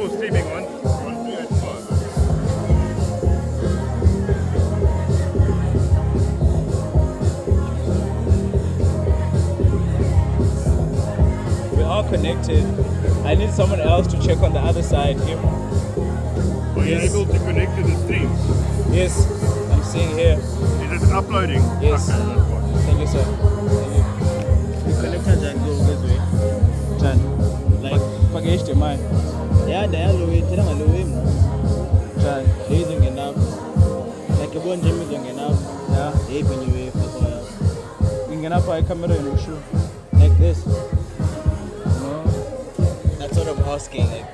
for streaming on PS5. We are connected. I need someone else to check on the other side. Him. Are you able to connect to the stream? Yes, I'm seeing here. Is it uploading? Yes. Okay, that's fine. Thank you, sir. Thank you. Connector and go this way. Jan, like, forget HDMI. Yeah, they are low. Tell them low. Jan, They don't get enough. Like a one Jimmy don't get enough. yeah. They been away for fire. You can have a camera in your shoe. Like this. No. That's what I'm asking. Like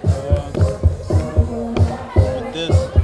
with this.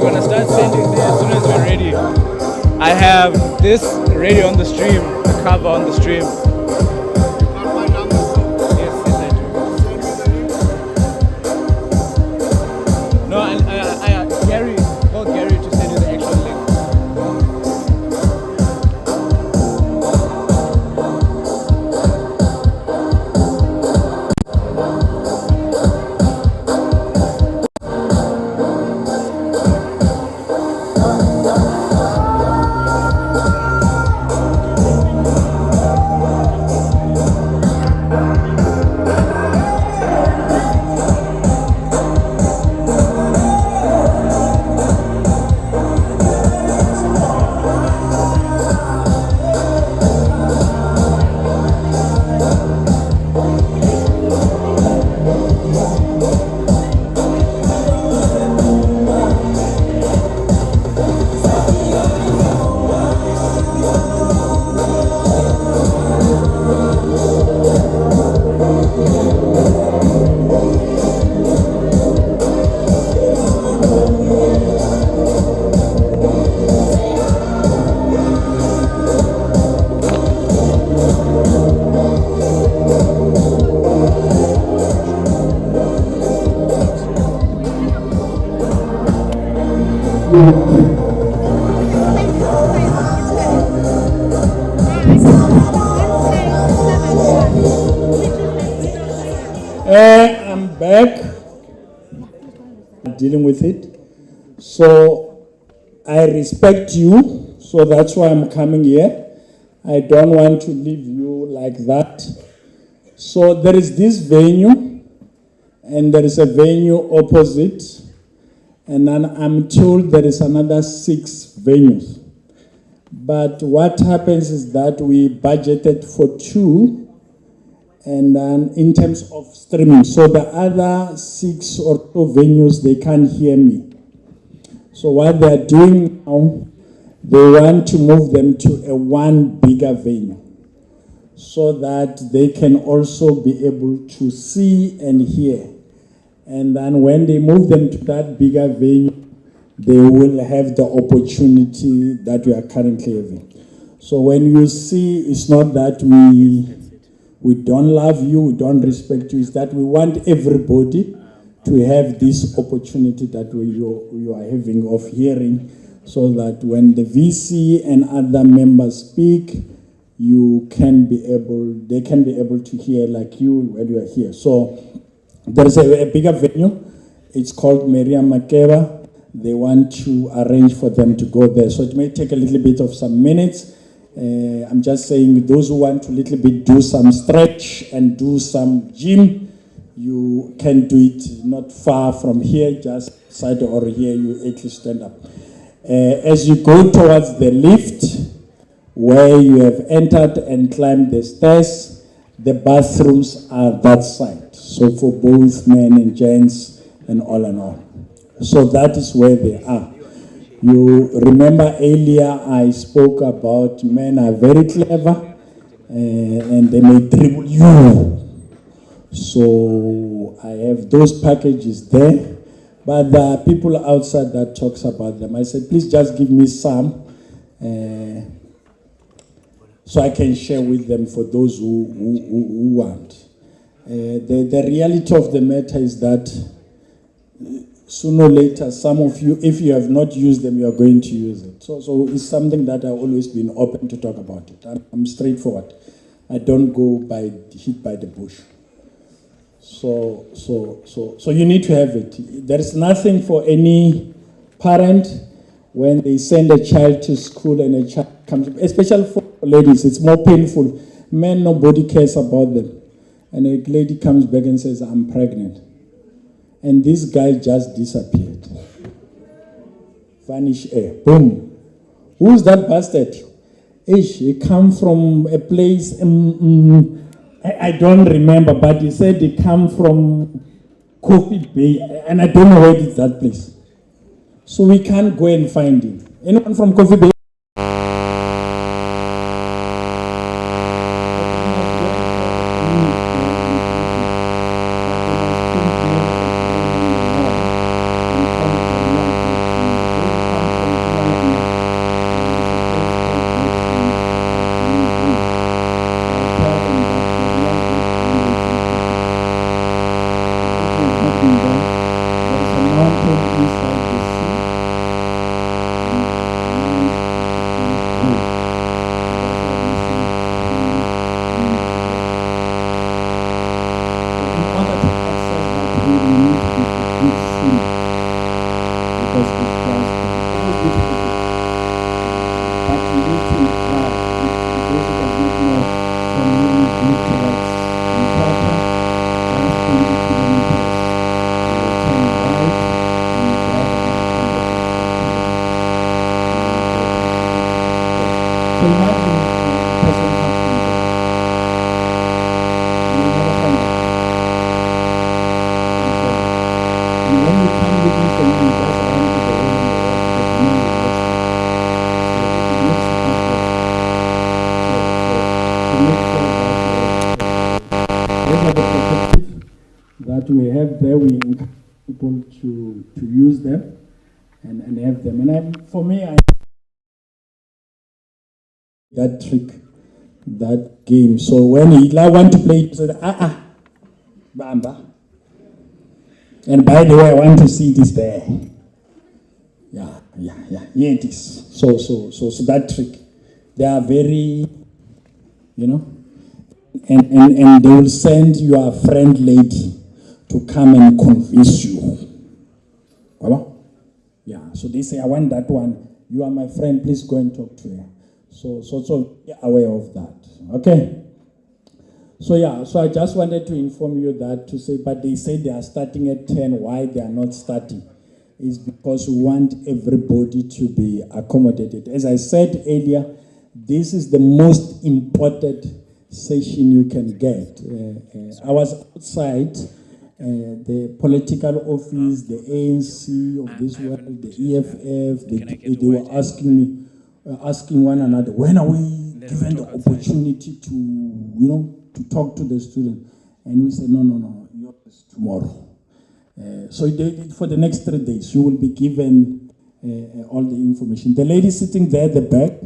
we're gonna start sending there as soon as we're ready. I have this ready on the stream, the cover on the stream. Got my number, so Yes, yes, I do. send me the link. No, Gary, call Gary to send you the actual link. I'm back dealing with it. So I respect you, so that's why I'm coming here. I don't want to leave you like that. So there is this venue, and there is a venue opposite, and then I'm told there is another 6 venues. But what happens is that we budgeted for 2, and then in terms of streaming, so the other 6 or 2 venues, they can't hear me. So what they're doing now, they want to move them to a one bigger venue, so that they can also be able to see and hear. And then when they move them to that bigger venue, they will have the opportunity that we are currently having. So when you see, it's not that we don't love you, we don't respect you, it's that we want everybody to have this opportunity that you are having of hearing, so that when the VC and other members speak, they can be able to hear like you when you are here. So there is a bigger venue. It's called Miriam Makeba. They want to arrange for them to go there. So it may take a little bit of some minutes. I'm just saying, those who want to little bit do some stretch and do some gym, you can do it not far from here, just side or here, you at least stand up. As you go towards the lift, where you have entered and climbed the stairs, the bathrooms are that side. So for both men and gents and all and all. So that is where they are. You remember earlier I spoke about men are very clever and they may dribble you. So I have those packages there, but there are people outside that talks about them. I said, please just give me some so I can share with them for those who want. The reality of the matter is that sooner or later, some of you, if you have not used them, you are going to use it. So it's something that I've always been open to talk about it. I'm straightforward. I don't go hit by the bush. So you need to have it. There is nothing for any parent when they send a child to school and a child comes, especially for ladies, it's more painful. Men, nobody cares about them. And a lady comes back and says, I'm pregnant. And this guy just disappeared. Vanish air. Boom. Who's that bastard? He come from a place, I don't remember, but he said he come from Coffee Bay, and I don't know where is that place. So we can't go and find him. Anyone from Coffee Bay? So imagine a person comes from there. You will never find that. And when you come looking for me, you just run to the whole world because you know you lost it. So it makes it much better. So to make sure that those are the protective that we have there. We encourage people to use them and have them. And for me, I that trick, that game. So when Hitler want to play, he said, Bamba. And by the way, I want to see this there. Yeah, here it is. So that trick. They are very, and they will send your friend lady to come and convince you. Yeah, so they say, I want that one. You are my friend, please go and talk to her. So be aware of that. Okay? So I just wanted to inform you that to say, but they say they are starting at 10. Why they are not starting? Is because we want everybody to be accommodated. As I said earlier, this is the most important session you can get. I was outside the political office, the ANC of this world, the EFF, they were asking one another, when are we given the opportunity to talk to the student? And we said, no, yours tomorrow. So for the next 3 days, you will be given all the information. The lady sitting there at the back,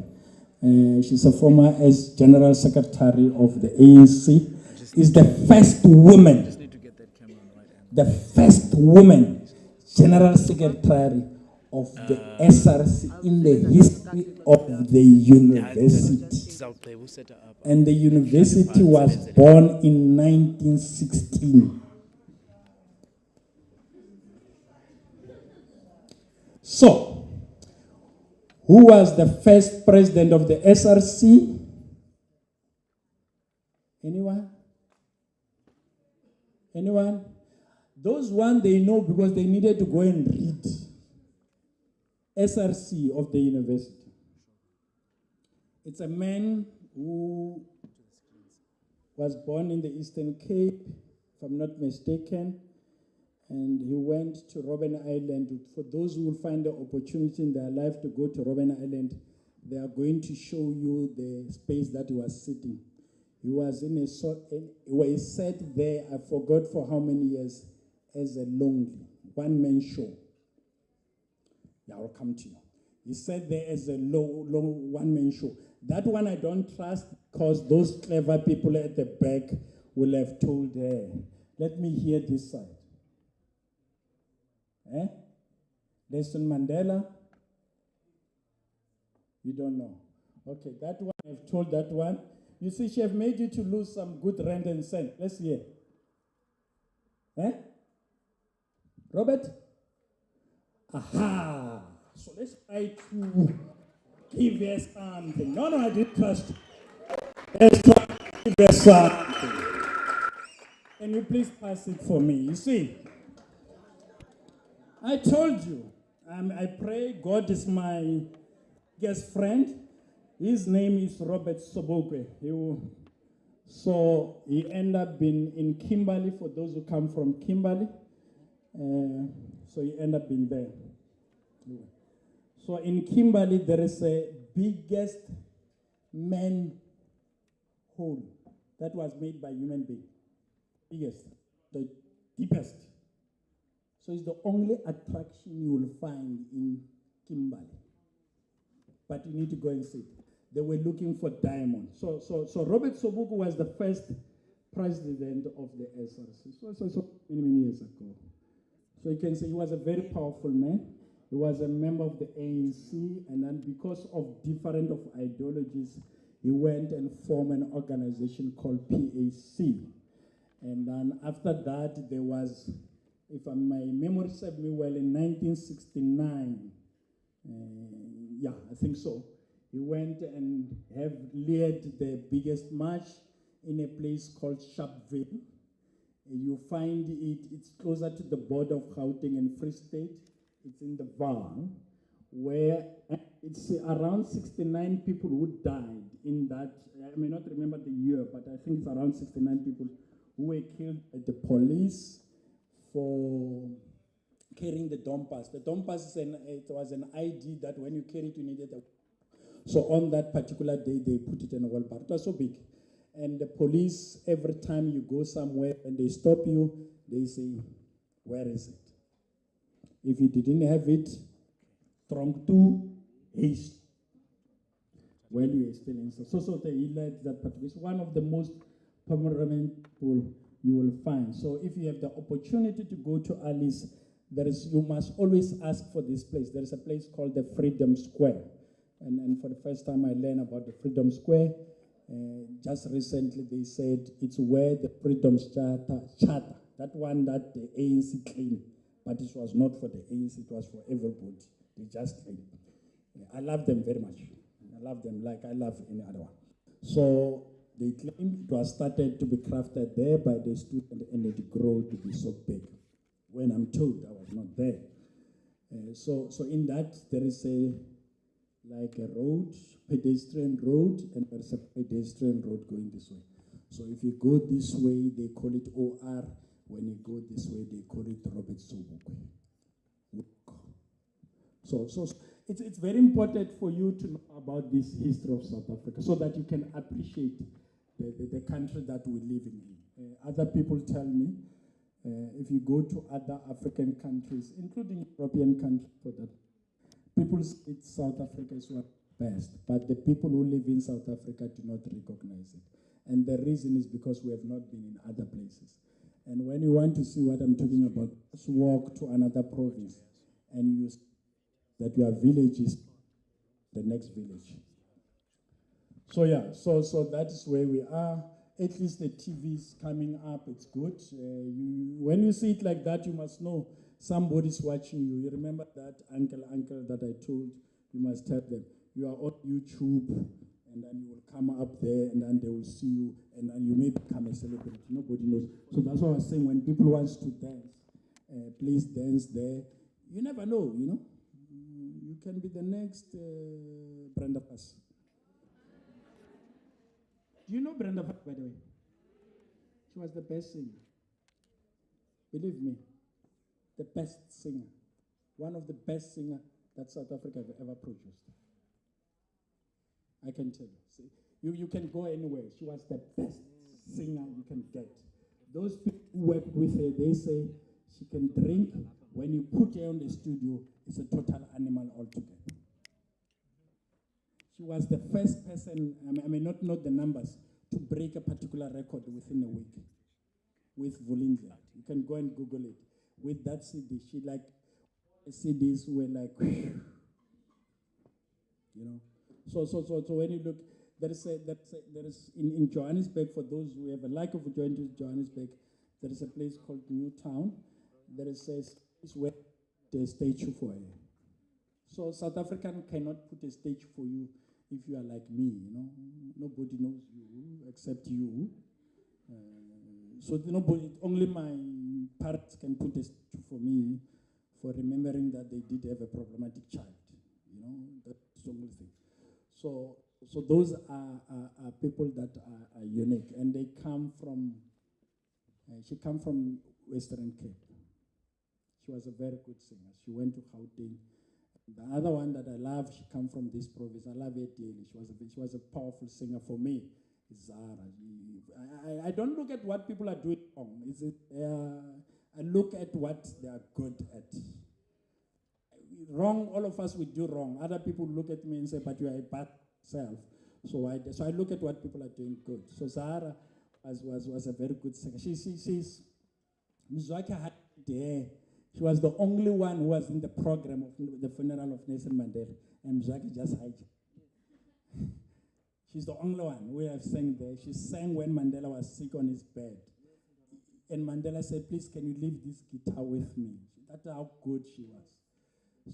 she's a former General Secretary of the ANC, is the first woman General Secretary of the SRC in the history of the university. And the university was born in 1916. So, who was the first president of the SRC? Anyone? Those one they know because they needed to go and read SRC of the university. It's a man who was born in the Eastern Cape, if I'm not mistaken, and he went to Robben Island. For those who will find the opportunity in their life to go to Robben Island, they are going to show you the space that he was sitting. He was in he sat there, I forgot for how many years, as a lonely one-man show. Yeah, I'll come to you. He sat there as a long one-man show. That one I don't trust because those clever people at the back will have told her, let me hear this side. Nelson Mandela? You don't know. Okay, that one, I've told that one. You see, she have made you to lose some good rand and cent. Let's hear. Robert? Aha! So let's try to give her something. No, I didn't trust you. Let's try to give her something. Can you please pass it for me? You see, I told you, I pray God is my guest friend. His name is Robert Sobukwe. So he ended up being in Kimberley, for those who come from Kimberley. So he ended up being there. So in Kimberley, there is a biggest manhole that was made by human being. Biggest, the deepest. So it's the only attraction you will find in Kimberley. But you need to go and see it. They were looking for diamonds. So Robert Sobukwe was the first president of the SRC. So many years ago. So you can say he was a very powerful man. He was a member of the ANC, and then because of different of ideologies, he went and formed an organization called PAC. And then after that, there was, if my memory serves me well, in 1969, I think so, he went and led the biggest march in a place called Sharpeville. You find it's closer to the border of Gauteng and Free State. It's in the Vaal, where it's around 69 people who died in that. I may not remember the year, but I think it's around 69 people who were killed by the police for carrying the dompas. The dompas it was an ID that when you carry it, you needed a. So on that particular day, they put it in a wheelbarrow. It was so big. And the police, every time you go somewhere and they stop you, they say, where is it? If you didn't have it, Trong to haste. Well, you are still in. So they let that particular. It's one of the most prominent people you will find. So if you have the opportunity to go to Alice, you must always ask for this place. There is a place called the Freedom Square. And for the first time I learned about the Freedom Square. Just recently they said it's where the Freedom Charter, that one that the ANC claimed, but it was not for the ANC, it was for everybody. They just claimed. I love them very much. I love them like I love any other one. So they claim it was started to be crafted there by the student and it grew to be so big. When I'm told I was not there. So in that there is like a road, pedestrian road, and there's a pedestrian road going this way. So if you go this way, they call it OR. When you go this way, they call it Robert Sobukwe. So it's very important for you to know about this history of South Africa so that you can appreciate the country that we live in. Other people tell me, if you go to other African countries, including European countries for that, people say South Africa is one of the best, but the people who live in South Africa do not recognize it. And the reason is because we have not been in other places. And when you want to see what I'm talking about, just walk to another province and you see that your village is the next village. So yeah, so that is where we are. At least the TV is coming up, it's good. When you see it like that, you must know somebody's watching you. You remember that uncle that I told, you must tell them, you are on YouTube, and then you will come up there, and then they will see you, and then you may become a celebrity. Nobody knows. So that's what I was saying, when people want to dance, please dance there. You never know, you know. You can be the next Brenda Fassie. Do you know Brenda Fassie, by the way? She was the best singer. Believe me, the best singer. One of the best singers that South Africa have ever produced. I can tell you. See, you can go anywhere. She was the best singer you can get. Those people who work with her, they say she can drink. When you put her on the studio, it's a total animal altogether. She was the first person, I may not know the numbers, to break a particular record within a week with Vulindlela. You can go and Google it. With that CD, she like, CDs were like, you know. So when you look, there is in Johannesburg, for those who have a like of Johannesburg, there is a place called Newtown. There is a place where there's a statue for her. So South African cannot put a statue for you if you are like me, you know. Nobody knows you except you. So nobody, only my parents can put a statue for me for remembering that they did have a problematic child. You know, that's the only thing. So those are people that are unique, and they come from. She come from Western Cape. She was a very good singer. She went to Gauteng. The other one that I love, she come from this province. I love her dearly. She was a powerful singer for me. Zara. I don't look at what people are doing wrong. I look at what they are good at. Wrong, all of us we do wrong. Other people look at me and say, but you are a bad self. So I look at what people are doing good. So Zara was a very good singer. She's Mzwakhe had there. She was the only one who was in the program of the funeral of Nelson Mandela, and Mzwakhe just hijacked. She's the only one who have sang there. She sang when Mandela was sick on his bed. And Mandela said, please, can you leave this guitar with me? That's how good she was.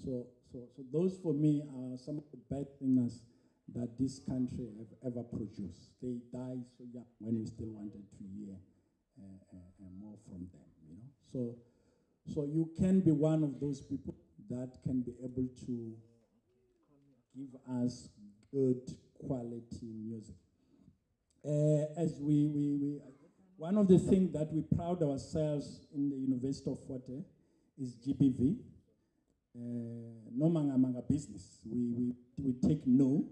So those for me are some of the best singers that this country have ever produced. They died so young when we still wanted to hear more from them, you know. So you can be one of those people that can be able to give us good quality music. As one of the things that we proud ourselves in the University of Fort Hare is GBV. No manga business. We take no.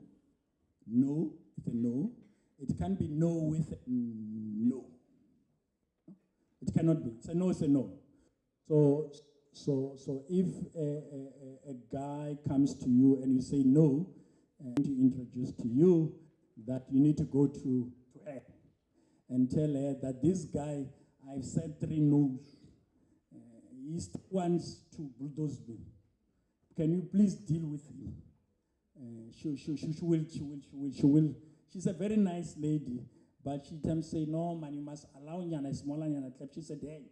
No, it's a no. It can be no with no. It cannot be. It's a no, it's a no. So if a guy comes to you and you say no, and to introduce to you that you need to go to her and tell her that this guy, I've said 3 no's. He still wants to bulldoze me. Can you please deal with him? She will. She's a very nice lady, but she sometimes say, no, man, you must allow Nyana, smaller Nyana clap. She said, hey,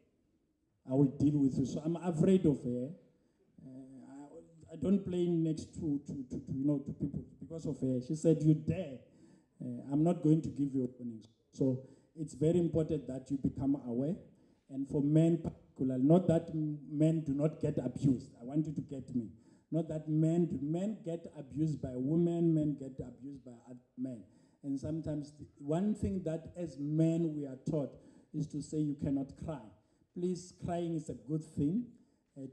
I will deal with you. So I'm afraid of her. I don't play next to people because of her. She said, you dare. I'm not going to give you openings. So it's very important that you become aware. And for men particularly, not that men do not get abused. I want you to get me. Not that men get abused by women, men get abused by other men. And sometimes one thing that as men we are taught is to say you cannot cry. Please, crying is a good thing.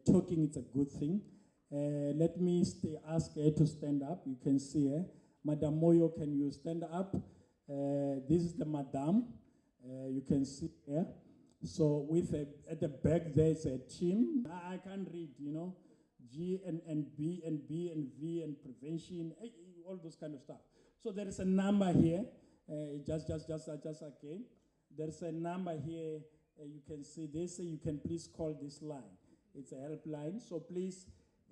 Talking is a good thing. Let me ask her to stand up. You can see her. Madam Moyo, can you stand up? This is the madam. You can see her. So at the back there's a team. I can't read, G and B and B and V and prevention, all those kind of stuff. So there is a number here. Just again. There's a number here. You can see this. You can please call this line. It's a helpline. So please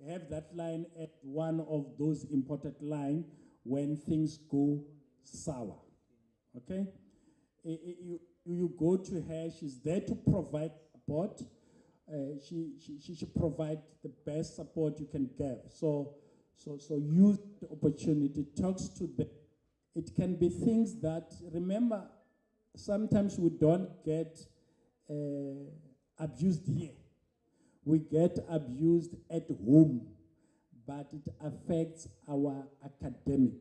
have that line at one of those important lines when things go sour. Okay? You go to her. She's there to provide support. She should provide the best support you can give. So use the opportunity. Talks to them. It can be things that, remember, sometimes we don't get abused here. We get abused at home, but it affects our academic.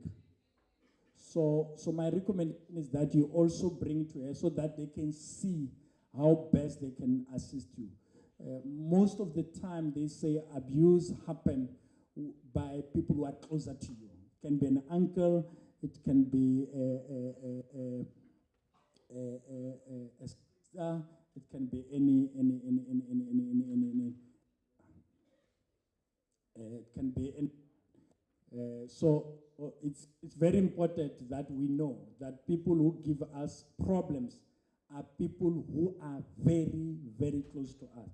So my recommendation is that you also bring to her so that they can see how best they can assist you. Most of the time they say abuse happen by people who are closer to you. It can be an uncle, it can be a sister, it can be any it can be any. So it's very important that we know that people who give us problems are people who are very, very close to us.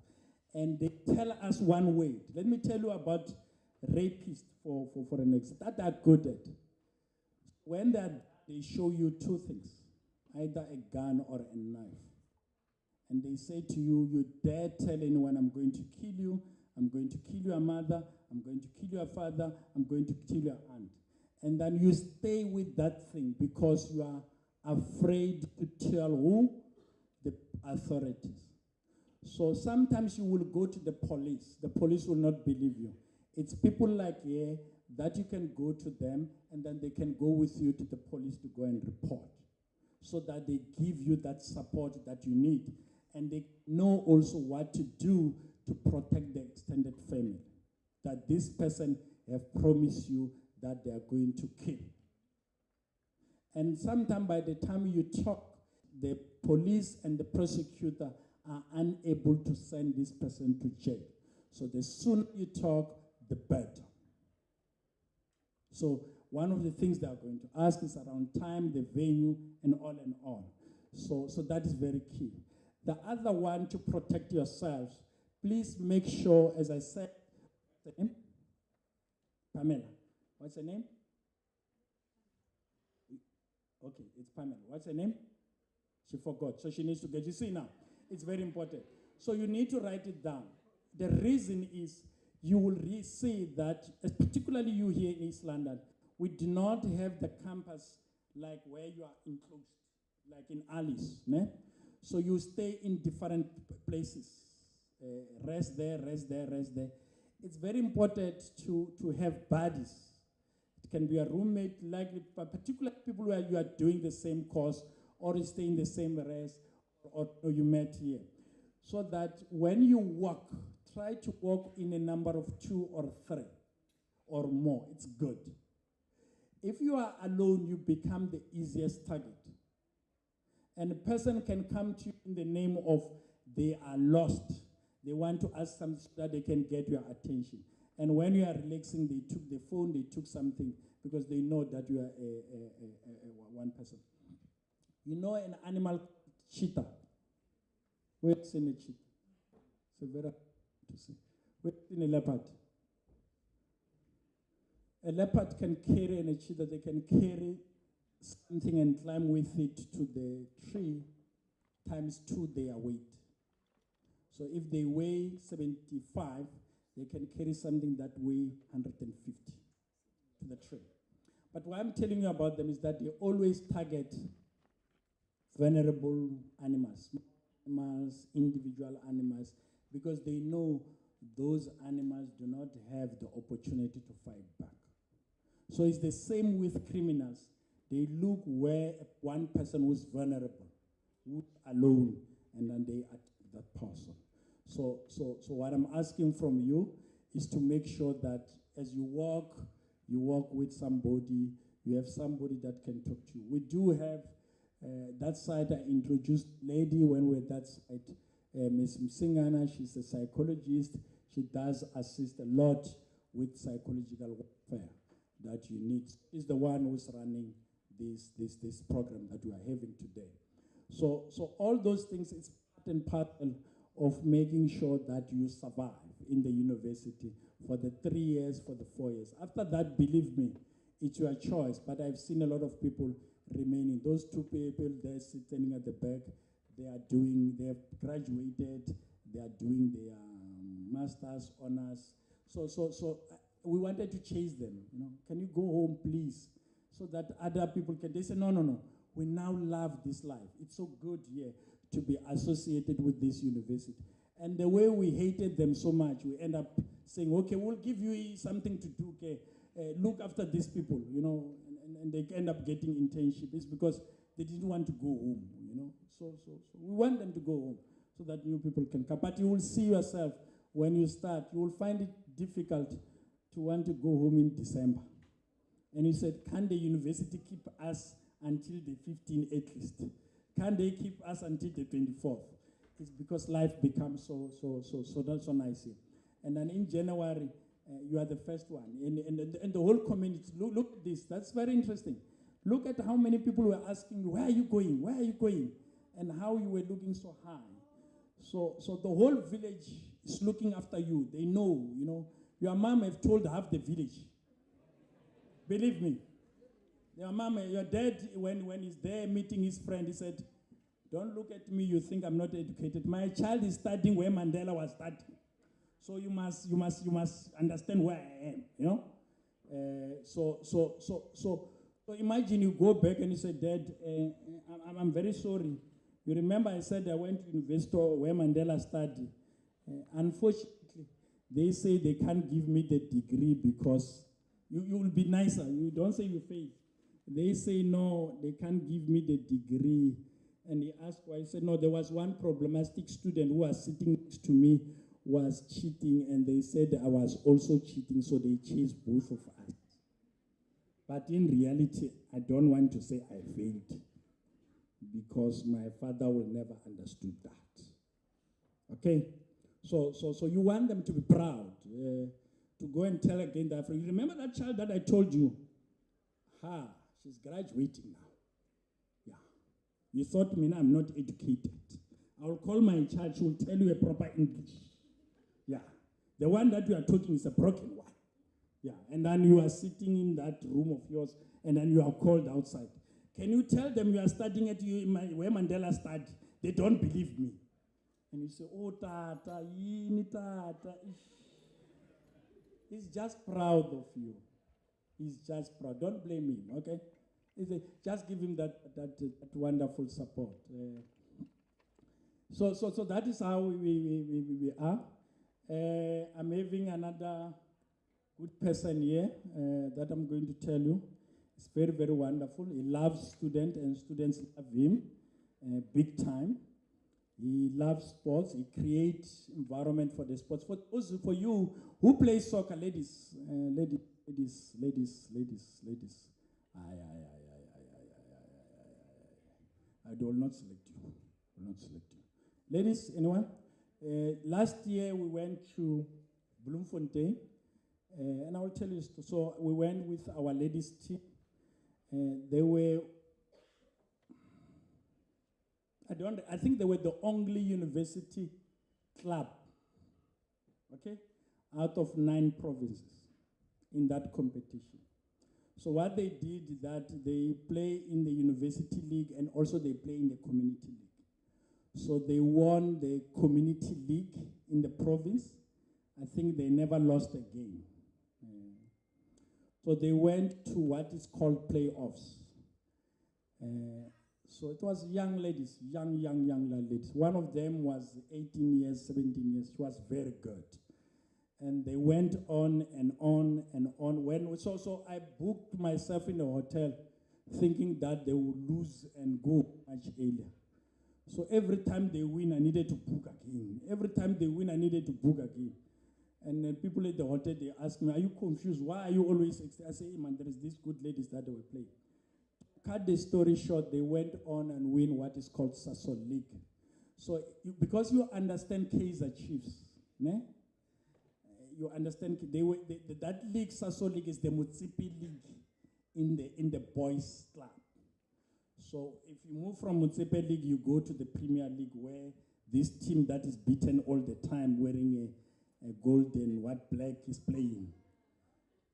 And they tell us one way. Let me tell you about rapists for an example. That are good at. When they show you 2 things, either a gun or a knife. And they say to you, you dare tell anyone, I'm going to kill you, I'm going to kill your mother, I'm going to kill your father, I'm going to kill your aunt. And then you stay with that thing because you are afraid to tell who? The authorities. So sometimes you will go to the police. The police will not believe you. It's people like you that you can go to them and then they can go with you to the police to go and report so that they give you that support that you need. And they know also what to do to protect the extended family. That this person have promised you that they are going to kill. And sometimes by the time you talk, the police and the prosecutor are unable to send this person to jail. So the sooner you talk, the better. So one of the things they are going to ask is around time, the venue, and all. So that is very key. The other one, to protect yourselves, please make sure, as I said, what's her name? Pamela. What's her name? Okay, it's Pamela. What's her name? She forgot. So she needs to get, you see now, it's very important. So you need to write it down. The reason is you will see that, particularly you here in East London, we do not have the campus like where you are enclosed, like in Alice. Ne? So you stay in different places. Rest there. It's very important to have buddies. It It can be a roommate, like particular people where you are doing the same course or you stay in the same res or you met here. So that when you walk, try to walk in a number of 2 or 3 or more. It's good. If you are alone, you become the easiest target. And a person can come to you in the name of they are lost. They want to ask something so that they can get your attention. And when you are relaxing, they took the phone, they took something because they know that you are one person. You know an animal, cheetah. We've seen a cheetah. It's a very to see. We've seen a leopard. A leopard can carry, and a cheetah, they can carry something and climb with it to the tree times 2 their weight. So if they weigh 75, they can carry something that weigh 150 to the tree. But what I'm telling you about them is that they always target vulnerable animals, individual animals, because they know those animals do not have the opportunity to fight back. So it's the same with criminals. They look where one person who's vulnerable, who's alone, and then they attack that person. So what I'm asking from you is to make sure that as you walk with somebody, you have somebody that can talk to you. We do have that side. I introduced lady when we were at that side, Ms. Msingana. She's a psychologist. She does assist a lot with psychological warfare that you need. She's the one who's running this program that we are having today. So all those things is part and parcel of making sure that you survive in the university for the 3 years, for the 4 years. After that, believe me, it's your choice. But I've seen a lot of people remaining. Those 2 people there sitting at the back, they have graduated, they are doing their master's, honors. So we wanted to chase them. Can you go home, please? So that other people can, they say, no. We now love this life. It's so good here to be associated with this university. And the way we hated them so much, we end up saying, okay, we'll give you something to do, okay? Look after these people, and they end up getting internship. It's because they didn't want to go home, So we want them to go home so that new people can come. But you will see yourself when you start, you will find it difficult to want to go home in December. And you said, can the university keep us until the 15th at least? Can they keep us until the 24th? It's because life becomes so not so nice here. And then in January, you are the first one. And the whole community, look at this. That's very interesting. Look at how many people were asking you, where are you going? Where are you going? And how you were looking so high. So the whole village is looking after you. They know, Your mom have told half the village. Believe me. Your dad, when he's there meeting his friend, he said, don't look at me, you think I'm not educated. My child is studying where Mandela was studying. So you must understand where I am, So imagine you go back and you say, Dad, I'm very sorry. You remember I said I went to university where Mandela studied. Unfortunately, they say they can't give me the degree because you will be nicer. You don't say you failed. They say, no, they can't give me the degree. And he asked why. He said, no, there was one problematic student who was sitting next to me was cheating, and they said I was also cheating, so they chased both of us. But in reality, I don't want to say I failed because my father will never understood that. Okay? So you want them to be proud, to go and tell again that, you remember that child that I told you? She's graduating now. Yeah. You thought me, I'm not educated. I'll call my child, she will tell you a proper English. Yeah. The one that you are talking is a broken one. Yeah. And then you are sitting in that room of yours, and then you are called outside. Can you tell them you are studying at where Mandela studied? They don't believe me. And you say, oh, Tata, yini Tata. He's just proud of you. He's just proud. Don't blame him, okay? Just give him that wonderful support. So that is how we are. I'm having another good person here that I'm going to tell you. It's very, very wonderful. He loves students and students love him big time. He loves sports. He creates environment for the sports. For you who play soccer, ladies. I will not select you. I will not select you. Ladies, anyone? Last year we went to Bloemfontein, and I will tell you. So we went with our ladies team. They were. I think they were the only university club, okay, out of 9 provinces in that competition. So what they did is that they play in the university league and also they play in the community league. So they won the community league in the province. I think they never lost a game. So they went to what is called playoffs. So it was young ladies, young ladies. One of them was 18 years, 17 years. She was very good. And they went on and on and on. So I booked myself in a hotel thinking that they would lose and go much earlier. So every time they win, I needed to book again. Every time they win, I needed to book again. And then people at the hotel, they ask me, are you confused? Why are you always I say, hey man, there is these good ladies that they were playing. Cut the story short, they went on and win what is called Sasol League. So because you understand Kaizer Chiefs, né? You understand that league, Sasol League, is the Motsepe League in the boys club. So if you move from Motsepe League, you go to the Premier League where this team that is beaten all the time wearing a golden, black is playing.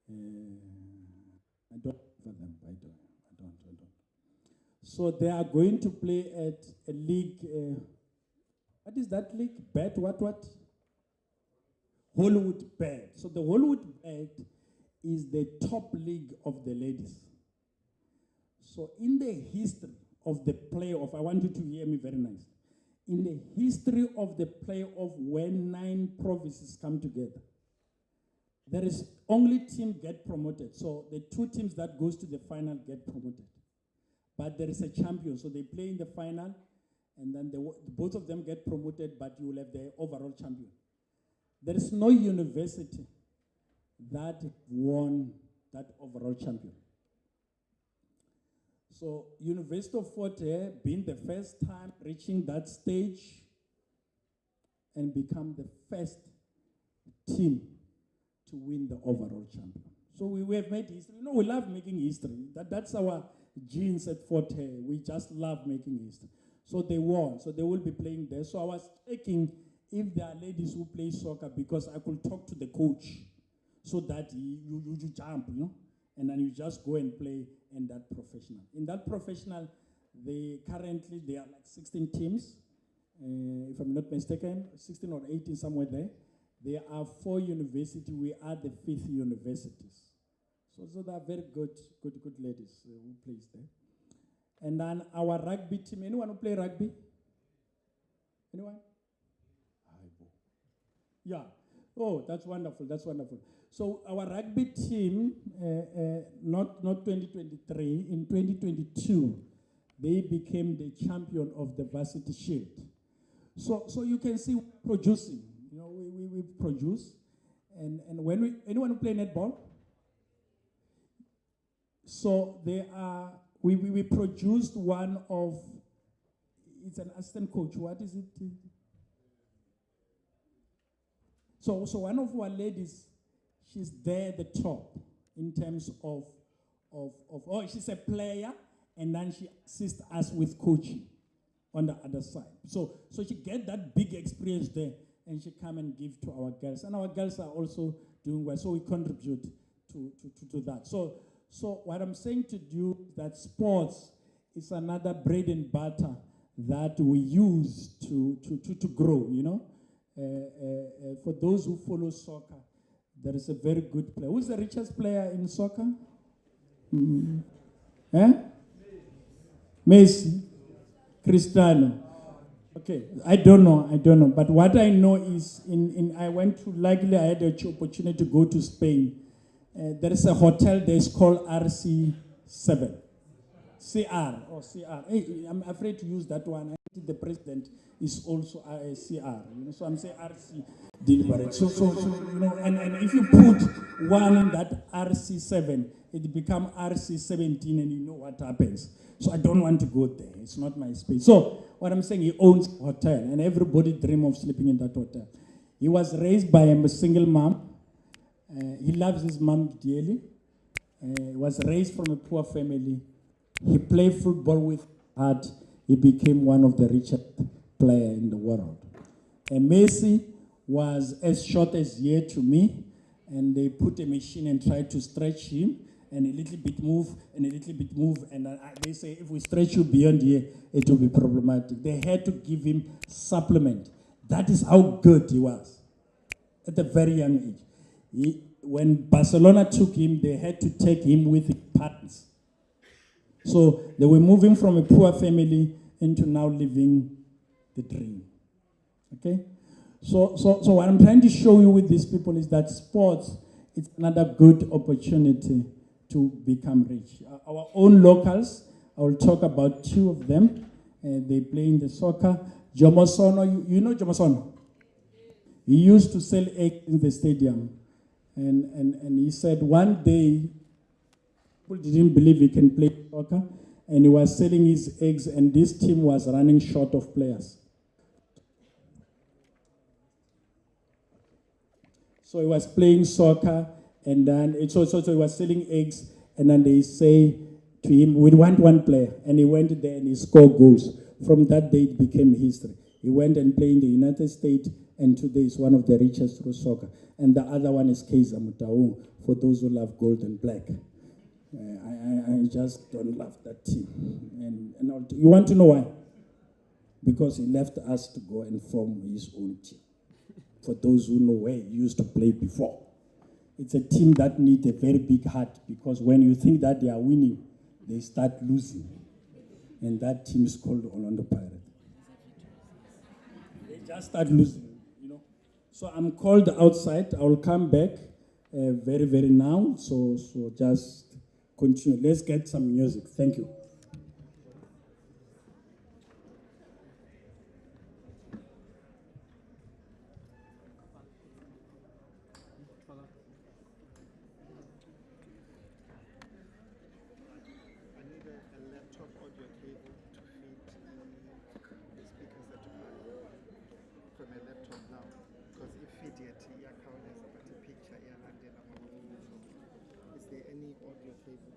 I don't for them, I don't. So they are going to play at a league. What is that league? Bet what? Hollywood Bet. So the Hollywood Bet is the top league of the ladies. So in the history of the playoff, I want you to hear me very nice. In the history of the playoff, when 9 provinces come together, there is only team get promoted. So the 2 teams that goes to the final get promoted. But there is a champion, so they play in the final, and then both of them get promoted, but you will have the overall champion. There is no university that won that overall champion. So University of Fort Hare being the first time reaching that stage and become the first team to win the overall champion. So we have made history. You know, we love making history. That's our genes at Fort Hare. We just love making history. So they won. So they will be playing there. So I was checking if there are ladies who play soccer because I could talk to the coach so that you jump, you know, and then you just go and play in that professional. In that professional, currently there are like 16 teams, if I'm not mistaken, 16 or 18 somewhere there. There are 4 universities. We are the 5th universities. So they are very good ladies who plays there. And then our rugby team. Anyone who play rugby? Anyone? Yeah. Oh, that's wonderful. That's wonderful. So our rugby team, not 2023, in 2022, they became the champion of the Varsity Shield. So you can see we're producing. You know, we produce. And when anyone who play netball? So we produced one of, it's an assistant coach. What is it? So one of our ladies, she's there at the top in terms of she's a player, and then she assists us with coaching on the other side. So she get that big experience there, and she come and give to our girls. And our girls are also doing well, so we contribute to that. So what I'm saying to you, that sports is another bread and butter that we use to grow, you know. For those who follow soccer, there is a very good player. Who's the richest player in soccer? Messi? Cristiano? Okay, I don't know. But what I know is, I had the opportunity to go to Spain. There is a hotel there is called RC7. CR or CR. Hey, I'm afraid to use that one. I think the president is also a CR. You know, so I'm saying RC deliberate. So you know, and if you put one in that RC7, it become RC17, and you know what happens. So I don't want to go there. It's not my space. So what I'm saying, he owns a hotel, and everybody dream of sleeping in that hotel. He was raised by a single mom. He loves his mom dearly. He was raised from a poor family. He played football with heart. He became one of the richest players in the world. And Messi was as short as here to me, and they put a machine and tried to stretch him, and a little bit move, and a little bit move, and they say if we stretch you beyond here, it will be problematic. They had to give him supplement. That is how good he was at a very young age. When Barcelona took him, they had to take him with his partners. So they were moving from a poor family into now living the dream. Okay? So what I'm trying to show you with these people is that sports is another good opportunity to become rich. Our own locals, I will talk about two of them. They play in the soccer. Jomosono, you know Jomosono? He used to sell eggs in the stadium. And he said one day, people didn't believe he can play soccer, and he was selling his eggs, and this team was running short of players. So he was playing soccer, and then so he was selling eggs, and then they say to him, "We want one player," and he went there and he scored goals. From that day, it became history. He went and played in the United States, and today is one of the richest through soccer. And the other one is Kaizer Motaung, for those who love gold and black. I just don't love that team. And you want to know why? Because he left us to go and form his own team. For those who know where he used to play before. It's a team that needs a very big heart, because when you think that they are winning, they start losing. And that team is called Orlando Pirates. They just start losing, you know. So I'm called outside. I will come back very, very now. So just continue. Let's get some music. Thank you. I need a laptop audio cable to feed the speakers that you buy from a laptop now. Because if feed it, your account has got a picture here and then is there any audio cable?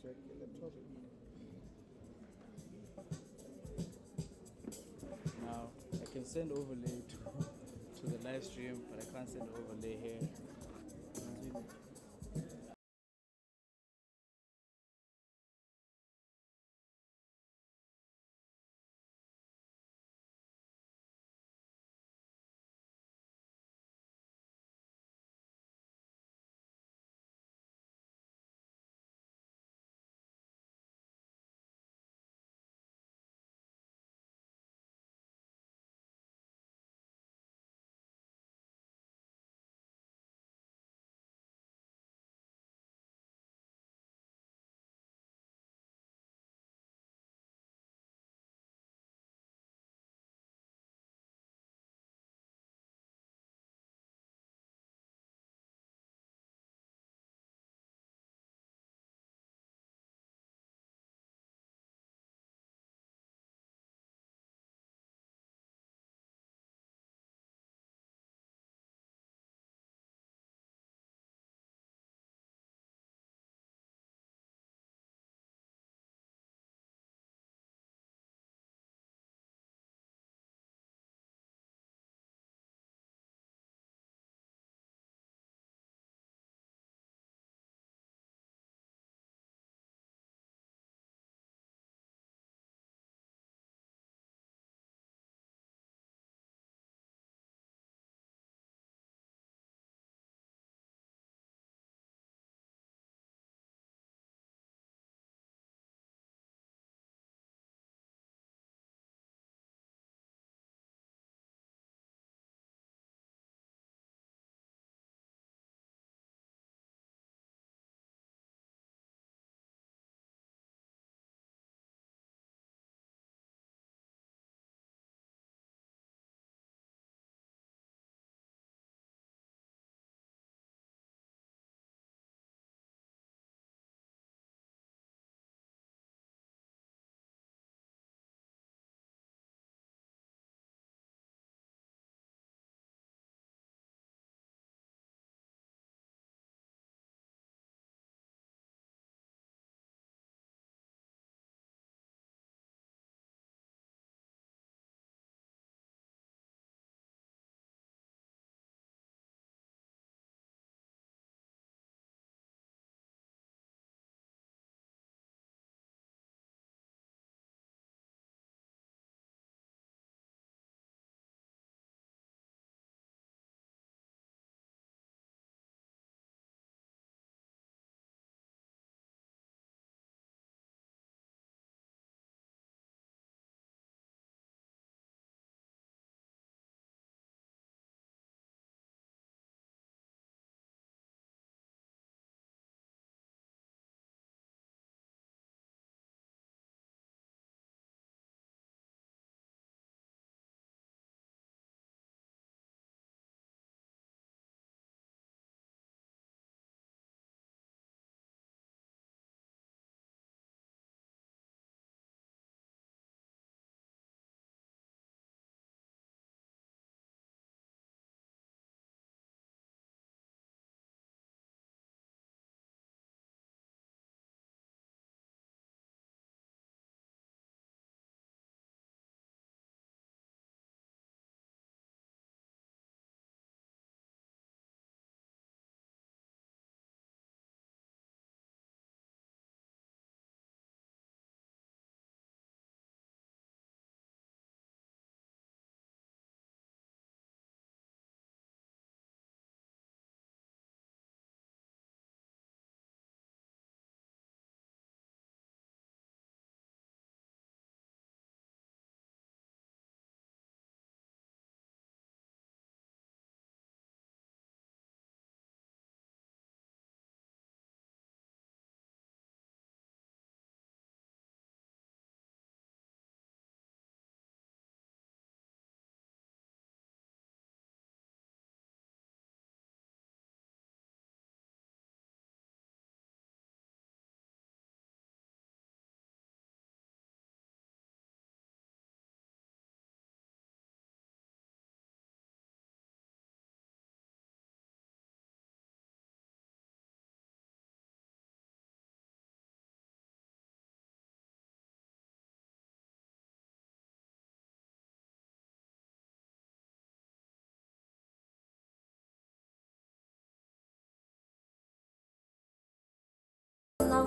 Check the laptop. Now, I can send overlay to the live stream, but I can't send overlay here.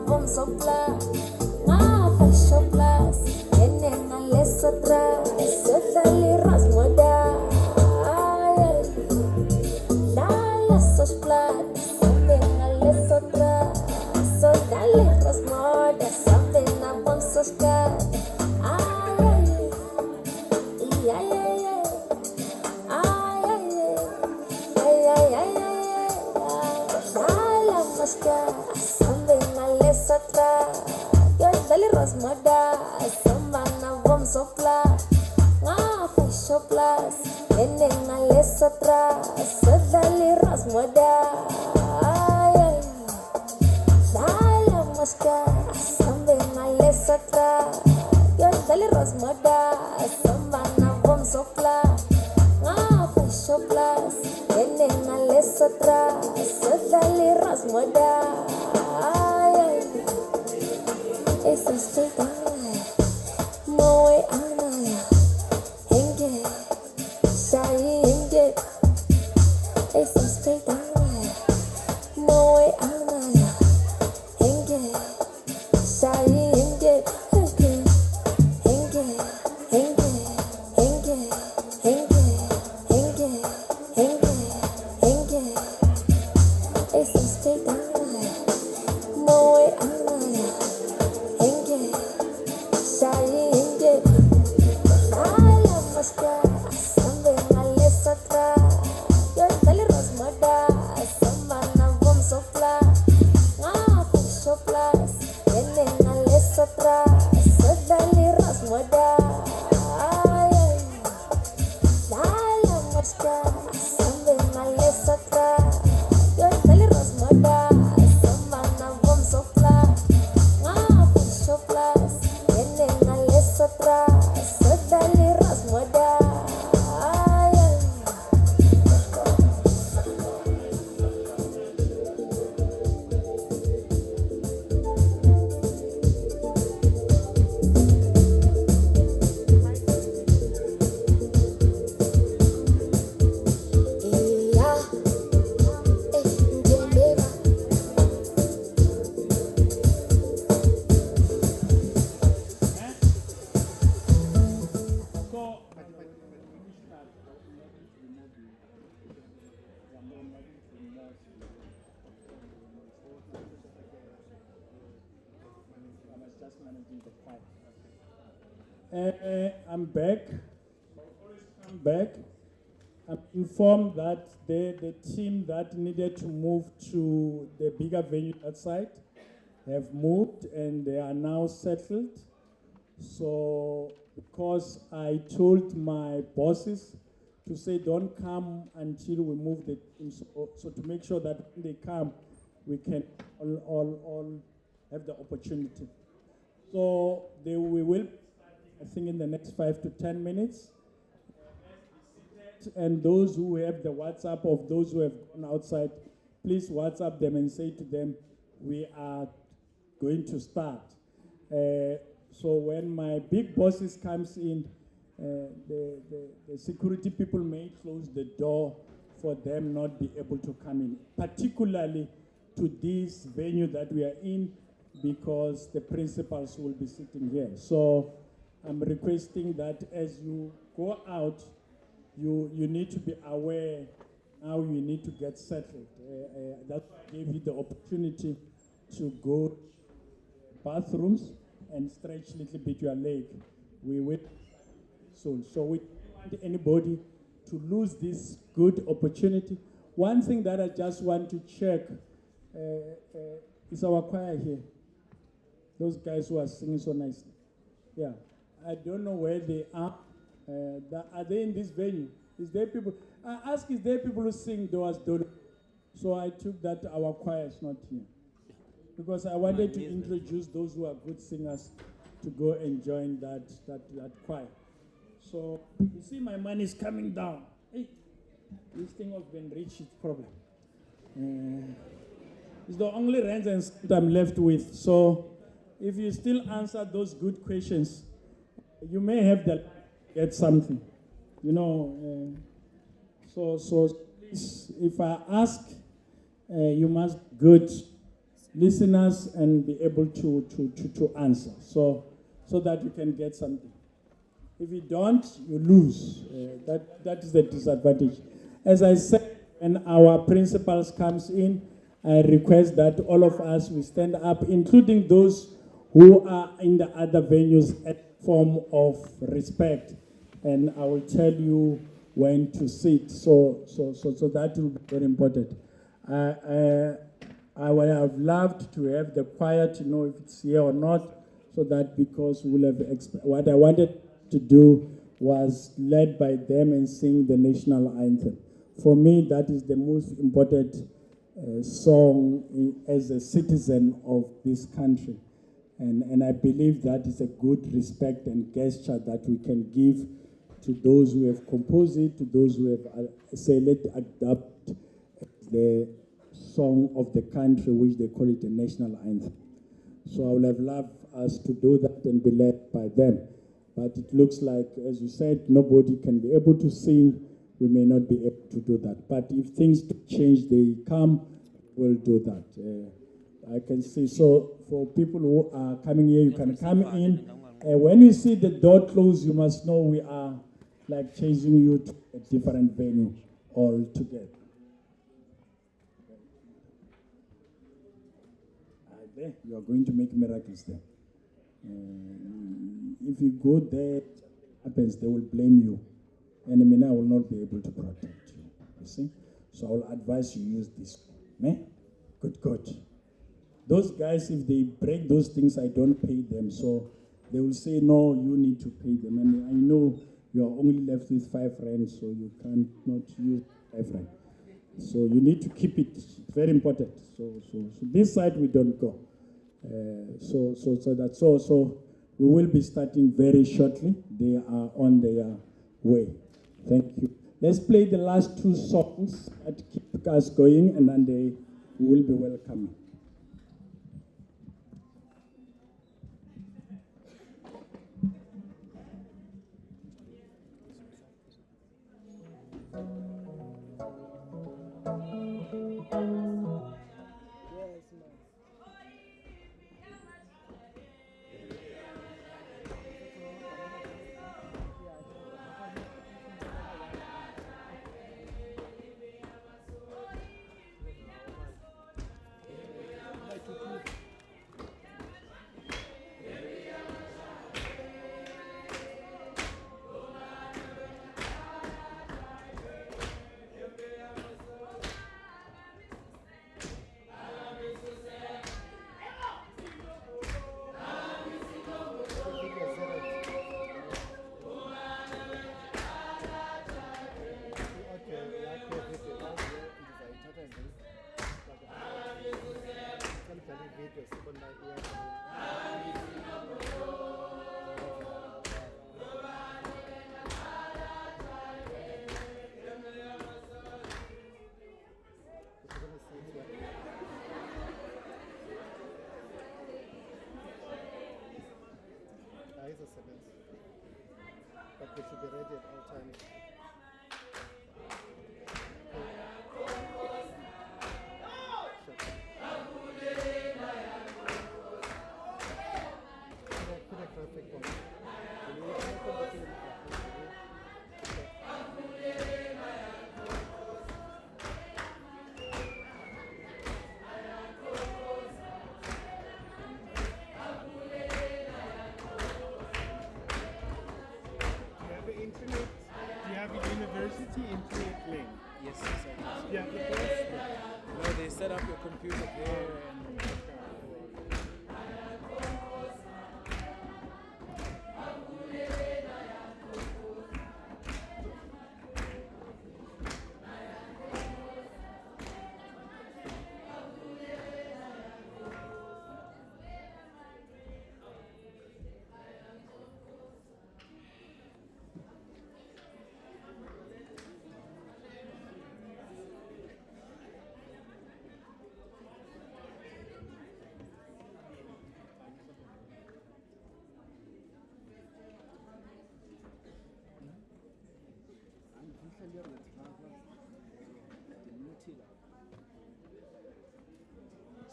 vom sopla. Ngapa shoplas, enena lesotra, sotali rasmoda. Dala sosplat, enena lesotra, sotali rasmoda, sabena vom soska. Rasmada, samana vom sopla, ngafe shoplas, enena lesotra, sadali rasmada, dala maska, samena lesotra, yodali rasmada, samana vom sopla, ngafe shoplas, enena lesotra, sadali rasmada. Esa straight no way anaya henge sai henge esa straight no way anaya henge sai henge henge henge henge henge henge henge henge henge esa straight no way anaya I'm back. I'm back. I'm informed that the team that needed to move to the bigger venue outside have moved and they are now settled. So because I told my bosses to say don't come until we move the team, so to make sure that when they come, we can all have the opportunity. So we will, I think, in the next 5 to 10 minutes. And those who have the WhatsApp of those who have gone outside, please WhatsApp them and say to them, we are going to start. So when my big bosses comes in, the security people may close the door for them not be able to come in, particularly to this venue that we are in, because the principals will be sitting here. So I'm requesting that as you go out, you need to be aware how you need to get settled. That gave you the opportunity to go to bathrooms and stretch a little bit your leg. We will soon. So we don't want anybody to lose this good opportunity. One thing that I just want to check is our choir here. Those guys who are singing so nicely. Yeah. I don't know where they are. Are they in this venue? Is there people? I asked, is there people who sing Doas Dolo? So I took that our choir is not here. Because I wanted to introduce those who are good singers to go and join that choir. So you see my money is coming down. Hey, this thing of Ben Rich is problem. It's the only rent and I'm left with. So if you still answer those good questions, you may have to get something, you know. So please, if I ask, you must good. listeners and be able to answer. So that you can get something. If you don't, you lose. That is the disadvantage. As I said, when our principals comes in, I request that all of us we stand up, including those who are in the other venues, at form of respect. And I will tell you when to sit. So that will be very important. I would have loved to have the choir to know if it's here or not, so that because we'll have what I wanted to do was led by them and sing the national anthem. For me, that is the most important song as a citizen of this country. And I believe that is a good respect and gesture that we can give to those who have composed it, to those who have adapt the song of the country, which they call it the national anthem. So I would have loved us to do that and be led by them. But it looks like, as you said, nobody can be able to sing. We may not be able to do that. But if things change, they come, we'll do that. I can see. So for people who are coming here, you can come in. When you see the door close, you must know we are like changing you to a different venue altogether. There, you are going to make miracles there. If you go there, happens, they will blame you. And I mean, I will not be able to protect you. You see? So I will advise you use this. Good God. Those guys, if they break those things, I don't pay them. So they will say, no, you need to pay them. And I know you are only left with 5 rand, so you can't not use 5 rand. So you need to keep it. It's very important. So this side we don't go. So we will be starting very shortly. They are on their way. Thank you. Let's play the last 2 songs that keep us going, and then they will be welcoming. But we should be ready at all times. Put a graphic on. University internet link. Yes, exactly. Yeah, No, they set up your computer there and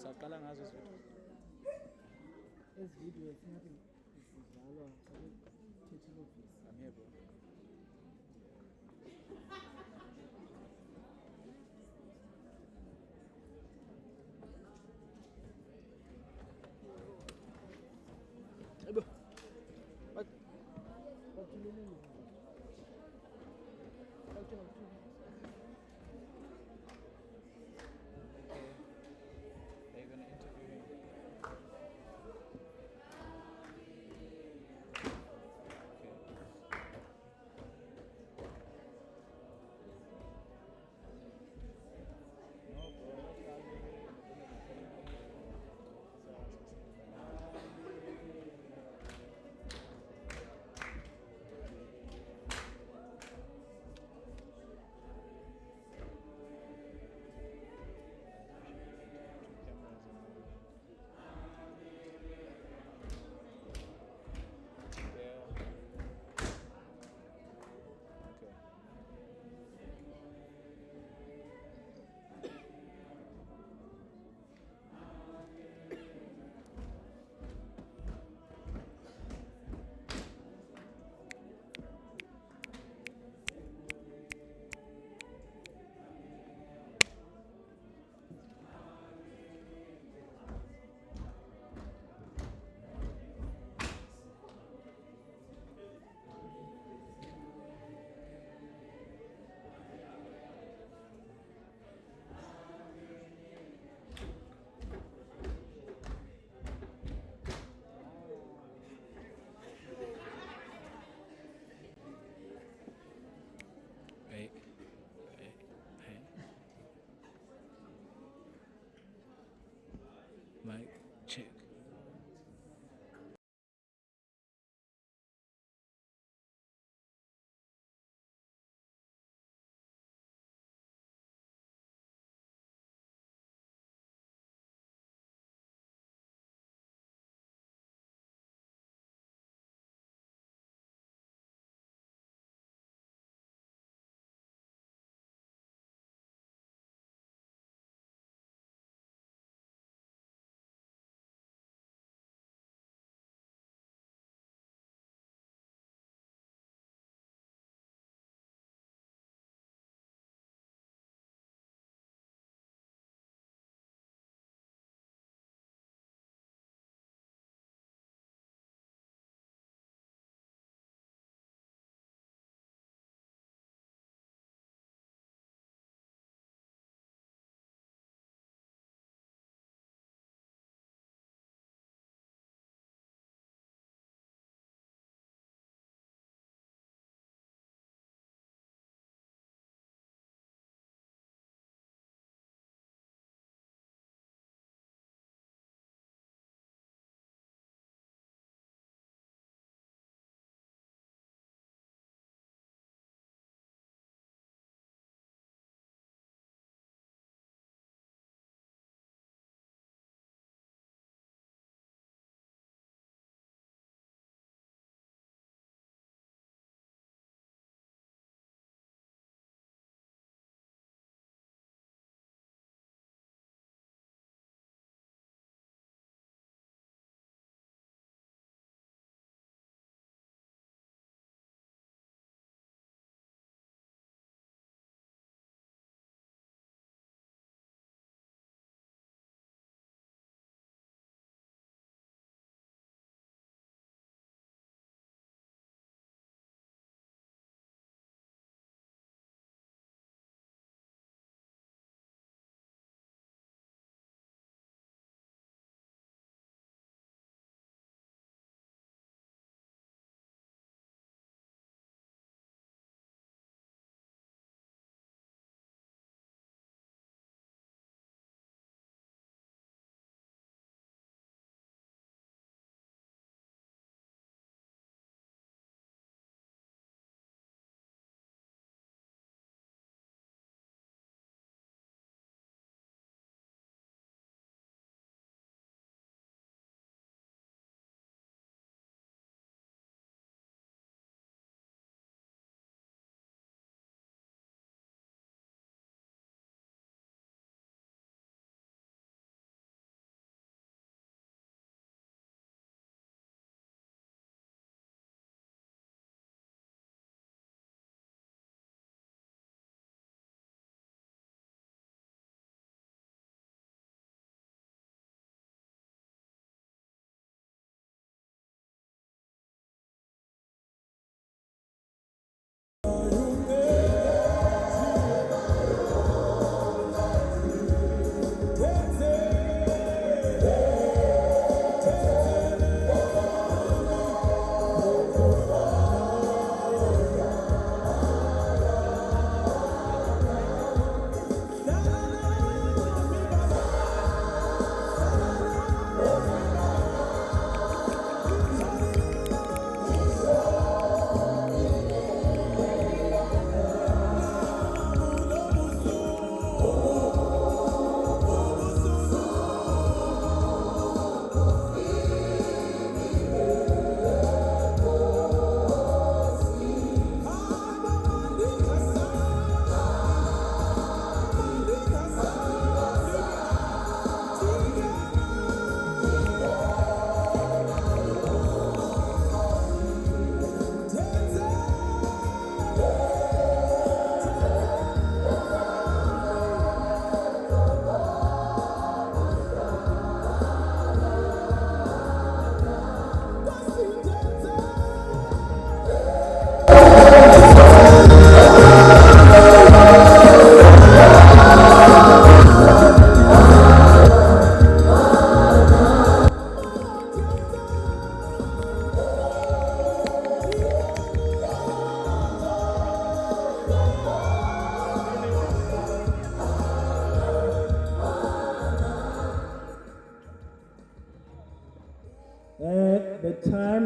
Saqala ngazo ezi video. Ezi video singathi zidlalwa xa bethetha i-office. I'm here, bro. Ebo. What? Are you gonna interview him? Okay.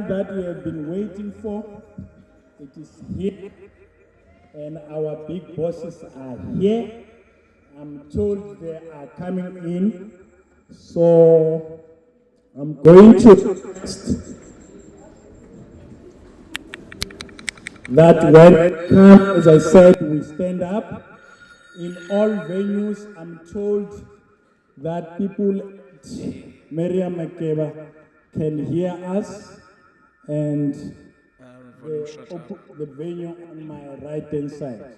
time that we have been waiting for, it is here, and our big bosses are here. I'm told they are coming in, so I'm going to that when we come, as I said, we stand up. In all venues, I'm told that people at Miriam Makeba can hear us, and the venue on my right-hand side.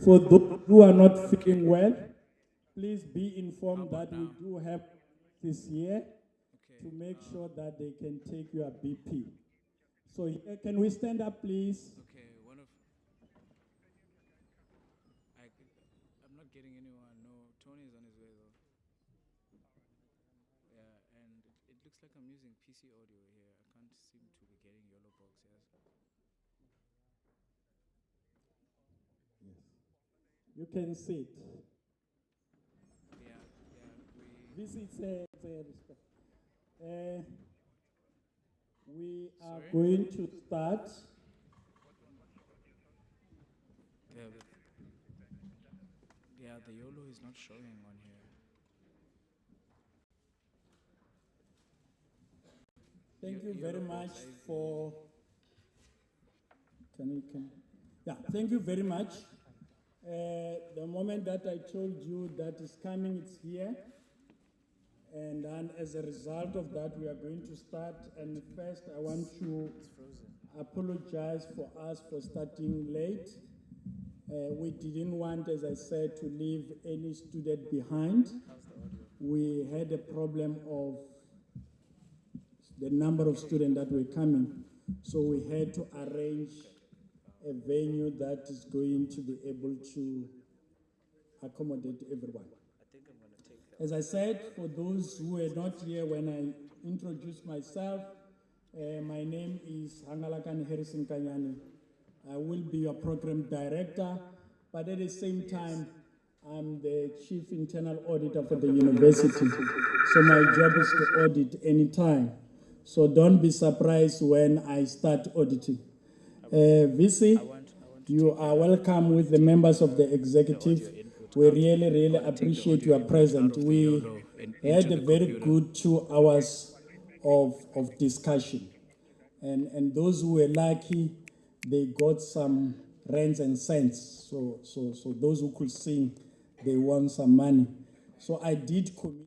For those who are not feeling well, please be informed that we do have this year to make sure that they can take your BP. So can we stand up, please? Okay, I'm not getting anyone. No, Tony's on his way though. Yeah, and it looks like I'm using PC audio here. I can't seem to be getting yellow box, yes? You can sit. Yeah, This is we are Sorry? going to start. Yeah, the YOLO is not showing on here. Thank you Yellow very box, much for. Thank you very much. The moment that I told you that is coming, it's here. And then as a result of that, we are going to start. And first, I want to apologize for us for starting late. We didn't want, as I said, to leave any student behind. We had a problem of the number of students that were coming. So we had to arrange a venue that is going to be able to accommodate everyone. As I said, for those who were not here when I introduced myself, my name is Hangalakan Harrison Kanyani. I will be your program director, but at the same time, I'm the chief internal auditor for the university. So my job is to audit anytime. So don't be surprised when I start auditing. VC, you are welcome with the members of the executive. We really, really appreciate your presence. We had a very good 2 hours of discussion. And those who were lucky, they got some rands and cents. So those who could sing, they won some money. So I did commit.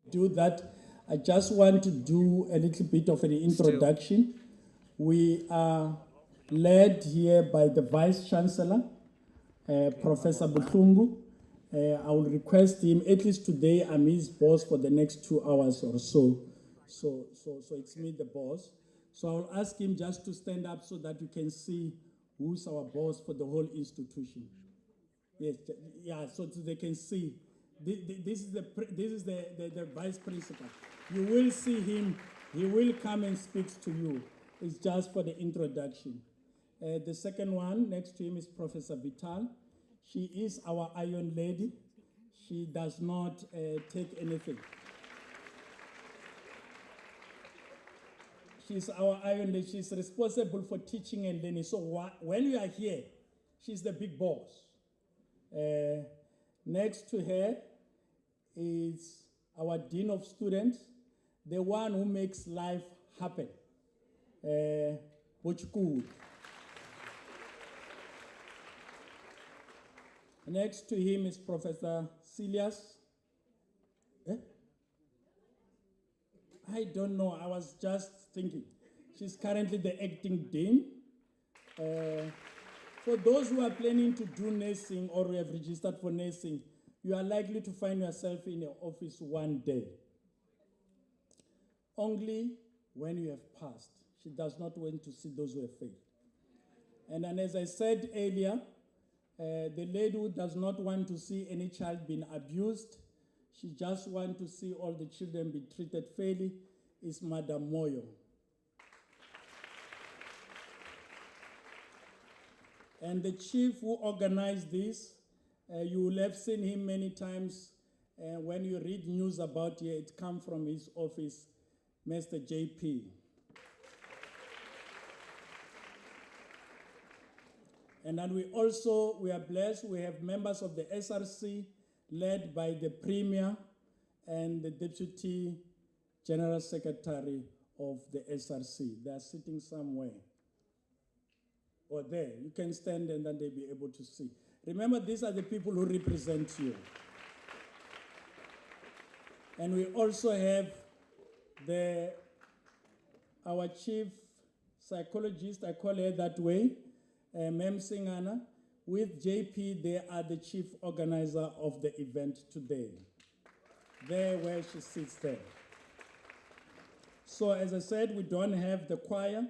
Do that, I just want to do a little bit of an introduction. We are led here by the Vice Chancellor, Professor Buhlungu. I will request him, at least today, I'm his boss for the next 2 hours or so. So it's me, the boss. So I'll ask him just to stand up so that you can see who's our boss for the whole institution. Yes, yeah, so they can see. This is the vice principal. You will see him. He will come and speak to you. It's just for the introduction. The second one next to him is Professor Vital. She is our Iron Lady. She does not take anything. She's our Iron Lady. She's responsible for teaching and learning. So when you are here, she's the big boss. Next to her is our Dean of Students, the one who makes life happen, Bochkud. Next to him is Professor Celius. I don't know, I was just thinking. She's currently the acting dean. For those who are planning to do nursing or who have registered for nursing, you are likely to find yourself in your office one day. Only when you have passed. She does not want to see those who have failed. And then, as I said earlier, The lady who does not want to see any child being abused, she just wants to see all the children be treated fairly, is Madam Moyo. And the chief who organized this, you will have seen him many times. When you read news about here, it comes from his office, Mr. JP. And then we are blessed, we have members of the SRC led by the Premier and the Deputy General Secretary of the SRC. They are sitting somewhere. Or there, you can stand and then they'll be able to see. Remember, these are the people who represent you. And we also have our chief psychologist, I call her that way, Mem Singana. With JP, they are the chief organizer of the event today. There where she sits there. So as I said, we don't have the choir.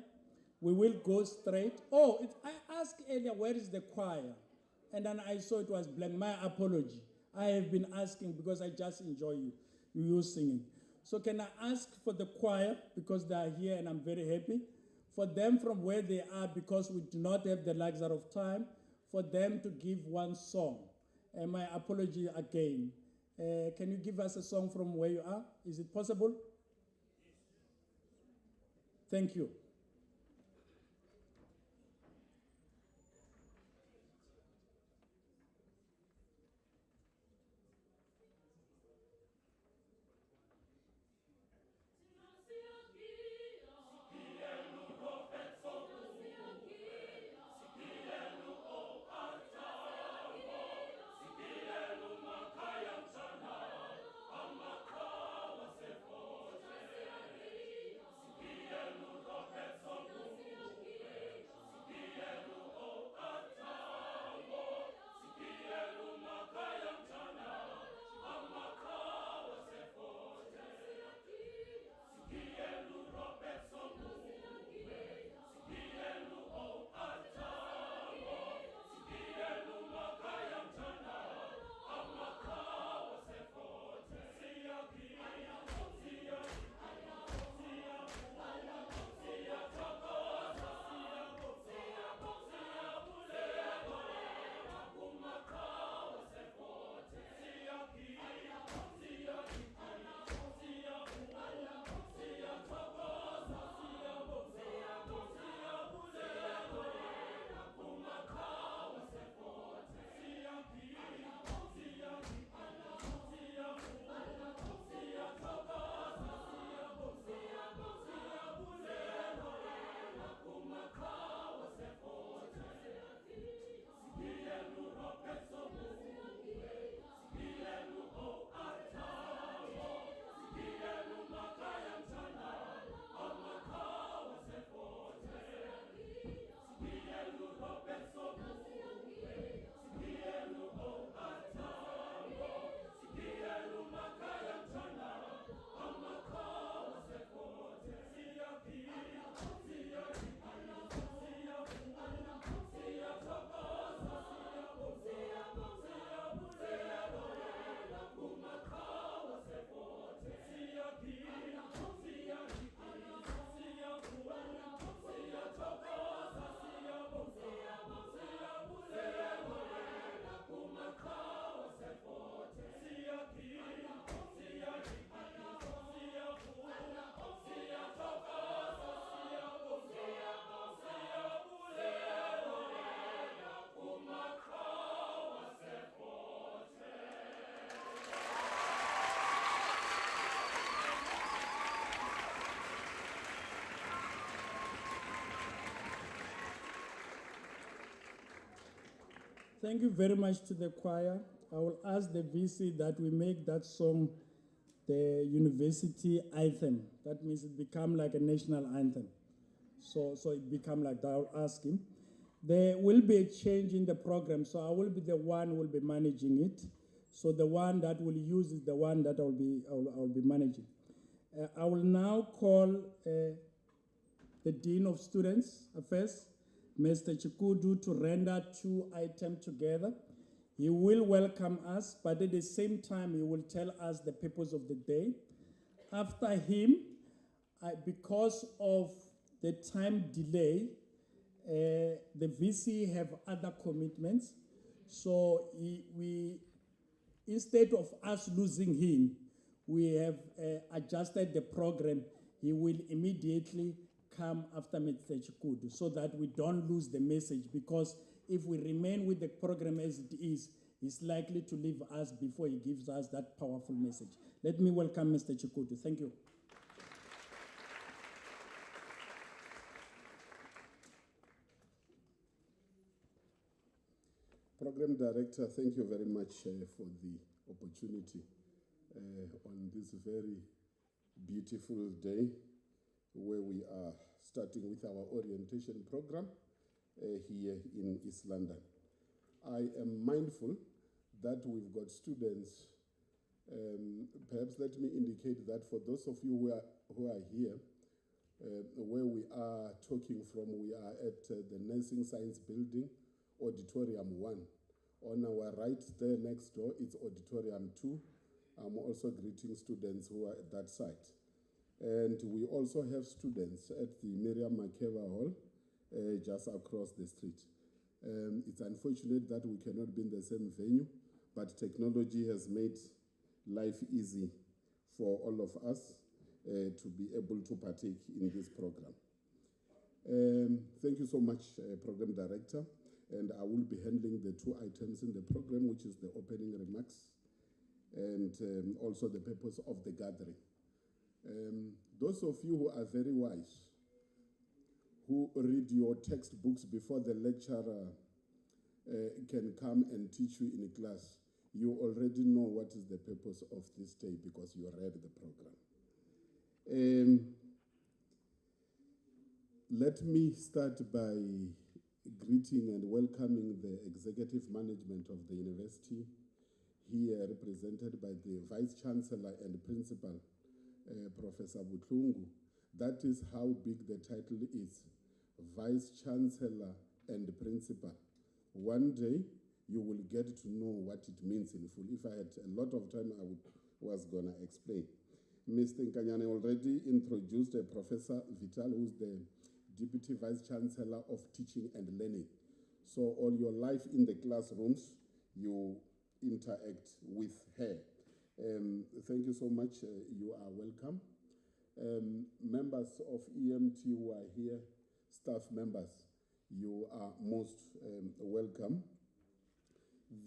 We will go straight. I asked earlier, where is the choir? And then I saw it was blank. My apology. I have been asking because I just enjoy you singing. So can I ask for the choir, because they are here and I'm very happy, for them from where they are, because we do not have the luxury of time, for them to give one song. And my apology again. Can you give us a song from where you are? Is it possible? Thank you. Thank you very much to the choir. I will ask the VC that we make that song the university anthem. That means it become like a national anthem. So it become like that. I'll ask him. There will be a change in the program, so I will be the one who will be managing it. So the one that will use is the one that I'll be managing. I will now call the Dean of Students Affairs, Mr. Chikudu to render 2 items together. He will welcome us, but at the same time, he will tell us the purpose of the day. After him, because of the time delay, the VC have other commitments. So we, instead of us losing him, we have adjusted the program. He will immediately come after Mr. Chikudu so that we don't lose the message, because if we remain with the program as it is, he's likely to leave us before he gives us that powerful message. Let me welcome Mr. Chikudu. Thank you. Program Director, thank you very much for the opportunity on this very beautiful day where we are starting with our orientation program here in East London. I am mindful that we've got students. Perhaps let me indicate that for those of you who are here, where we are talking from, we are at the Nursing Science Building, Auditorium 1. On our right there next door, it's Auditorium 2. I'm also greeting students who are at that site. And we also have students at the Miriam Makeba Hall, just across the street. It's unfortunate that we cannot be in the same venue, but technology has made life easy for all of us to be able to partake in this program. Thank you so much, Program Director. And I will be handling the 2 items in the program, which is the opening remarks and also the purpose of the gathering. Those of you who are very wise, who read your textbooks before the lecturer can come and teach you in a class, you already know what is the purpose of this day because you read the program. Let me start by greeting and welcoming the executive management of the university, here represented by the Vice Chancellor and Principal, Professor Butlungu. That is how big the title is, Vice Chancellor and Principal. One day, you will get to know what it means in full. If I had a lot of time, I was going to explain. Mr. Nkanyane already introduced Professor Vital, who's the Deputy Vice Chancellor of Teaching and Learning. So all your life in the classrooms, you interact with her. Thank you so much. You are welcome. Members of EMT who are here, staff members, you are most welcome.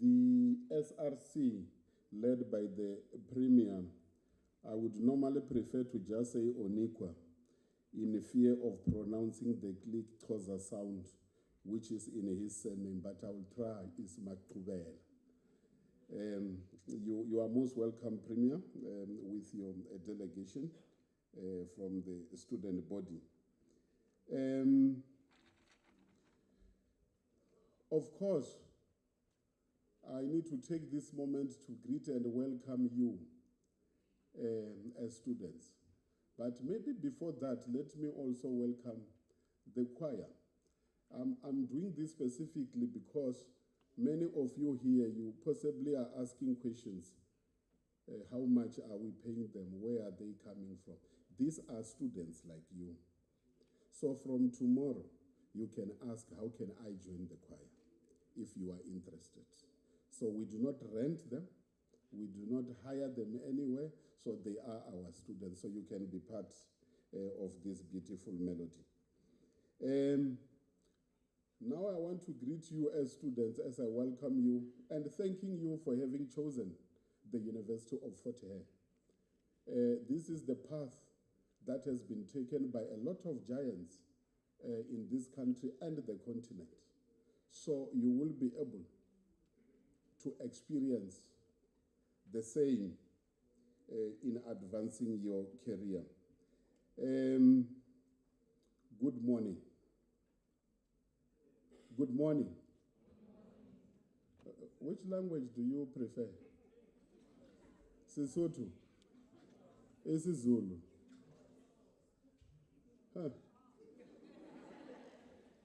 The SRC, led by the Premier, I would normally prefer to just say Onikwa, in fear of pronouncing the Click Xhosa sound, which is in his surname, but I will try, is Makubel. You are most welcome, Premier, with your delegation from the student body. Of course, I need to take this moment to greet and welcome you as students. But maybe before that, let me also welcome the choir. I'm doing this specifically because many of you here, you possibly are asking questions. How much are we paying them? Where are they coming from? These are students like you. So from tomorrow, you can ask, how can I join the choir if you are interested? So we do not rent them. We do not hire them anywhere. So they are our students. So you can be part of this beautiful melody. Now I want to greet you as students as I welcome you and thanking you for having chosen the University of Fort Hare. This is the path that has been taken by a lot of giants in this country and the continent. So you will be able to experience the same in advancing your career. Good morning. Good morning. Which language do you prefer? Sesotho? isiZulu? Huh.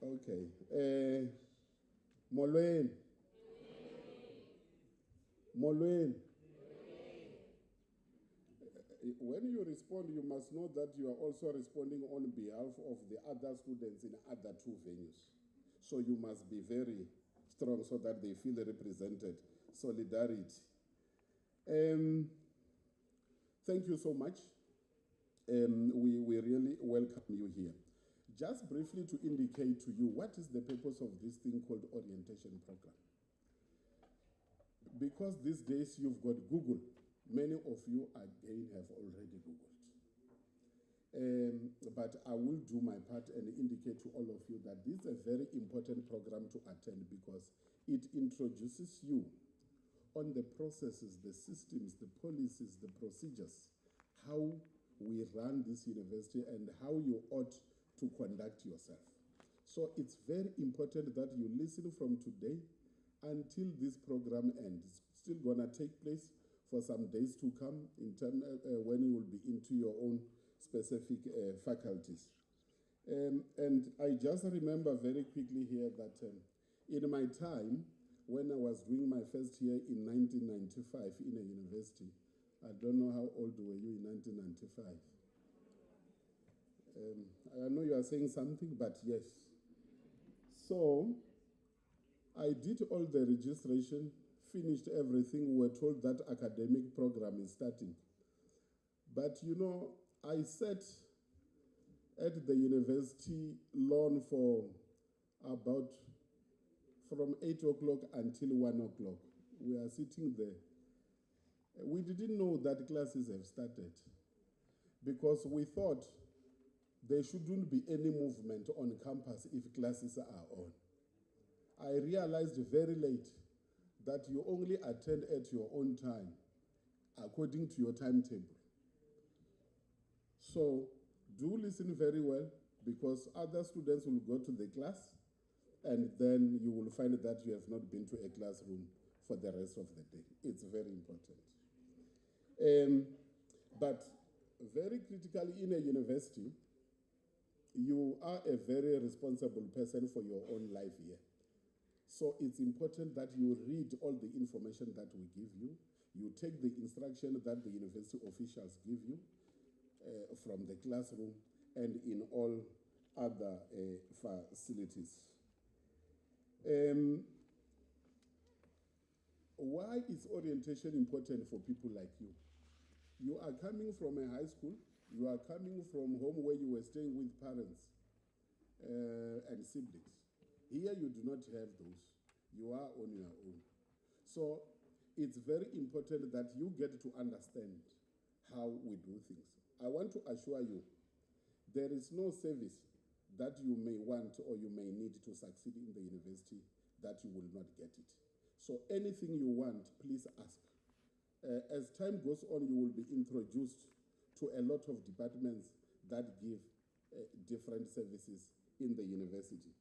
Okay. Molweni. Molweni. When you respond, you must know that you are also responding on behalf of the other students in other two venues. So you must be very strong so that they feel represented. Solidarity. Thank you so much. We really welcome you here. Just briefly to indicate to you what is the purpose of this thing called orientation program. Because these days you've got Google. Many of you again have already Googled. But I will do my part and indicate to all of you that this is a very important program to attend because it introduces you on the processes, the systems, the policies, the procedures, how we run this university and how you ought to conduct yourself. So it's very important that you listen from today until this program ends. It's still gonna take place for some days to come in term, when you will be into your own specific faculties. And I just remember very quickly here that in my time, when I was doing my first year in 1995 in a university, I don't know how old were you in 1995? I know you are saying something, but yes. So I did all the registration, finished everything. We were told that academic program is starting. But you know, I sat at the university lawn for about from 8 o'clock until 1 o'clock. We are sitting there. We didn't know that classes have started because we thought there shouldn't be any movement on campus if classes are on. I realized very late that you only attend at your own time, according to your timetable. So do listen very well because other students will go to the class and then you will find that you have not been to a classroom for the rest of the day. It's very important. But very critically in a university, you are a very responsible person for your own life here. So it's important that you read all the information that we give you. You take the instruction that the university officials give you from the classroom and in all other facilities. Why is orientation important for people like you? You are coming from a high school. You are coming from home where you were staying with parents and siblings. Here you do not have those. You are on your own. So it's very important that you get to understand how we do things. I want to assure you, there is no service that you may want or you may need to succeed in the university that you will not get it. So anything you want, please ask. As time goes on, you will be introduced to a lot of departments that give different services in the university.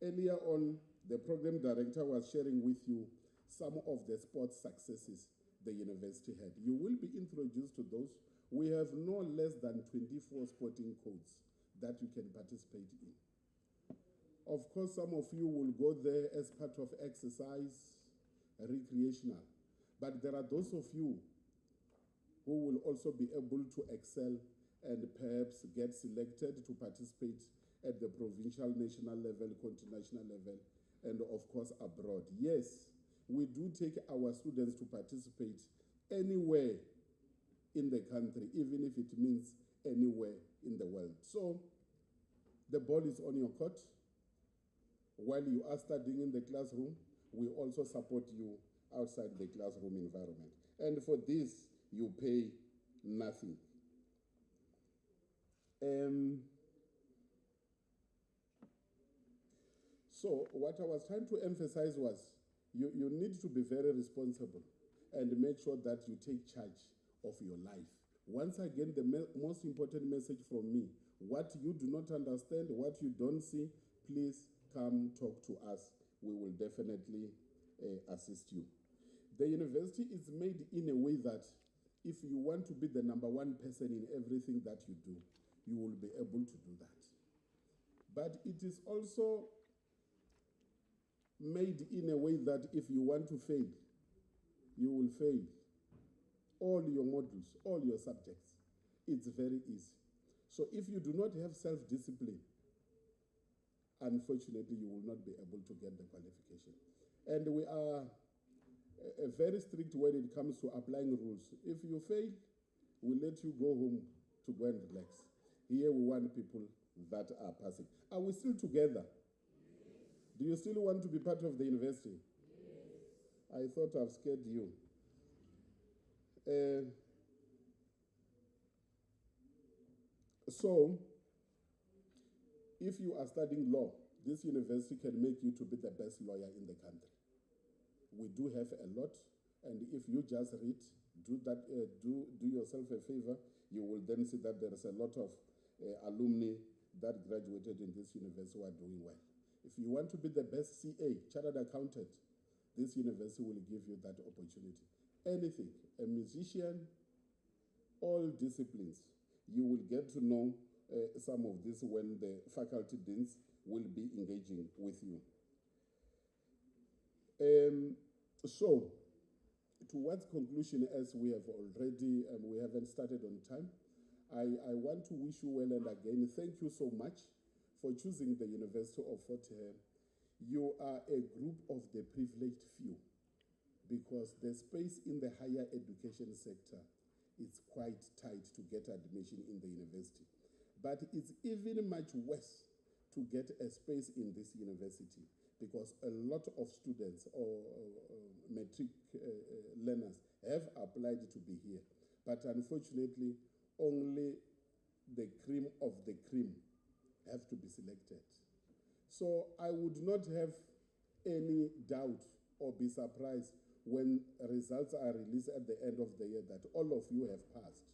Earlier on, the program director was sharing with you some of the sports successes the university had. You will be introduced to those. We have no less than 24 sporting codes that you can participate in. Of course, some of you will go there as part of exercise, recreational. But there are those of you who will also be able to excel and perhaps get selected to participate at the provincial, national level, continental level, and of course abroad. Yes, we do take our students to participate anywhere in the country, even if it means anywhere in the world. So the ball is on your court. While you are studying in the classroom, we also support you outside the classroom environment. And for this, you pay nothing. So what I was trying to emphasize was you need to be very responsible and make sure that you take charge of your life. Once again, the most important message from me, what you do not understand, what you don't see, please come talk to us. We will definitely assist you. The university is made in a way that if you want to be the number one person in everything that you do, you will be able to do that. But it is also made in a way that if you want to fail, you will fail. All your modules, all your subjects. It's very easy. So if you do not have self-discipline, unfortunately, you will not be able to get the qualification. And we are very strict when it comes to applying rules. If you fail, we'll let you go home to go and relax. Here we want people that are passing. Are we still together? Do you still want to be part of the university? I thought I've scared you. So, if you are studying law, this university can make you to be the best lawyer in the country. We do have a lot, and if you just read, do yourself a favor, you will then see that there is a lot of alumni that graduated in this university who are doing well. If you want to be the best CA, chartered accountant, this university will give you that opportunity. Anything, a musician, all disciplines, you will get to know some of this when the faculty deans will be engaging with you. So, towards conclusion, as we have already, we haven't started on time, I want to wish you well, and again, thank you so much for choosing the University of Fort Hare. You are a group of the privileged few, because the space in the higher education sector is quite tight to get admission in the university. But it's even much worse to get a space in this university, because a lot of students or matric learners have applied to be here. But unfortunately, only the cream of the cream have to be selected. So I would not have any doubt or be surprised when results are released at the end of the year that all of you have passed,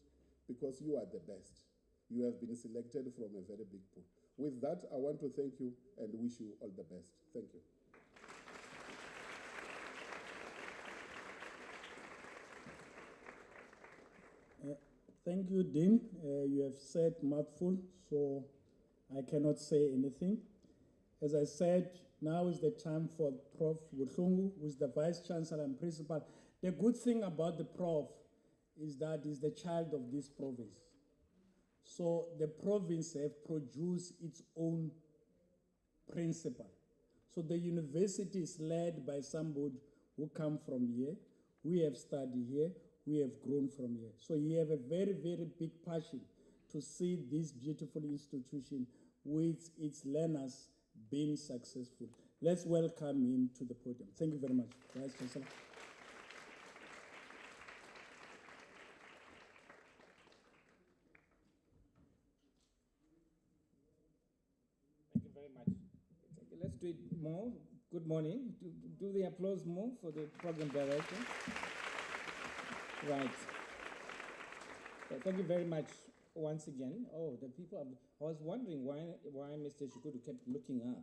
because you are the best. You have been selected from a very big pool. With that, I want to thank you and wish you all the best. Thank you. Thank you, Dean. You have said mouthful, so I cannot say anything. As I said, now is the time for Prof. Buhlungu, who is the Vice Chancellor and Principal. The good thing about the Prof is that he's the child of this province. So the province have produced its own principal. So the university is led by somebody who come from here. We have studied here. We have grown from here. So you have a very, very big passion to see this beautiful institution with its learners being successful. Let's welcome him to the podium. Thank you very much, Vice Chancellor. Thank you very much. Okay, let's do it more. Good morning. Do the applause more for the program director. Right. Thank you very much once again. Oh, the people up, I was wondering why Mr. Shikudu kept looking up.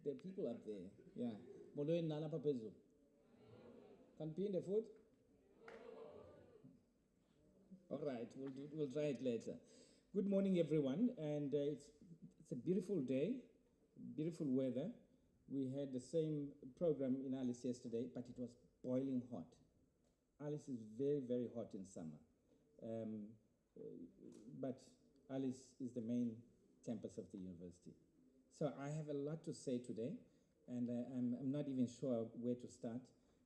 There are people up there. Yeah. Moloy Nana Papezu. Can pin the food? All right, we'll try it later. Good morning, everyone, and it's a beautiful day, beautiful weather. We had the same program in Alice yesterday, but it was boiling hot. Alice is very, very hot in summer. But Alice is the main campus of the university. So I have a lot to say today, and I'm not even sure where to start.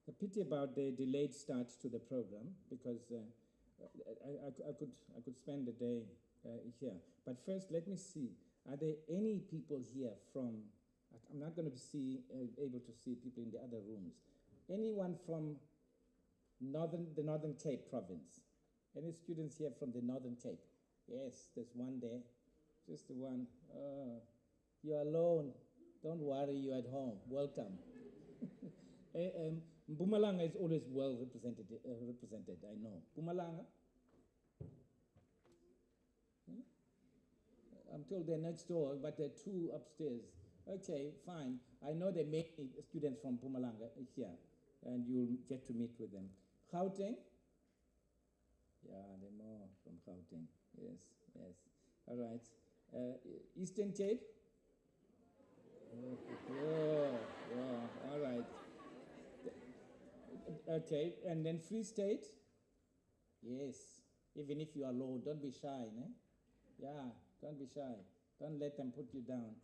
A pity about the delayed start to the program, because I could spend the day here. But first, let me see. Are there any people here from, I'm not going to be able to see people in the other rooms. Anyone from the Northern Cape province? Any students here from the Northern Cape? Yes, there's one there. Just the one. You're alone. Don't worry, you're at home. Welcome. Mpumalanga is always well represented, I know. Mpumalanga? I'm told they're next door, but there are two upstairs. Okay, fine. I know there may be students from Mpumalanga here, and you'll get to meet with them. Gauteng? Yeah, there are more from Gauteng. Yes, yes. All right. Eastern Cape? Yeah, all right. Okay, and then Free State? Yes. Even if you are low, don't be shy, ne? Yeah, don't be shy. Don't let them put you down.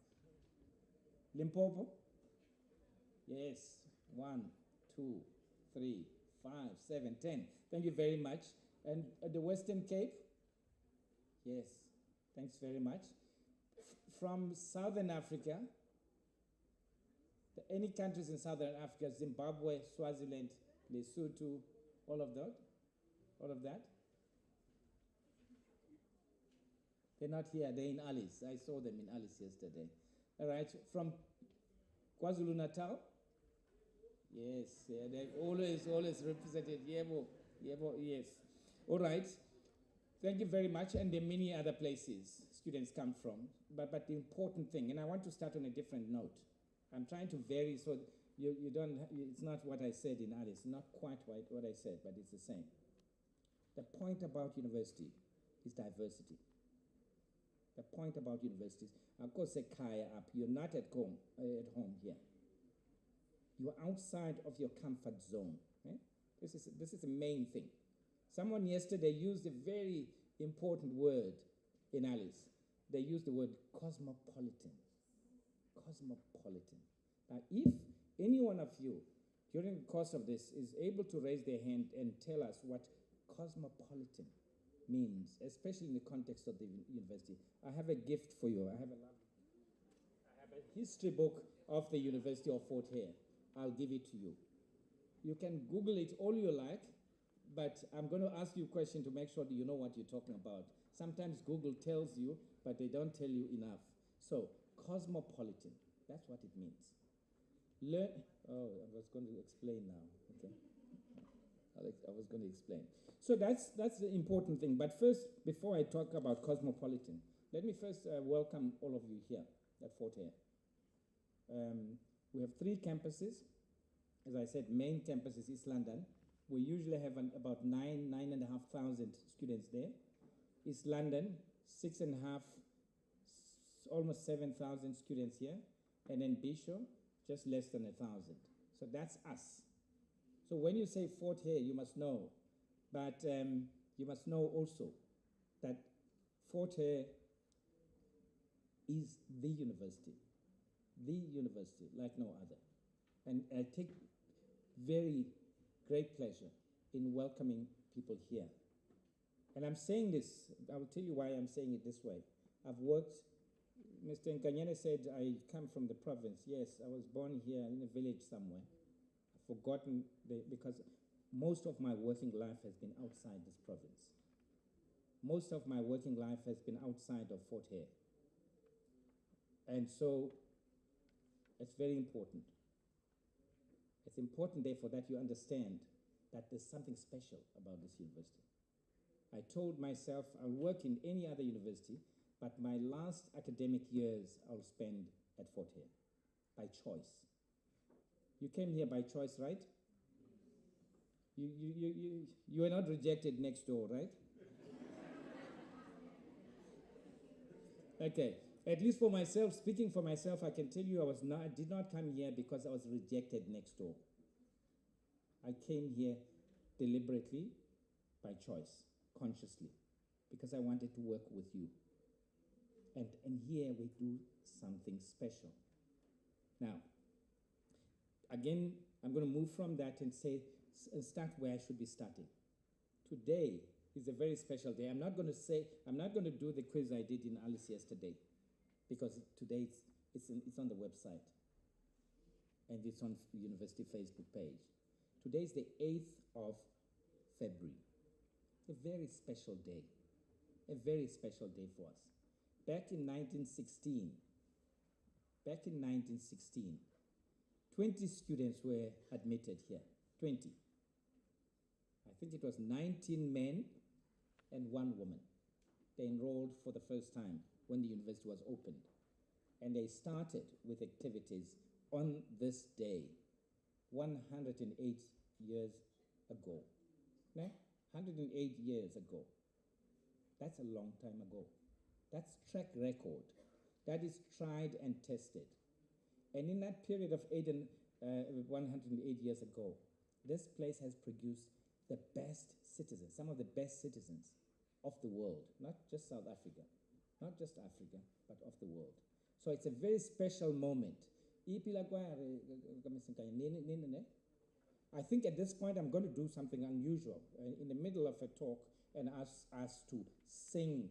Limpopo? Yes. 1, 2, 3, 5, 7, 10. Thank you very much. And the Western Cape? Yes. Thanks very much. From Southern Africa, any countries in Southern Africa, Zimbabwe, Swaziland, Lesotho, all of that? All of that? They're not here, they're in Alice. I saw them in Alice yesterday. All right, from KwaZulu Natal? Yes, yeah, they've always represented. Yebo, yes. All right, thank you very much. And there are many other places students come from. But the important thing, and I want to start on a different note. I'm trying to vary so you don't, it's not what I said in Alice, not quite what I said, but it's the same. The point about university is diversity. The point about universities, of course, Kaya up, you're not at home here. You're outside of your comfort zone. Eh? This is the main thing. Someone yesterday used a very important word in Alice. They used the word cosmopolitan. Cosmopolitan. Now, if any one of you, during the course of this, is able to raise their hand and tell us what cosmopolitan means, especially in the context of the university, I have a gift for you. I have a history book of the University of Fort Hare. I'll give it to you. You can Google it all you like, but I'm going to ask you a question to make sure that you know what you're talking about. Sometimes Google tells you, but they don't tell you enough. So, cosmopolitan, that's what it means. I was going to explain now. Okay. I was going to explain. So that's the important thing. But first, before I talk about cosmopolitan, let me first welcome all of you here at Fort Hare. We have 3 campuses. As I said, main campus is East London. We usually have about 9,500 students there. East London, 6,500, almost 7,000 students here. And then Bishop, just less than 1,000. So that's us. So when you say Fort Hare, you must know. But you must know also that Fort Hare is the university like no other. And I take very great pleasure in welcoming people here. And I'm saying this, I will tell you why I'm saying it this way. I've worked, Mr. Nkanyane said I come from the province. Yes, I was born here in a village somewhere. I've forgotten, because most of my working life has been outside this province. Most of my working life has been outside of Fort Hare. And so it's very important. It's important, therefore, that you understand that there's something special about this university. I told myself I'll work in any other university, but my last academic years I'll spend at Fort Hare, by choice. You came here by choice, right? You were not rejected next door, right? Okay, at least for myself, speaking for myself, I can tell you I did not come here because I was rejected next door. I came here deliberately, by choice, consciously, because I wanted to work with you. And here we do something special. Now, again, I'm going to move from that and start where I should be starting. Today is a very special day. I'm not going to do the quiz I did in Alice yesterday, because today it's on the website and it's on the university Facebook page. Today is the 8th of February. A very special day. A very special day for us. Back in 1916, 20 students were admitted here. 20. I think it was 19 men and 1 woman. They enrolled for the first time when the university was opened. And they started with activities on this day, 108 years ago. No? 108 years ago. That's a long time ago. That's track record. That is tried and tested. And in that period of 108 years ago, this place has produced the best citizens, some of the best citizens of the world, not just South Africa, not just Africa, but of the world. So it's a very special moment. I think at this point I'm going to do something unusual in the middle of a talk and ask us to sing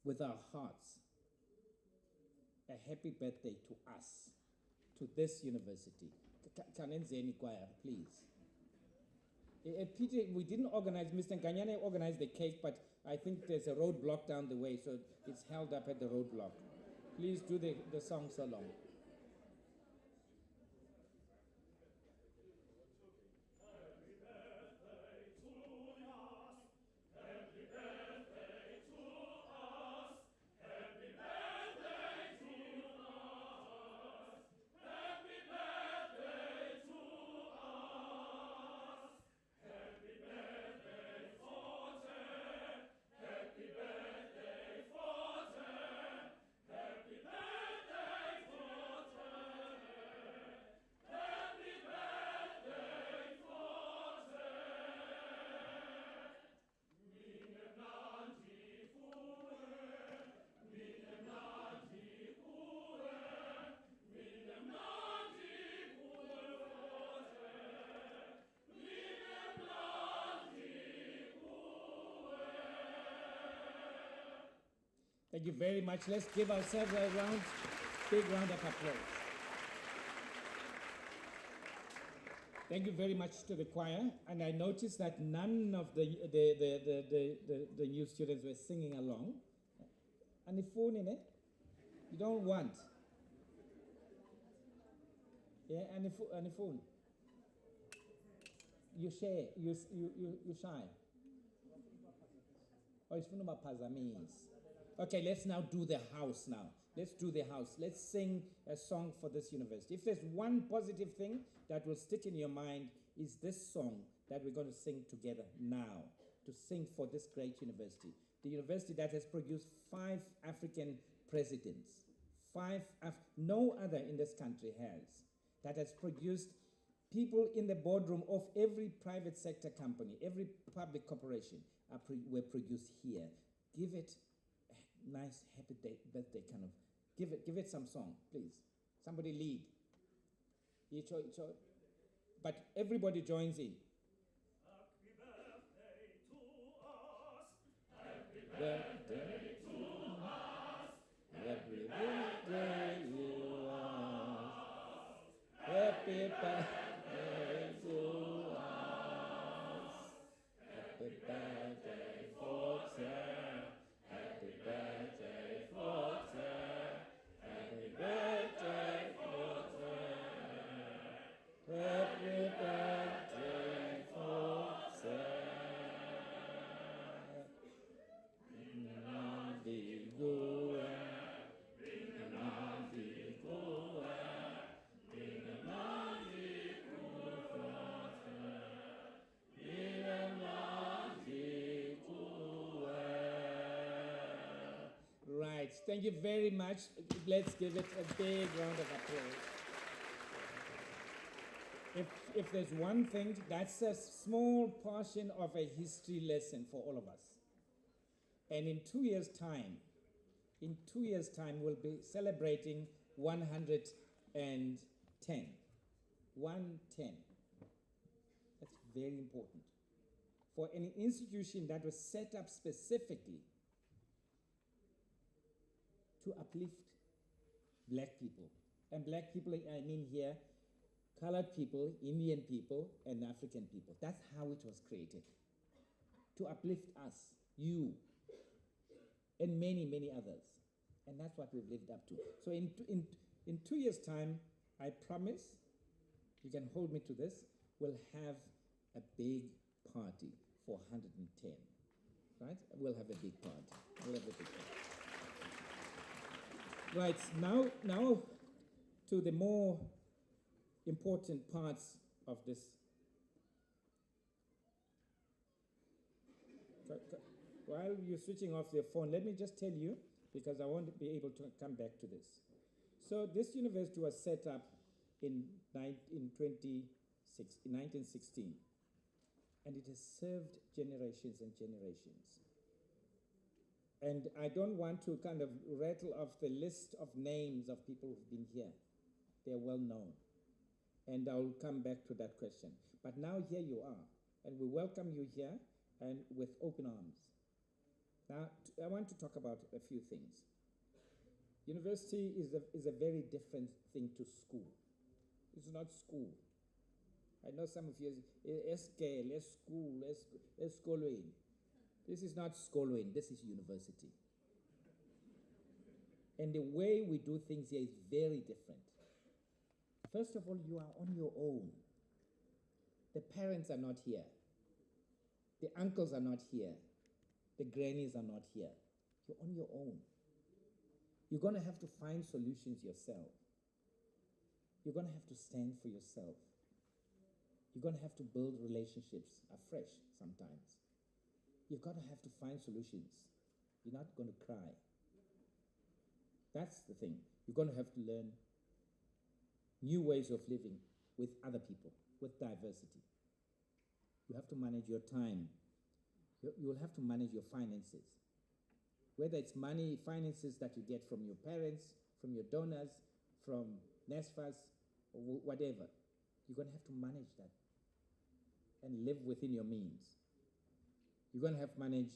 with our hearts a happy birthday to us, to this university. Kanenzeni choir, please. Peter, we didn't organize, Mr. Nkanyane organized the cake, but I think there's a roadblock down the way, so it's held up at the roadblock. Please do the song so long. Thank you very much. Let's give ourselves a big round of applause. Thank you very much to the choir. And I noticed that none of the new students were singing along. And the phone in it? You don't want? Yeah, and the phone? You share, you shy. Oh, it's from Pazamese. Okay, let's now do the house now. Let's do the house. Let's sing a song for this university. If there's one positive thing that will stick in your mind, is this song that we're going to sing together now, to sing for this great university. The university that has produced 5 African presidents. No other in this country has. That has produced people in the boardroom of every private sector company, every public corporation were produced here. Give it a nice happy birthday kind of. Give it some song, please. Somebody lead. But everybody joins in. Happy birthday to us. Happy birthday to us. Happy birthday to us. Happy birthday, folks. Happy birthday, folks. Happy birthday, folks. Happy birthday, folks. Right, thank you very much. Let's give it a big round of applause. If there's one thing, that's a small portion of a history lesson for all of us. And in 2 years' time, we'll be celebrating 110. 110. That's very important. For an institution that was set up specifically to uplift black people. And black people, I mean here, colored people, Indian people, and African people. That's how it was created. To uplift us, you, and many, many others. And that's what we've lived up to. So in 2 years' time, I promise, you can hold me to this, we'll have a big party for 110. Right? We'll have a big party. Right, now to the more important parts of this. While you're switching off your phone, let me just tell you, because I won't be able to come back to this. So this university was set up in 2016, 1916. And it has served generations and generations. And I don't want to kind of rattle off the list of names of people who've been here. They're well known. And I'll come back to that question. But now here you are, and we welcome you here and with open arms. Now, I want to talk about a few things. University is a very different thing to school. It's not school. I know some of you, schooling. This is not schooling, this is university. And the way we do things here is very different. First of all, you are on your own. The parents are not here. The uncles are not here. The grannies are not here. You're on your own. You're going to have to find solutions yourself. You're going to have to stand for yourself. You're going to have to build relationships afresh sometimes. You've got to have to find solutions. You're not going to cry. That's the thing. You're going to have to learn new ways of living with other people, with diversity. You have to manage your time. You'll have to manage your finances. Whether it's money, finances that you get from your parents, from your donors, from NSFAS, or whatever. You're going to have to manage that and live within your means. You're going to have to manage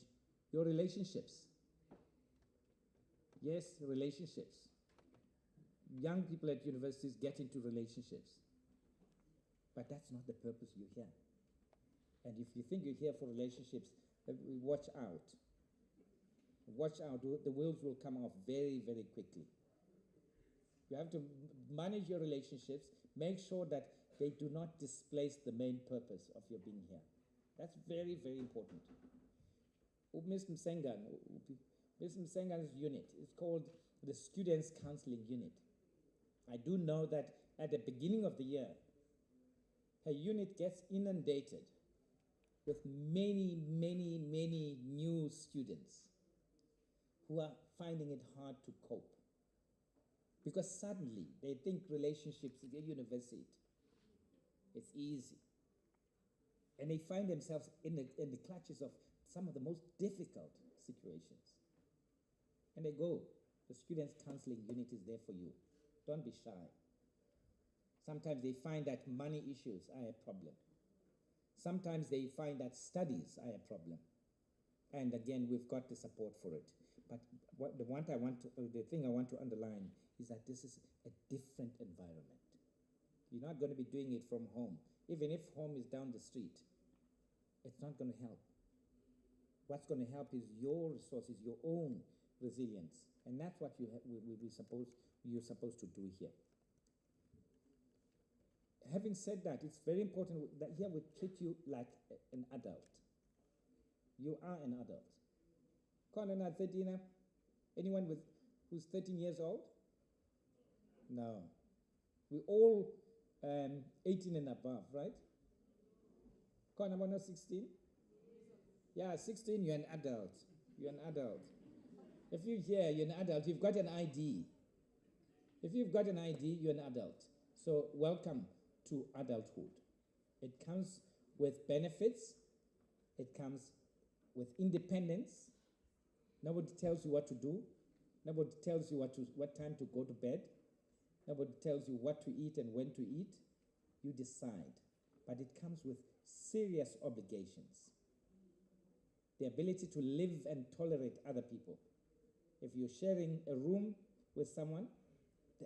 your relationships. Yes, relationships. Young people at universities get into relationships. But that's not the purpose you're here. And if you think you're here for relationships, watch out. Watch out. The wheels will come off very, very quickly. You have to manage your relationships. Make sure that they do not displace the main purpose of your being here. That's very, very important. Ms. Msengan's unit is called the Students' Counseling Unit. I do know that at the beginning of the year, her unit gets inundated with many, many, many new students who are finding it hard to cope. Because suddenly they think relationships at university, it's easy. And they find themselves in the clutches of some of the most difficult situations. And they go. The Students' Counseling Unit is there for you. Don't be shy. Sometimes they find that money issues are a problem. Sometimes they find that studies are a problem. And again, we've got the support for it. But the thing I want to underline is that this is a different environment. You're not going to be doing it from home. Even if home is down the street, it's not going to help. What's going to help is your resources, your own resilience. And that's what you're supposed to do here. Having said that, it's very important that here we treat you like an adult. You are an adult. Condona 13, anyone who's 13 years old? No. We're all 18 and above, right? Condona 16? Yeah, 16, you're an adult. You're an adult. If you're here, you're an adult, you've got an ID. If you've got an ID, you're an adult. So welcome to adulthood. It comes with benefits. It comes with independence. Nobody tells you what to do. Nobody tells you what time to go to bed. Nobody tells you what to eat and when to eat. You decide. But it comes with serious obligations. The ability to live and tolerate other people. If you're sharing a room with someone,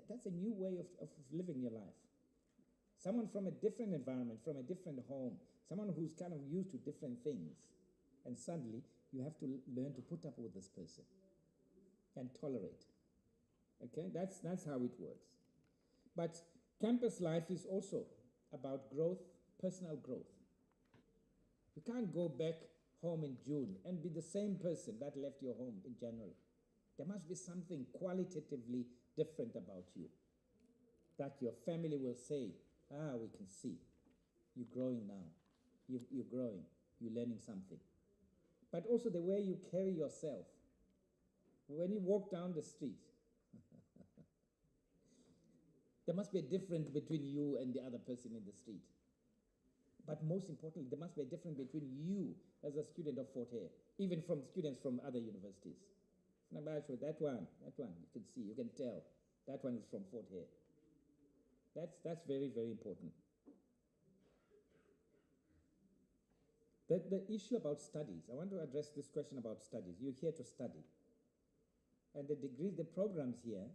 that's a new way of living your life. Someone from a different environment, from a different home, someone who's kind of used to different things. And suddenly, you have to learn to put up with this person and tolerate. Okay, that's how it works. But campus life is also about growth, personal growth. You can't go back home in June and be the same person that left your home in January. There must be something qualitatively different about you that your family will say, we can see. You're growing now. You're growing. You're learning something. But also the way you carry yourself. When you walk down the street, there must be a difference between you and the other person in the street. But most importantly, there must be a difference between you as a student of Fort Hare, even from students from other universities. That one, you can see, you can tell. That one is from Fort Hare. That's very, very important. The issue about studies, I want to address this question about studies. You're here to study. And the degrees, the programs here,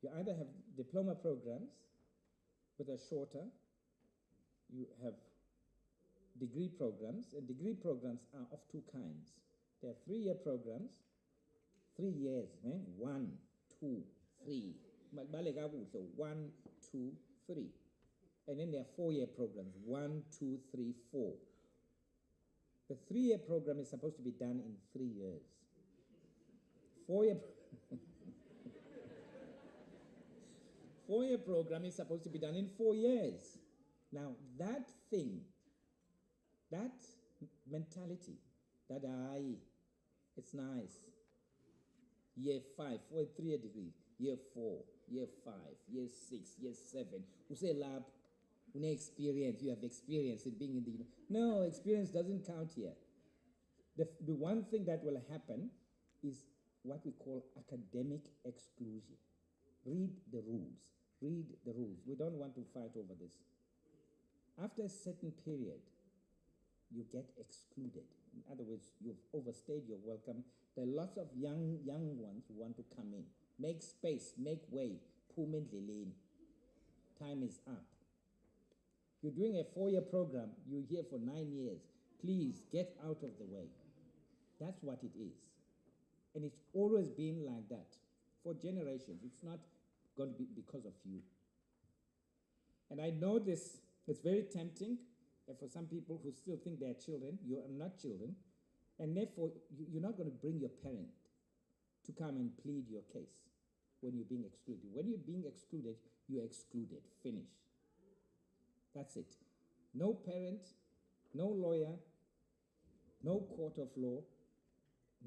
you either have diploma programs with a shorter, you have degree programs, and degree programs are of two kinds. There are 3-year programs, 3 years, 1, 2, 3. 1, 2, 3. And then there are 4-year programs, 1, 2, 3, 4. The 3-year program is supposed to be done in 3 years. 4-year program is supposed to be done in 4 years. Now, that thing, that mentality, that it's nice. Year 5, 3-year degree. Year 4, year 5, year 6, year 7. We say lab, we experience. You have experience in being in the. No, experience doesn't count here. The one thing that will happen is what we call academic exclusion. Read the rules. Read the rules. We don't want to fight over this. After a certain period, you get excluded. In other words, you've overstayed your welcome. There are lots of young ones who want to come in. Make space, make way. Time is up. You're doing a 4-year program. You're here for 9 years. Please get out of the way. That's what it is. And it's always been like that for generations. It's not going to be because of you. And I know this, it's very tempting for some people who still think they're children. You are not children. And therefore, you're not going to bring your parent to come and plead your case when you're being excluded. When you're being excluded, you're excluded. Finish. That's it. No parent, no lawyer, no court of law,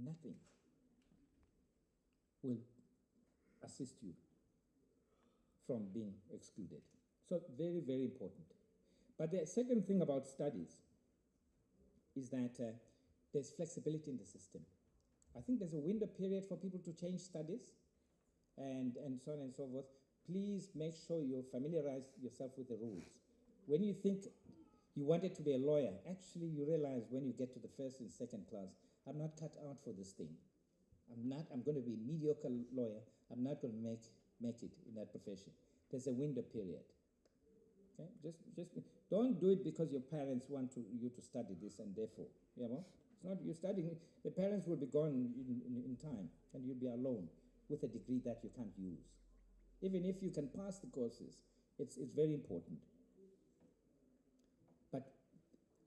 nothing will assist you from being excluded. So very, very important. But the second thing about studies is that there's flexibility in the system. I think there's a window period for people to change studies and so on and so forth. Please make sure you familiarize yourself with the rules. When you think you wanted to be a lawyer, actually you realize when you get to the first and second class, I'm not cut out for this thing. I'm going to be a mediocre lawyer. I'm not going to make it in that profession. There's a window period. Okay? Just don't do it because your parents want you to study this and therefore, you know? It's not you studying. The parents will be gone in time and you'll be alone with a degree that you can't use. Even if you can pass the courses, it's very important. But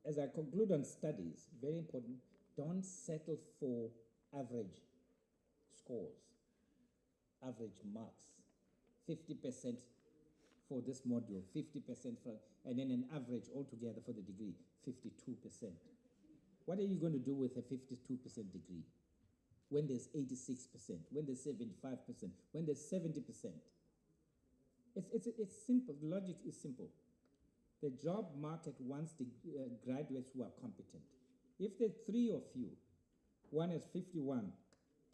as I conclude on studies, very important, don't settle for average scores, average marks, 50% for this module, 50% for, and then an average altogether for the degree, 52%. What are you going to do with a 52% degree when there's 86%, when there's 75%, when there's 70%? It's simple. The logic is simple. The job market wants the graduates who are competent. If there are 3 of you, one is 51,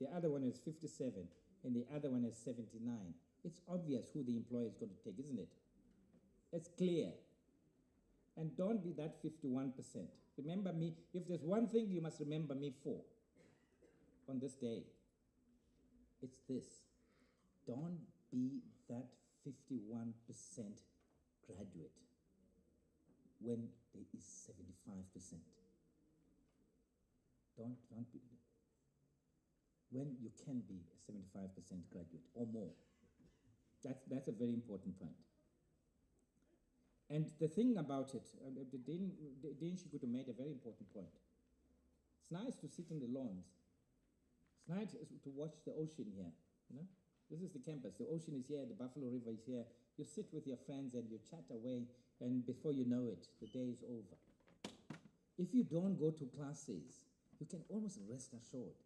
the other one is 57, and the other one is 79, it's obvious who the employer is going to take, isn't it? It's clear. And don't be that 51%. Remember me, if there's one thing you must remember me for on this day, it's this. Don't be that 51% graduate when there is 75%. Don't be. When you can be a 75% graduate or more. That's a very important point. And the thing about it, Dean Shigutu made a very important point. It's nice to sit in the lawns. It's nice to watch the ocean here. You know, this is the campus. The ocean is here. The Buffalo River is here. You sit with your friends and you chat away, and before you know it, the day is over. If you don't go to classes, you can almost rest assured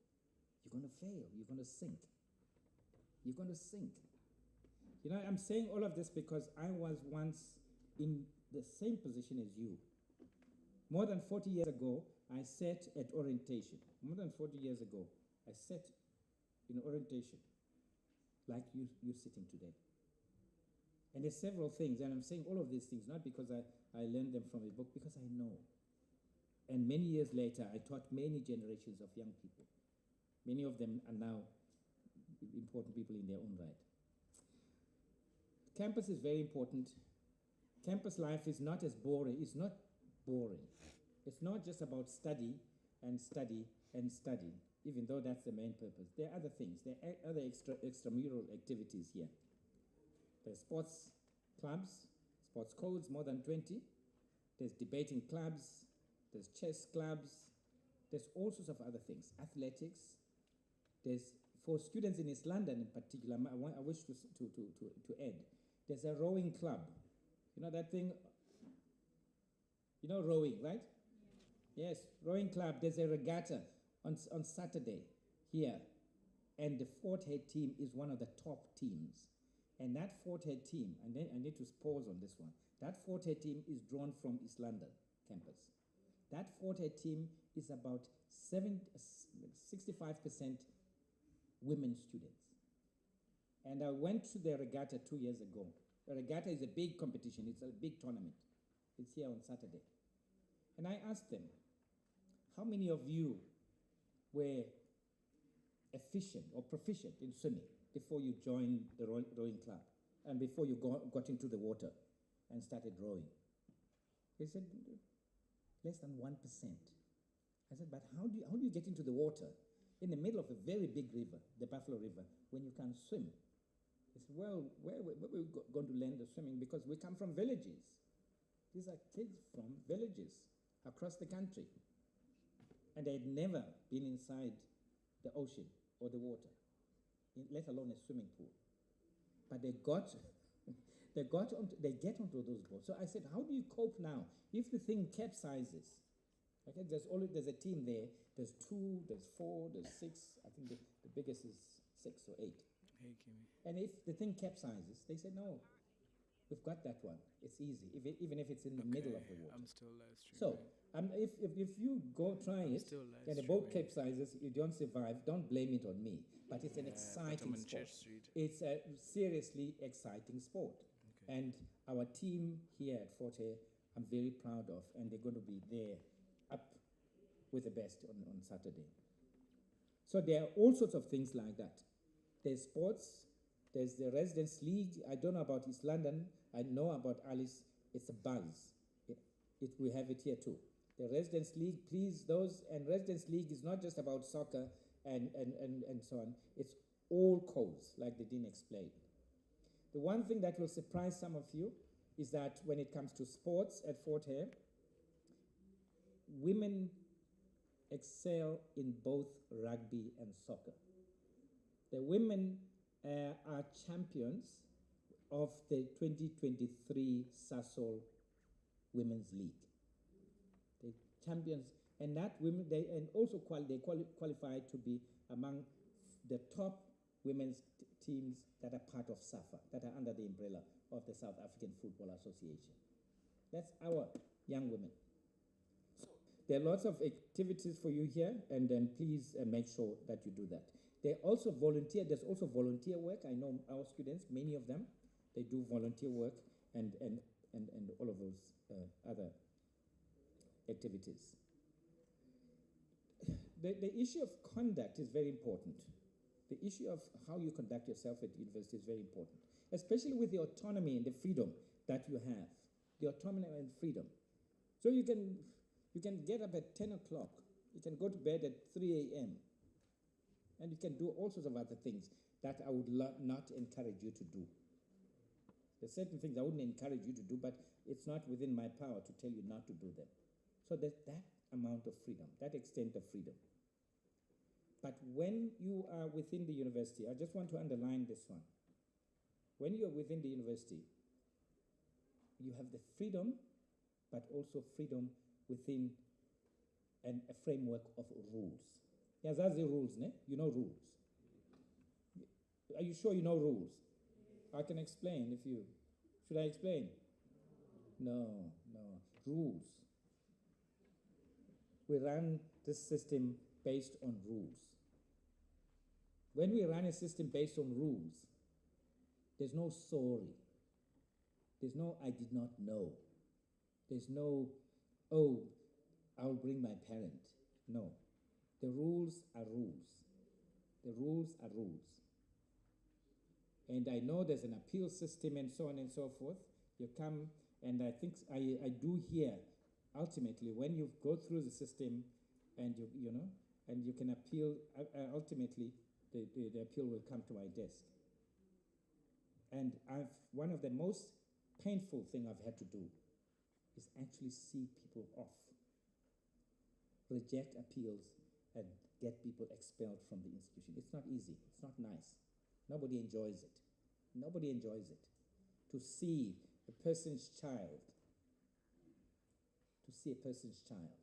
you're going to fail. You're going to sink. You're going to sink. You know, I'm saying all of this because I was once in the same position as you. More than 40 years ago, I sat at orientation. More than 40 years ago, I sat in orientation like you're sitting today. And there's several things, and I'm saying all of these things not because I learned them from a book, because I know. And many years later, I taught many generations of young people. Many of them are now important people in their own right. Campus is very important. Campus life is not as boring. It's not boring. It's not just about study and study and study, even though that's the main purpose. There are other things. There are other extramural activities here. There's sports clubs, sports codes, more than 20. There's debating clubs. There's chess clubs. There's all sorts of other things. Athletics. There's, for students in East London in particular, I wish to add, there's a rowing club. You know that thing? You know rowing, right? Yes, rowing club. There's a regatta on Saturday here. And the Fort Head team is one of the top teams. And that Fort Head team, and then I need to pause on this one, that Fort Head team is drawn from East London campus. That Fort Head team is about 65% women students. And I went to the regatta 2 years ago. The regatta is a big competition. It's a big tournament. It's here on Saturday. And I asked them, how many of you were efficient or proficient in swimming before you joined the rowing club and before you got into the water and started rowing? They said, less than 1%. I said, but how do you get into the water in the middle of a very big river, the Buffalo River, when you can't swim? I said, well, where are we going to learn the swimming? Because we come from villages. These are kids from villages across the country. And they had never been inside the ocean or the water, let alone a swimming pool. But they get onto those boats. So I said, how do you cope now if the thing capsizes? Okay, there's a team there. There's 2, there's 4, there's 6. I think the biggest is 6 or 8. Hey, Kimmy. And if the thing capsizes, they say, no, we've got that one. It's easy, even if it's in the middle of the water. I'm still live streaming. So if you go try it, and the boat capsizes, you don't survive, don't blame it on me. But it's an exciting sport. It's a seriously exciting sport. Okay. And our team here at Fort Hare, I'm very proud of, and they're going to be there up with the best on Saturday. So there are all sorts of things like that. There's sports, there's the Residence League. I don't know about East London. I know about Alice. It's a buzz. We have it here too. The Residence League, please, and Residence League is not just about soccer and so on. It's all codes, like the Dean explained. The one thing that will surprise some of you is that when it comes to sports at Fort Hare, women excel in both rugby and soccer. The women are champions of the 2023 Sasol Women's League. The champions, and that women, they qualified to be among the top women's teams that are part of SAFA, that are under the umbrella of the South African Football Association. That's our young women. There are lots of activities for you here, and then please make sure that you do that. There's also volunteer work. I know our students, many of them, they do volunteer work and all of those other activities. The issue of conduct is very important. The issue of how you conduct yourself at university is very important, especially with the autonomy and the freedom that you have. The autonomy and freedom. So you can get up at 10 o'clock. You can go to bed at 3 a.m. And you can do all sorts of other things that I would not encourage you to do. There's certain things I wouldn't encourage you to do, but it's not within my power to tell you not to do them. So there's that amount of freedom, that extent of freedom. But when you are within the university, I just want to underline this one. When you're within the university, you have the freedom, but also freedom within a framework of rules. Yes, that's the rules, ne? You know rules. Are you sure you know rules? I can explain if you... Should I explain? No. Rules. we run this system based on rules. When we run a system based on rules, there's no sorry. There's no I did not know. There's no, oh, I'll bring my parent. No. The rules are rules. The rules are rules. And I know there's an appeal system and so on and so forth. You come, and I think I do hear, ultimately, when you go through the system and you know, and you can appeal, ultimately, the appeal will come to my desk. And one of the most painful thing I've had to do is actually see people off, reject appeals, and get people expelled from the institution. It's not easy. It's not nice. Nobody enjoys it. Nobody enjoys it. To see a person's child. To see a person's child.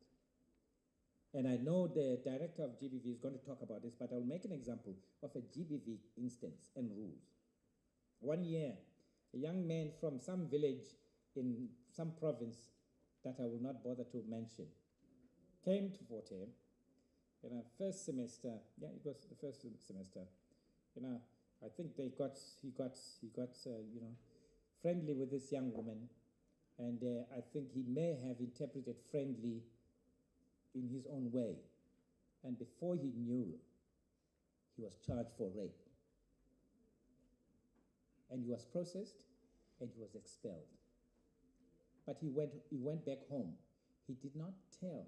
And I know the director of GBV is going to talk about this, but I'll make an example of a GBV instance and rules. One year, a young man from some village in some province that I will not bother to mention came to Fort Hare in our first semester. Yeah, it was the first semester. You know, I think he got friendly with this young woman, and I think he may have interpreted friendly in his own way. And before he knew, he was charged for rape. And he was processed, and he was expelled. But he went back home. He did not tell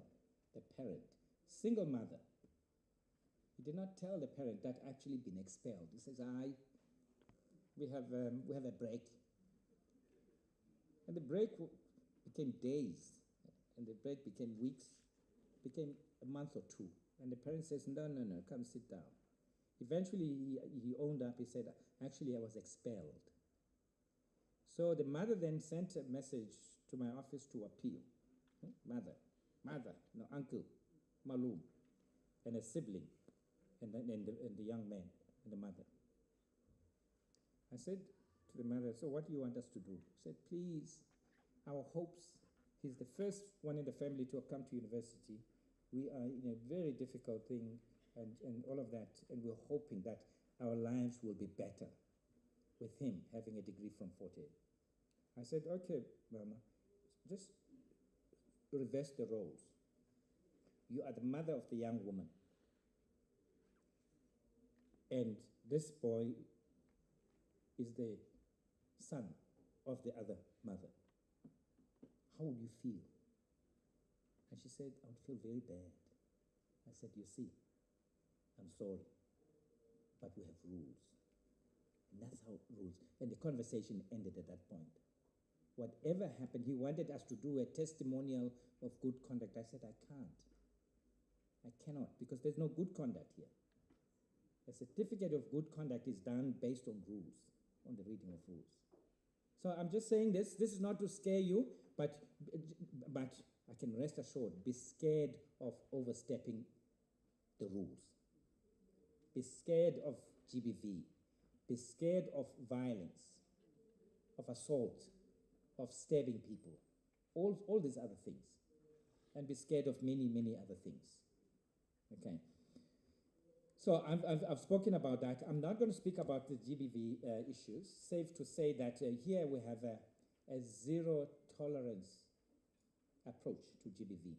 the parent, single mother. He did not tell the parent that actually been expelled. He says, we have a break. And the break became days, and the break became weeks, became a month or two. And the parent says, no, come sit down. Eventually, he owned up. He said, actually, I was expelled. So the mother then sent a message to my office to appeal. Mother, no, uncle, Malum, and a sibling, and the young man, and the mother. I said to the mother, so what do you want us to do? She said, please, our hopes, he's the first one in the family to have come to university. We are in a very difficult thing, and all of that, and we're hoping that our lives will be better with him having a degree from Fort Hare. I said, okay, Mama, just reverse the roles. You are the mother of the young woman. And this boy is the son of the other mother. How would you feel? And she said, I would feel very bad. I said, you see, I'm sorry, but we have rules. And that's how rules. And the conversation ended at that point. Whatever happened, he wanted us to do a testimonial of good conduct. I said, I can't. I cannot, because there's no good conduct here. A certificate of good conduct is done based on rules, on the reading of rules. So I'm just saying this. This is not to scare you, but I can rest assured, be scared of overstepping the rules. Be scared of GBV. Be scared of violence, of assault, of stabbing people, all these other things. And be scared of many, many other things. Okay. So I've spoken about that. I'm not going to speak about the GBV issues. Safe to say that here we have a zero tolerance approach to GBV.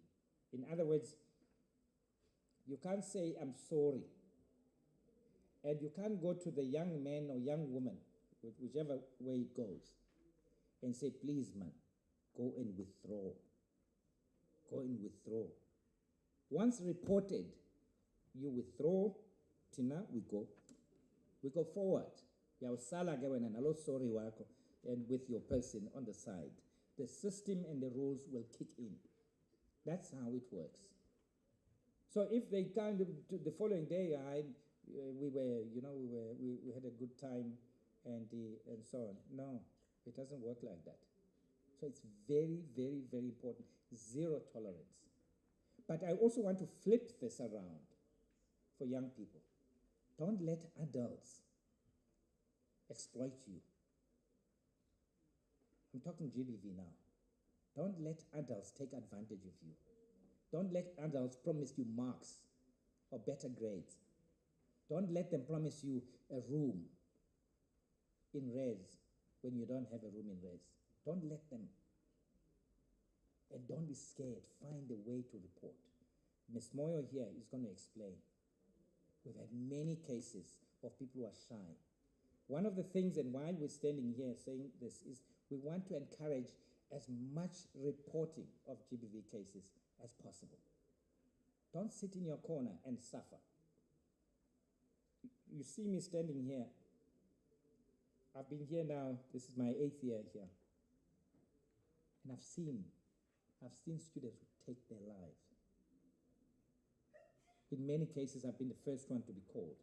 In other words, you can't say, I'm sorry. And you can't go to the young man or young woman, whichever way it goes, and say, please, man, go and withdraw. Go and withdraw. Once reported, you withdraw, Tina, we go. We go forward. And with your person on the side. The system and the rules will kick in. That's how it works. So if they kind of, the following day, we had a good time and so on. No, it doesn't work like that. So it's very, very, very important. Zero tolerance. But I also want to flip this around for young people. Don't let adults exploit you. I'm talking GBV now. Don't let adults take advantage of you. Don't let adults promise you marks or better grades. Don't let them promise you a room in res when you don't have a room in res. Don't let them. And don't be scared. Find a way to report. Ms. Moyo here is going to explain. We've had many cases of people who are shy. One of the things, and why we're standing here saying this, is we want to encourage as much reporting of GBV cases as possible. Don't sit in your corner and suffer. You see me standing here. I've been here now, this is my 8th year here. And I've seen students who take their lives. In many cases, I've been the first one to be called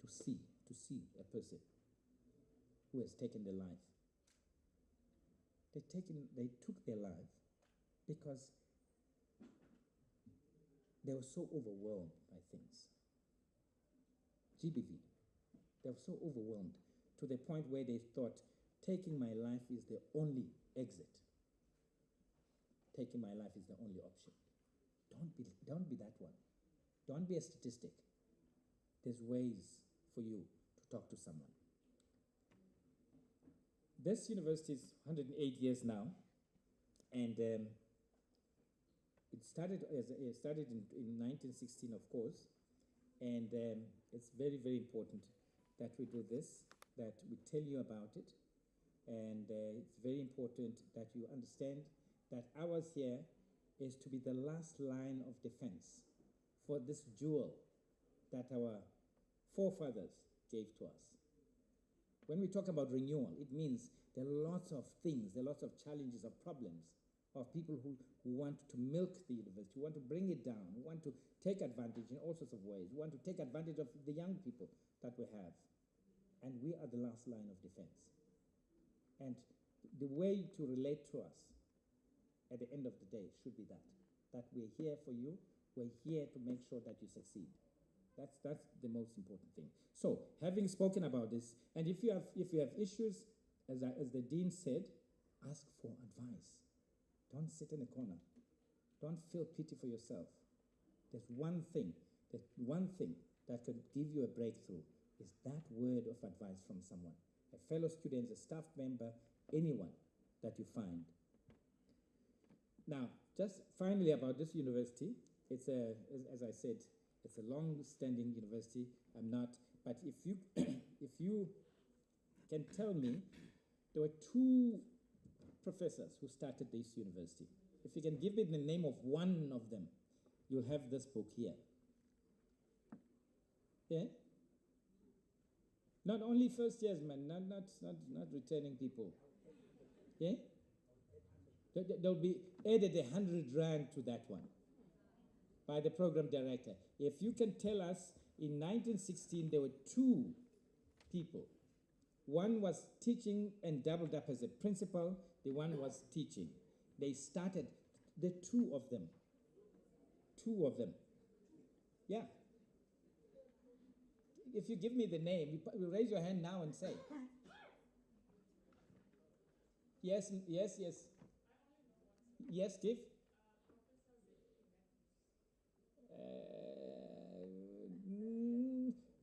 to see a person who has taken their life. They took their life because they were so overwhelmed by things. GBV, they were so overwhelmed to the point where they thought taking my life is the only exit. Taking my life is the only option. Don't be that one. Don't be a statistic. There's ways for you to talk to someone. This university is 108 years now, and it started in 1916, of course, and it's very, very important that we do this, that we tell you about it, and it's very important that you understand that ours here is to be the last line of defense for this jewel that our forefathers gave to us. When we talk about renewal, it means there are lots of things, there are lots of challenges, of problems, of people who want to milk the university, who want to bring it down, who want to take advantage in all sorts of ways, who want to take advantage of the young people that we have. And we are the last line of defense. And the way to relate to us at the end of the day should be that we're here for you, we're here to make sure that you succeed. That's the most important thing. So, having spoken about this, and if you have issues, as the dean said, ask for advice. Don't sit in a corner. Don't feel pity for yourself. There's one thing that could give you a breakthrough is that word of advice from someone, a fellow student, a staff member, anyone that you find. Now, just finally about this university, it's as I said, it's a long-standing university. I'm not, but if you if you can tell me, there were 2 professors who started this university. If you can give me the name of one of them, you'll have this book here. Yeah? Not only first years, man, not returning people. Yeah? There'll be added 100 rand to that one by the program director. If you can tell us, in 1916, there were 2 people. One was teaching and doubled up as a principal. The one was teaching. They started, the 2 of them. 2 of them. Yeah. If you give me the name, you raise your hand now and say. Yes. Yes, give.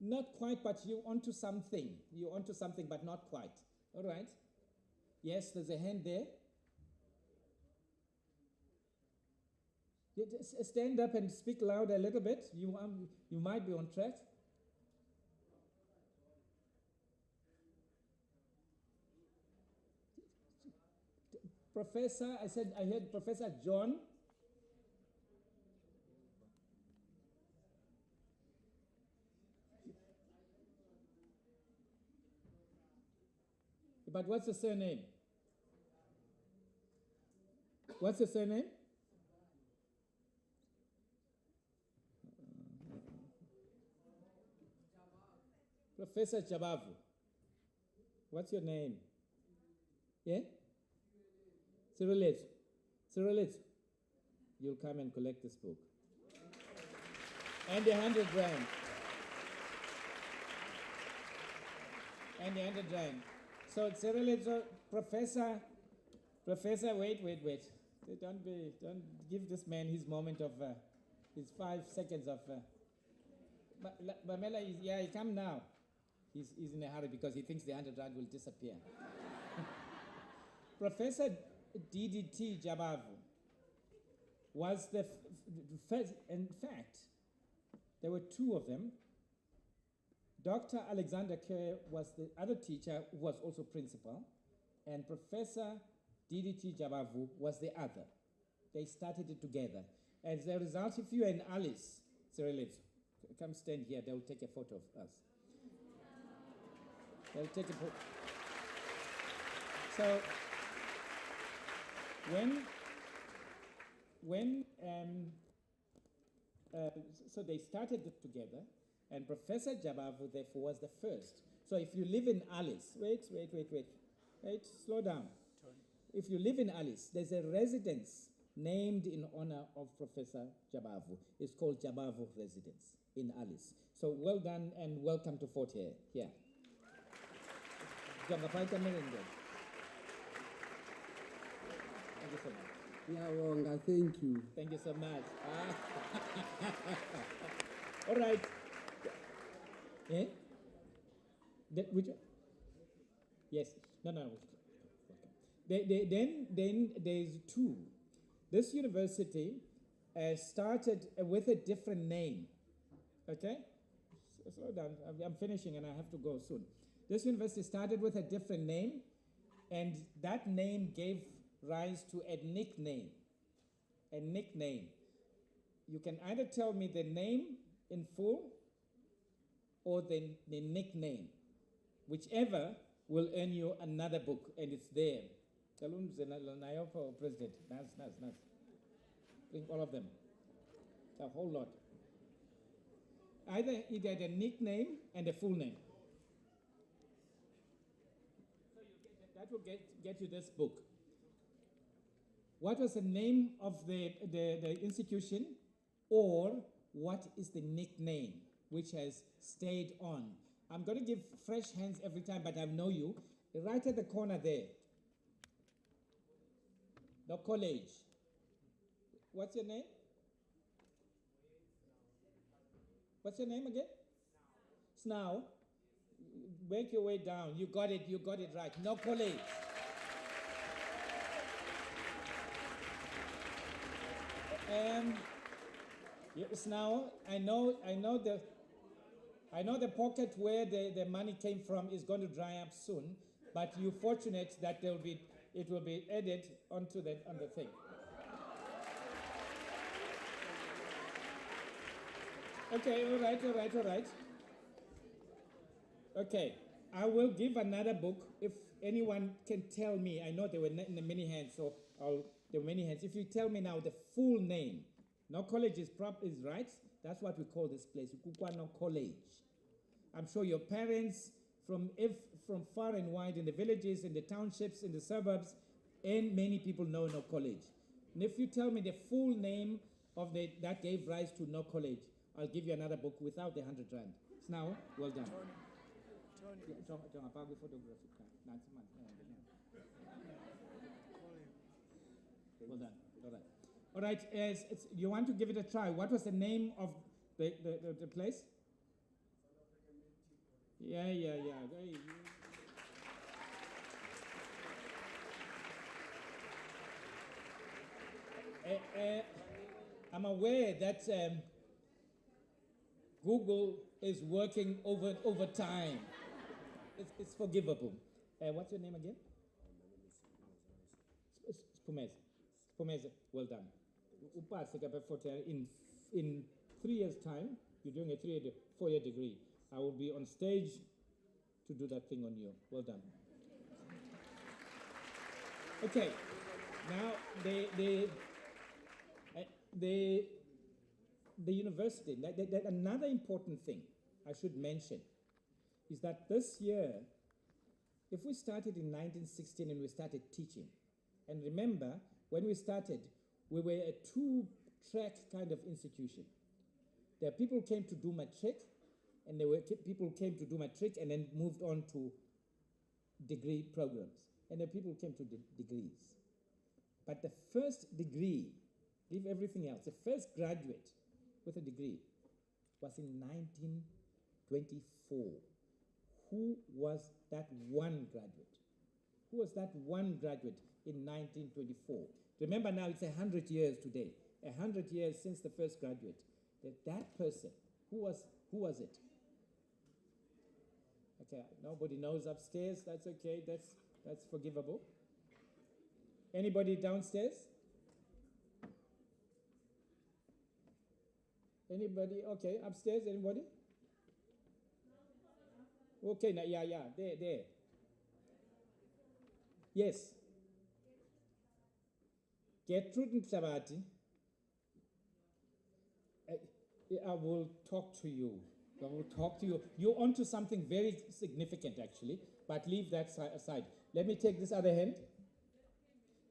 Not quite, but you're onto something. You're onto something, but not quite. All right. Yes, there's a hand there. Stand up and speak loud a little bit. You might be on track. Professor, I heard Professor John. But what's the surname? What's the surname? Professor Jabavu. What's your name? Yeah? Cyrilit. You'll come and collect this book. And the 100 rand. And the 100 rand. So Cyrilit, Professor, wait. Don't give this man his moment of, his 5 seconds of. Bamela is, yeah, he come now. He's in a hurry because he thinks the 100 rand will disappear. Professor DDT Jabavu was the first, in fact, there were two of them. Dr. Alexander Kerr was the other teacher who was also principal, and Professor DDT Jabavu was the other. They started it together. As a result, if you and Alice, Cyril, come stand here, they'll take a photo of us. They'll take a photo. So, so they started it together, and Professor Jabavu, therefore, was the first. So if you live in Alice, wait, slow down. If you live in Alice, there's a residence named in honor of Professor Jabavu. It's called Jabavu Residence in Alice. So well done and welcome to Fort Hare. Yeah. Thank you so much. Yeah, Wonga, thank you. Thank you so much. All right. Eh? Which? Yes. No. Then there's two. This university started with a different name. Okay? Slow down. I'm finishing and I have to go soon. This university started with a different name, and that name gave rise to a nickname. A nickname. You can either tell me the name in full or the nickname. Whichever will earn you another book, and it's there. President. Nice. Bring all of them. A whole lot. Either it had a nickname and a full name. So that will get you this book. What was the name of the institution, or what is the nickname which has stayed on? I'm going to give fresh hands every time, but I know you. Right at the corner there. The college. What's your name? What's your name again? Snow. Make your way down. You got it right. No college. Yes, now I know the pocket where the money came from is going to dry up soon, but you're fortunate that it will be added on the thing. Okay, all right. Okay, I will give another book if anyone can tell me. I know there were many hands, so there were many hands. If you tell me now the full name, no college is right. That's what we call this place, Kukwano College. I'm sure your parents from far and wide in the villages, in the townships, in the suburbs, and many people know no college. And if you tell me the full name of that gave rise to no college, I'll give you another book without the 100 rand. Now, well done. Well done. All right. You want to give it a try? What was the name of the place? Yeah. I'm aware that Google is working overtime. It's forgivable. What's your name again? Spumeze. Well done. In 3 years' time, you're doing a 4-year degree. I will be on stage to do that thing on you. Well done. Okay. Now the university. Another important thing I should mention is that this year, if we started in 1916 and we started teaching, and remember, when we started, we were a 2-track kind of institution. There are people who came to do matric, and there were people who came to do matric and then moved on to degree programs. And there are people who came to degrees. But the first degree, leave everything else, the first graduate with a degree was in 1924. Who was that one graduate? Who was that one graduate in 1924? Remember now, it's 100 years today. 100 years since the first graduate. That person, who was it? Okay, nobody knows upstairs. That's okay. That's forgivable. Anybody downstairs? Anybody? Okay, upstairs. Anybody? Okay, now, yeah, there. Yes. Gertrude Ntlabati. I will talk to you. I will talk to you. You're onto something very significant, actually, but leave that aside. Let me take this other hand.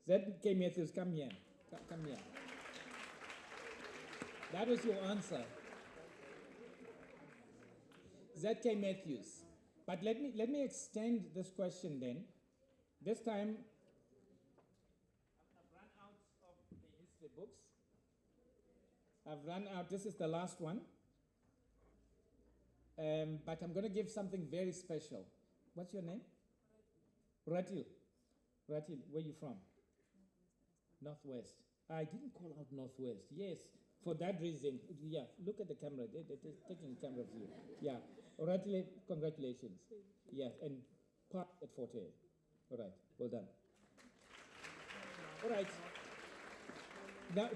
Z.K. Matthews, come here. Come here. That was your answer. Z.K. Matthews. But let me extend this question then. This time, I've run out of the history books. I've run out. This is the last one. But I'm going to give something very special. What's your name? Ratil. Ratil, where are you from? Northwest. I didn't call out Northwest. Yes, for that reason. Yeah, look at the camera. They're taking a camera view. Yeah. Ratil, congratulations. Yeah, and part at Fort Hare. All right, well done. All right. Now,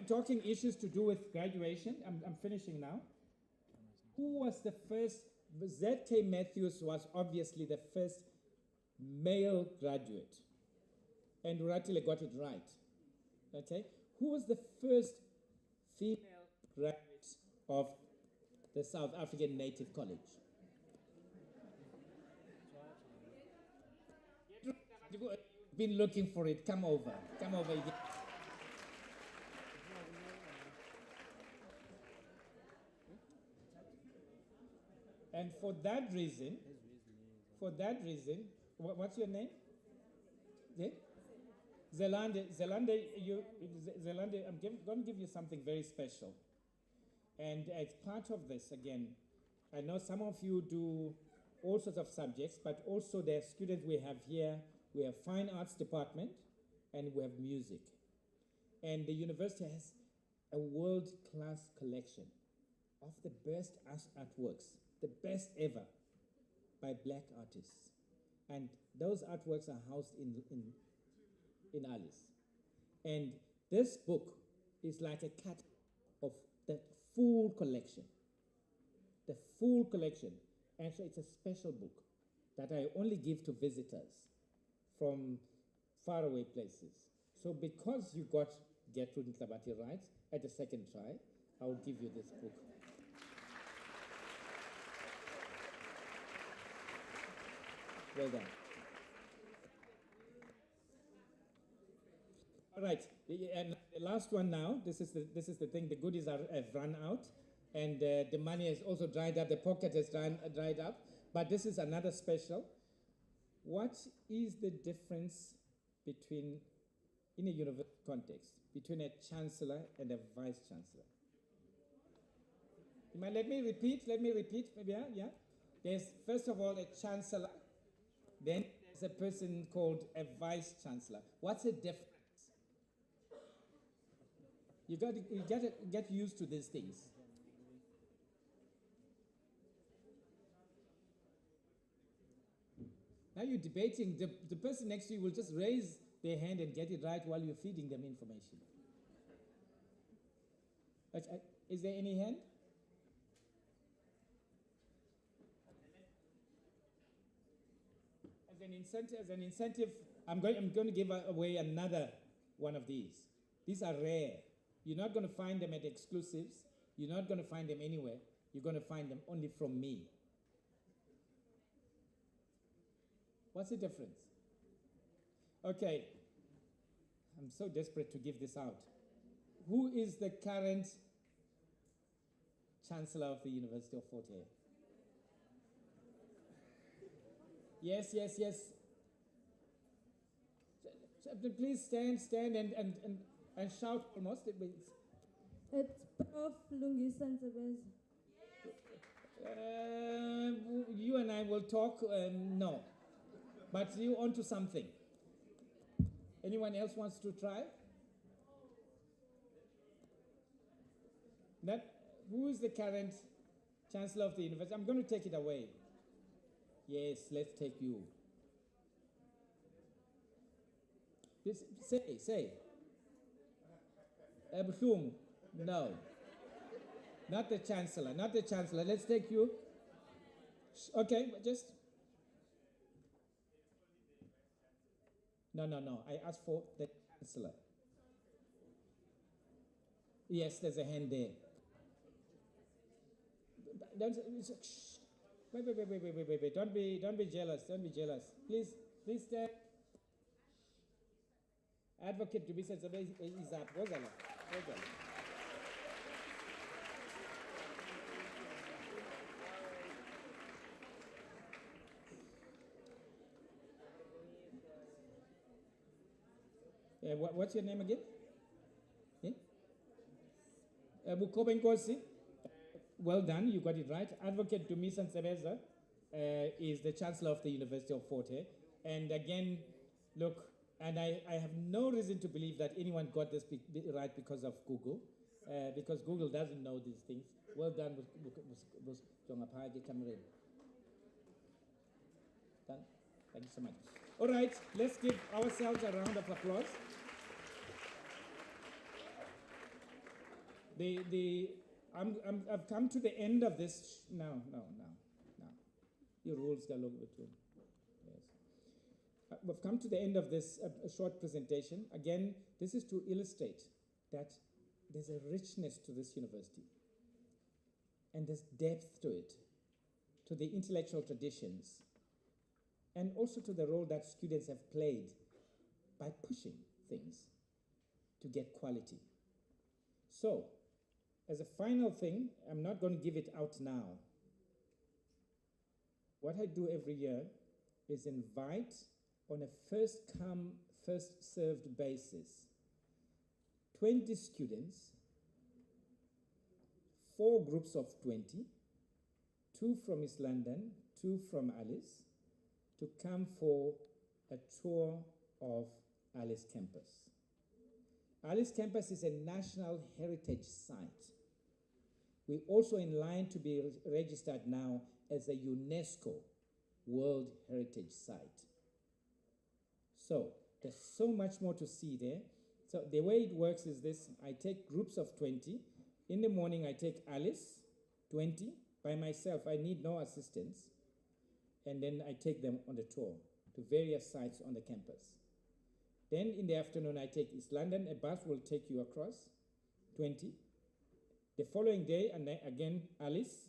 talking issues to do with graduation, I'm finishing now. Who was the first? Z.K. Matthews was obviously the first male graduate. And Ratile got it right. Okay? Who was the first female graduate of the South African Native College? You've been looking for it. Come over. Come over again. And for that reason, what's your name? Yeah? Zelande, I'm going to give you something very special. And as part of this, again, I know some of you do all sorts of subjects, but also the students we have here, we have fine arts department, and we have music. And the university has a world-class collection of the best artworks, the best ever, by black artists. And those artworks are housed in Alice. And this book is like a cut of the full collection. The full collection. And so it's a special book that I only give to visitors from faraway places. So because you got Gertrude Ntlabati right at the second try, I will give you this book. Well done. All right, and the last one now. This is the thing. The goodies have run out, and the money has also dried up. The pocket has dried up. But this is another special. What is the difference between, in a university context, between a chancellor and a vice chancellor? Let me repeat. Yeah. There's first of all a chancellor. Then there's a person called a vice chancellor. What's the difference? You got to get used to these things. Now you're debating. The person next to you will just raise their hand and get it right while you're feeding them information. Is there any hand? As an incentive, I'm going to give away another one of these. These are rare. You're not going to find them at exclusives. You're not going to find them anywhere. You're going to find them only from me. What's the difference? Okay. I'm so desperate to give this out. Who is the current Chancellor of the University of Fort Hare? Yes. Please stand and shout almost. It's Prof. Lungisa Ntsebeza. You and I will talk, no. But you onto something. Anyone else wants to try? Who is the current Chancellor of the University? I'm going to take it away. Yes, let's take you. Say. Buhlungu? No. Not the Chancellor. Let's take you. Okay, just. No. I asked for the Chancellor. Yes, there's a hand there. Wait. Don't be jealous. Please stand. Advocate Dubisa Ntsebeza is up. Wozala. What's your name again? Bukobe Nkosi. Well done, you got it right. Advocate Dumisa Ntsebeza is the Chancellor of the University of Fort Hare. And again, look, and I have no reason to believe that anyone got this right because of Google, because Google doesn't know these things. Well done, Cameroon. Done. Thank you so much. All right, let's give ourselves a round of applause. I've come to the end of this. No. Your rules are longer too. Yes. We've come to the end of this short presentation. Again, this is to illustrate that there's a richness to this university. And there's depth to it, to the intellectual traditions, and also to the role that students have played by pushing things to get quality. So, as a final thing, I'm not going to give it out now. What I do every year is invite on a first come, first served basis 20 students, 4 groups of 20, 2 from East London, 2 from Alice, to come for a tour of Alice campus. Alice campus is a national heritage site. We're also in line to be registered now as a UNESCO World Heritage Site. So there's so much more to see there. So the way it works is this: I take groups of 20. In the morning, I take Alice, 20, by myself. I need no assistance. And then I take them on the tour to various sites on the campus. Then in the afternoon, I take East London. A bus will take you across, 20. The following day, and then again, Alice.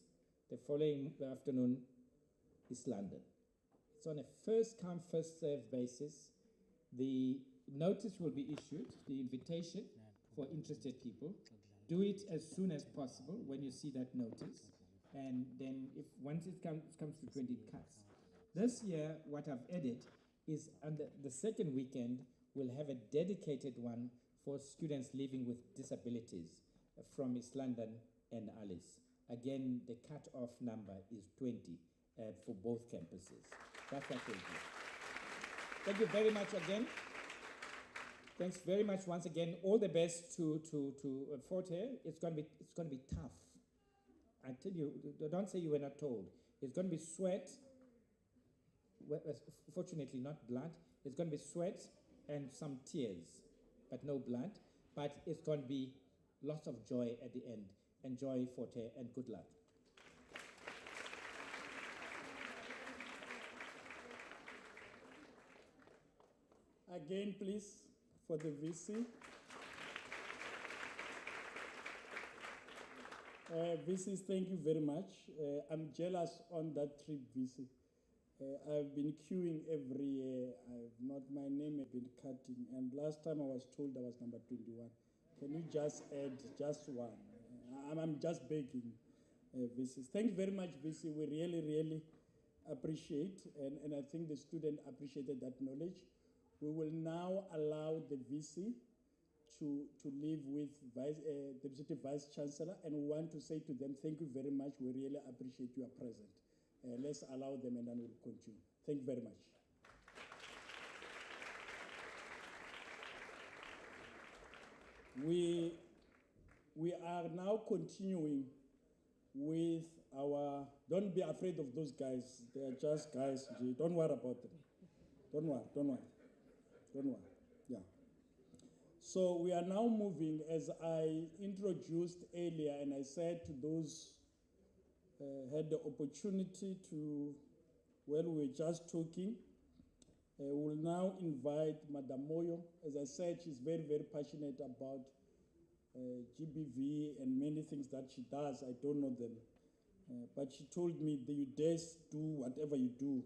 The following afternoon, East London. It's on a first come, first served basis. The notice will be issued, the invitation for interested people. Do it as soon as possible when you see that notice. And then once it comes to 20, it cuts. This year, what I've added is on the second weekend, we'll have a dedicated one for students living with disabilities from East London and Alice. Again, the cut-off number is 20 for both campuses. That's what we'll do. Thank you very much again. Thanks very much once again. All the best to Fort Hare. It's going to be tough. I tell you, don't say you were not told. It's going to be sweat. Well, fortunately, not blood. It's going to be sweat and some tears, but no blood. But it's going to be lots of joy at the end. Enjoy Fort Hare and good luck. Again, please, for the VC. VCs, thank you very much. I'm jealous on that trip, VC. I've been queuing every year. My name has been cutting, and last time I was told I was number 21. Can you just add just one? I'm just begging, VCs. Thank you very much, VC. We really, really appreciate, and I think the student appreciated that knowledge. We will now allow the VC to leave with the Deputy Vice Chancellor, and we want to say to them, thank you very much. We really appreciate your presence. Let's allow them and then we'll continue. Thank you very much. We are now continuing with our, don't be afraid of those guys. They are just guys. Don't worry about them. Don't worry. Yeah. So we are now moving, as I introduced earlier, and I said to those had the opportunity to, well, we were just talking. We'll now invite Madam Moyo. As I said, she's very, very passionate about GBV and many things that she does. I don't know them. But she told me that you dare do whatever you do.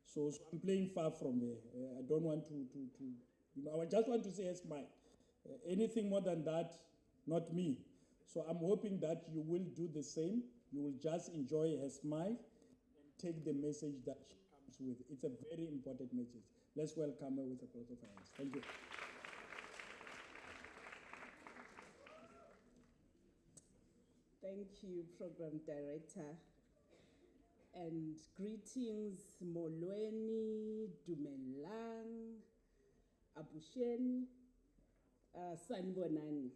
So I'm playing far from her. I don't want to, I just want to say a smile. Anything more than that, not me. So I'm hoping that you will do the same. You will just enjoy her smile and take the message that she comes with. It's a very important message. Let's welcome her with a applause of hands. Thank you. Thank you, Program Director. And greetings, Molweni, Dumelang, Abusheni, Sanbonani.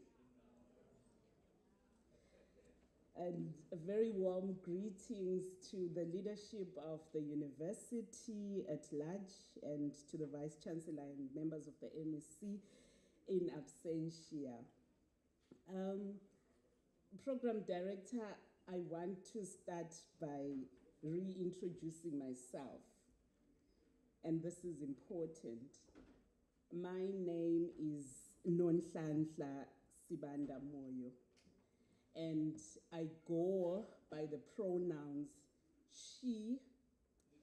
And a very warm greetings to the leadership of the university at large and to the Vice Chancellor and members of the MEC in absentia. Program Director, I want to start by reintroducing myself. And this is important. My name is Nonhlanhla Sibanda Moyo. And I go by the pronouns she,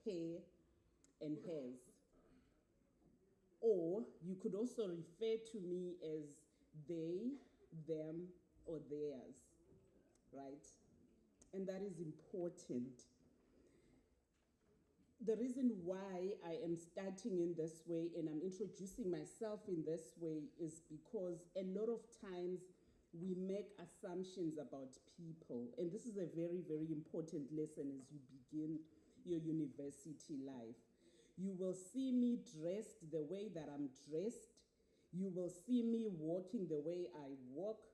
her, and hers. Or you could also refer to me as they, them, or theirs, right? And that is important. The reason why I am starting in this way and I'm introducing myself in this way is because a lot of times we make assumptions about people. And this is a very, very important lesson as you begin your university life. You will see me dressed the way that I'm dressed. You will see me walking the way I walk.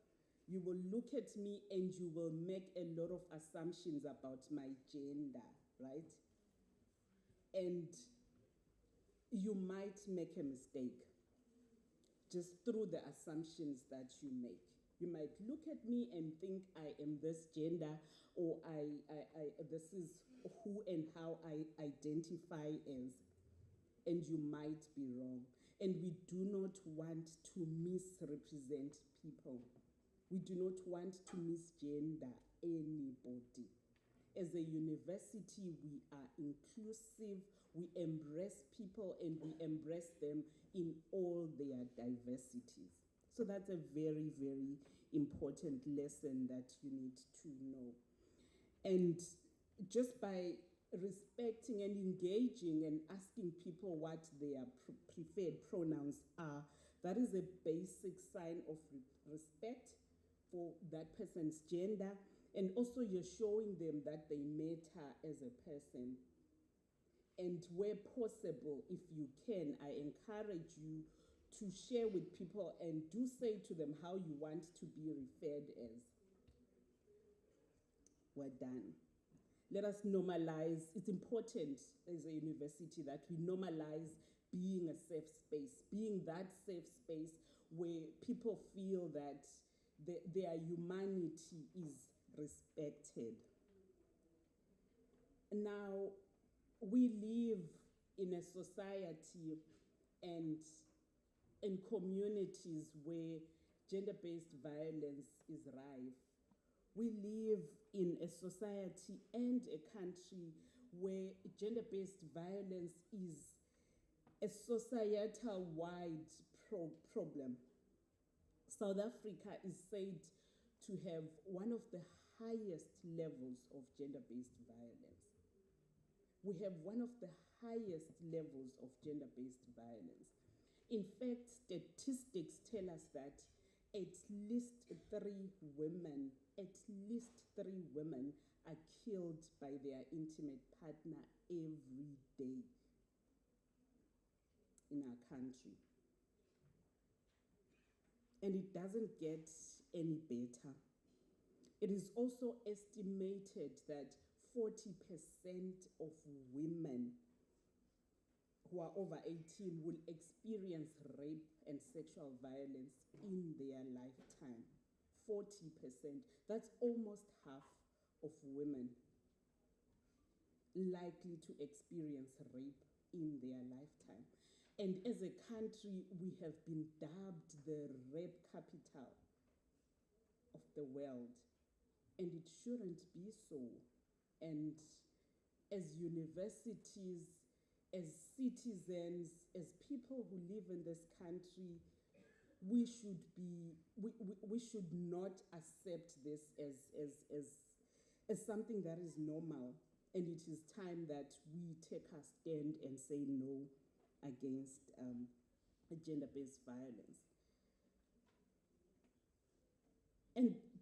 You will look at me and you will make a lot of assumptions about my gender, right? And you might make a mistake just through the assumptions that you make. You might look at me and think I am this gender, or this is who and how I identify as, and you might be wrong. And we do not want to misrepresent people. We do not want to misgender anybody. As a university, we are inclusive, we embrace people, and we embrace them in all their diversities. So that's a very, very important lesson that you need to know. And just by respecting and engaging and asking people what their preferred pronouns are, that is a basic sign of respect for that person's gender. And also you're showing them that they matter as a person. And where possible, if you can, I encourage you to share with people and do say to them how you want to be referred as. We're done. Let us normalize. It's important as a university that we normalize being a safe space, being that safe space where people feel that their humanity is respected. Now, we live in a society and in communities where gender-based violence is rife. We live in a society and a country where gender-based violence is a societal-wide problem. South Africa is said to have one of the highest levels of gender-based violence. We have one of the highest levels of gender-based violence. In fact, statistics tell us that at least 3 women are killed by their intimate partner every day in our country. And it doesn't get any better. It is also estimated that 40% of women who are over 18 will experience rape and sexual violence in their lifetime. 40%. That's almost half of women likely to experience rape in their lifetime. And as a country, we have been dubbed the rape capital of the world. And it shouldn't be so. And as universities, as citizens, as people who live in this country, we should not accept this as something that is normal. And it is time that we take our stand and say no against gender-based violence.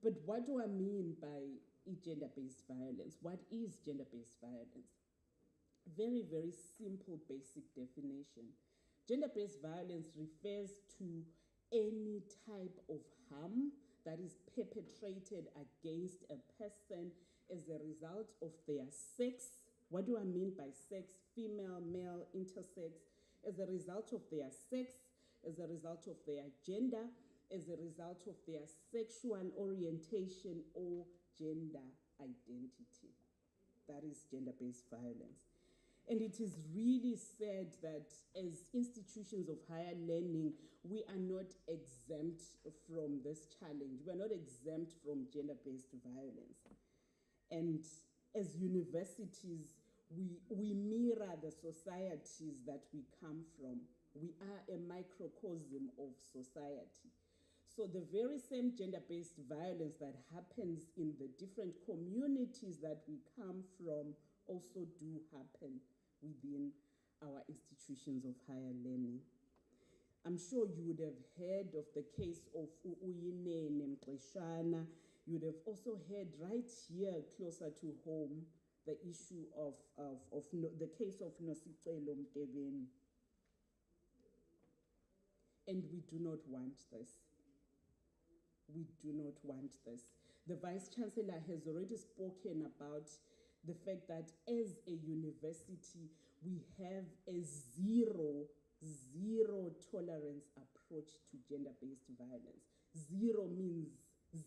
But what do I mean by gender-based violence? What is gender-based violence? Very, very simple, basic definition. Gender-based violence refers to any type of harm that is perpetrated against a person as a result of their sex. What do I mean by sex? Female, male, intersex. As a result of their sex, as a result of their gender, as a result of their sexual orientation or gender identity. That is gender-based violence. And it is really sad that as institutions of higher learning, we are not exempt from this challenge. We are not exempt from gender-based violence. And as universities, we mirror the societies that we come from. We are a microcosm of society. So the very same gender-based violence that happens in the different communities that we come from also do happen within our institutions of higher learning. I'm sure you would have heard of the case of Uyinene Mqeshana. You would have also heard right here closer to home the issue of the case of Nosicelo Mtebeni. And we do not want this. We do not want this. The Vice Chancellor has already spoken about the fact that as a university, we have a zero tolerance approach to gender-based violence. Zero means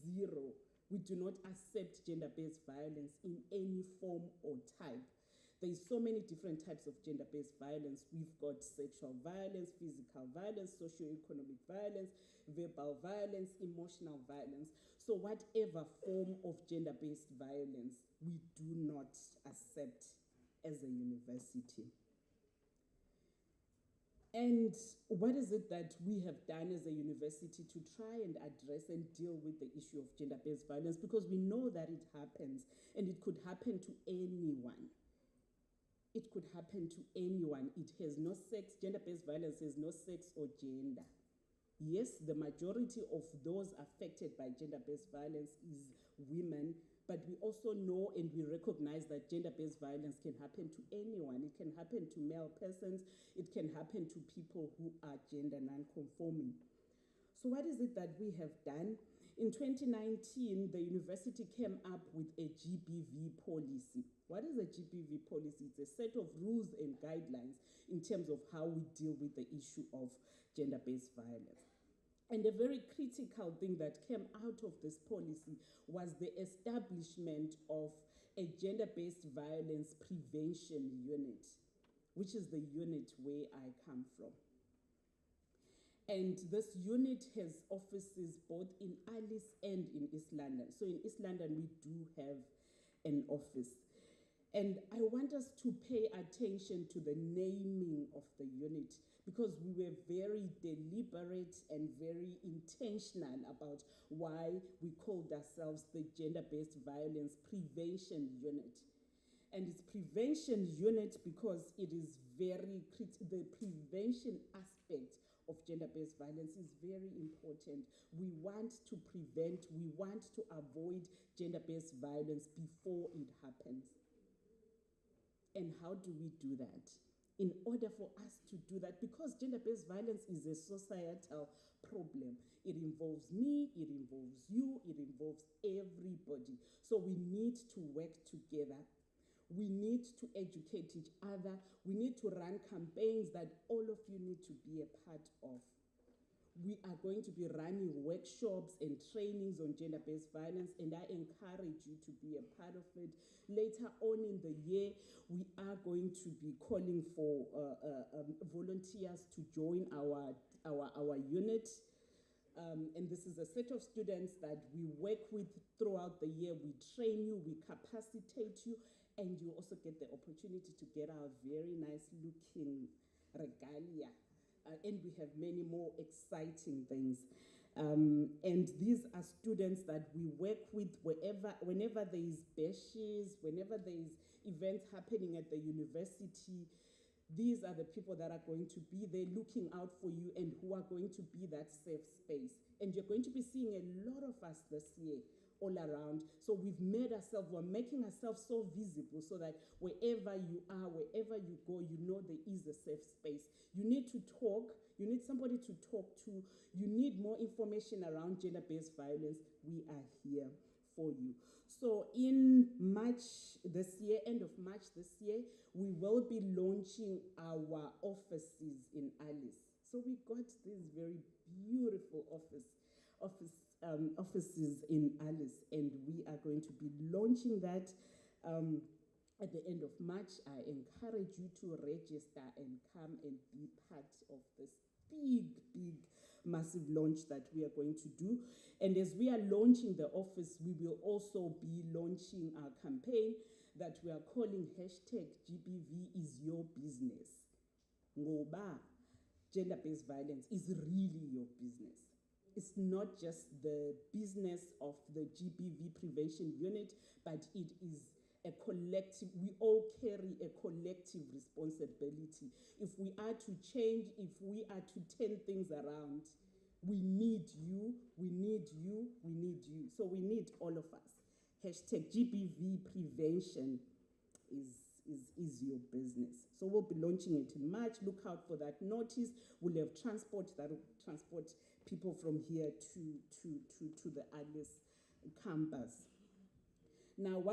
zero. We do not accept gender-based violence in any form or type. There's so many different types of gender-based violence. We've got sexual violence, physical violence, socio-economic violence, verbal violence, emotional violence. So whatever form of gender-based violence, we do not accept as a university. And what is it that we have done as a university to try and address and deal with the issue of gender-based violence? Because we know that it happens, and it could happen to anyone. It could happen to anyone. It has no sex. Gender-based violence has no sex or gender. Yes, the majority of those affected by gender-based violence is women, but we also know and we recognize that gender-based violence can happen to anyone. It can happen to male persons. It can happen to people who are gender non-conforming. So what is it that we have done? In 2019, the university came up with a GBV policy. What is a GBV policy? It's a set of rules and guidelines in terms of how we deal with the issue of gender-based violence. And a very critical thing that came out of this policy was the establishment of a gender-based violence prevention unit, which is the unit where I come from. And this unit has offices both in Alice and in East London. So in East London, we do have an office. And I want us to pay attention to the naming of the unit, because we were very deliberate and very intentional about why we called ourselves the Gender-Based Violence Prevention Unit. And it's prevention unit because it is the prevention aspect of gender-based violence is very important. We want to prevent, we want to avoid gender-based violence before it happens. And how do we do that? In order for us to do that, because gender-based violence is a societal problem. It involves me, it involves you, it involves everybody. So we need to work together. We need to educate each other. We need to run campaigns that all of you need to be a part of. We are going to be running workshops and trainings on gender-based violence, and I encourage you to be a part of it. Later on in the year, we are going to be calling for volunteers to join our unit. And this is a set of students that we work with throughout the year. We train you, we capacitate you, and you also get the opportunity to get our very nice looking regalia. And we have many more exciting things. And these are students that we work with whenever there is bashes, whenever there is events happening at the university. These are the people that are going to be there looking out for you and who are going to be that safe space. And you're going to be seeing a lot of us this year all around. So we're making ourselves so visible so that wherever you are, wherever you go, you know there is a safe space. You need to talk, you need somebody to talk to, you need more information around gender-based violence. We are here for you. So in March this year, end of March this year, we will be launching our offices in Alice. So we got these very beautiful offices in Alice, and we are going to be launching that at the end of March. I encourage you to register and come and be part of this big, massive launch that we are going to do. And as we are launching the office, we will also be launching our campaign that we are calling #GBV is your business. Ngoba, gender-based violence is really your business. It's not just the business of the GBV prevention unit, but it is a collective, we all carry a collective responsibility. If we are to change, if we are to turn things around, we need you, we need you, we need you. So we need all of us. #GBV prevention is your business. So we'll be launching it in March. Look out for that notice. We'll have transport that will transport people from here to the Alice campus. Now,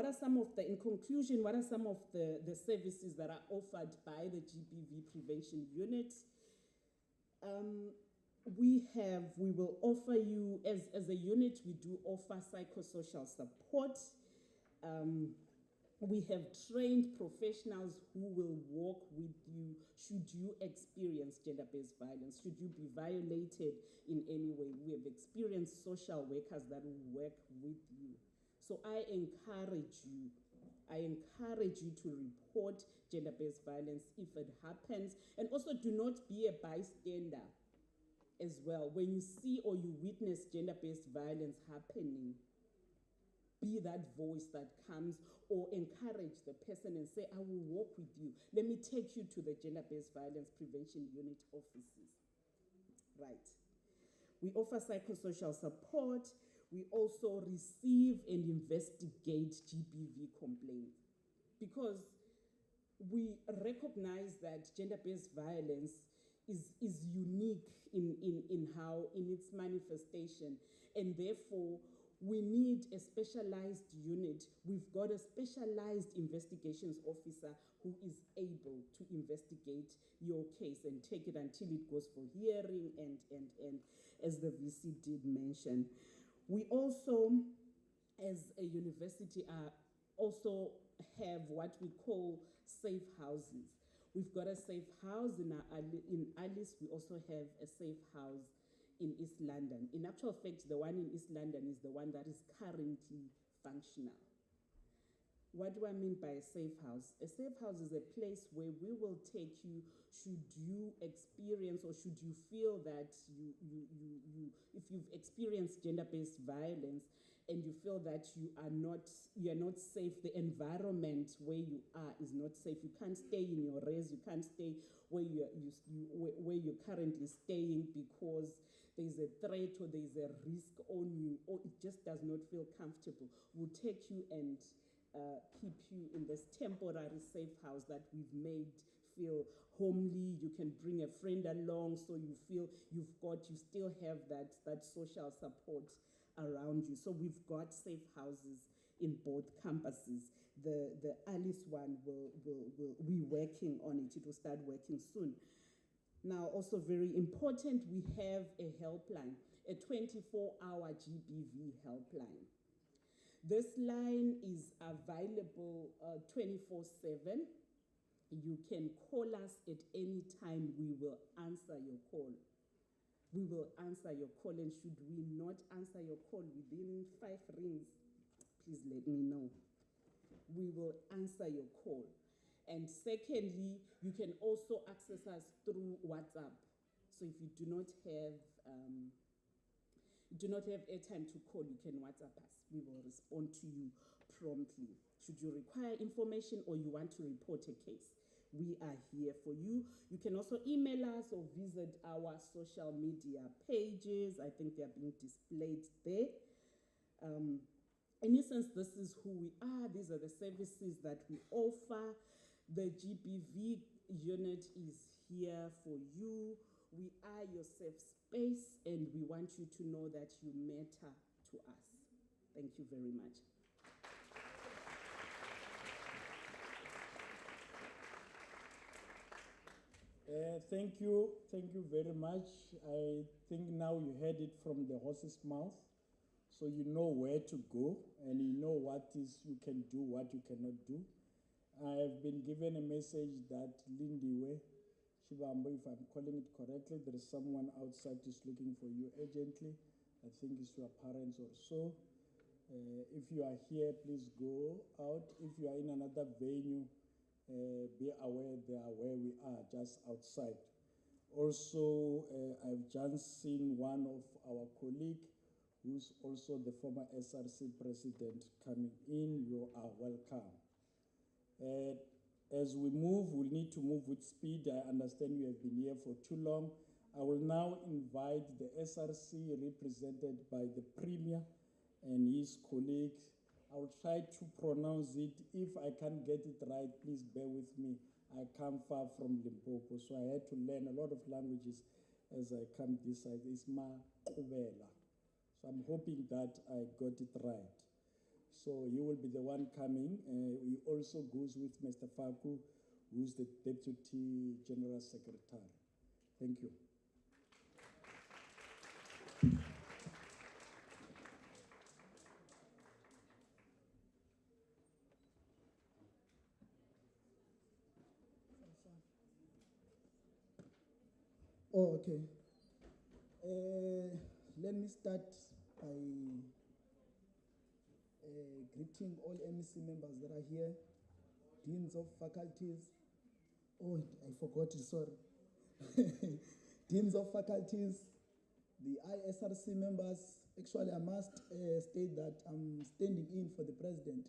in conclusion, what are some of the services that are offered by the GBV prevention unit? We will offer you, as a unit, we do offer psychosocial support. We have trained professionals who will work with you should you experience gender-based violence, should you be violated in any way. We have experienced social workers that will work with you. So I encourage you to report gender-based violence if it happens, and also do not be a bystander as well. When you see or you witness gender-based violence happening, be that voice that comes, or encourage the person and say, I will walk with you. Let me take you to the gender-based violence prevention unit offices. Right. We offer psychosocial support. We also receive and investigate GBV complaints, because we recognize that gender-based violence is unique in its manifestation, and therefore we need a specialized unit. We've got a specialized investigations officer who is able to investigate your case and take it until it goes for hearing and as the VC did mention. We also, as a university, also have what we call safe houses. We've got a safe house in Alice. We also have a safe house in East London. In actual fact, the one in East London is the one that is currently functional. What do I mean by a safe house? A safe house is a place where we will take you should you experience, or should you feel that if you've experienced gender-based violence and you feel that you're not safe, the environment where you are is not safe. You can't stay in your res, you can't stay where where you're currently staying because there's a threat or there's a risk on you, or it just does not feel comfortable. We'll take you and keep you in this temporary safe house that we've made feel homely. You can bring a friend along so you feel you still have that social support around you. So we've got safe houses in both campuses. The Alice one we're working on it. It will start working soon. Now, also very important, we have a helpline, a 24-hour GBV helpline. This line is available 24/7. You can call us at any time. We will answer your call. We will answer your call, and should we not answer your call within 5 rings, please let me know. We will answer your call. And secondly, you can also access us through WhatsApp. So if you do not have airtime to call, you can WhatsApp us. We will respond to you promptly. Should you require information or you want to report a case, we are here for you. You can also email us or visit our social media pages. I think they are being displayed there. In essence, this is who we are. These are the services that we offer. The GBV unit is here for you. We are your safe space, and we want you to know that you matter to us. Thank you very much. Thank you very much. I think now you heard it from the horse's mouth, so you know where to go and you know what is you can do, what you cannot do. I have been given a message that Lindiwe Shibambo, if I'm calling it correctly, there is someone outside who's looking for you urgently. I think it's your parents or so. If you are here, please go out. If you are in another venue, be aware they are where we are, just outside. Also, I've just seen one of our colleagues, who's also the former SRC president, coming in. You are welcome. As we move, we'll need to move with speed. I understand you have been here for too long. I will now invite the SRC represented by the Premier and his colleagues. I will try to pronounce it. If I can't get it right, please bear with me. I come far from Limpopo, so I had to learn a lot of languages as I come this side. It's Maqubela. So I'm hoping that I got it right. So he will be the one coming. He also goes with Mr. Faku, who's the Deputy General Secretary. Thank you. Oh, okay. Let me start by greeting all MEC members that are here, deans of faculties. Oh, I forgot it, sorry. Deans of faculties, the ISRC members. Actually, I must state that I'm standing in for the president,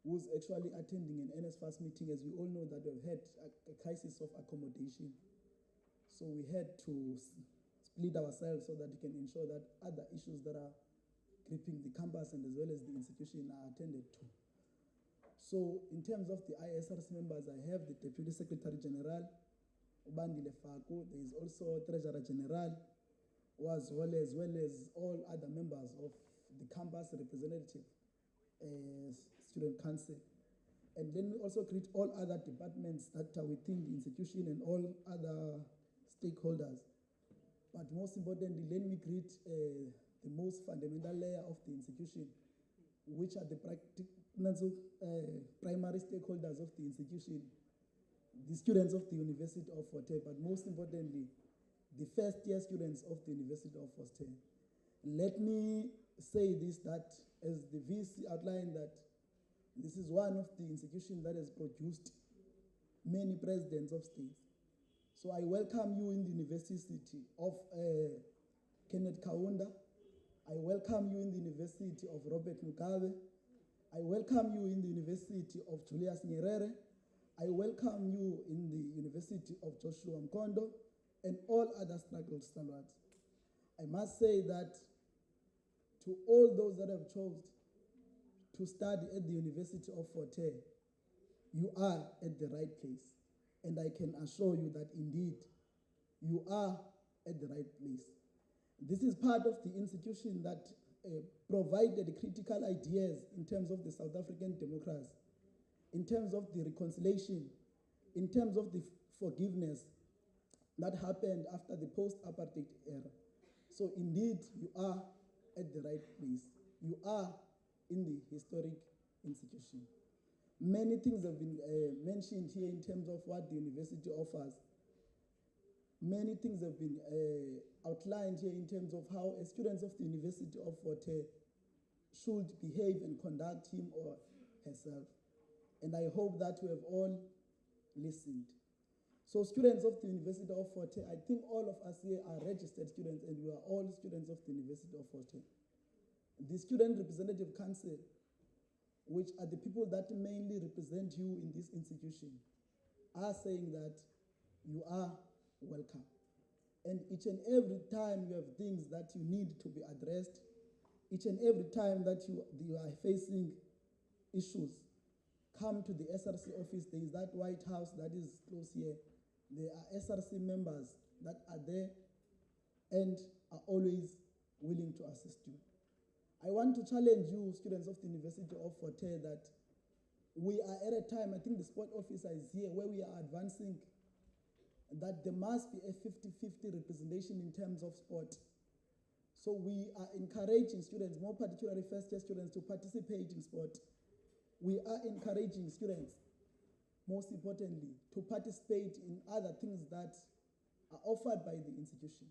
who's actually attending an NSFAS meeting. As we all know that we've had a crisis of accommodation. So we had to split ourselves so that we can ensure that other issues that are gripping the campus and as well as the institution are attended to. So in terms of the ISRC members, I have the Deputy Secretary General, Ubandile Faku. There is also Treasurer General, as well as all other members of the campus representative, Student Council. And let me also greet all other departments that are within the institution and all other stakeholders. But most importantly, let me greet the most fundamental layer of the institution, which are the primary stakeholders of the institution, the students of the University of Fort Hare, but most importantly, the first-year students of the University of Fort Hare. Let me say this, that as the VC outlined, that this is one of the institutions that has produced many presidents of states. So I welcome you in the University of Kenneth Kaunda, I welcome you in the University of Robert Mugabe. I welcome you in the University of Julius Nyerere. I welcome you in the University of Joshua Mkondo and all other struggle stalwarts. I must say that to all those that have chosen to study at the University of Fort Hare, you are at the right place. And I can assure you that indeed you are at the right place. This is part of the institution that provided critical ideas in terms of the South African democracy, in terms of the reconciliation, in terms of the forgiveness that happened after the post-apartheid era. So indeed, you are at the right place. You are in the historic institution. Many things have been mentioned here in terms of what the university offers. Many things have been outlined here in terms of how students of the University of Fort Hare should behave and conduct him or herself. And I hope that we have all listened. So students of the University of Fort Hare, I think all of us here are registered students and we are all students of the University of Fort Hare. The Student Representative Council, which are the people that mainly represent you in this institution, are saying that you are welcome. And each and every time you have things that you need to be addressed, each and every time that you are facing issues, come to the SRC office. There is that White House that is close here. There are SRC members that are there and are always willing to assist you. I want to challenge you, students of the University of Fort Hare, that we are at a time, I think the sport officer is here, where we are advancing that there must be a 50-50 representation in terms of sport. So we are encouraging students, more particularly first-year students, to participate in sport. We are encouraging students, most importantly, to participate in other things that are offered by the institution.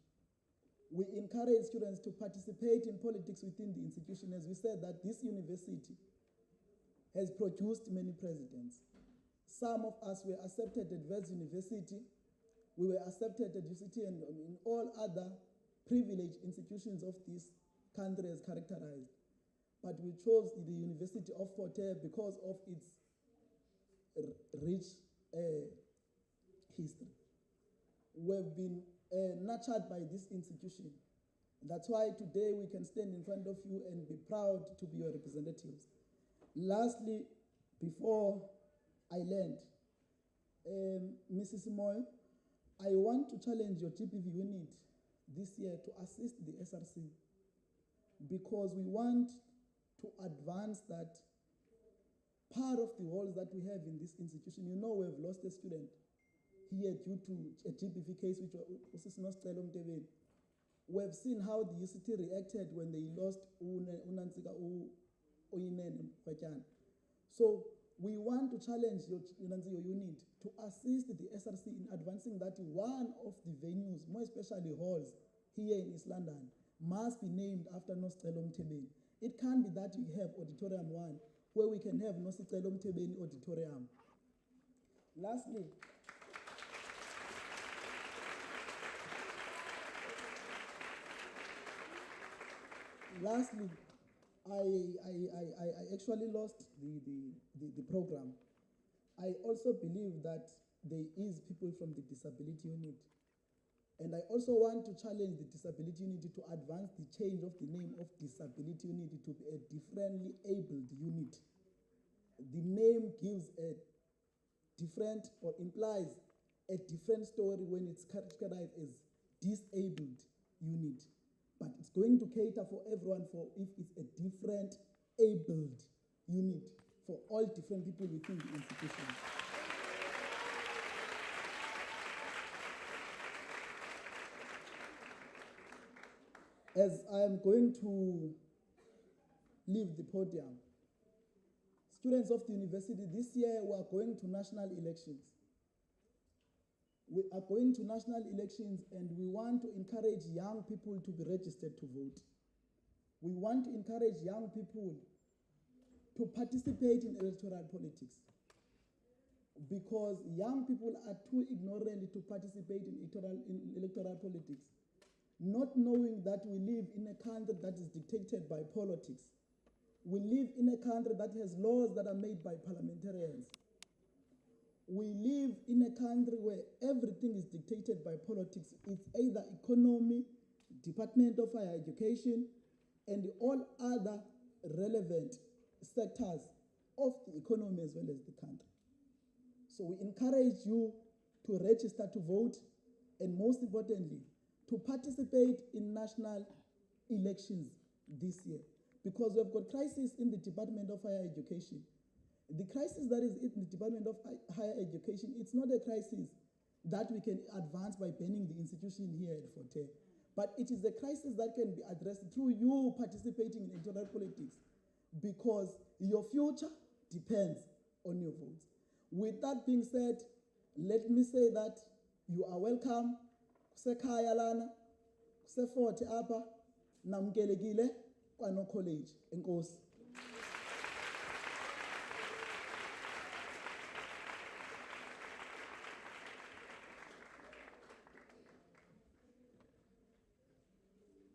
We encourage students to participate in politics within the institution. As we said, that this university has produced many presidents. Some of us were accepted at Wits University. We were accepted at UCT and in all other privileged institutions of this country as characterized. But we chose the University of Fort Hare because of its rich history. We've been nurtured by this institution. That's why today we can stand in front of you and be proud to be your representatives. Lastly, before I land, Mrs. Moyo, I want to challenge your GBV unit this year to assist the SRC because we want to advance that part of the walls that we have in this institution. You know, we've lost a student here due to a GBV case, which was Nostelo Mtebeni. We've seen how the UCT reacted when they lost Unansika Oyinen Kwetjan. So we want to challenge your unit to assist the SRC in advancing that one of the venues, more especially halls here in East London, must be named after Nostelo Mtebeni. It can't be that we have Auditorium 1 where we can have Nostelo Mtebeni Auditorium. Lastly, I actually lost the program. I also believe that there is people from the disability unit. And I also want to challenge the disability unit to advance the change of the name of disability unit to be a differently abled unit. The name gives a different or implies a different story when it's characterized as disabled unit. But it's going to cater for everyone for if it's a different abled unit for all different people within the institution. As I am going to leave the podium, students of the university, this year we are going to national elections. We are going to national elections and we want to encourage young people to be registered to vote. We want to encourage young people to participate in electoral politics because young people are too ignorant to participate in electoral politics. not knowing that we live in a country that is dictated by politics. We live in a country that has laws that are made by parliamentarians. We live in a country where everything is dictated by politics. It's either economy, Department of Higher Education, and all other relevant sectors of the economy as well as the country. So we encourage you to register to vote, and most importantly, to participate in national elections this year, because we have got crisis in the Department of Higher Education. The crisis that is in the Department of Higher Education, it's not a crisis that we can advance by banning the institution here at Fort Hare, but it is a crisis that can be addressed through you participating in electoral politics, because your future depends on your votes. With that being said, let me say that you are welcome. Kusekhaya lana, kuseFort Hare, namkelekile kwano college. Enkosi.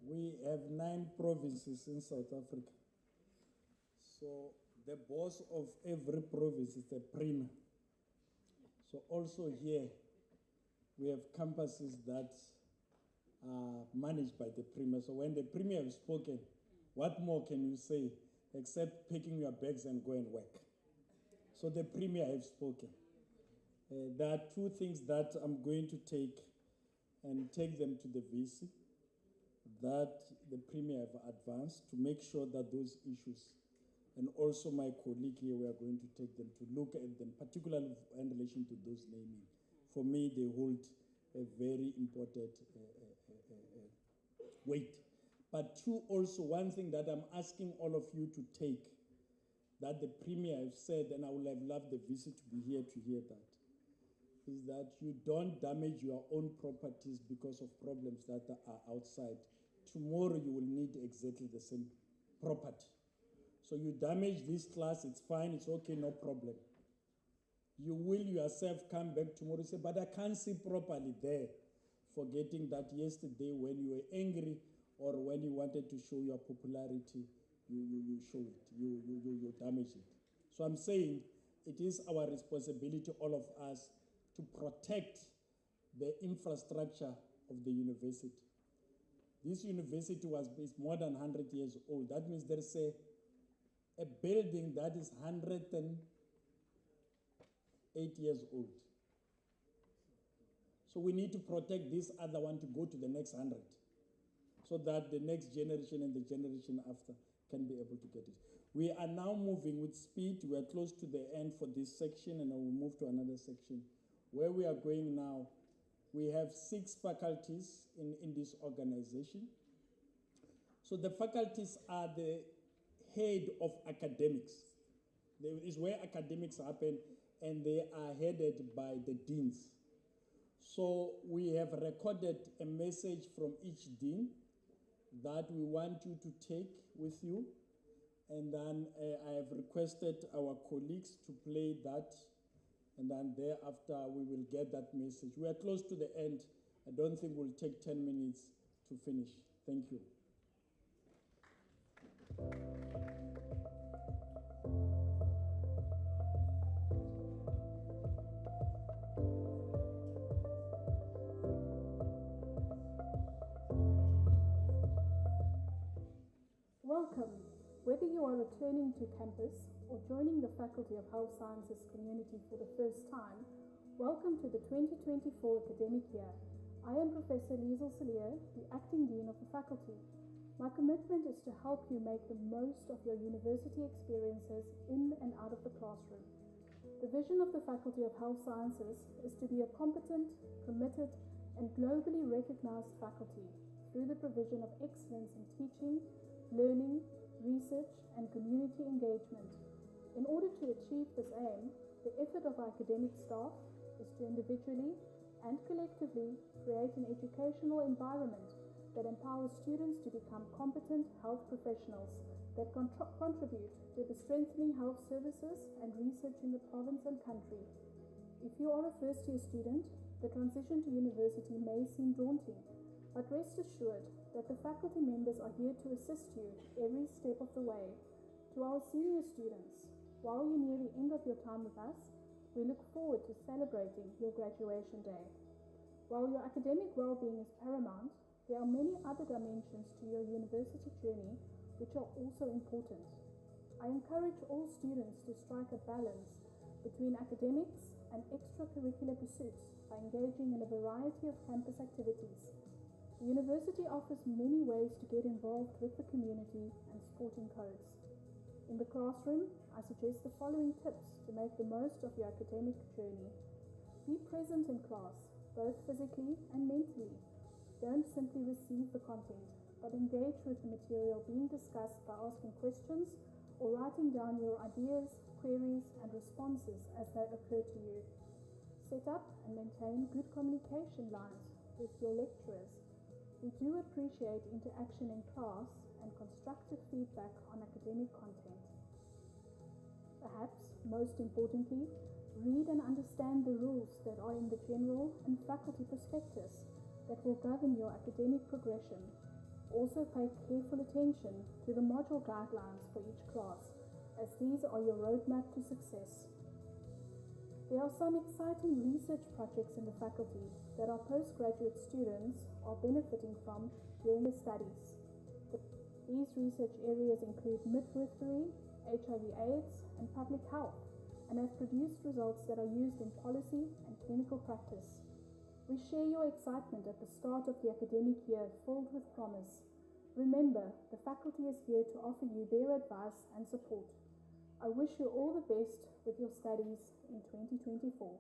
We have 9 provinces in South Africa. So the boss of every province is the premier. So also here, we have campuses that are managed by the premier. So when the premier has spoken, what more can you say except packing your bags and go and work? So the premier has spoken. There are 2 things that I'm going to take them to the VC that the premier have advanced to make sure that those issues, and also my colleague here, we are going to take them to look at them, particularly in relation to those naming. For me, they hold a very important weight. But 2, also one thing that I'm asking all of you to take, that the premier have said, and I would have loved the VC to be here to hear that, is that you don't damage your own properties because of problems that are outside. Tomorrow you will need exactly the same property. So you damage this class, it's fine, it's okay, no problem. You will yourself come back tomorrow and say, but I can't see properly there, forgetting that yesterday when you were angry or when you wanted to show your popularity, you show it, you damage it. So I'm saying it is our responsibility, all of us, to protect the infrastructure of the university. This university is more than 100 years old. That means there's a building that is 108 years old. So we need to protect this other one to go to the next 100, so that the next generation and the generation after can be able to get it. We are now moving with speed. We are close to the end for this section, and I will move to another section. Where we are going now, we have 6 faculties in this organization. So the faculties are the head of academics. There is where academics happen, and they are headed by the deans. So we have recorded a message from each dean that we want you to take with you. And then I have requested our colleagues to play that. And then thereafter, we will get that message. We are close to the end. I don't think we'll take 10 minutes to finish. Thank you. Welcome. Whether you are returning to campus or joining the Faculty of Health Sciences community for the first time, welcome to the 2024 academic year. I am Professor Liesel Salier, the Acting Dean of the Faculty. My commitment is to help you make the most of your university experiences in and out of the classroom. The vision of the Faculty of Health Sciences is to be a competent, committed, and globally recognized faculty through the provision of excellence in teaching, learning, research, and community engagement. In order to achieve this aim, the effort of our academic staff is to individually and collectively create an educational environment that empowers students to become competent health professionals that contribute to the strengthening health services and research in the province and country. If you are a first-year student, the transition to university may seem daunting. But rest assured that the faculty members are here to assist you every step of the way. To our senior students, while you near the end of your time with us, we look forward to celebrating your graduation day. While your academic well-being is paramount, there are many other dimensions to your university journey which are also important. I encourage all students to strike a balance between academics and extracurricular pursuits by engaging in a variety of campus activities. The university offers many ways to get involved with the community and sporting codes. In the classroom, I suggest the following tips to make the most of your academic journey. Be present in class, both physically and mentally. Don't simply receive the content, but engage with the material being discussed by asking questions or writing down your ideas, queries, and responses as they occur to you. Set up and maintain good communication lines with your lecturers. We do appreciate interaction in class and constructive feedback on academic content. Perhaps most importantly, read and understand the rules that are in the general and faculty prospectus that will govern your academic progression. Also pay careful attention to the module guidelines for each class, as these are your roadmap to success. There are some exciting research projects in the faculty that our postgraduate students are benefiting from during their studies. These research areas include midwifery, HIV/AIDS, and public health, and have produced results that are used in policy and clinical practice. We share your excitement at the start of the academic year filled with promise. Remember, the faculty is here to offer you their advice and support. I wish you all the best with your studies in 2024.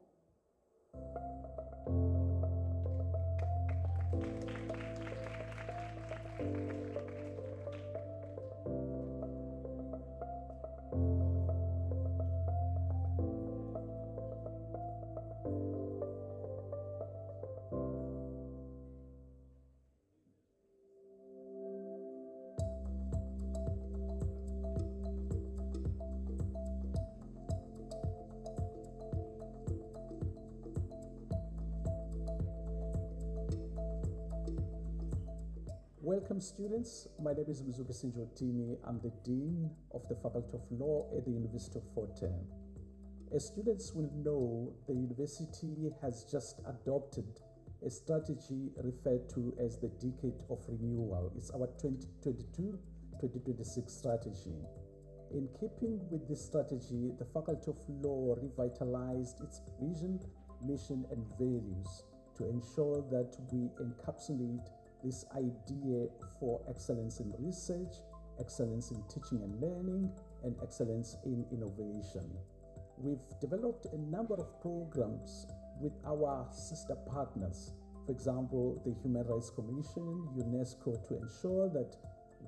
Welcome students, my name is Mzuki Sinjotini. I'm the Dean of the Faculty of Law at the University of Fort Hare. As students will know, the university has just adopted a strategy referred to as the Decade of Renewal. It's our 2022-2026 strategy. In keeping with this strategy, the Faculty of Law revitalized its vision, mission, and values to ensure that we encapsulate this idea for excellence in research, excellence in teaching and learning, and excellence in innovation. We've developed a number of programs with our sister partners, for example, the Human Rights Commission, UNESCO, to ensure that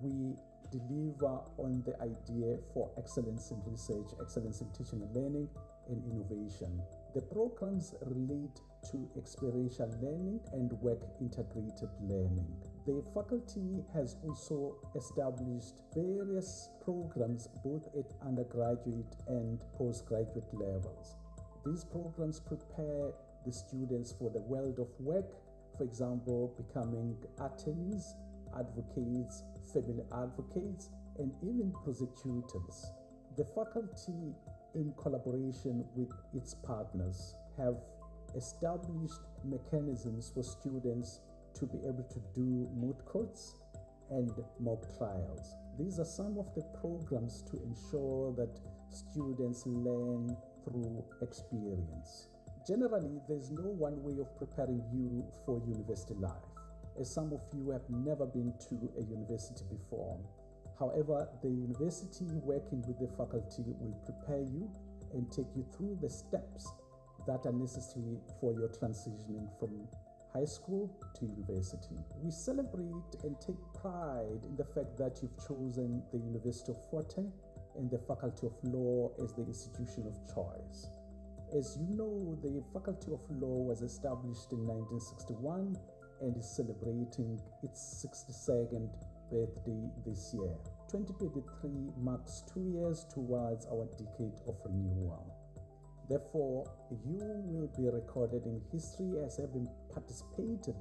we deliver on the idea for excellence in research, excellence in teaching and learning, and innovation. The programs relate to experiential learning and work-integrated learning. The faculty has also established various programs both at undergraduate and postgraduate levels. These programs prepare the students for the world of work, for example, becoming attorneys, advocates, family advocates, and even prosecutors. The faculty, in collaboration with its partners, have established mechanisms for students to be able to do moot courts and mock trials. These are some of the programs to ensure that students learn through experience. Generally, there's no one way of preparing you for university life, as some of you have never been to a university before. However, the university, working with the faculty, will prepare you and take you through the steps that are necessary for your transitioning from high school to university. We celebrate and take pride in the fact that you've chosen the University of Fort Hare and the Faculty of Law as the institution of choice. As you know, the Faculty of Law was established in 1961 and is celebrating its 62nd birthday this year. 2023 marks 2 years towards our decade of renewal. Therefore, you will be recorded in history as having participated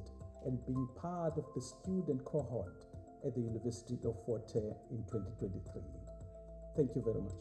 and being part of the student cohort at the University of Fort Hare in 2023. Thank you very much.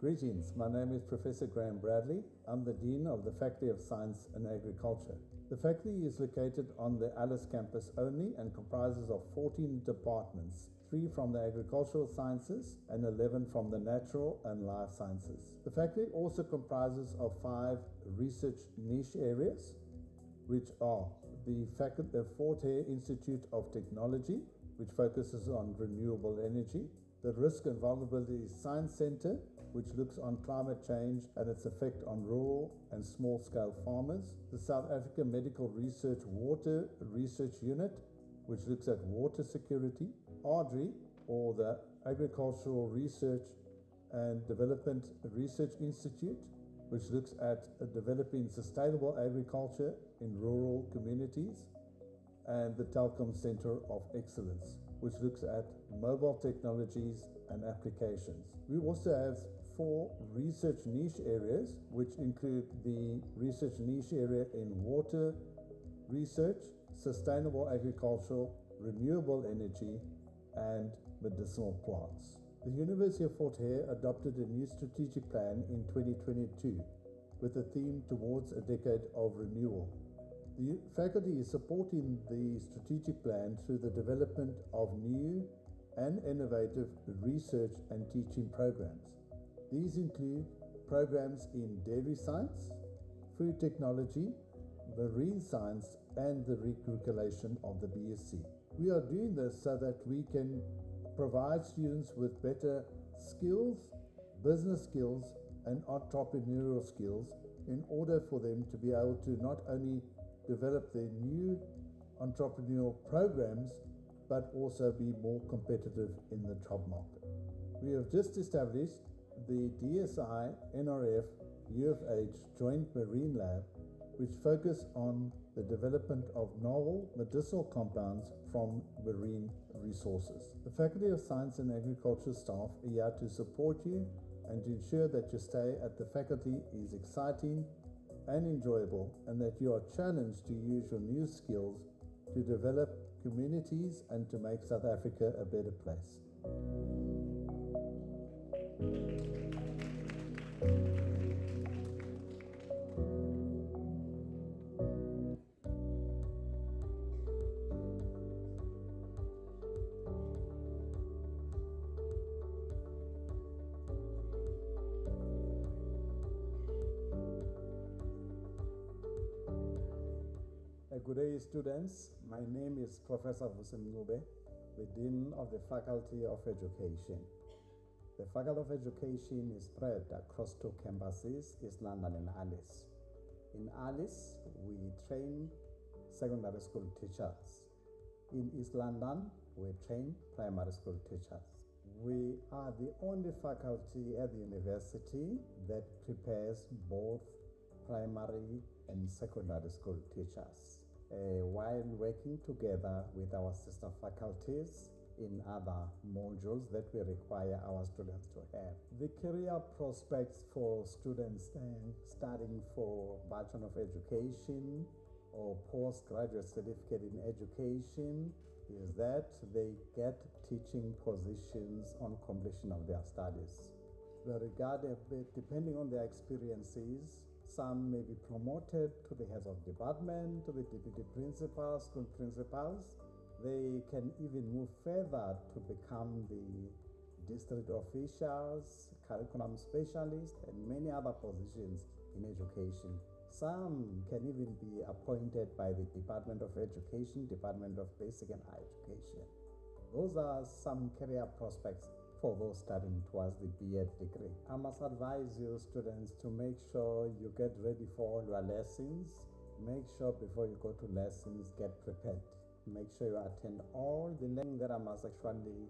Greetings, my name is Professor Graham Bradley. I'm the Dean of the Faculty of Science and Agriculture. The faculty is located on the Alice campus only and comprises of 14 departments, 3 from the agricultural sciences and 11 from the natural and life sciences. The faculty also comprises of 5 research niche areas, which are the Fort Hare Institute of Technology, which focuses on renewable energy, the Risk and Vulnerability Science Center, which looks on climate change and its effect on rural and small-scale farmers, the South Africa Medical Research Water Research Unit, which looks at water security, ARDRI, or the Agricultural Research and Development Research Institute, which looks at developing sustainable agriculture in rural communities, and the Telkom Center of Excellence, which looks at mobile technologies and applications. We also have 4 research niche areas, which include the research niche area in water research, sustainable agriculture, renewable energy, and medicinal plants. The University of Fort Hare adopted a new strategic plan in 2022 with a theme towards a decade of renewal. The faculty is supporting the strategic plan through the development of new and innovative research and teaching programs. These include programs in dairy science, food technology, marine science, and the recirculation of the BSc. We are doing this so that we can provide students with better skills, business skills, and entrepreneurial skills in order for them to be able to not only develop their new entrepreneurial programs, but also be more competitive in the job market. We have just established the DSI NRF U of H Joint Marine Lab, which focus on the development of novel medicinal compounds from marine resources. The Faculty of Science and Agriculture staff are here to support you and to ensure that your stay at the faculty is exciting and enjoyable, and that you are challenged to use your new skills to develop communities and to make South Africa a better place. Good day, students. My name is Professor Vusi Mncube, the Dean of the Faculty of Education. The Faculty of Education is spread across 2 campuses, East London and Alice. In Alice, we train secondary school teachers. In East London, we train primary school teachers. We are the only faculty at the university that prepares both primary and secondary school teachers, while working together with our sister faculties in other modules that we require our students to have. The career prospects for students studying for Bachelor of Education or postgraduate certificate in education is that they get teaching positions on completion of their studies. Depending on their experiences, some may be promoted to the heads of department, to the deputy principals, school principals. They can even move further to become the district officials, curriculum specialists, and many other positions in education. Some can even be appointed by the Department of Education, Department of Basic and Higher Education. Those are some career prospects for those studying towards the BEd degree. I must advise you, students, to make sure you get ready for all your lessons. Make sure before you go to lessons, get prepared. Make sure you attend all the lessons. That I must actually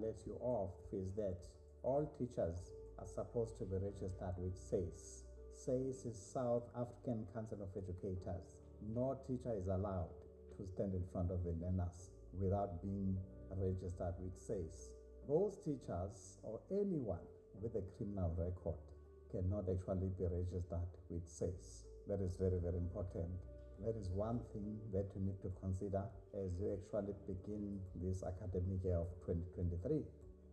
let you off is that all teachers are supposed to be registered with SACE. SACE is South African Council of Educators. No teacher is allowed to stand in front of the learners without being registered with SACE. Those teachers or anyone with a criminal record cannot actually be registered with SACE. That is very, very important. That is one thing that you need to consider as you actually begin this academic year of 2023.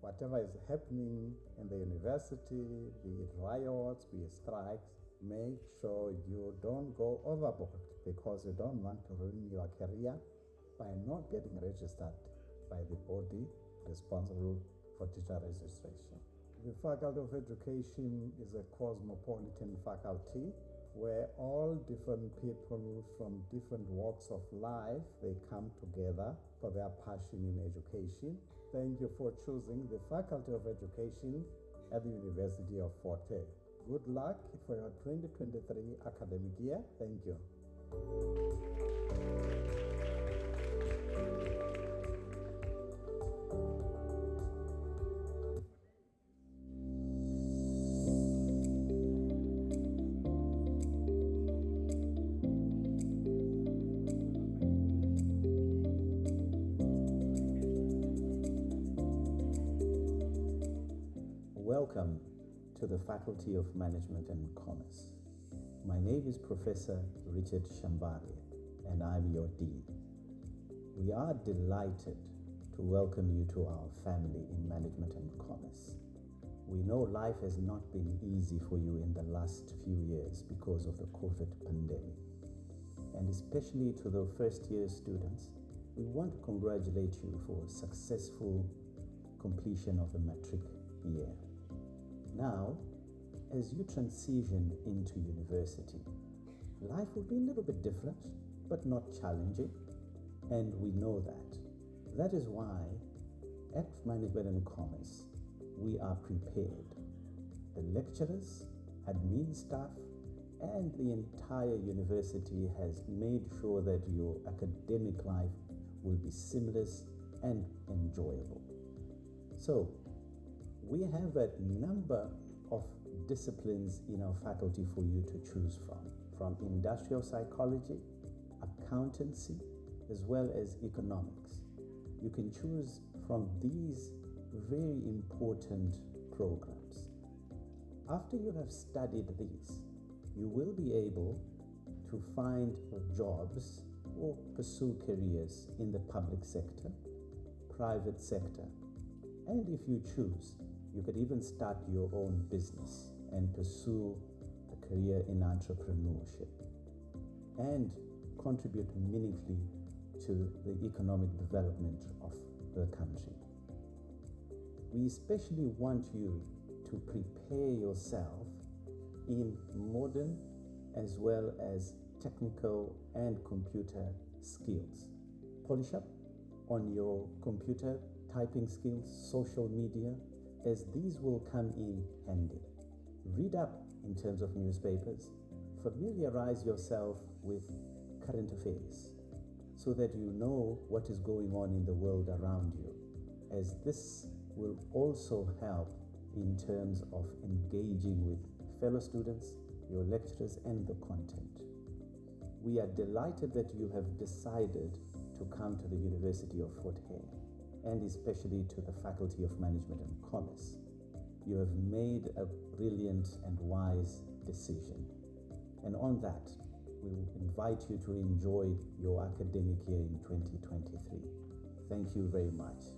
Whatever is happening in the university, be it riots, be it strikes, make sure you don't go overboard because you don't want to ruin your career by not getting registered by the body responsible for teacher registration. The Faculty of Education is a cosmopolitan faculty where all different people from different walks of life, they come together for their passion in education. Thank you for choosing the Faculty of Education at the University of Fort Hare. Good luck for your 2023 academic year. Thank you. Welcome to the Faculty of Management and Commerce. My name is Professor Richard Shambari, and I'm your Dean. We are delighted to welcome you to our family in Management and Commerce. We know life has not been easy for you in the last few years because of the COVID pandemic. And especially to the first-year students, we want to congratulate you for successful completion of the matric year. Now, as you transition into university, life will be a little bit different, but not challenging, and we know that. That is why at Management and Commerce, we are prepared. The lecturers, admin staff, and the entire university has made sure that your academic life will be seamless and enjoyable. So, we have a number of disciplines in our faculty for you to choose from industrial psychology, accountancy, as well as economics. You can choose from these very important programs. After you have studied these, you will be able to find jobs or pursue careers in the public sector, private sector, and if you choose, you could even start your own business and pursue a career in entrepreneurship and contribute meaningfully to the economic development of the country. We especially want you to prepare yourself in modern as well as technical and computer skills. Polish up on your computer typing skills, social media, as these will come in handy. Read up in terms of newspapers. Familiarize yourself with current affairs so that you know what is going on in the world around you, as this will also help in terms of engaging with fellow students, your lecturers, and the content. We are delighted that you have decided to come to the University of Fort Hare, and especially to the Faculty of Management and Commerce. You have made a brilliant and wise decision. And on that, we invite you to enjoy your academic year in 2023. Thank you very much.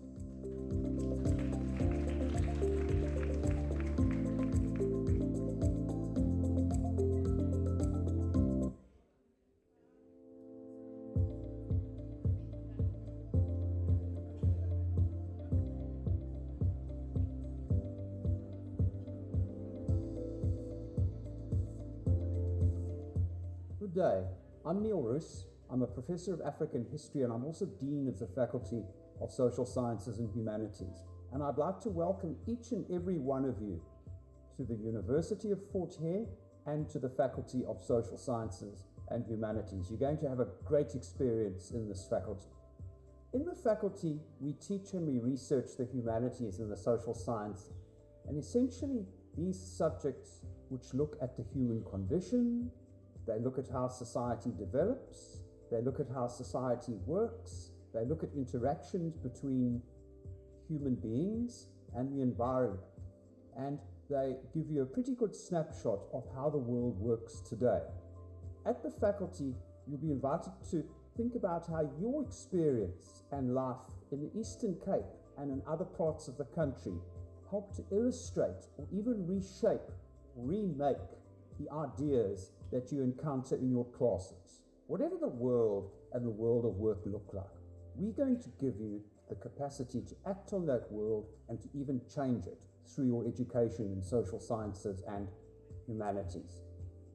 Good day. I'm Neil Roos. I'm a professor of African history and I'm also Dean of the Faculty of Social Sciences and Humanities. and I'd like to welcome each and every one of you to the University of Fort Hare and to the Faculty of Social Sciences and Humanities. You're going to have a great experience in this faculty. In the faculty, we teach and we research the humanities and the social science, and essentially these subjects which look at the human condition, they look at how society develops, they look at how society works, they look at interactions between human beings and the environment, and they give you a pretty good snapshot of how the world works today. At the faculty, you'll be invited to think about how your experience and life in the Eastern Cape and in other parts of the country help to illustrate or even reshape, remake the ideas that you encounter in your classes. Whatever the world and the world of work look like, we're going to give you the capacity to act on that world and to even change it through your education in social sciences and humanities.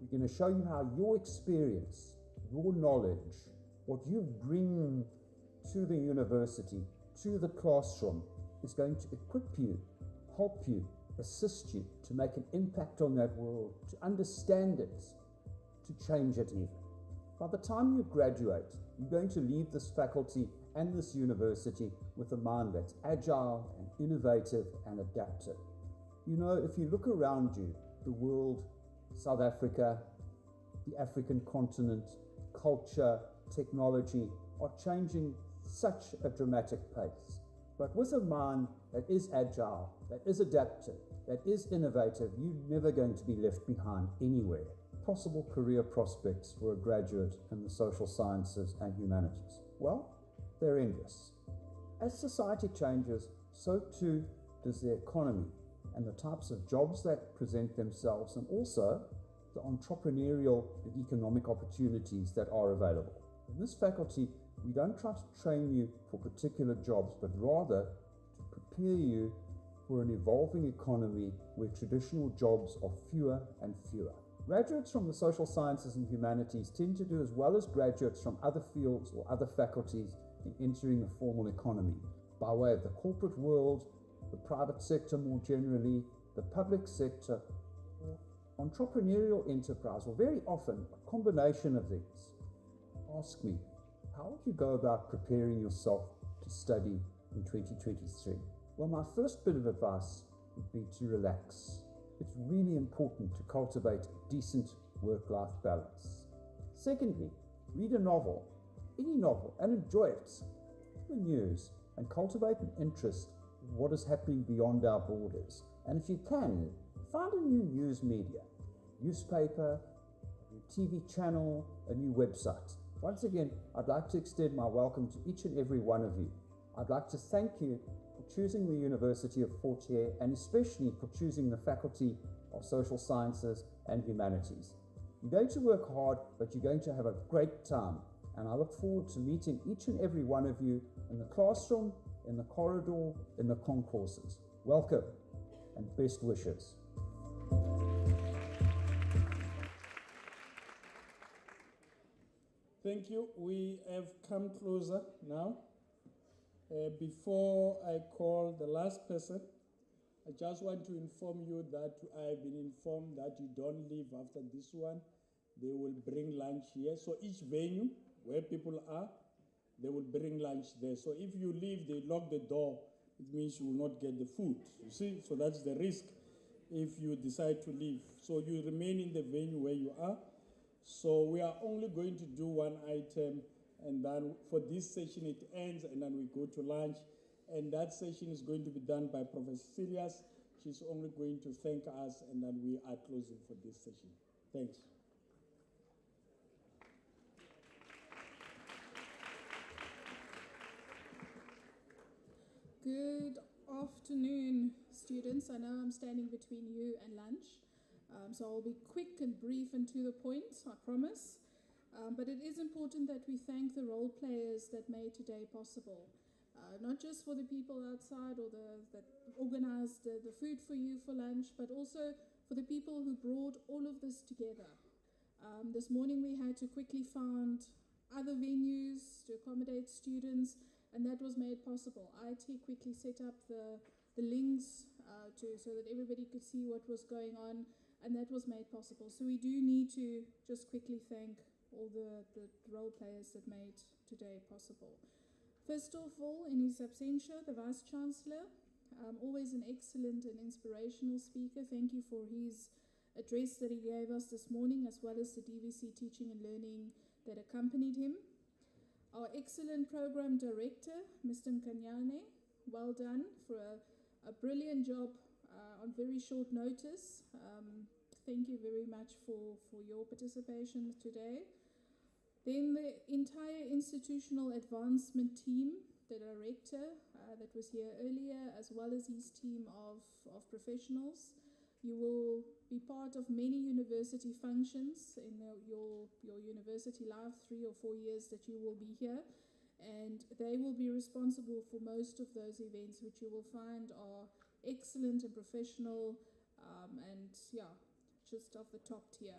We're going to show you how your experience, your knowledge, what you bring to the university, to the classroom, is going to equip you, help you, assist you to make an impact on that world, to understand it, to change it even. By the time you graduate, you're going to leave this faculty and this university with a mind that's agile and innovative and adaptive. You know, if you look around you, the world, South Africa, the African continent, culture, technology are changing such a dramatic pace. But with a mind that is agile, that is adaptive, that is innovative, you're never going to be left behind anywhere. Possible career prospects for a graduate in the social sciences and humanities? Well, they're endless. As society changes, so too does the economy and the types of jobs that present themselves, and also the entrepreneurial and economic opportunities that are available. In this faculty, we don't try to train you for particular jobs, but rather to prepare you for an evolving economy where traditional jobs are fewer and fewer. Graduates from the social sciences and humanities tend to do as well as graduates from other fields or other faculties in entering the formal economy, by way of the corporate world, the private sector more generally, the public sector, or entrepreneurial enterprise, or very often a combination of these. Ask me, how would you go about preparing yourself to study in 2023? Well, my first bit of advice would be to relax. It's really important to cultivate a decent work-life balance. Secondly, read a novel, any novel, and enjoy it. The news, and cultivate an interest in what is happening beyond our borders. And if you can, find a new news media, newspaper, a new TV channel, a new website. Once again, I'd like to extend my welcome to each and every one of you. I'd like to thank you for choosing the University of Fort Hare, and especially for choosing the Faculty of Social Sciences and Humanities. You're going to work hard, but you're going to have a great time. And I look forward to meeting each and every one of you in the classroom, in the corridor, in the concourses. Welcome and best wishes. Thank you. We have come closer now. Before I call the last person, I just want to inform you that I've been informed that you don't leave after this one. They will bring lunch here. So each venue where people are, they will bring lunch there. So if you leave, they lock the door. It means you will not get the food. You see? So that's the risk if you decide to leave. So you remain in the venue where you are. So we are only going to do one item, and then for this session it ends, and then we go to lunch. And that session is going to be done by Professor Silias. She's only going to thank us, and then we are closing for this session. Thanks. Good afternoon, students. I know I'm standing between you and lunch, so I'll be quick and brief and to the point, I promise. But it is important that we thank the role players that made today possible. Not just for the people outside or that organized the food for you for lunch, but also for the people who brought all of this together. This morning we had to quickly find other venues to accommodate students, and that was made possible. IT quickly set up the the links so that everybody could see what was going on, and that was made possible. So we do need to just quickly thank all the role players that made today possible. First of all, in his absentia, the Vice Chancellor, always an excellent and inspirational speaker. Thank you for his address that he gave us this morning, as well as the DVC teaching and learning that accompanied him. Our excellent program director, Mr. Nkanyane, well done for a brilliant job on very short notice. Thank you very much for your participation today. Then the entire institutional advancement team, the director that was here earlier, as well as his team of professionals. You will be part of many university functions in your university life, 3 or 4 years that you will be here. And they will be responsible for most of those events, which you will find are excellent and professional, and just of the top tier.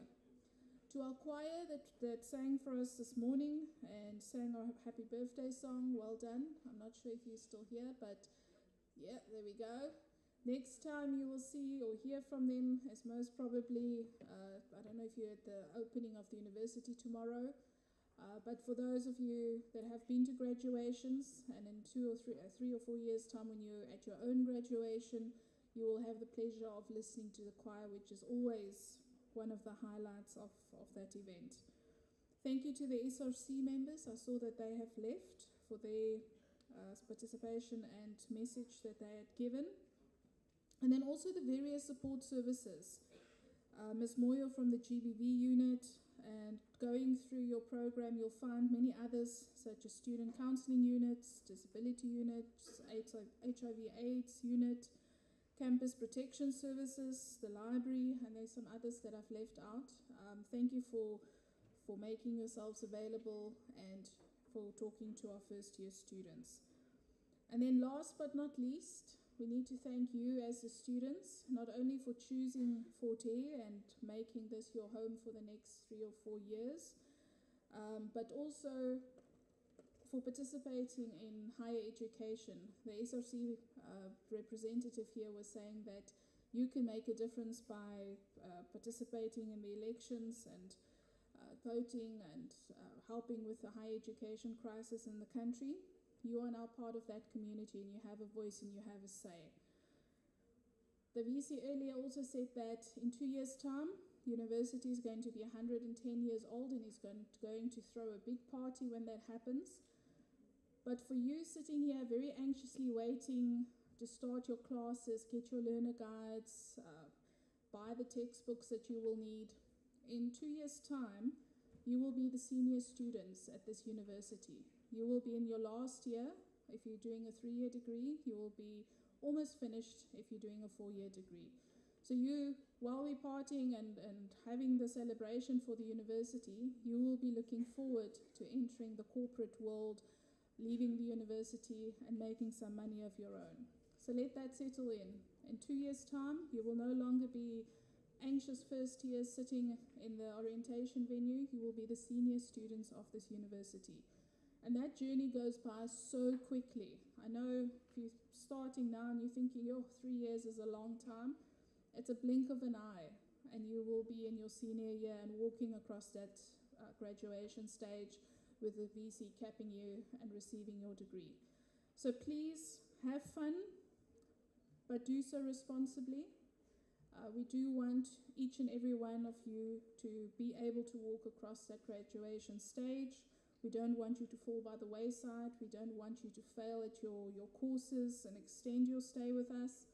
To our choir that sang for us this morning and sang our happy birthday song, well done. I'm not sure if you're still here, but yeah, there we go. Next time you will see or hear from them is most probably, I don't know if you're at the opening of the university tomorrow, but for those of you that have been to graduations, and in 3 or 4 years' time when you're at your own graduation, you will have the pleasure of listening to the choir, which is always one of the highlights of that event. Thank you to the SRC members. I saw that they have left for their participation and message that they had given. And then also the various support services. Ms. Moyo from the GBV unit, and going through your program, you'll find many others, such as student counseling units, disability units, HIV/AIDS unit, campus protection services, the library, and there's some others that I've left out. Thank you for making yourselves available and for talking to our first year students. And then last but not least, we need to thank you as the students, not only for choosing Fort Hare and making this your home for the next 3 or 4 years, but also for participating in higher education. The SRC representative here was saying that you can make a difference by participating in the elections and voting and helping with the higher education crisis in the country. You are now part of that community and you have a voice and you have a say. The VC earlier also said that in 2 years' time, the university is going to be 110 years old and is going to throw a big party when that happens. But for you sitting here very anxiously waiting to start your classes, get your learner guides, buy the textbooks that you will need, in 2 years' time, you will be the senior students at this university. You will be in your last year. If you're doing a 3-year degree, you will be almost finished if you're doing a 4-year degree. So you, while we're partying and having the celebration for the university, you will be looking forward to entering the corporate world, leaving the university and making some money of your own. So let that settle in. In 2 years' time, you will no longer be anxious first years sitting in the orientation venue. You will be the senior students of this university. And that journey goes by so quickly. I know if you're starting now and you're thinking, 3 years is a long time, it's a blink of an eye, and you will be in your senior year and walking across that graduation stage with the VC capping you and receiving your degree. So please have fun, but do so responsibly. We do want each and every one of you to be able to walk across that graduation stage. We don't want you to fall by the wayside. We don't want you to fail at your courses and extend your stay with us.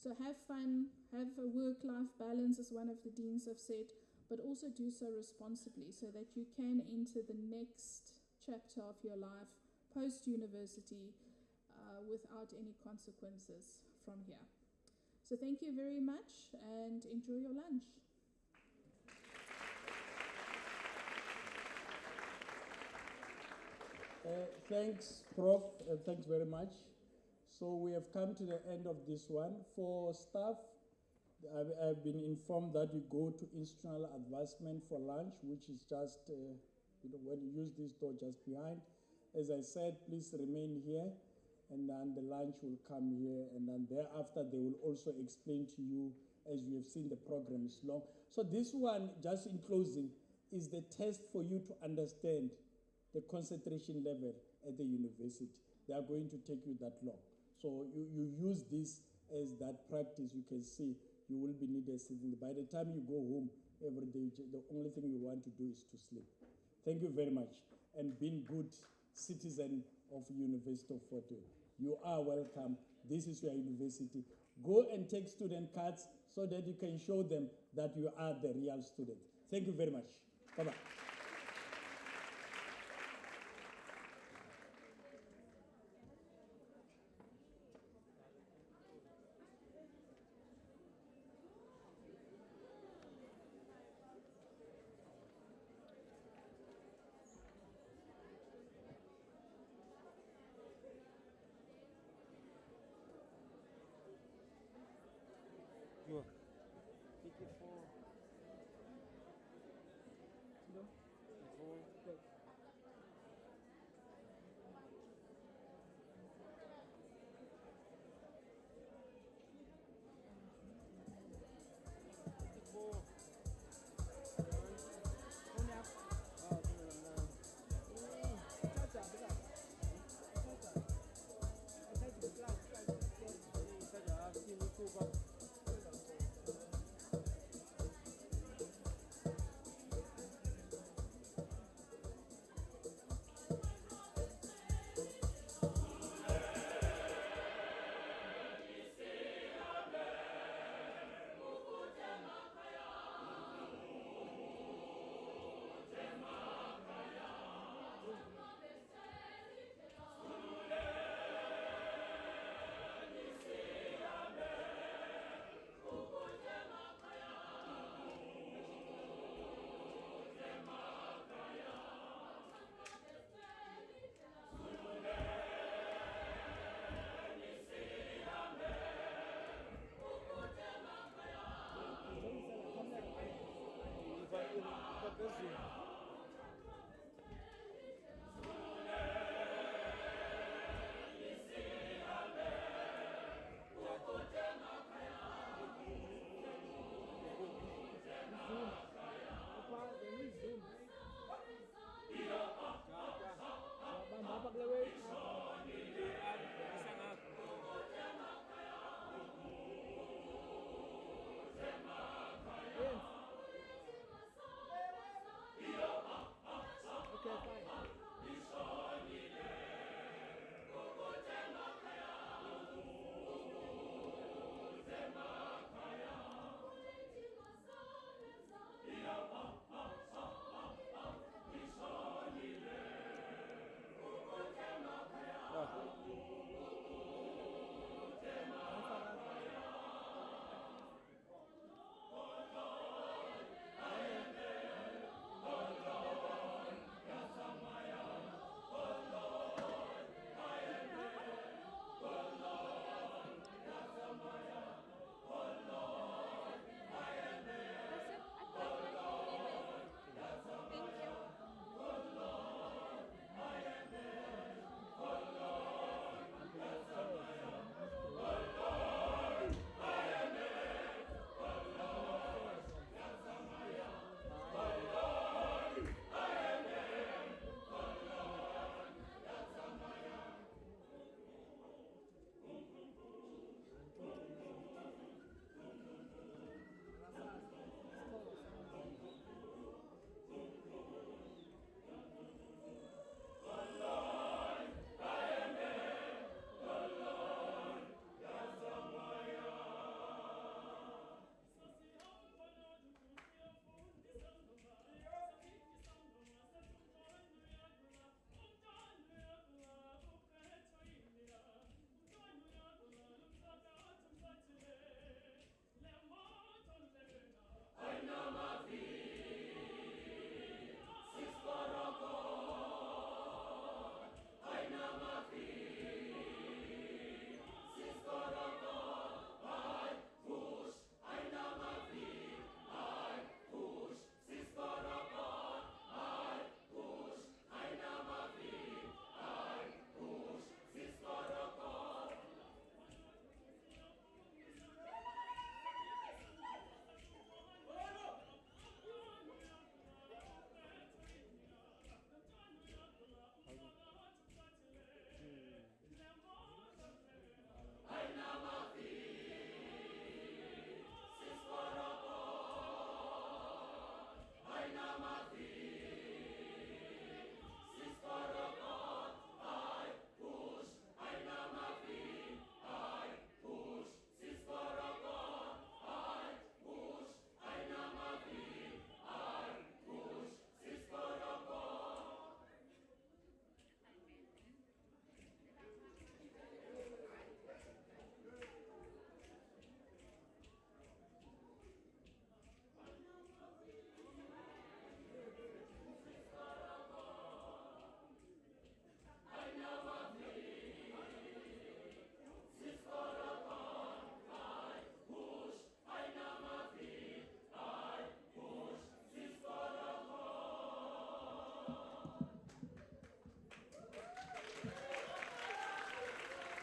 So have fun, have a work-life balance, as one of the deans have said, but also do so responsibly so that you can enter the next chapter of your life post-university without any consequences from here. So thank you very much and enjoy your lunch. Thanks, Prof. Thanks very much. So we have come to the end of this one. For staff, I've been informed that you go to institutional advancement for lunch, which is just, when you use this door just behind. As I said, please remain here. and then the lunch will come here, and then thereafter they will also explain to you, as you have seen the program is long. So this one, just in closing, is the test for you to understand the concentration level at the university. They are going to take you that long. So you use this as that practice. You can see you will be needed sitting. By the time you go home every day, the only thing you want to do is to sleep. Thank you very much. And being good citizen of University of Fort Wayne. You are welcome. This is your university. Go and take student cards so that you can show them that you are the real student. Thank you very much. Bye-bye. Yo, pick it for. No? For.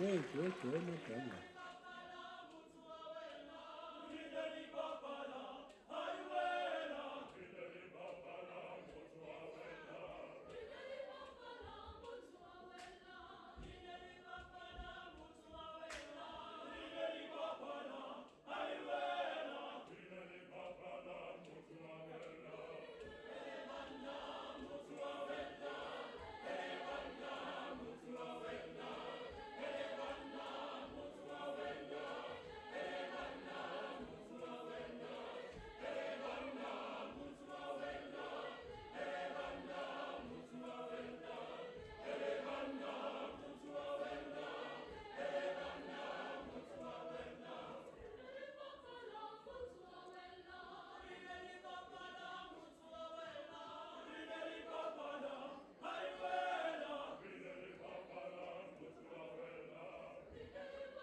Wait, no problem.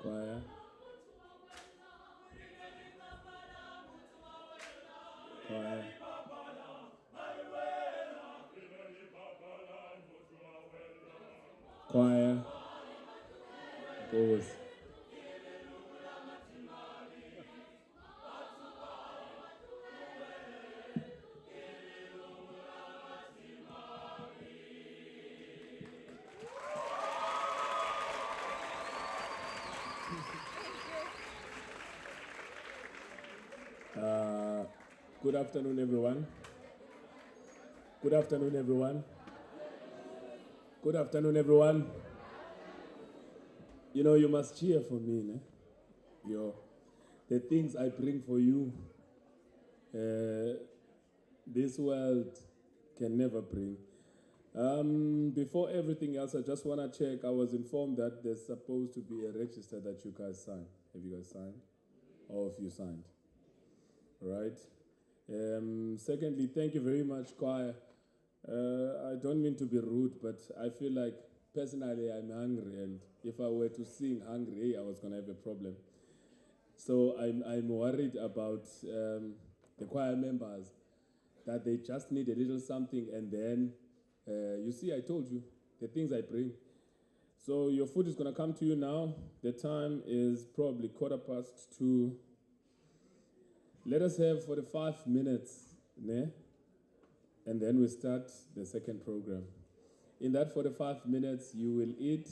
Choir. Choir. Choir. Goes. Good afternoon, everyone. Good afternoon, everyone. Good afternoon, everyone. You know, you must cheer for me, né? The things I bring for you, this world can never bring. Before everything else, I just want to check. I was informed that there's supposed to be a register that you guys sign. Have you guys signed? All of you signed. Right? Secondly, thank you very much, choir. I don't mean to be rude, but I feel like personally I'm hungry, and if I were to sing hungry, I was going to have a problem. So I'm worried about the choir members, that they just need a little something, and then, you see, I told you, the things I bring. So your food is going to come to you now. The time is probably 2:15. Let us have 45 minutes, né? And then we start the second program. In that 45 minutes, you will eat,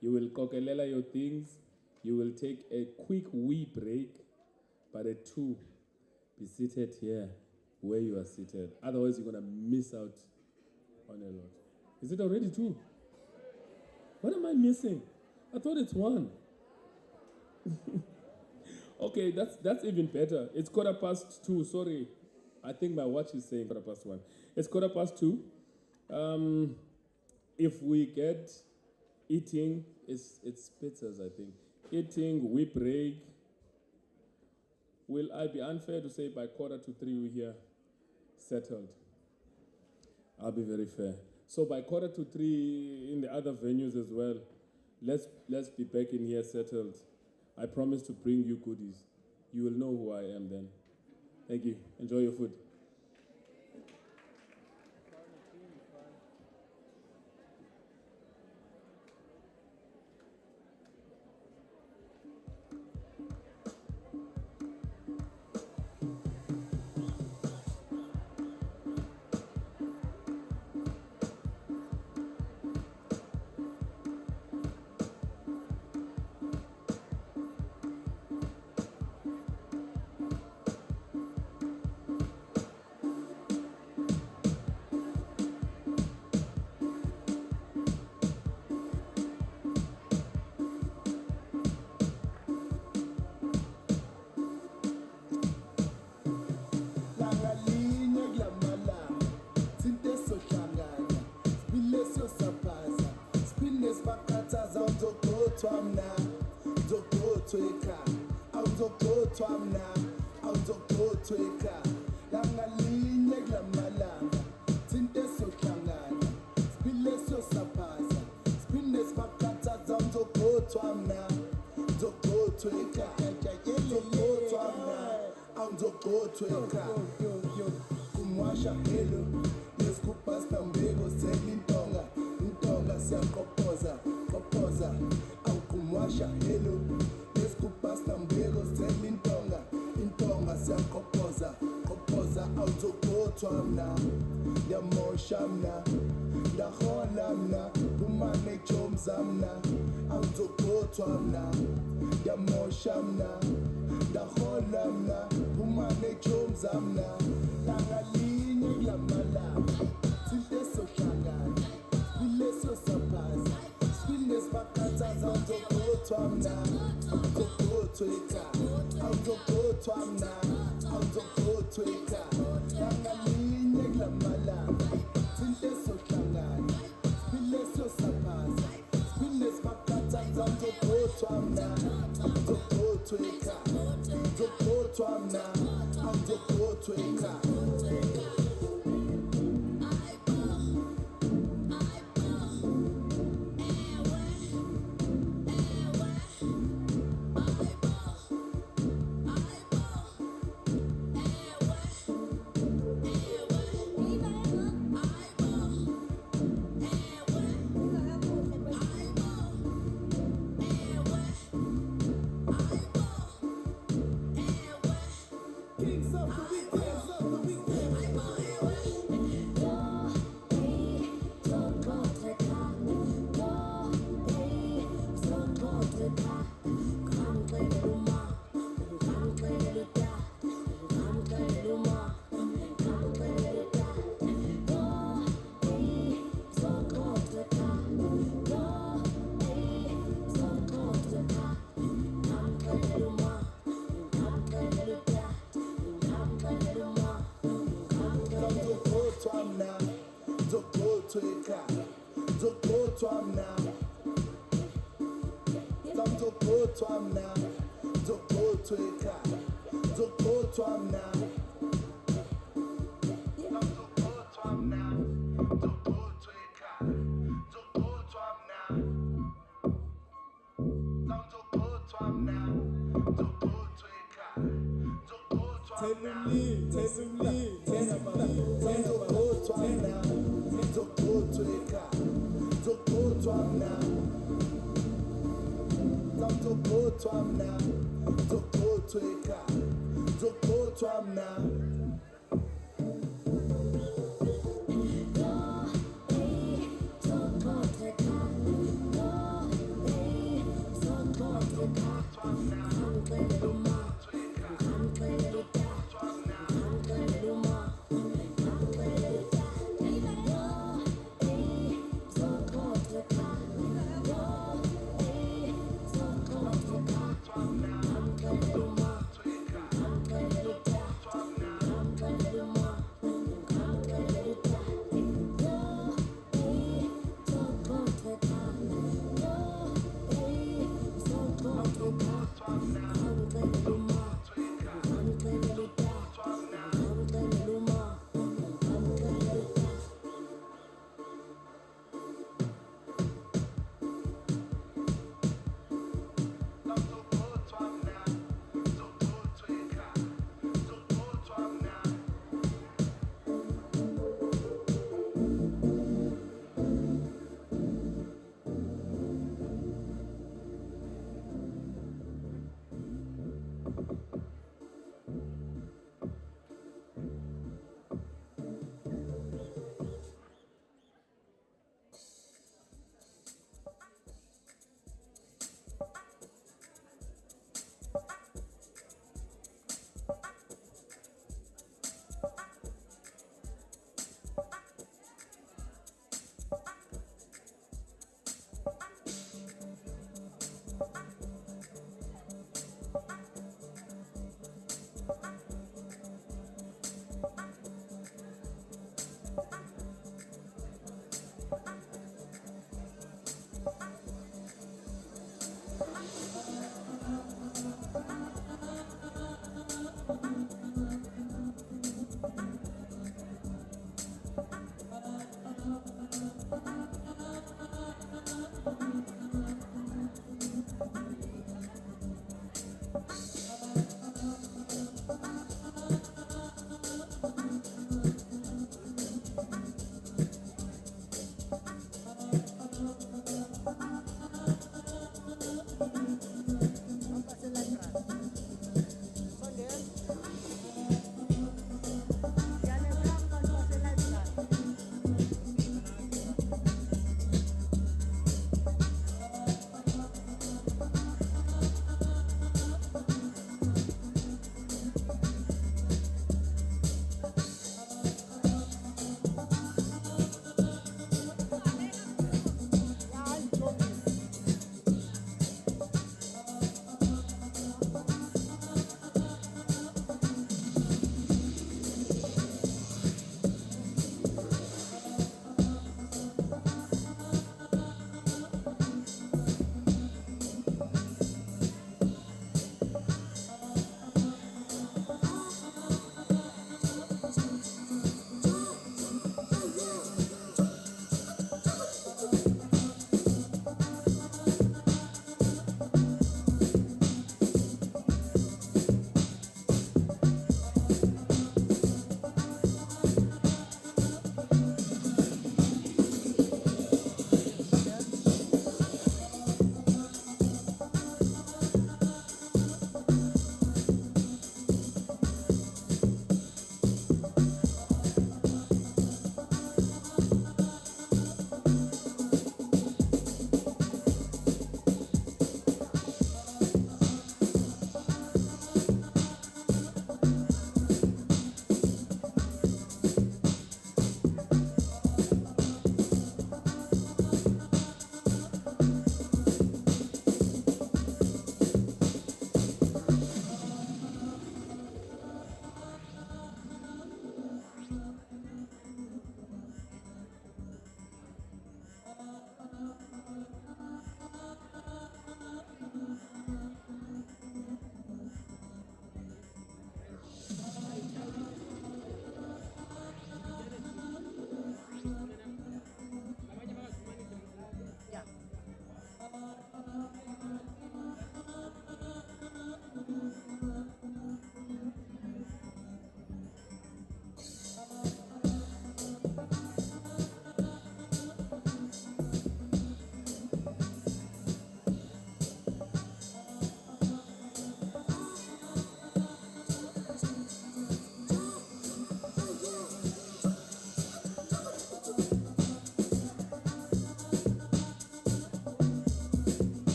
you will kokelela your things, you will take a quick wee break, but at 2, be seated here where you are seated. Otherwise, you're going to miss out on a lot. Is it already 2? What am I missing? I thought it's 1. Okay, that's even better. It's 2:15. Sorry, I think my watch is saying 1:15. It's 2:15. If we get eating, it's pizzas, I think. Eating, we break. Will I be unfair to say by 2:45 we're here settled? I'll be very fair. So by 2:45 in the other venues as well, let's be back in here settled. I promise to bring you goodies. You will know who I am then. Thank you. Enjoy your food. washa hello lesikupasta mbeko sithela intonga siyakopoza awuzogothwa mna ndiyamosha mna ndahola mna kumane jomza mna awuzogothwa mna ndiyamosha mna ndahola mna kumane jomza mna langalinye kulamalanga sinte sohlangana sileso saphaza sinesibakhathaza awuzogothwa mna awuzogothweka awuzogothwa mna awuzogothweka langalinye kulamalanga sinte sohlangana sileso saphaza sinesibakhathaza awuzogothwa mna awuzogothweka awuzogothwa mna awuzogothweka.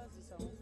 Kwazisa ngo.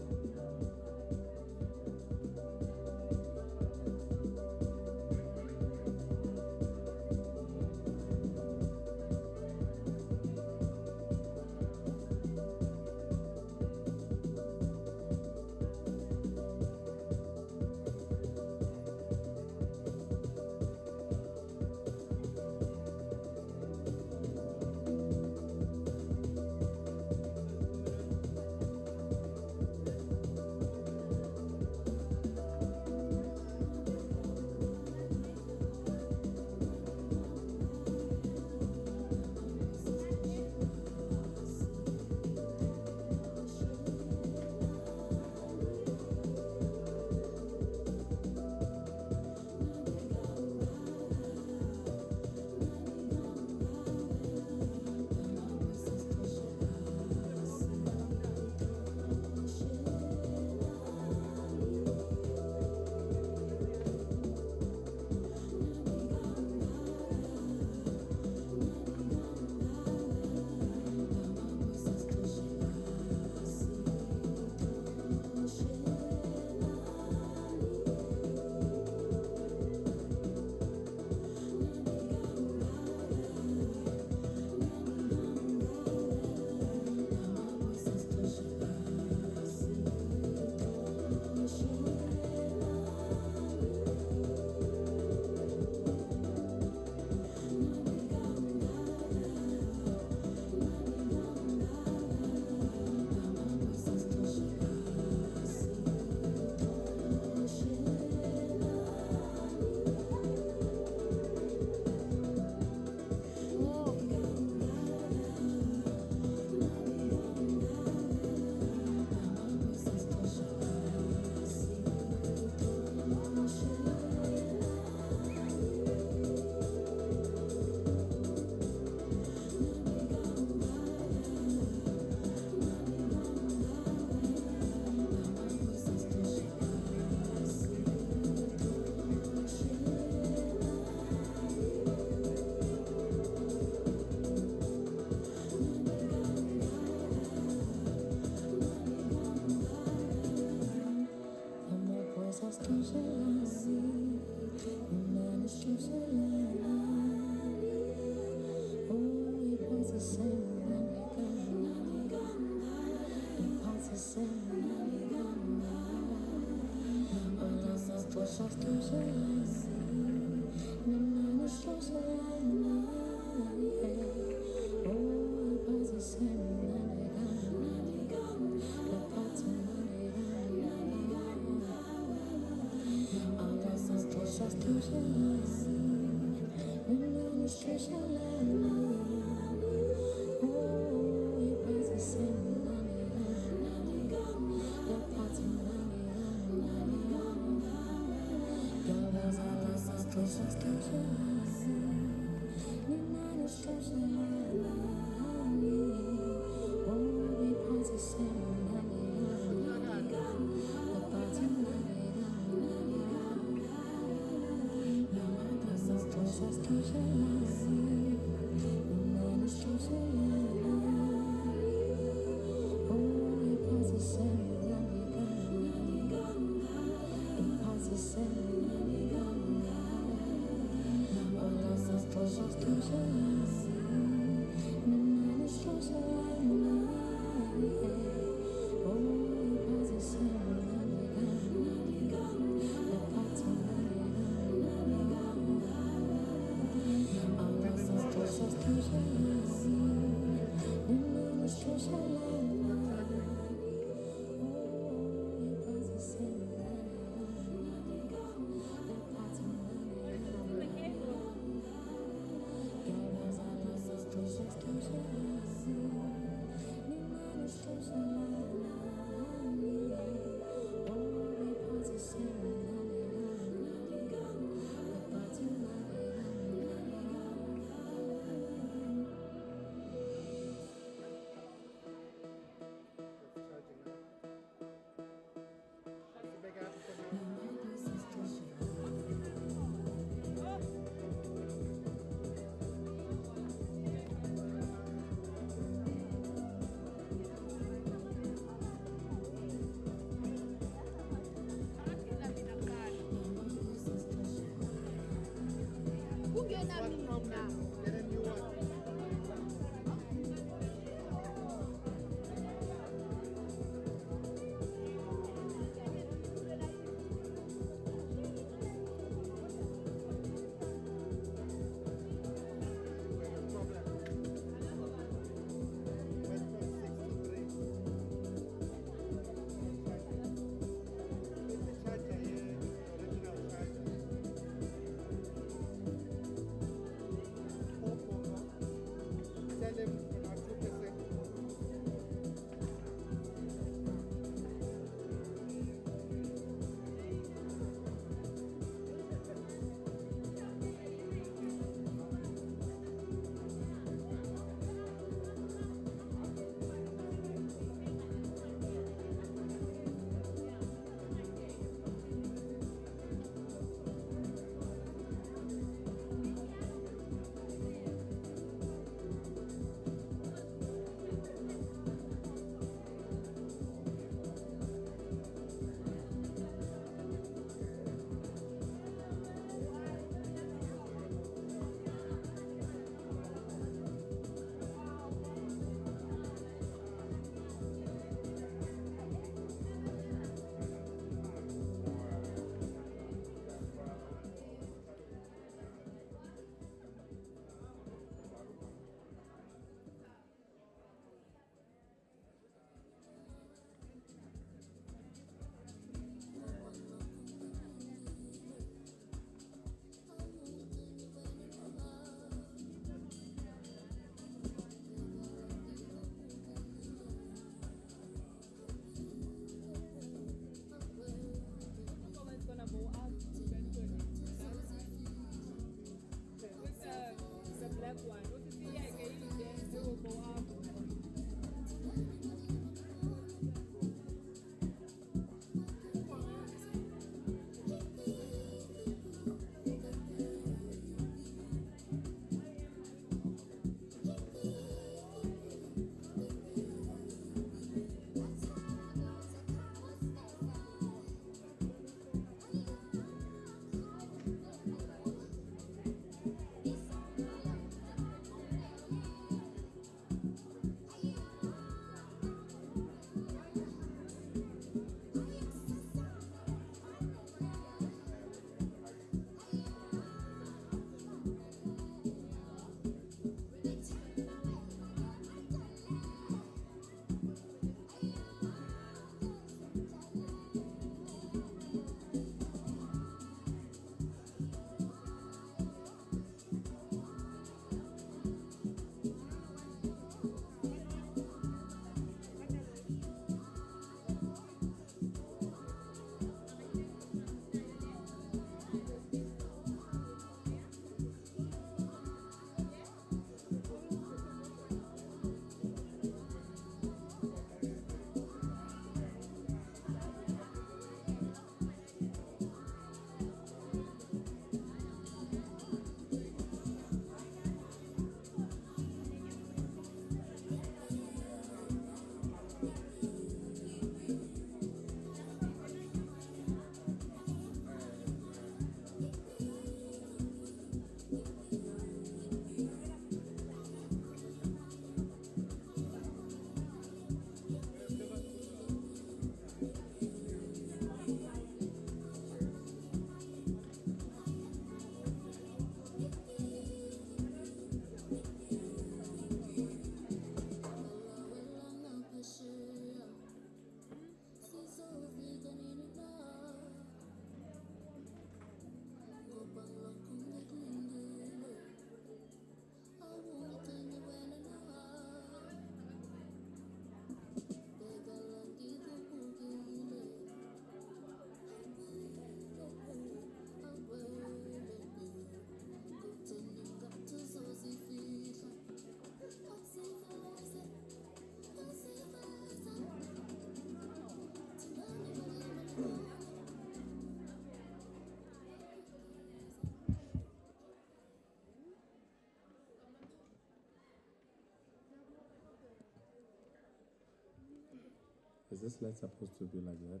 this light supposed to be like that?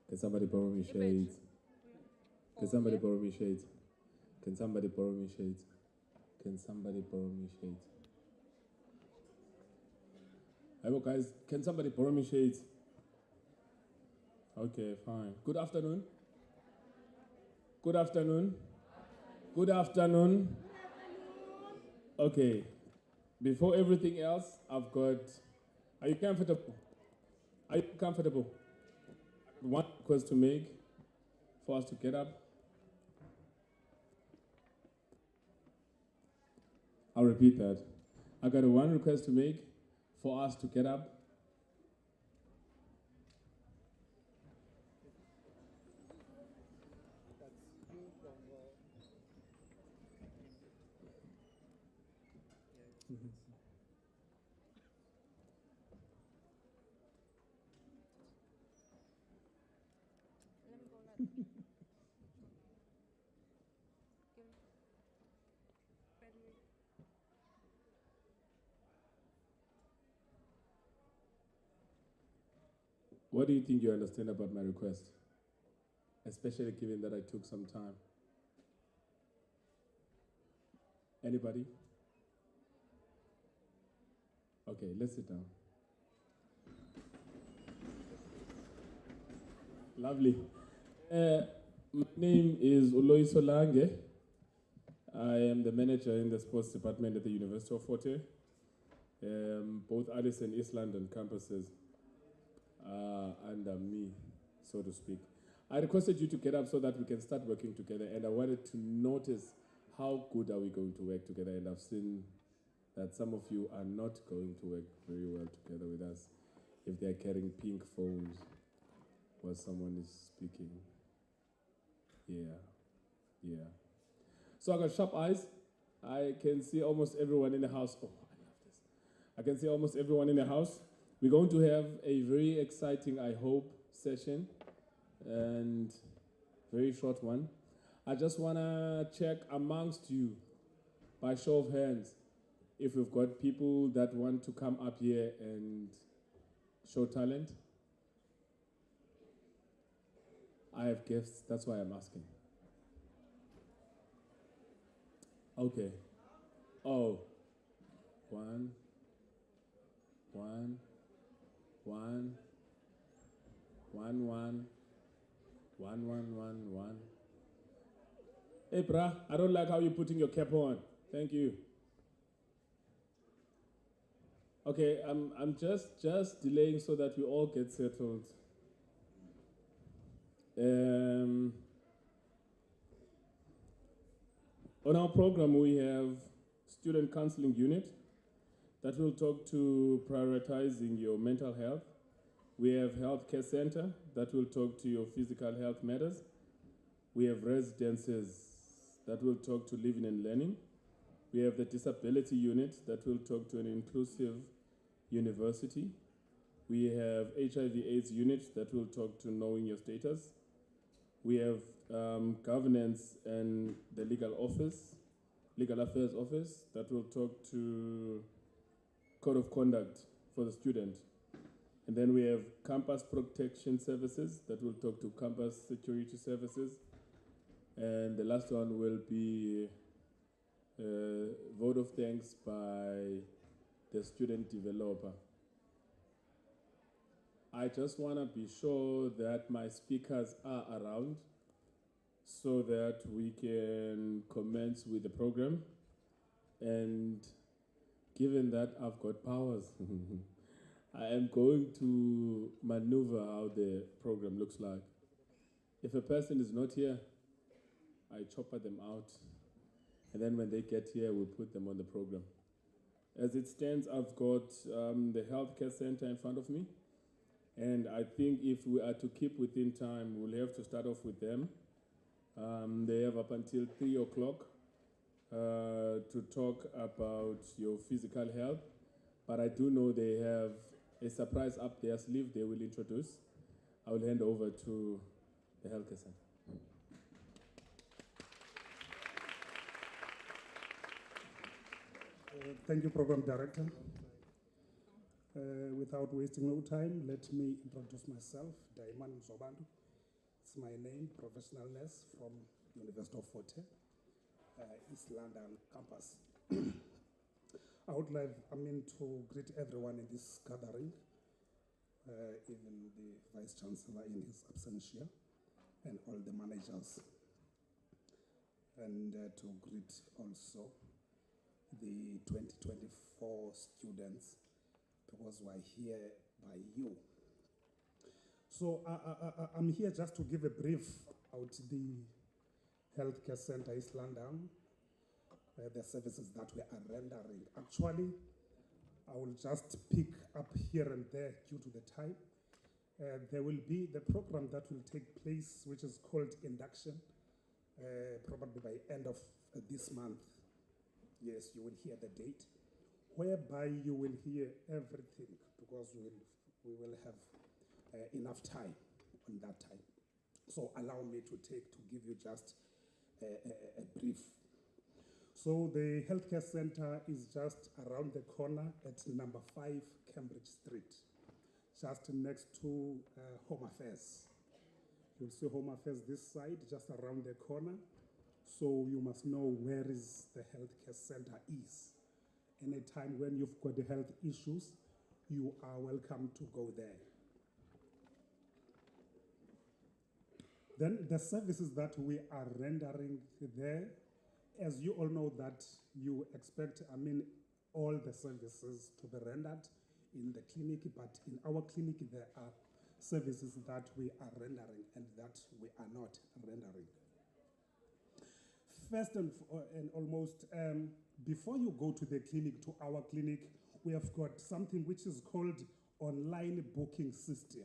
Can somebody borrow me shades? Can somebody borrow me shades? Can somebody borrow me shades? Can somebody borrow me shades? Hello guys, can somebody borrow me shades? Okay, fine. Good afternoon. Good afternoon. Good afternoon. Okay. Before everything else, I've got... Are you comfortable? Are you comfortable? One request to make for us to get up. I'll repeat that. I got one request to make for us to get up. What do you think you understand about my request? Especially given that I took some time. Anybody? Okay, let's sit down. Lovely. My name is Uloiso Lange. I am the manager in the sports department at the University of Fort Hare. Both Alice and East London campuses are under me, so to speak. I requested you to get up so that we can start working together, and I wanted to notice how good are we going to work together, and I've seen that some of you are not going to work very well together with us if they're carrying pink phones while someone is speaking. Yeah. So I got sharp eyes. I can see almost everyone in the house. Oh, I love this. I can see almost everyone in the house. We're going to have a very exciting, I hope, session, and very short one. I just want to check amongst you, by show of hands, if we've got people that want to come up here and show talent. I have gifts, that's why I'm asking. Okay. Oh, one. Hey, brah, I don't like how you're putting your cap on. Thank you. Okay, I'm just delaying so that we all get settled. On our program, we have student counseling unit that will talk to prioritizing your mental health. We have healthcare center that will talk to your physical health matters. We have residences that will talk to living and learning. We have the disability unit that will talk to an inclusive university. We have HIV/AIDS unit that will talk to knowing your status. We have governance and the legal affairs office that will talk to code of conduct for the student. And then we have campus protection services that will talk to campus security services. And the last one will be a vote of thanks by the student developer. I just want to be sure that my speakers are around so that we can commence with the program. And given that I've got powers, I am going to maneuver how the program looks like. If a person is not here, I chopper them out. And then when they get here, we put them on the program. As it stands, I've got the healthcare center in front of me. And I think if we are to keep within time, we'll have to start off with them. They have up until 3 o'clock to talk about your physical health. But I do know they have a surprise up their sleeve they will introduce. I will hand over to the healthcare center. Thank you, Program Director. Without wasting no time, let me introduce myself. Daiman Mzobandu. It's my name, professional nurse from University of Fort Hare, East London campus. I would like, to greet everyone in this gathering, even the Vice Chancellor in his absentia, and all the managers. And to greet also the 2024 students, because we're here by you. So I'm here just to give a brief out the Healthcare Center East London, the services that we are rendering. Actually, I will just pick up here and there due to the time. There will be the program that will take place, which is called induction, probably by end of this month. Yes, you will hear the date, whereby you will hear everything, because we will have enough time on that time. So allow me to give you just a brief. So the healthcare center is just around the corner at number 5 Cambridge Street, just next to Home Affairs. You'll see Home Affairs this side, just around the corner. So you must know where is the healthcare center is. Anytime when you've got the health issues, you are welcome to go there. Then the services that we are rendering there, as you all know that you expect, all the services to be rendered in the clinic, but in our clinic there are services that we are rendering and that we are not rendering. First and almost, before you go to the clinic, to our clinic, we have got something which is called online booking system.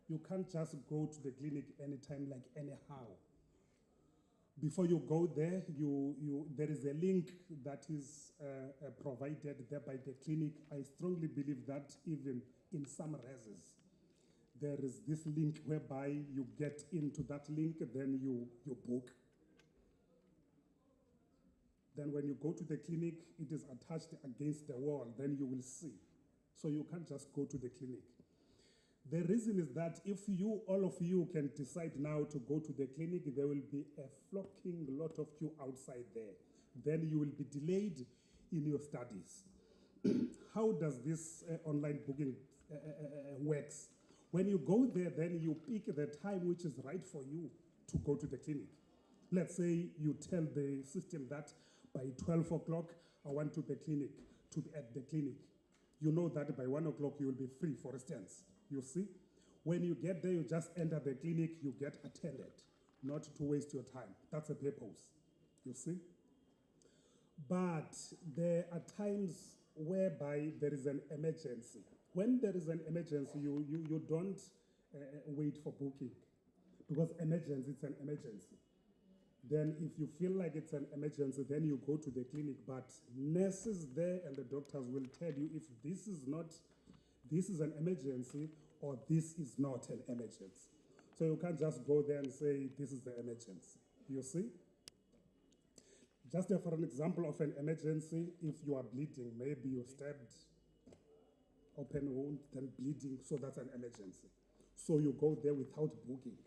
You can't just go to the clinic anytime, like anyhow. Before you go there, there is a link that is provided there by the clinic. I strongly believe that even in some reses, there is this link whereby you get into that link, then you book. Then when you go to the clinic, it is attached against the wall, then you will see. So you can't just go to the clinic. The reason is that if all of you can decide now to go to the clinic, there will be a flocking lot of you outside there. Then you will be delayed in your studies. How does this online booking works? When you go there, then you pick the time which is right for you to go to the clinic. Let's say you tell the system that by 12 o'clock, I want to be at the clinic. You know that by 1 o'clock you will be free, for instance. You see? When you get there, you just enter the clinic, you get attended, not to waste your time. That's a purpose. You see? But there are times whereby there is an emergency. When there is an emergency, you don't wait for booking, because emergency, it's an emergency. Then if you feel like it's an emergency, then you go to the clinic. But nurses there and the doctors will tell you if this is an emergency or this is not an emergency. So you can't just go there and say this is the emergency. You see? Just for an example of an emergency, if you are bleeding, maybe you stabbed, open wound, then bleeding, so that's an emergency. So you go there without booking.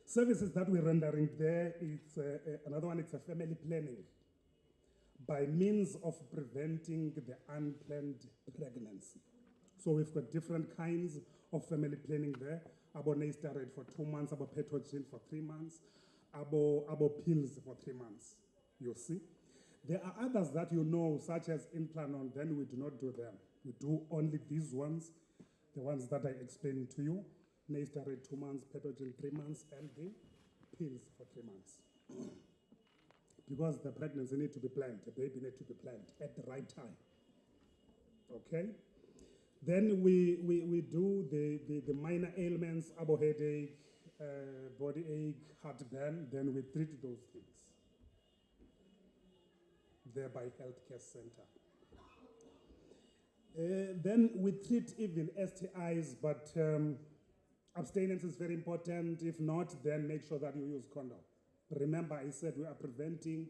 Services that we're rendering there, it's another one, it's a family planning by means of preventing the unplanned pregnancy. So we've got different kinds of family planning there. Abo steroid for 2 months, abo Petogen for 3 months, abo pills for 3 months, you see. There are others that you know, such as Implanon, then we do not do them. We do only these ones, the ones that I explained to you. Steroid 2 months, Petogen 3 months, and the pills for 3 months. Because the pregnancy needs to be planned, the baby needs to be planned at the right time. Okay? Then we do the minor ailments, abo headache, body ache, heartburn, then we treat those things. Thereby healthcare center. Then we treat even STIs, but abstinence is very important. If not, then make sure that you use condom. Remember, I said we are preventing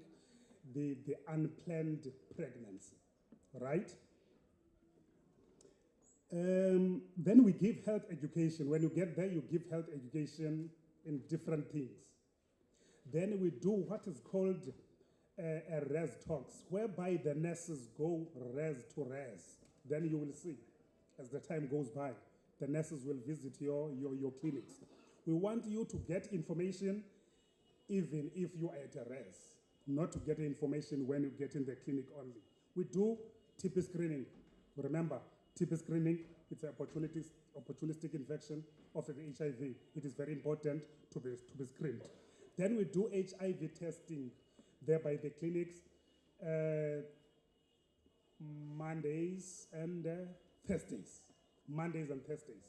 the unplanned pregnancy, right? Then we give health education. When you get there, you give health education in different things. Then we do what is called a res talks, whereby the nurses go res to res. Then you will see, as the time goes by, the nurses will visit your clinics. We want you to get information even if you are at a res, not to get information when you get in the clinic only. We do TB screening. Remember, TB screening, it's an opportunistic infection of an HIV. It is very important to be screened. Then we do HIV testing there by the clinics Mondays and Thursdays. Mondays and Thursdays,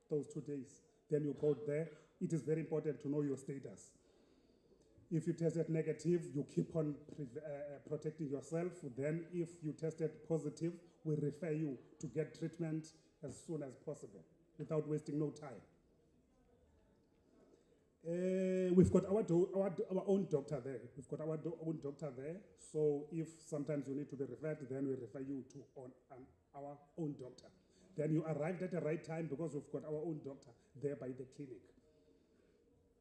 those 2 days. Then you go there. It is very important to know your status. If you tested negative, you keep on protecting yourself. Then if you tested positive, we refer you to get treatment as soon as possible without wasting no time. We've got our own doctor there. We've got our own doctor there. So if sometimes you need to be referred, then we refer you to our own doctor. Then you arrived at the right time because we've got our own doctor there by the clinic.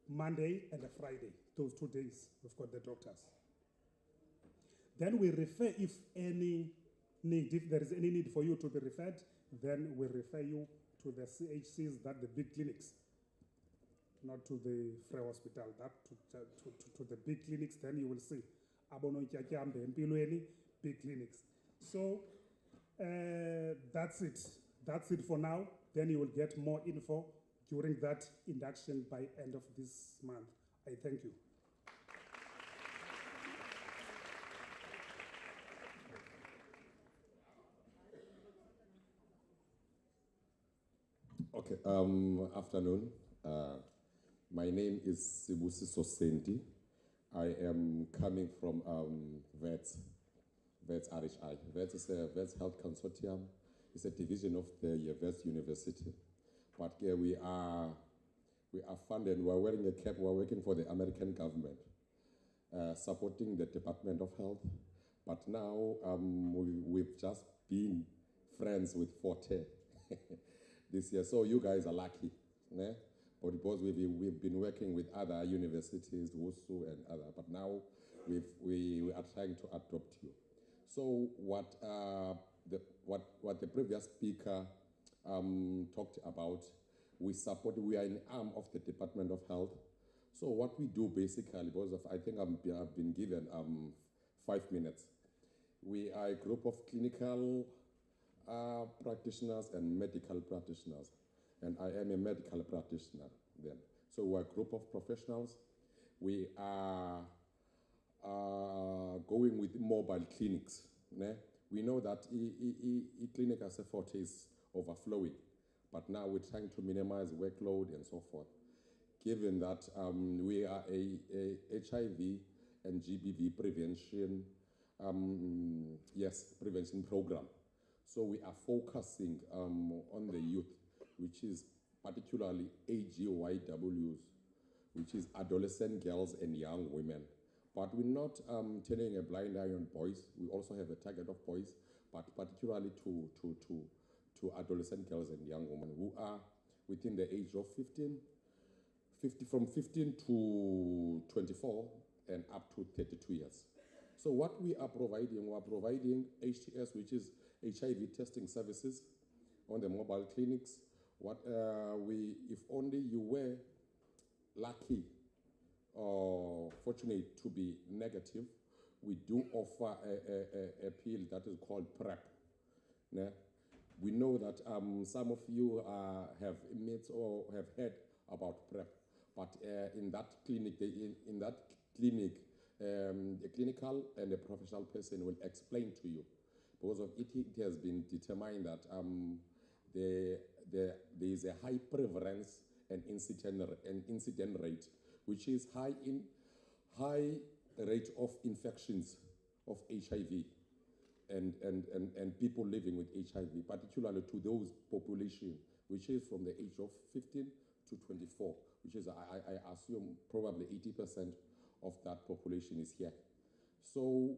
Monday and a Friday, those 2 days, we've got the doctors. Then we refer if there is any need for you to be referred, then we refer you to the CHCs, that the big clinics, not to the Free Hospital, that to the big clinics. Then you will see big clinics. So that's it. That's it for now. Then you will get more info during that induction by end of this month. I thank you. Okay, afternoon. My name is Sibusiso Sendi. I am coming from VETS RHI. VETS is a VETS Health Consortium. It's a division of the VETS University. But we are funded, we are wearing a cap, we are working for the American government, supporting the Department of Health. But now we've just been friends with Forte this year. So you guys are lucky. Yeah? But because we've been working with other universities, WUSU and other, but now we are trying to adopt you. So what the previous speaker talked about, we are an arm of the Department of Health. So what we do basically, because I think I've been given 5 minutes. We are a group of clinical practitioners and medical practitioners. And I am a medical practitioner then. So we're a group of professionals. We are going with mobile clinics. Ne? We know that clinic as a Forte is overflowing, but now we're trying to minimize workload and so forth. Given that we are a HIV and GBV prevention, prevention program. So we are focusing on the youth, which is particularly AGYWs, which is adolescent girls and young women. But we're not turning a blind eye on boys. We also have a target of boys, but particularly to adolescent girls and young women who are within the age of from 15 to 24 and up to 32 years. So what we are providing HTS, which is HIV testing services on the mobile clinics. If only you were lucky or fortunate to be negative, we do offer a pill that is called PrEP. Yeah? We know that some of you have met or have heard about PrEP, but in that clinic, a clinical and a professional person will explain to you. Because of it, it has been determined that there is a high prevalence and incident rate, which is high rate of infections of HIV and people living with HIV, particularly to those population, which is from the age of 15 to 24, which is, I assume, probably 80% of that population is here. So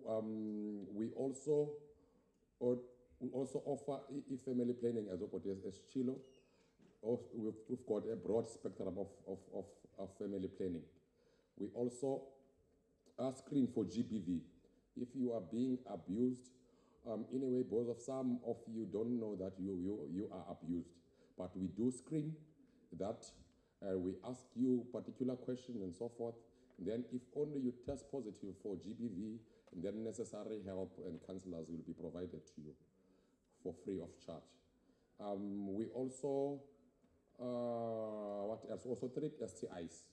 we also We also offer family planning as Chilo. We've got a broad spectrum of family planning. We also are screened for GBV. If you are being abused, in a way, both of some of you don't know that you are abused, but we do screen that. We ask you particular questions and so forth. Then if only you test positive for GBV, then necessary help and counselors will be provided to you for free of charge. We also, what else? Also treat STIs.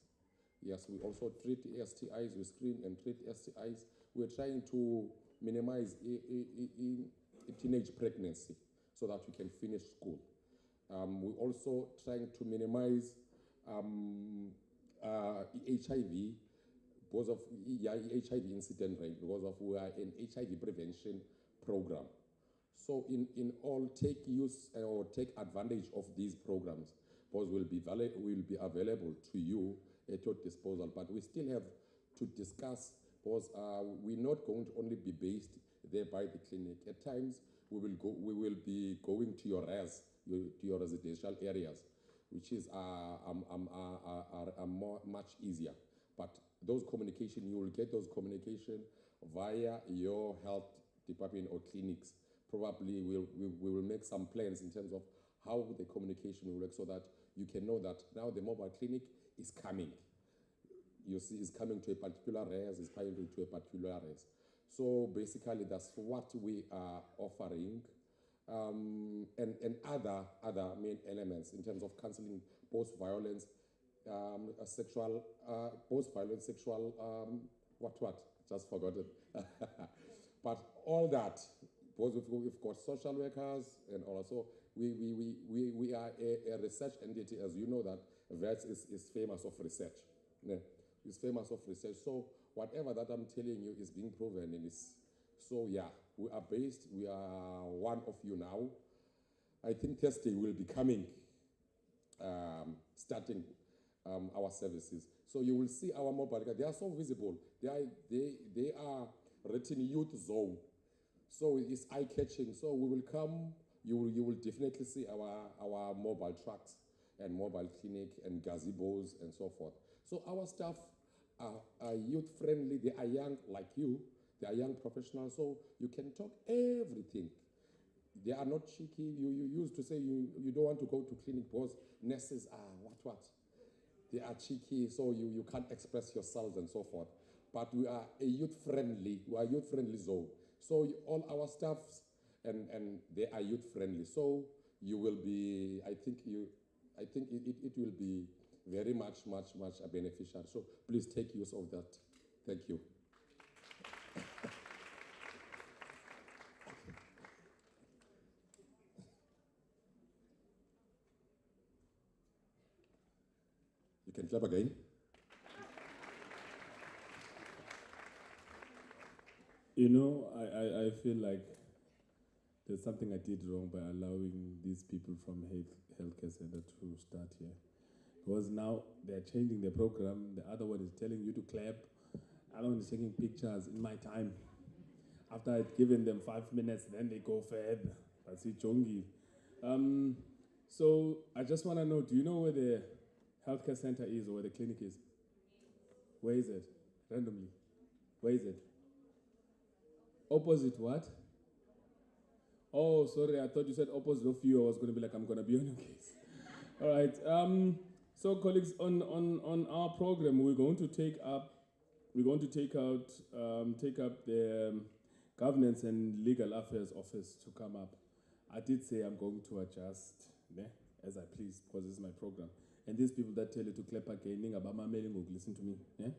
Yes, we also treat STIs, we screen and treat STIs. We're trying to minimize a teenage pregnancy so that you can finish school. We're also trying to minimize HIV because of HIV incident rate, because of we are an HIV prevention program. So in all, take use or take advantage of these programs, because will be available to you at your disposal. But we still have to discuss, because we're not going to only be based there by the clinic. At times we will be going to your residential areas, which is much easier. But those communication, you will get those communication via your health department or clinics. Probably we will make some plans in terms of how the communication will work, so that you can know that now the mobile clinic is coming. You see, it's coming to a particular res, it's coming to a particular res. So basically, that's what we are offering. And other main elements in terms of counseling post-violence, sexual, just forgotten. But all that, because we've got social workers, and also we are a research entity, as you know that VETS is famous of research. Yeah. It's famous of research. So whatever that I'm telling you is being proven, and is so yeah. We are one of you now. I think Thursday will be coming, starting our services. So you will see our mobile card. They are so visible. They are written youth zone. So it's eye-catching. So we will come. You will definitely see our mobile trucks and mobile clinic and gazebos and so forth. So our staff are youth-friendly. They are young like you. They are young professionals, so you can talk everything. They are not cheeky. You used to say you don't want to go to clinic because nurses are what? They are cheeky, so you can't express yourselves and so forth. But we are a youth-friendly zone. So all our staffs and they are youth-friendly. So you will be, I think it will be very much beneficial. So please take use of that. Thank you. You can clap again. You know, I feel like there's something I did wrong by allowing these people from healthcare center to start here. Because now they're changing the program. The other one is telling you to clap. Other one is taking pictures in my time. After I'd given them 5 minutes, then they go further. I see Jongi. So I just want to know, do you know where the healthcare center is or where the clinic is? Where is it? Randomly. Where is it? Opposite what? Oh, sorry, I thought you said opposite of you. I was going to be like, I'm going to be on your case. All right. So colleagues, on our program, we're going to take up the Governance and Legal Affairs Office to come up. I did say I'm going to adjust as I please, because this is my program. And these people that tell you to clap again, listen to me. Yeah?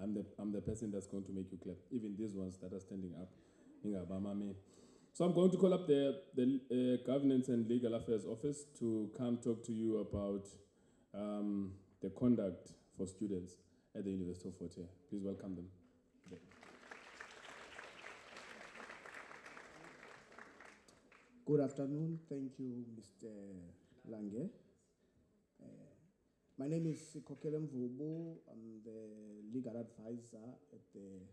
I'm the person that's going to make you clap. Even these ones that are standing up. So I'm going to call up the Governance and Legal Affairs Office to come talk to you about the conduct for students at the University of Fort Hare. Please welcome them. Good afternoon. Thank you, Mr. Lange. My name is Kokele Mvubu. I'm the legal advisor at the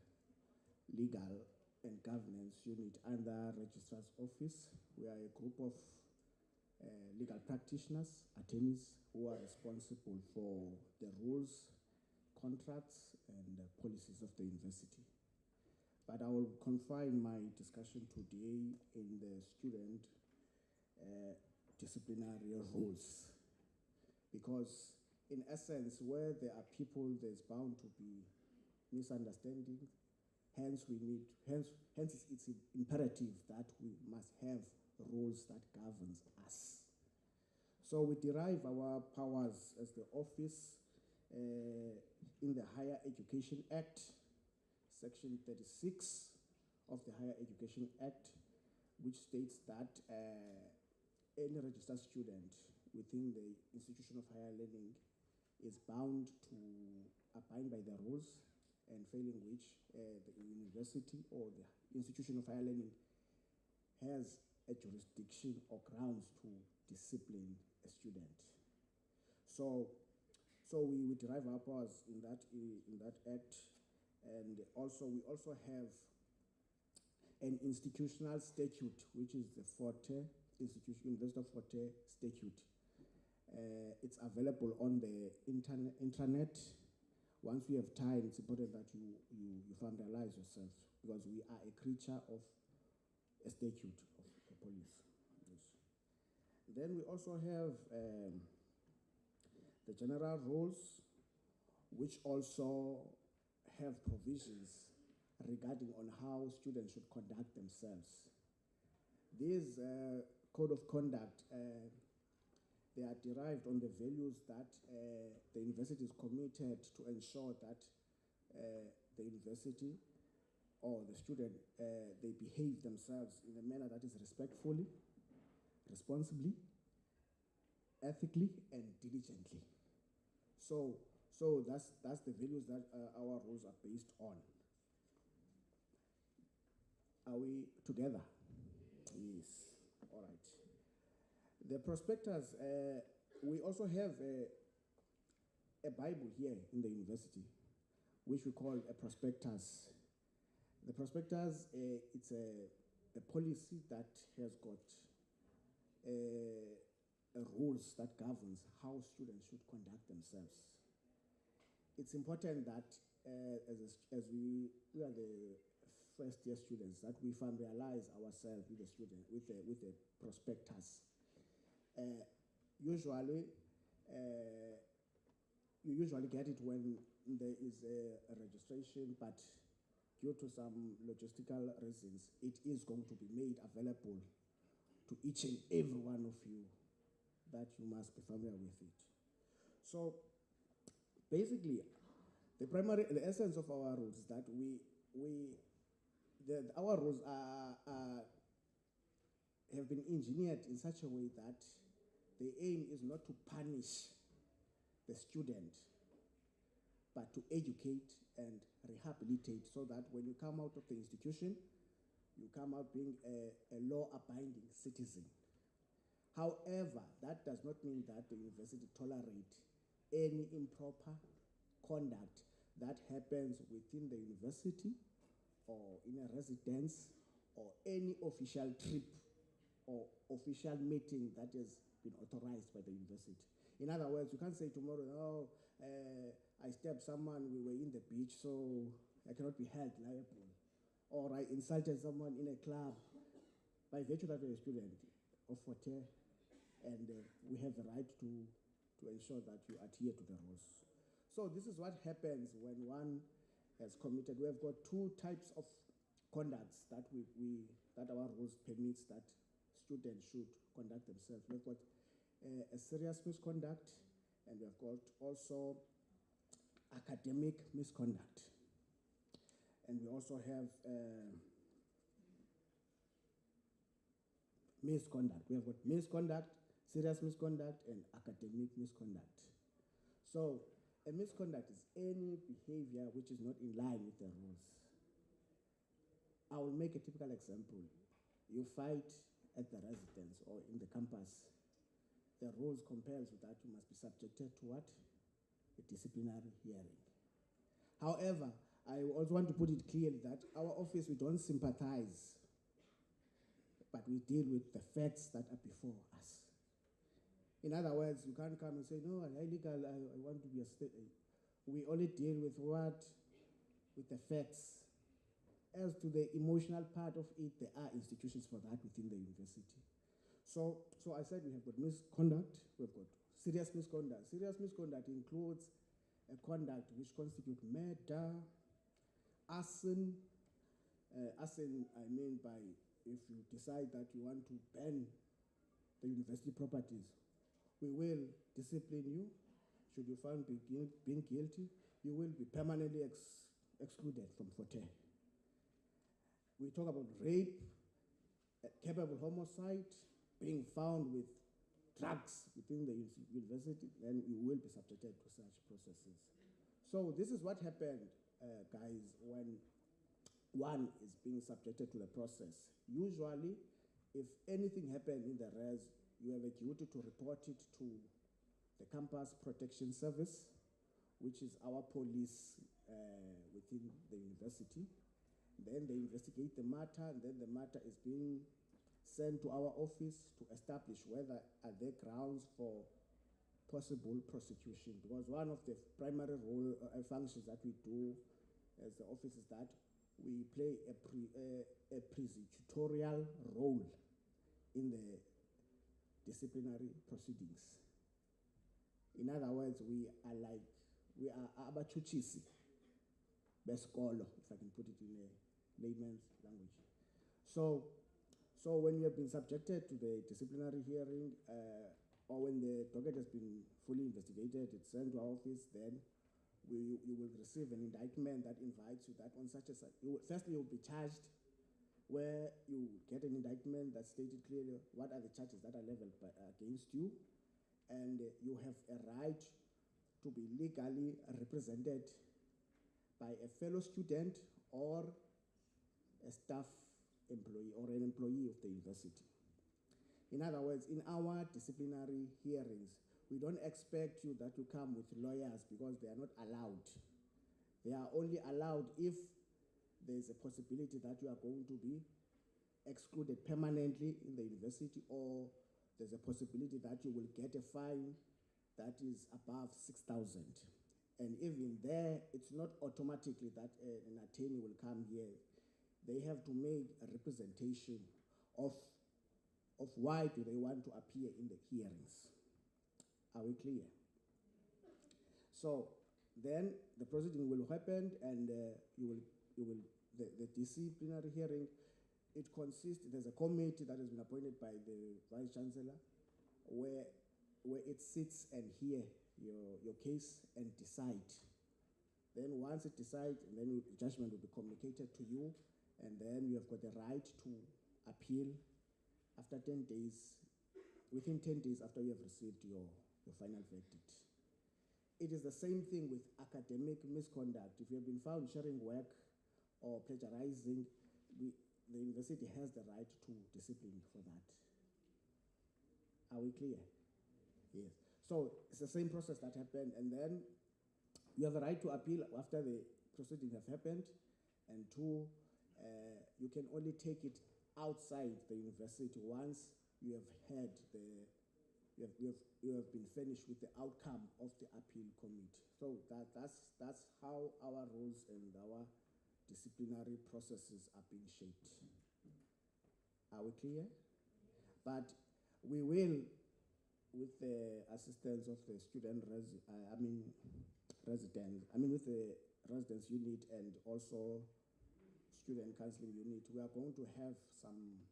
Legal and Governance Unit under Registrar's Office. We are a group of legal practitioners, attorneys who are responsible for the rules, contracts, and policies of the university. But I will confine my discussion today in the student disciplinary rules, because in essence, where there are people, there's bound to be misunderstanding. Hence, it's imperative that we must have rules that governs us. So we derive our powers as the office in the Higher Education Act, Section 36 of the Higher Education Act, which states that any registered student within the institution of higher learning is bound to abide by the rules, and failing which the university or the institution of higher learning has a jurisdiction or grounds to discipline a student. So we derive our powers in that act, and we also have an institutional statute, which is the Forte University of Forte Statute. It's available on the intranet. Once we have time, it's important that you familiarize yourself, because we are a creature of a statute of the police. Yes. Then we also have the general rules, which also have provisions regarding on how students should conduct themselves. These code of conduct, they are derived on the values that the university is committed to ensure that the university or the student, they behave themselves in a manner that is respectfully, responsibly, ethically, and diligently. So that's the values that our rules are based on. Are we together? Yes. All right. The prospectus, we also have a Bible here in the university, which we call a prospectus. The prospectus, it's a policy that has got rules that governs how students should conduct themselves. It's important that as we are the first year students, that we familiarize ourselves with the student, with the prospectus. Usually, you usually get it when there is a registration, but due to some logistical reasons, it is going to be made available to each and every one of you, that you must be familiar with it. So basically, the essence of our rules is that our rules have been engineered in such a way that the aim is not to punish the student, but to educate and rehabilitate, so that when you come out of the institution, you come out being a law-abiding citizen. However, that does not mean that the university tolerate any improper conduct that happens within the university or in a residence or any official trip or official meeting that has been authorized by the university. In other words, you can't say tomorrow, I stabbed someone, we were in the beach, so I cannot be held liable. Or I insulted someone in a club. By virtue that you're a student of Forte, and we have the right to ensure that you adhere to the rules. So this is what happens when one has committed. We have got two types of conducts that that our rules permits that students should conduct themselves. We've got a serious misconduct, and we've got also academic misconduct. And we also have misconduct. We have got misconduct, serious misconduct, and academic misconduct. So a misconduct is any behavior which is not in line with the rules. I will make a typical example. You fight at the residence or in the campus. The rules compels that you must be subjected to what? A disciplinary hearing. However, I also want to put it clearly that our office, we don't sympathize, but we deal with the facts that are before us. In other words, you can't come and say, no, I'm illegal, I want to be a state. We only deal with the facts. As to the emotional part of it, there are institutions for that within the university. So I said we have got misconduct, we've got serious misconduct. Serious misconduct includes a conduct which constitutes murder, arson. Arson, I mean by if you decide that you want to ban the university properties, we will discipline you. Should you find being guilty, you will be permanently excluded from Forte. We talk about rape, capable homicide, being found with drugs within the university, then you will be subjected to such processes. So this is what happened, guys, when one is being subjected to the process. Usually, if anything happened in the res, you have a duty to report it to the Campus Protection Service, which is our police within the university. Then they investigate the matter, and then the matter is being sent to our office to establish whether are there grounds for possible prosecution. Because one of the primary functions that we do as the office is that we play a prosecutorial role in the disciplinary proceedings. In other words, we are abachuchisi besikolo, if I can put it in a layman's language. So when you have been subjected to the disciplinary hearing, or when the docket has been fully investigated, it's sent to our office, then you will receive an indictment that invites you that on such a firstly you'll be charged, where you get an indictment that stated clearly what are the charges that are leveled against you, and you have a right to be legally represented by a fellow student or a staff employee or an employee of the university. In other words, in our disciplinary hearings, we don't expect you that you come with lawyers because they are not allowed. They are only allowed if there's a possibility that you are going to be excluded permanently in the university, or there's a possibility that you will get a fine that is above 6,000. And even there, it's not automatically that an attorney will come here. They have to make a representation of why do they want to appear in the hearings. Are we clear? So then the proceeding will happen, and the disciplinary hearing, it consists, there's a committee that has been appointed by the Vice Chancellor, where it sits and hear your case and decide. Then once it decides, and then judgment will be communicated to you, and then you have got the right to appeal after 10 days, within 10 days after you have received your final verdict. It is the same thing with academic misconduct. If you have been found sharing work or plagiarizing, the university has the right to discipline for that. Are we clear? Yes. So it's the same process that happened, and then you have a right to appeal after the proceedings have happened, and two, you can only take it outside the university once you have had you have been finished with the outcome of the appeal committee. So that's how our rules and our disciplinary processes are being shaped. Are we clear? But we will, with the assistance of the student with the residence unit and also student counseling unit, we are going to have some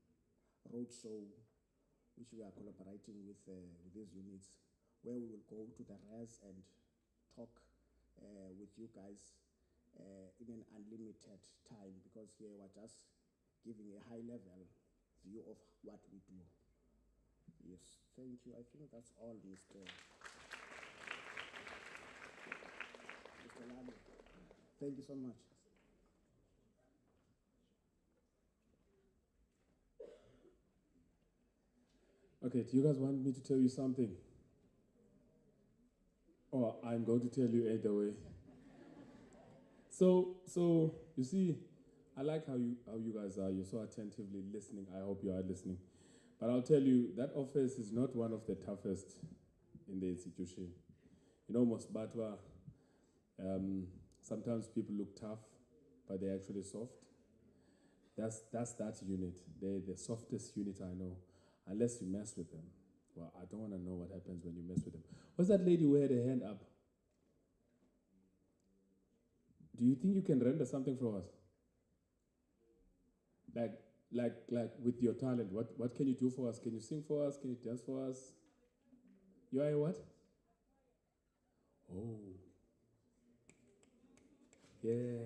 roadshow which we are collaborating with these units, where we will go to the res and talk with you guys in an unlimited time, because here we're just giving a high-level view of what we do. Yes, thank you. I think that's all, Mr. Lamy. Thank you so much. Okay, do you guys want me to tell you something? Or I'm going to tell you either way. So you see, I like how you guys are. You're so attentively listening. I hope you are listening. But I'll tell you, that office is not one of the toughest in the institution. You know, Mosbatwa, sometimes people look tough, but they're actually soft. That's that unit. They're the softest unit I know, unless you mess with them. Well, I don't want to know what happens when you mess with them. What's that lady who had her hand up? Do you think you can render something for us? Like with your talent, what can you do for us? Can you sing for us? Can you dance for us? You are a what? Oh. Yeah.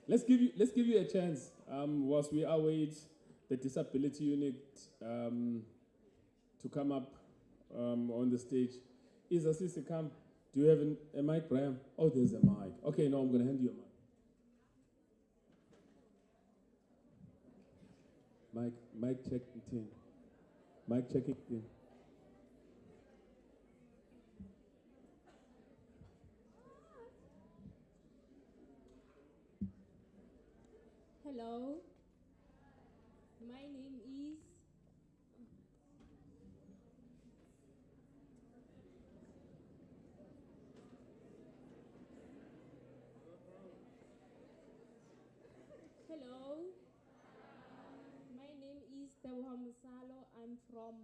Let's give you a chance. Whilst we await the disability unit to come up on the stage. Is Asisi come? Do you have a mic, Brian? Oh, there's a mic. Okay, no, I'm going to hand you a mic. Mic check it in. Mic check it in. Hello, my name is Teboho Musalo. I'm from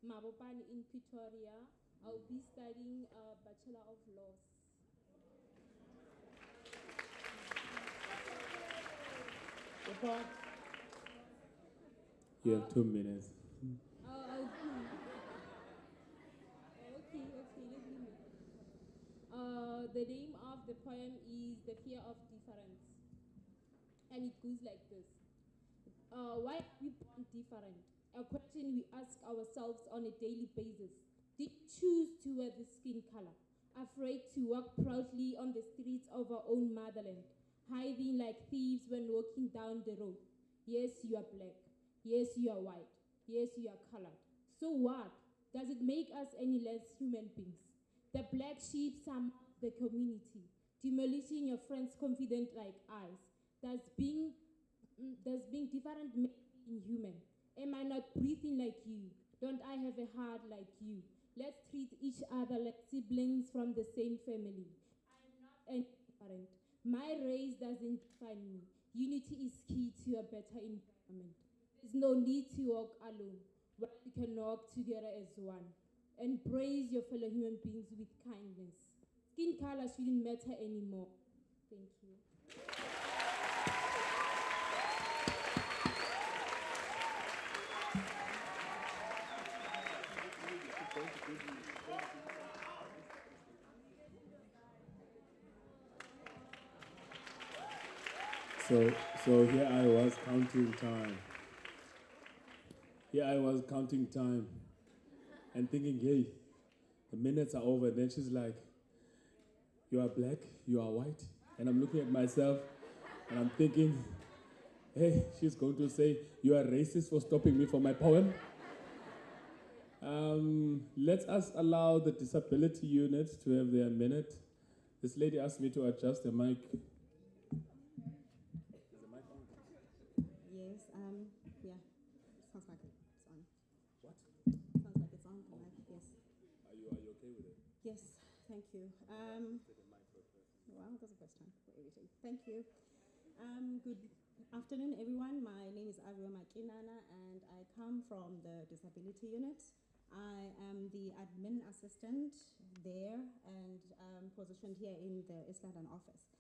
Mabopane in Pretoria. I'll be studying a Bachelor of Laws. You have 2 minutes. Okay, let me. The name of the poem is The Fear of Difference. And it goes like this. Why are we born different? A question we ask ourselves on a daily basis. Did we choose to wear the skin color? Afraid to walk proudly on the streets of our own motherland, hiding like thieves when walking down the road. Yes, you are black. Yes, you are white. Yes, you are colored. So what? Does it make us any less human beings? The black sheep sum up the community, demolishing your friends confident like us. Does being different make me inhuman? Am I not breathing like you? Don't I have a heart like you? Let's treat each other like siblings from the same family. I'm not any different. My race doesn't define me. Unity is key to a better environment. There's no need to walk alone, but we can walk together as one. Embrace your fellow human beings with kindness. Skin color shouldn't matter anymore. Thank you. So here I was counting time. And thinking, hey, the minutes are over. And then she's like, you are black, you are white. And I'm looking at myself and I'm thinking, hey, she's going to say, you are racist for stopping me from my poem. Let us allow the disability units to have their minute. This lady asked me to adjust the mic. Yes, yeah, sounds like it's on. What? Sounds like it's on the mic, yes. Are you okay with it? Yes, thank you. Well, that's the first time for everything. Thank you. Good afternoon, everyone. My name is Avio Makinana, and I come from the disability unit. I am the admin assistant there and positioned here in the East London office.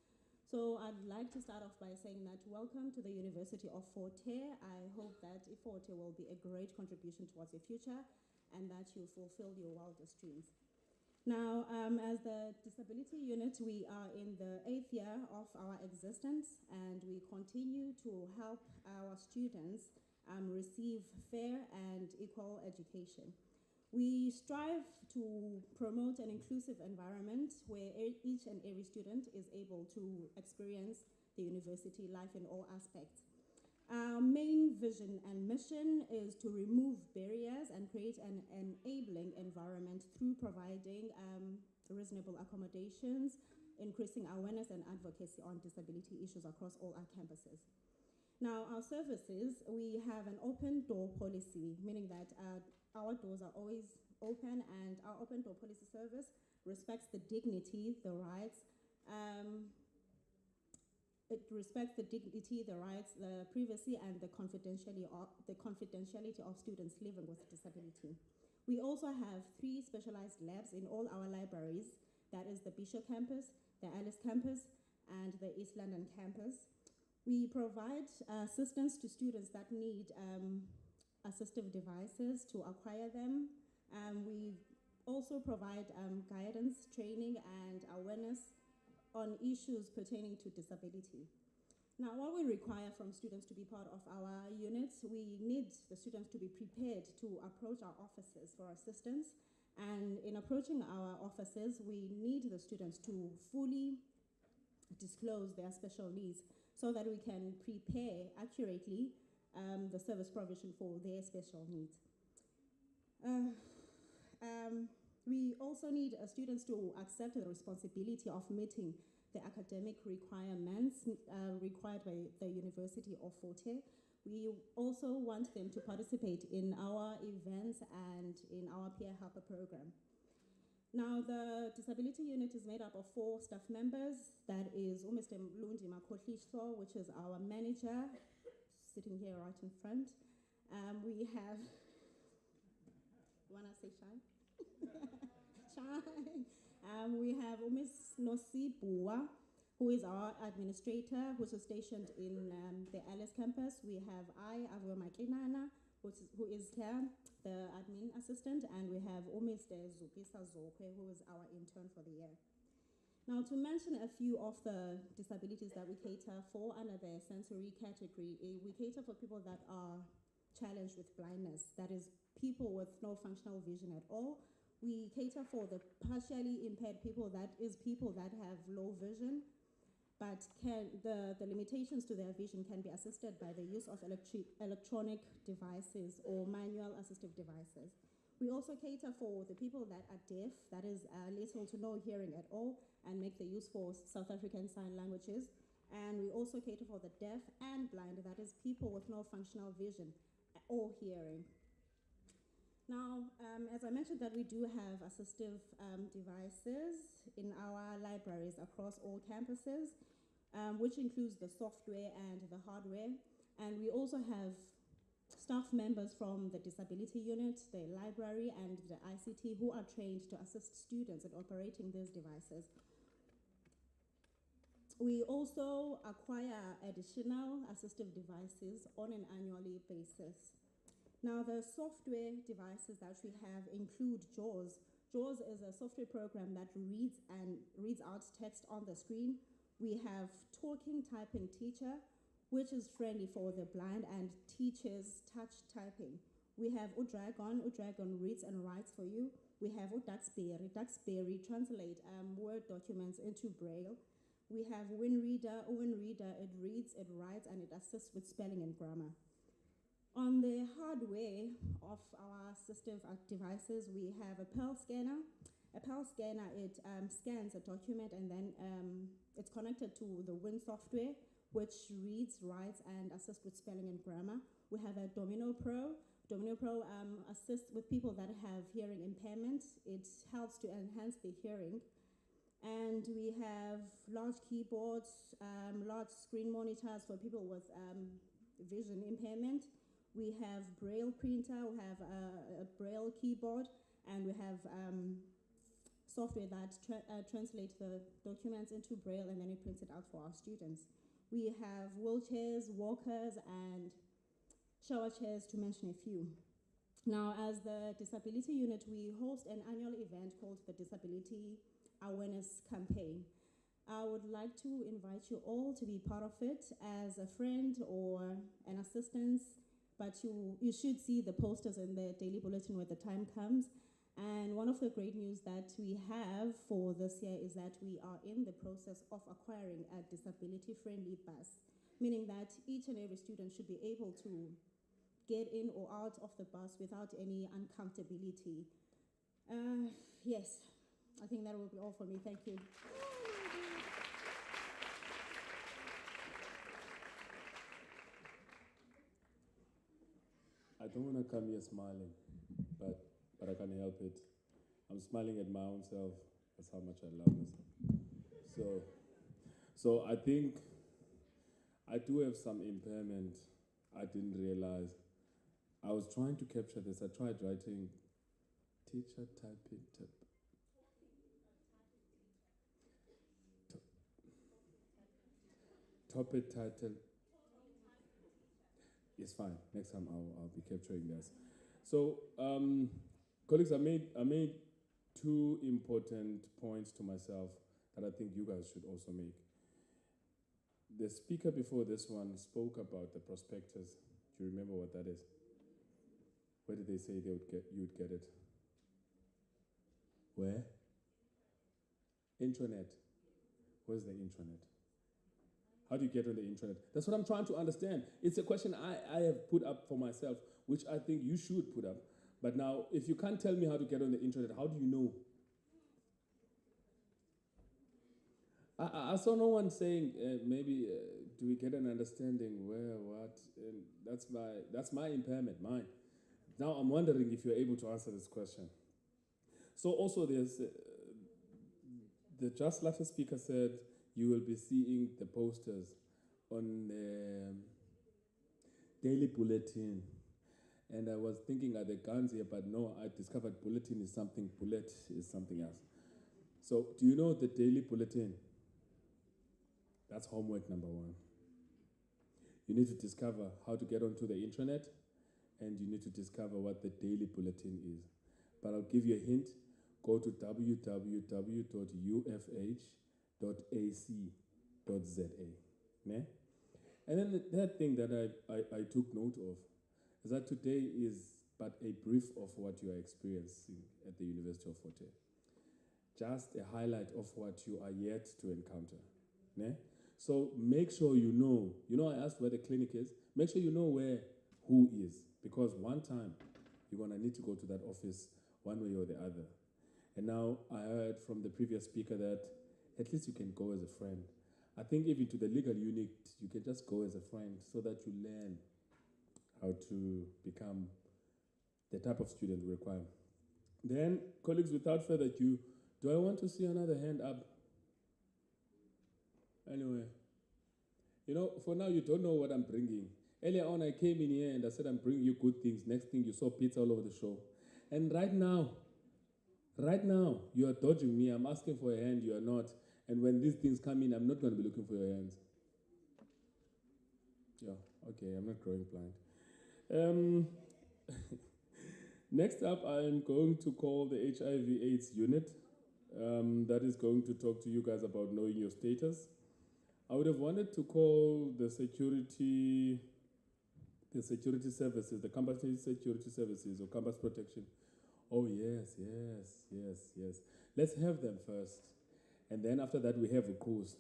So I'd like to start off by saying that welcome to the University of Fort Hare. I hope that Fort Hare will be a great contribution towards your future and that you fulfill your wildest dreams. Now, as the disability unit, we are in the 8th year of our existence, and we continue to help our students receive fair and equal education. We strive to promote an inclusive environment where each and every student is able to experience the university life in all aspects. Our main vision and mission is to remove barriers and create an enabling environment through providing reasonable accommodations, increasing awareness and advocacy on disability issues across all our campuses. Now, our services, we have an open door policy, meaning that our doors are always open, and our open door policy service respects the dignity, the rights, it respects the dignity, the rights, the privacy, and the confidentiality of students living with disability. We also have 3 specialized labs in all our libraries. That is the Bishop campus, the Alice campus, and the East London campus. We provide assistance to students that need assistive devices to acquire them. We also provide guidance, training, and awareness on issues pertaining to disability. Now, what we require from students to be part of our units, we need the students to be prepared to approach our offices for assistance. And in approaching our offices, we need the students to fully disclose their special needs so that we can prepare accurately the service provision for their special needs. We also need students to accept the responsibility of meeting the academic requirements required by the University of Fort Hare. We also want them to participate in our events and in our peer helper program. Now, the disability unit is made up of 4 staff members. That is Mr. Mlundi Makotliso, which is our manager, sitting here right in front. We have, wanna say Shai? Shai. We have Ms. Nosi Bua, who is our administrator, who is stationed in the Alice campus. We have Avua Makinana, who is here, the admin assistant, and we have Mr. Zukisa Zokwe, who is our intern for the year. Now, to mention a few of the disabilities that we cater for under the sensory category, we cater for people that are challenged with blindness, that is, people with no functional vision at all. We cater for the partially impaired people, that is, people that have low vision, but the limitations to their vision can be assisted by the use of electronic devices or manual assistive devices. We also cater for the people that are deaf, that is little to no hearing at all, and make the use for South African Sign Languages. And we also cater for the deaf and blind, that is people with no functional vision or hearing. Now, as I mentioned, that we do have assistive devices in our libraries across all campuses, which includes the software and the hardware. And we also have staff members from the disability unit, the library, and the ICT who are trained to assist students in operating these devices. We also acquire additional assistive devices on an annual basis. Now, the software devices that we have include JAWS. JAWS is a software program that reads out text on the screen. We have Talking Typing Teacher, which is friendly for the blind and teaches touch typing. We have Udragon. Udragon reads and writes for you. We have Duxbury. Duxbury translate Word documents into Braille. We have WinReader. WinReader, it reads, it writes, and it assists with spelling and grammar. On the hardware of our assistive devices, we have a Pearl scanner. A Pearl scanner, it scans a document, and then it's connected to the Win software, which reads, writes, and assists with spelling and grammar. We have a Domino Pro. Domino Pro assists with people that have hearing impairment. It helps to enhance the hearing. And we have large keyboards, large screen monitors for people with vision impairment. We have Braille printer, we have a Braille keyboard, and we have software that translates the documents into Braille, and then it prints it out for our students. We have wheelchairs, walkers, and shower chairs, to mention a few. Now, as the disability unit, we host an annual event called the Disability Awareness Campaign. I would like to invite you all to be part of it as a friend or an assistant, but you should see the posters in the daily bulletin when the time comes. And one of the great news that we have for this year is that we are in the process of acquiring a disability-friendly bus, meaning that each and every student should be able to get in or out of the bus without any uncomfortability. Yes, I think that will be all for me. Thank you. I don't want to come here smiling, but I can't help it. I'm smiling at my own self. That's how much I love myself. So I think I do have some impairment. I didn't realize. I was trying to capture this. I tried writing teacher typing tip. Topic title. It's fine. Next time I'll be capturing this. So, colleagues, I made two important points to myself that I think you guys should also make. The speaker before this one spoke about the prospectus. Do you remember what that is? Where did they say you'd get it? Where? Intranet. Where's the intranet? How do you get on the intranet? That's what I'm trying to understand. It's a question I have put up for myself, which I think you should put up. But now, if you can't tell me how to get on the internet, how do you know? I saw no one saying, maybe, do we get an understanding where, what? And that's my impairment, mine. Now I'm wondering if you're able to answer this question. So also there's, the just latter speaker said, you will be seeing the posters on the daily bulletin. And I was thinking, are the guns here? But no, I discovered bulletin is something, bullet is something else. So do you know the daily bulletin? That's homework number one. You need to discover how to get onto the intranet, and you need to discover what the daily bulletin is. But I'll give you a hint. Go to www.ufh.ac.za. Ne? And then the third thing that I took note of is that today is but a brief of what you are experiencing at the University of Fort Hare. Just a highlight of what you are yet to encounter. Ne? So make sure you know I asked where the clinic is, make sure you know where who is, because one time you're gonna need to go to that office one way or the other. And now I heard from the previous speaker that at least you can go as a friend. I think even to the legal unit, you can just go as a friend so that you learn how to become the type of student we require. Then, colleagues, without further ado, do I want to see another hand up? Anyway, for now you don't know what I'm bringing. Earlier on I came in here and I said I'm bringing you good things. Next thing you saw pizza all over the show. And right now, you are dodging me. I'm asking for a hand, you are not. And when these things come in, I'm not going to be looking for your hands. Yeah, okay, I'm not growing blind. Next up, I'm going to call the HIV/AIDS unit. That is going to talk to you guys about knowing your status. I would have wanted to call the security services, the campus security services or campus protection. Oh, yes. Let's have them first. And then after that, we have Ukusa.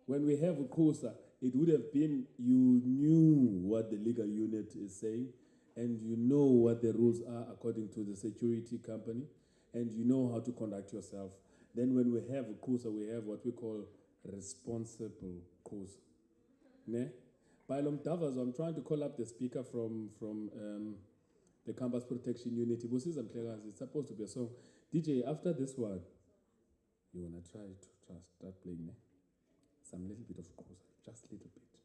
When we have Ukusa, it would have been you knew what the legal unit is saying, and you know what the rules are according to the security company, and you know how to conduct yourself. Then when we have Ukusa, we have what we call responsible Ukusa. Ne? Bailom Davas, I'm trying to call up the speaker from the campus protection unit. It's supposed to be a song. DJ, after this one, you want to try to start playing, ne? Some little bit of Ukusa, just a little bit.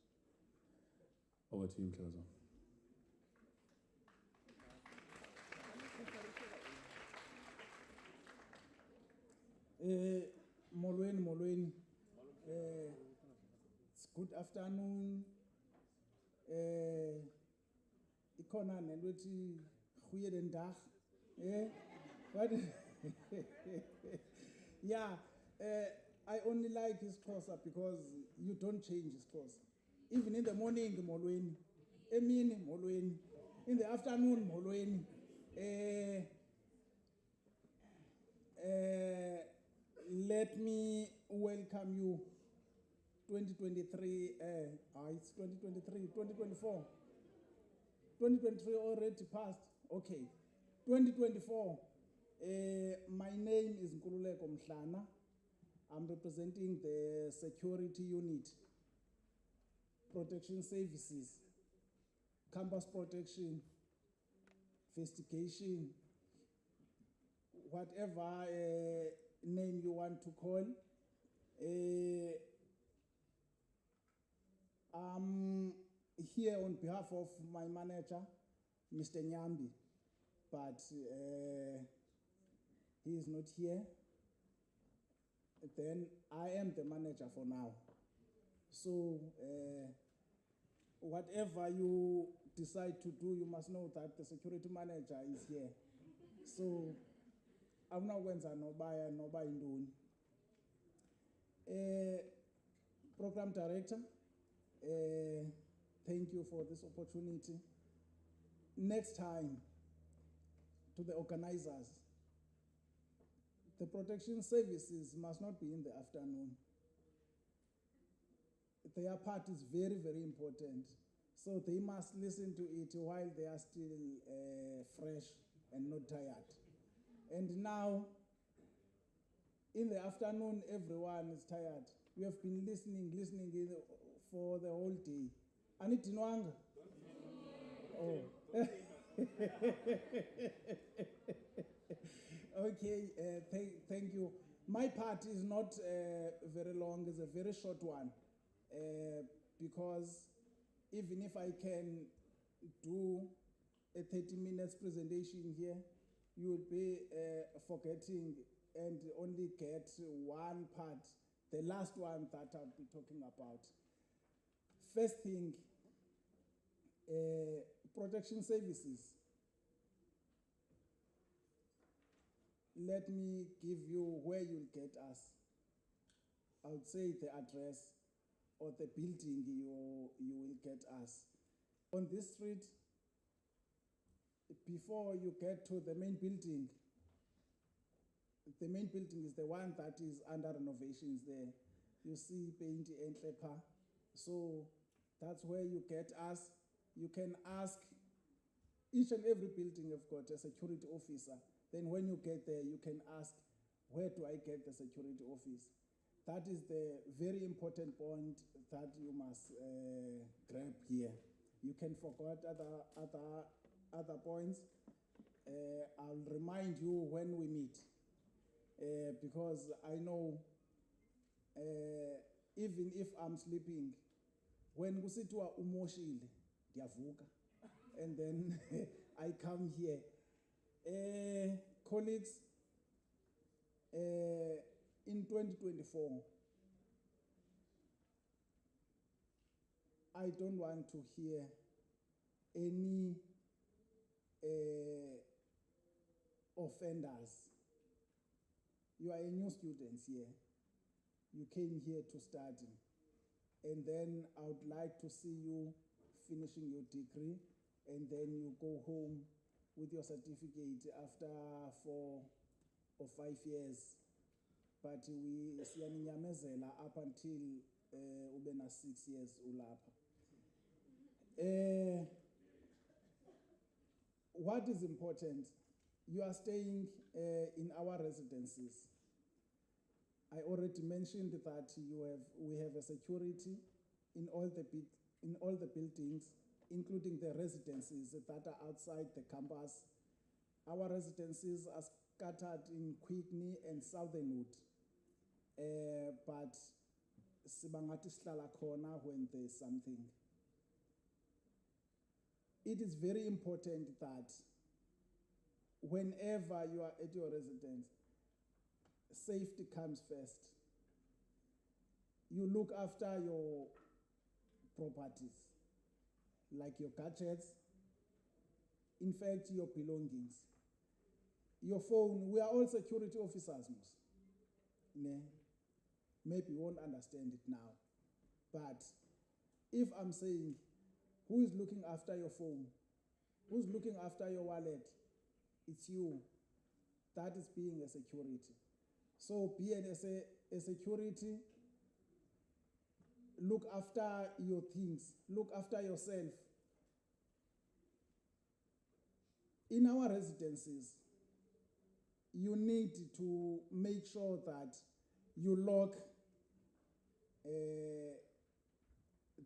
Over to you, Mklazo. Molweni. It's good afternoon. Ikona nento ethi goeie den dag. What? Yeah, I only like isiXhosa because you don't change isiXhosa. Even in the morning, molweni. Emini, molweni. In the afternoon, molweni. Let me welcome you. 2023, it's 2023, 2024. 2023 already passed. Okay. 2024. My name is Nkululeko Mhlana. I'm representing the security unit, protection services, campus protection, investigation, whatever name you want to call. I'm here on behalf of my manager, Mr. Nyambi, but he is not here. Then I am the manager for now. So whatever you decide to do, you must know that the security manager is here. So I'm not going to buy induni. Program director, thank you for this opportunity. Next time, to the organizers, the protection services must not be in the afternoon. Their part is very, very important. So they must listen to it while they are still fresh and not tired. And now, in the afternoon, everyone is tired. We have been listening for the whole day. Anitinwanga? Oh. Okay, thank you. My part is not very long, it's a very short one. Because even if I can do a 30 minutes presentation here, you will be forgetting and only get one part, the last one that I'll be talking about. First thing, protection services. Let me give you where you'll get us. I would say the address or the building you will get us. On this street, before you get to the main building is the one that is under renovations there. You see paint and paper. So that's where you get us. You can ask, each and every building have got a security officer. Then when you get there, you can ask, where do I get the security office? That is the very important point that you must grab here. You can forget other points. I'll remind you when we meet, because I know even if I'm sleeping, when kusitwa umoshile, ndiyavuka, and then I come here. Colleagues, in 2024, I don't want to hear any offenders. You are a new student here. You came here to study. And then I would like to see you finishing your degree, and then you go home with your certificate after 4 or 5 years. But we siyaninyamezela up until ubena 6 years ulapha. What is important? You are staying in our residences. I already mentioned that we have a security in all the buildings, including the residences that are outside the campus. Our residences are scattered in Quickney and Southernwood, but sibangati sihlala khona when there's something. It is very important that whenever you are at your residence, safety comes first. You look after your properties, like your gadgets, in fact, your belongings. Your phone, we are all security officers, maybe you won't understand it now. But if I'm saying, who is looking after your phone? Who's looking after your wallet? It's you. That is being a security. So be a security. Look after your things. Look after yourself. In our residences, you need to make sure that you lock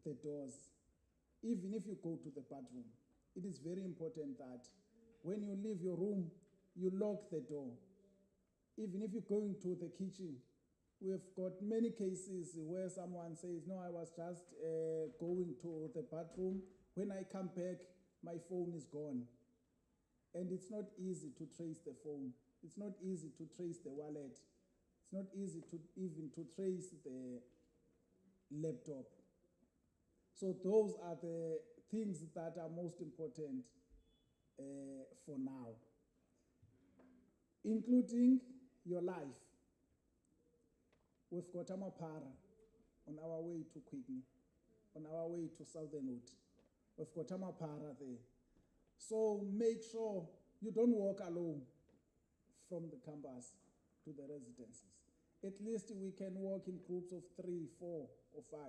the doors. Even if you go to the bathroom, it is very important that When you leave your room, you lock the door. Even if you're going to the kitchen, we've got many cases where someone says, no, I was just going to the bathroom. When I come back, my phone is gone. And it's not easy to trace the phone. It's not easy to trace the wallet. It's not easy to even to trace the laptop. So those are the things that are most important for now, including your life. We've got Amapara on our way to Quickney, on our way to Southernwood. We've got Amapara there. So make sure you don't walk alone from the campus to the residences. At least we can walk in groups of 3, 4, or 5,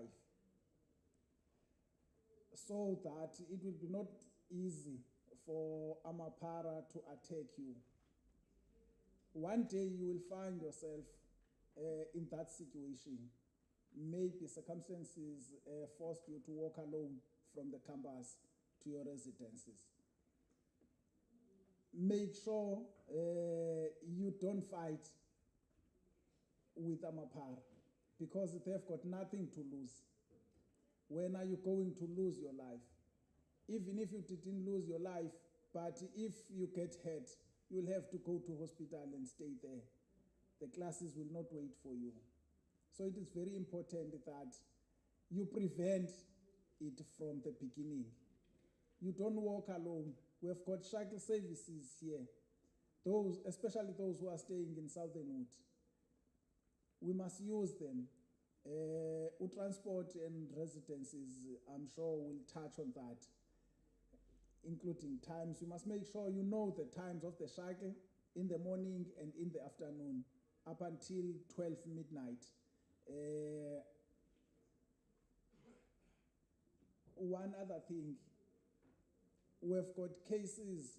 so that it will be not easy for Amapara to attack you. One day you will find yourself in that situation. Maybe circumstances forced you to walk alone from the campus to your residences. Make sure you don't fight with Amapara, because they've got nothing to lose. When are you going to lose your life? Even if you didn't lose your life, but if you get hurt, you'll have to go to hospital and stay there. The classes will not wait for you. So it is very important that you prevent it from the beginning. You don't walk alone. We've got shuttle services here. Those, especially those who are staying in Southernwood, we must use them. Transport and residences, I'm sure we'll touch on that, including times. You must make sure you know the times of the shuttle in the morning and in the afternoon, up until 12 midnight. One other thing, we've got cases,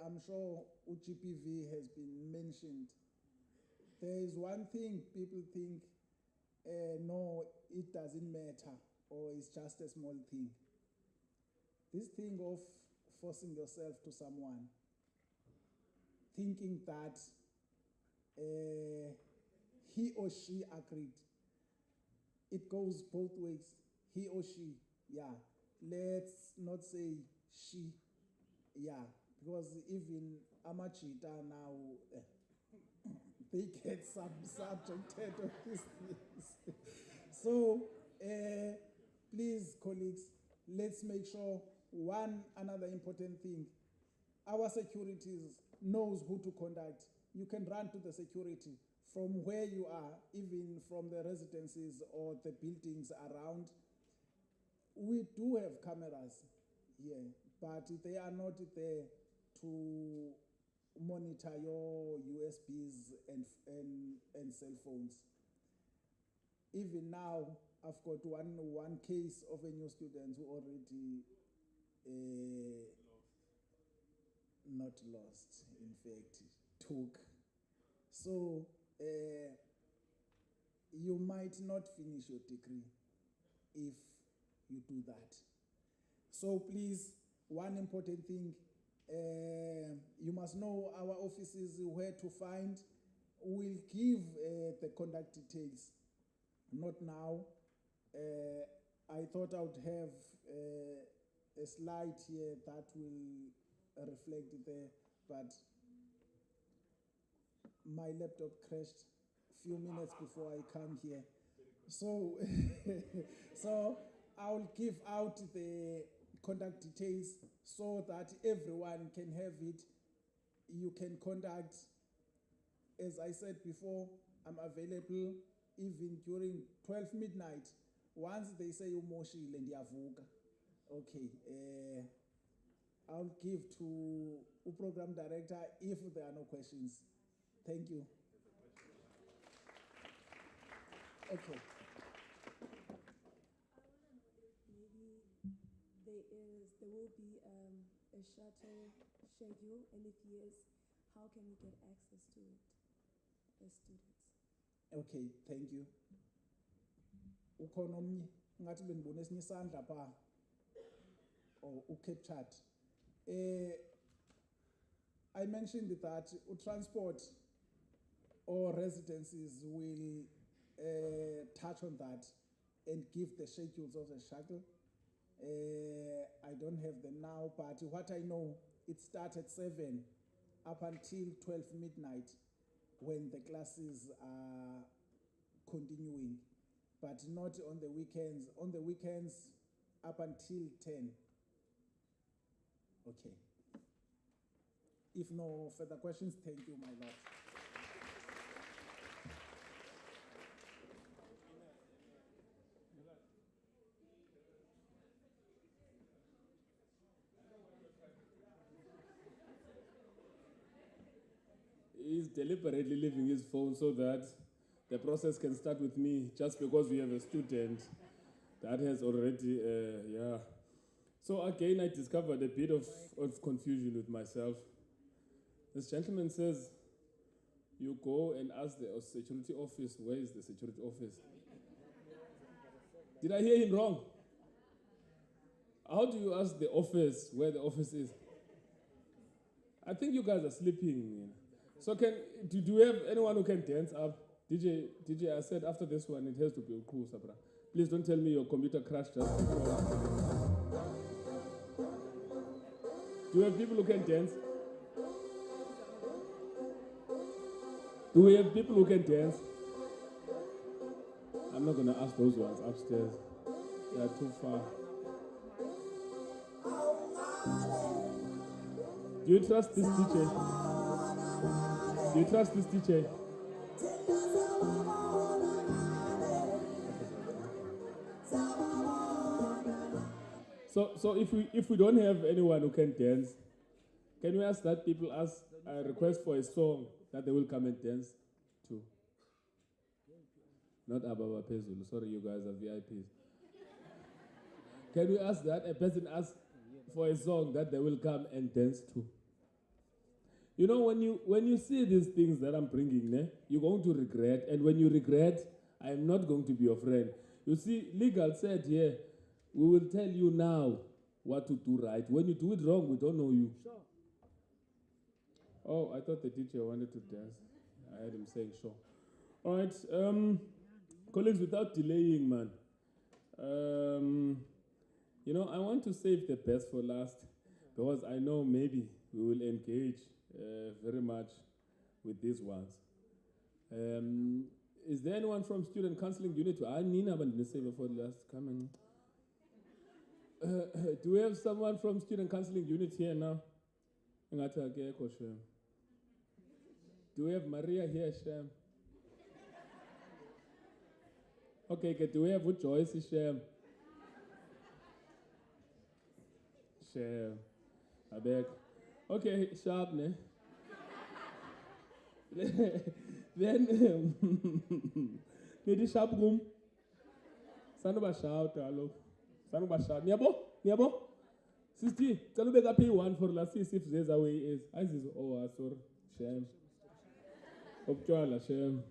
I'm sure GPV has been mentioned. There is one thing people think, no, it doesn't matter, or it's just a small thing. This thing of forcing yourself to someone, thinking that he or she agreed. It goes both ways, he or she, yeah. Let's not say she, yeah, because even Amachita now, they get subjected of these things. So, please, colleagues, let's make sure another important thing, our securities knows who to contact. You can run to the security from where you are, even from the residences or the buildings around. We do have cameras here, but they are not there to monitor your USBs and cell phones. Even now, I've got one case of a new student who already not lost, in fact, took. So you might not finish your degree if you do that. So please, one important thing, you must know our offices, where to find. We'll give the contact details. Not now. I thought I would have a slide here that will reflect it there, but my laptop crashed a few minutes before I come here. So, so I'll give out the contact details so that everyone can have it. You can contact, as I said before, I'm available even during 12 midnight. Once they say umoshile ndiyavuka. Okay, I'll give to the program director if there are no questions. Thank you. Okay. There will be a shuttle schedule, and if yes, how can we get access to it as students? Okay, thank you. Ukhona omnye ngathi benibona esinye isandla pha or uCaptured. I mentioned that transport or residences will touch on that and give the schedules of the shuttle. I don't have them now, but what I know, it starts at 7 up until 12 midnight when the classes are continuing, but not on the weekends. On the weekends, up until 10. Okay. If no further questions, thank you, my lord. He's deliberately leaving his phone so that the process can start with me, just because we have a student that has already, yeah. So again, I discovered a bit of confusion with myself. This gentleman says, you go and ask the security office, where is the security office? Did I hear him wrong? How do you ask the office where the office is? I think you guys are sleeping. So do we have anyone who can dance up? DJ, I said after this one, it has to be cool, Sabra. Please don't tell me your computer crashed just before. Do we have people who can dance? Do we have people who can dance? I'm not going to ask those ones upstairs. They are too far. Do you trust this DJ? Do you trust this DJ? So if we don't have anyone who can dance, can we ask that people ask a request for a song that they will come and dance to? Not Ababa Pezulu. Sorry, you guys are VIPs. Can we ask that a person ask for a song that they will come and dance to? You know, when you see these things that I'm bringing, you're going to regret. And when you regret, I'm not going to be your friend. You see, legal said here, we will tell you now what to do right. When you do it wrong, we don't know you. Sure. Oh, I thought the teacher wanted to dance. I heard him saying sure. All right, colleagues, without delaying, man. You know, I want to save the best for last because I know maybe we will engage very much with these ones. Is there anyone from Student Counseling Unit? I need to save for last. Come on. Do we have someone from Student Counseling Unit here now? Do we have Maria here, Shem? Okay, do we have Joyce, Shem? Shem. I beg. Okay, sharp, ne? Then, need a sharp room. Sanoba shout, hello. Sanoba shout. Niabo? Sisti, tell me pay one for last see if there's a way is. I says, oh, sorry. Shame. Opchola, shame.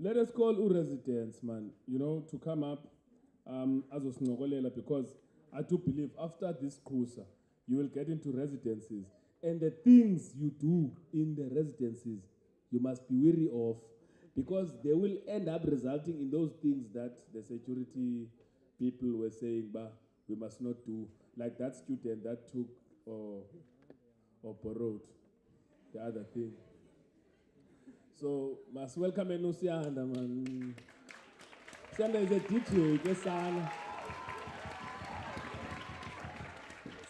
Let us call residents, man, you know, to come up as was Nogolela, because I do believe after this cruise, you will get into residences. And the things you do in the residences, you must be wary of, because they will end up resulting in those things that the security people were saying, but we must not do. Like that student that took or borrowed the other thing. So, must welcome Enusianda, man. Sianda is a DJ, Gesana.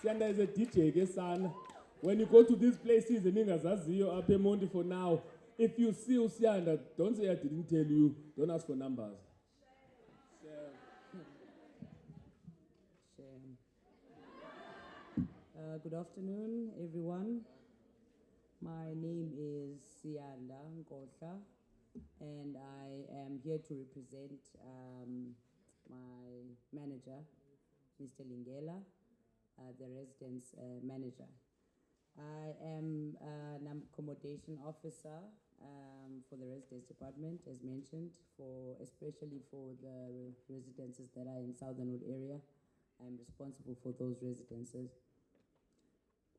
Sianda is a DJ, Gesana. When you go to these places, the niggas ask you up a Monday for now. If you see Usianda, don't say I didn't tell you. Don't ask for numbers. Good afternoon, everyone. My name is Sianda Nkotla, and I am here to represent my manager, Mr. Lingela, the residence manager. I am an accommodation officer for the residence department, as mentioned, especially for the residences that are in Southernwood area. I'm responsible for those residences.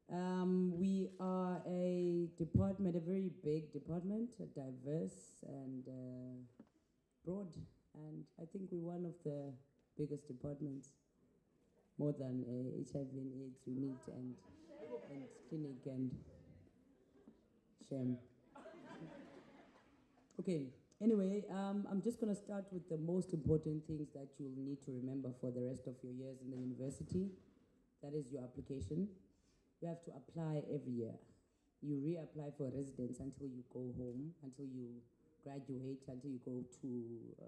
We are a department, a very big department, diverse and broad, and I think we're one of the biggest departments, more than HIV and AIDS unit and clinic and shame. Okay, anyway, I'm just going to start with the most important things that you'll need to remember for the rest of your years in the university. That is your application. You have to apply every year. You reapply for residence until you go home, until you graduate, until you go to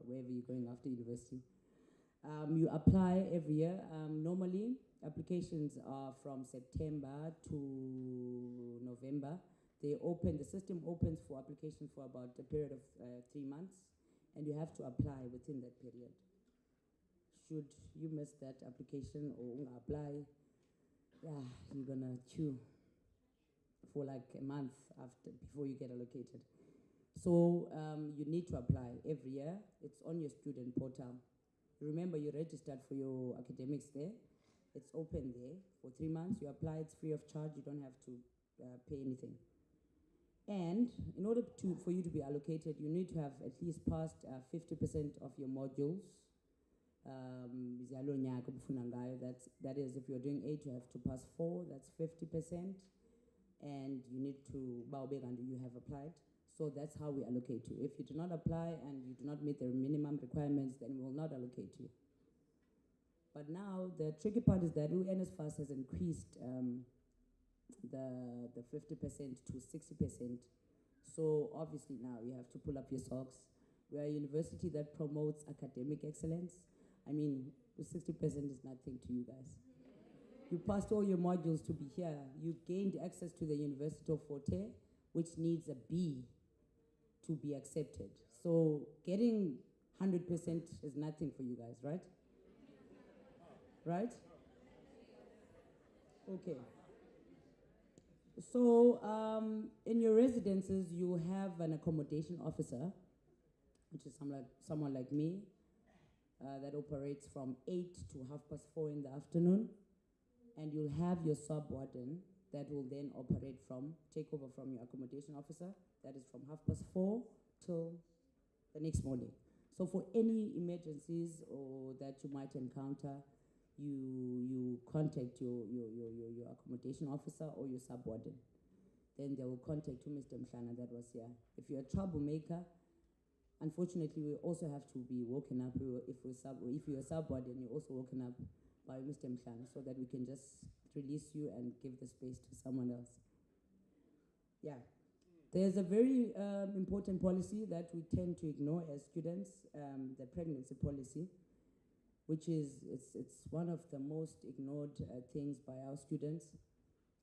wherever you're going after university. You apply every year. Normally, applications are from September to November. The system opens for application for about a period of 3 months, and you have to apply within that period. Should you miss that application or apply, yeah, you're gonna chew for like a month before you get allocated. So you need to apply every year. It's on your student portal. Remember, you registered for your academics there. It's open there for 3 months. You apply, it's free of charge. You don't have to pay anything. And in order for you to be allocated, you need to have at least passed 50% of your modules. That is, if you're doing 8, you have to pass 4, that's 50%. And you need to, you have applied. So that's how we allocate you. If you do not apply and you do not meet the minimum requirements, then we will not allocate you. But now, the tricky part is that NSFAS has increased the 50% to 60%. So obviously now you have to pull up your socks. We are a university that promotes academic excellence. I mean, 60% is nothing to you guys. You passed all your modules to be here. You gained access to the University of Fort Hare, which needs a B to be accepted. So getting 100% is nothing for you guys, right? Right? Okay. So in your residences, you have an accommodation officer, which is someone like me, that operates from 8 to 4:30 in the afternoon. And you'll have your sub-warden that will then take over from your accommodation officer. That is from 4:30 till the next morning. So for any emergencies or that you might encounter, you contact your accommodation officer or your sub-warden. Then they will contact you, Mr. Mhlana, that was here. If you're a troublemaker, unfortunately, we also have to be woken up. If you're a sub-warden, you're also woken up by Mr. Mhlana, so that we can just release you and give the space to someone else. Yeah. There's a very important policy that we tend to ignore as students, the pregnancy policy, which is, it's one of the most ignored things by our students.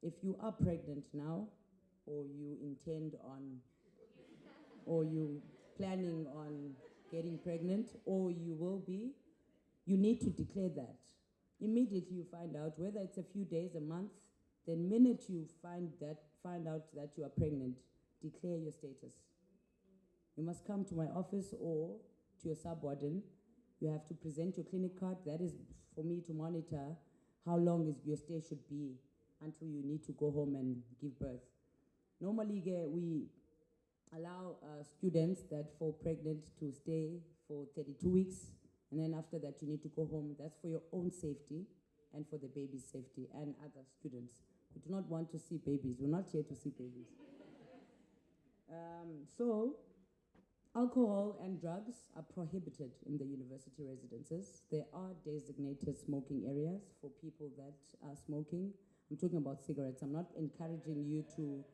If you are pregnant now, or you intend on, or you planning on getting pregnant, or you will be, you need to declare that. Immediately you find out, whether it's a few days, a month, the minute you find out that you are pregnant, declare your status. You must come to my office or to your sub-warden. You have to present your clinic card. That is for me to monitor how long your stay should be until you need to go home and give birth. Normally, we allow students that fall pregnant to stay for 32 weeks, and then after that you need to go home. That's for your own safety and for the baby's safety and other students. We do not want to see babies. We're not here to see babies. So, alcohol and drugs are prohibited in the university residences. There are designated smoking areas for people that are smoking. I'm talking about cigarettes. I'm not encouraging you to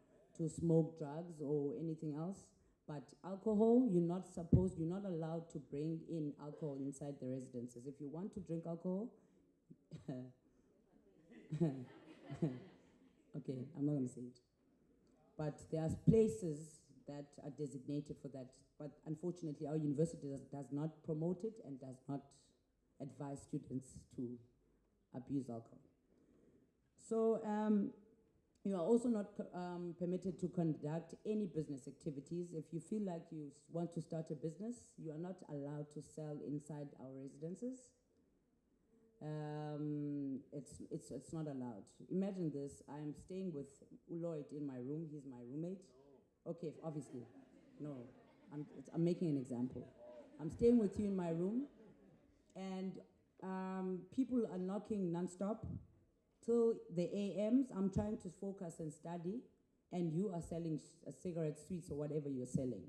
smoke drugs or anything else, but alcohol, you're not allowed to bring in alcohol inside the residences. If you want to drink alcohol, okay, I'm not going to say it. But there are places that are designated for that. But unfortunately, our university does not promote it and does not advise students to abuse alcohol. So you are also not permitted to conduct any business activities. If you feel like you want to start a business, you are not allowed to sell inside our residences. It's not allowed. Imagine this, I'm staying with Lloyd in my room, he's my roommate. Okay, obviously, no, I'm making an example. I'm staying with you in my room, and people are knocking non-stop till the AMs. I'm trying to focus and study, and you are selling cigarettes, sweets, or whatever you're selling.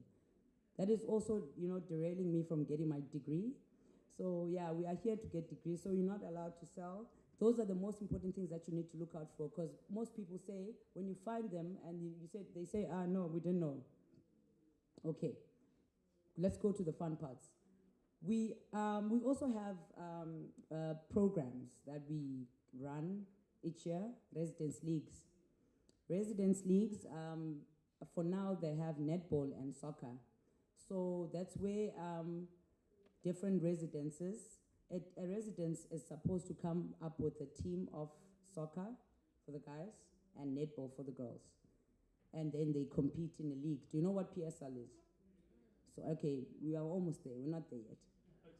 That is also, derailing me from getting my degree. So yeah, we are here to get degrees, so you're not allowed to sell. Those are the most important things that you need to look out for, because most people say, when you find them and they say, no, we didn't know. Okay, let's go to the fun parts. We also have programs that we run each year, residence leagues. Residence leagues, for now they have netball and soccer. So that's where different residences, a residence is supposed to come up with a team of soccer for the guys and netball for the girls. And then they compete in a league. Do you know what PSL is? So, okay, we are almost there. We're not there yet.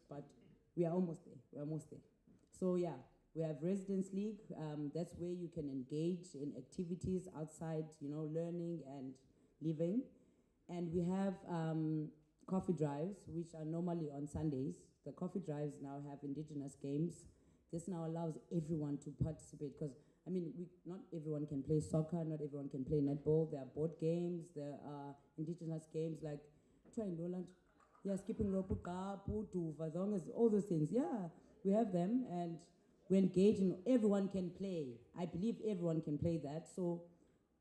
But we are almost there. We're almost there. So, yeah, we have residence league. That's where you can engage in activities outside, learning and living. And we have coffee drives, which are normally on Sundays. The coffee drives now have indigenous games. This now allows everyone to participate, because, not everyone can play soccer, not everyone can play netball. There are board games, there are indigenous games like skipping rope, all those things. Yeah, we have them, and we engage in, everyone can play. I believe everyone can play that. So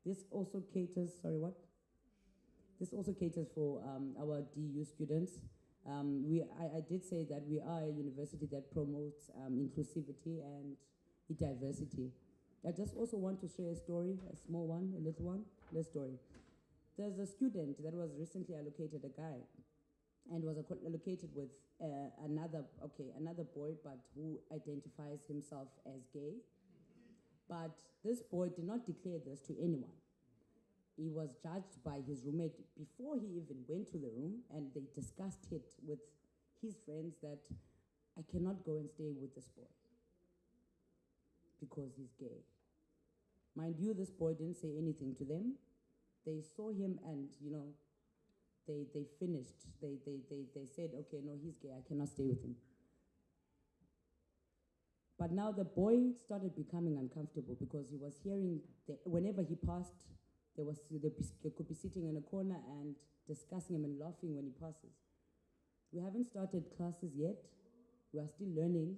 this also caters, This also caters for our DU students. I did say that we are a university that promotes inclusivity and diversity. I just also want to share a story, a small one, a little story. There's a student that was recently allocated, a guy, and was allocated with another boy, but who identifies himself as gay. But this boy did not declare this to anyone. He was judged by his roommate before he even went to the room, and they discussed it with his friends that I cannot go and stay with this boy because he's gay. Mind you, this boy didn't say anything to them. They saw him and, they finished. They said, okay, no, he's gay, I cannot stay with him. But now the boy started becoming uncomfortable because he was hearing, whenever he passed, they could be sitting in a corner and discussing him and laughing when he passes. We haven't started classes yet. We are still learning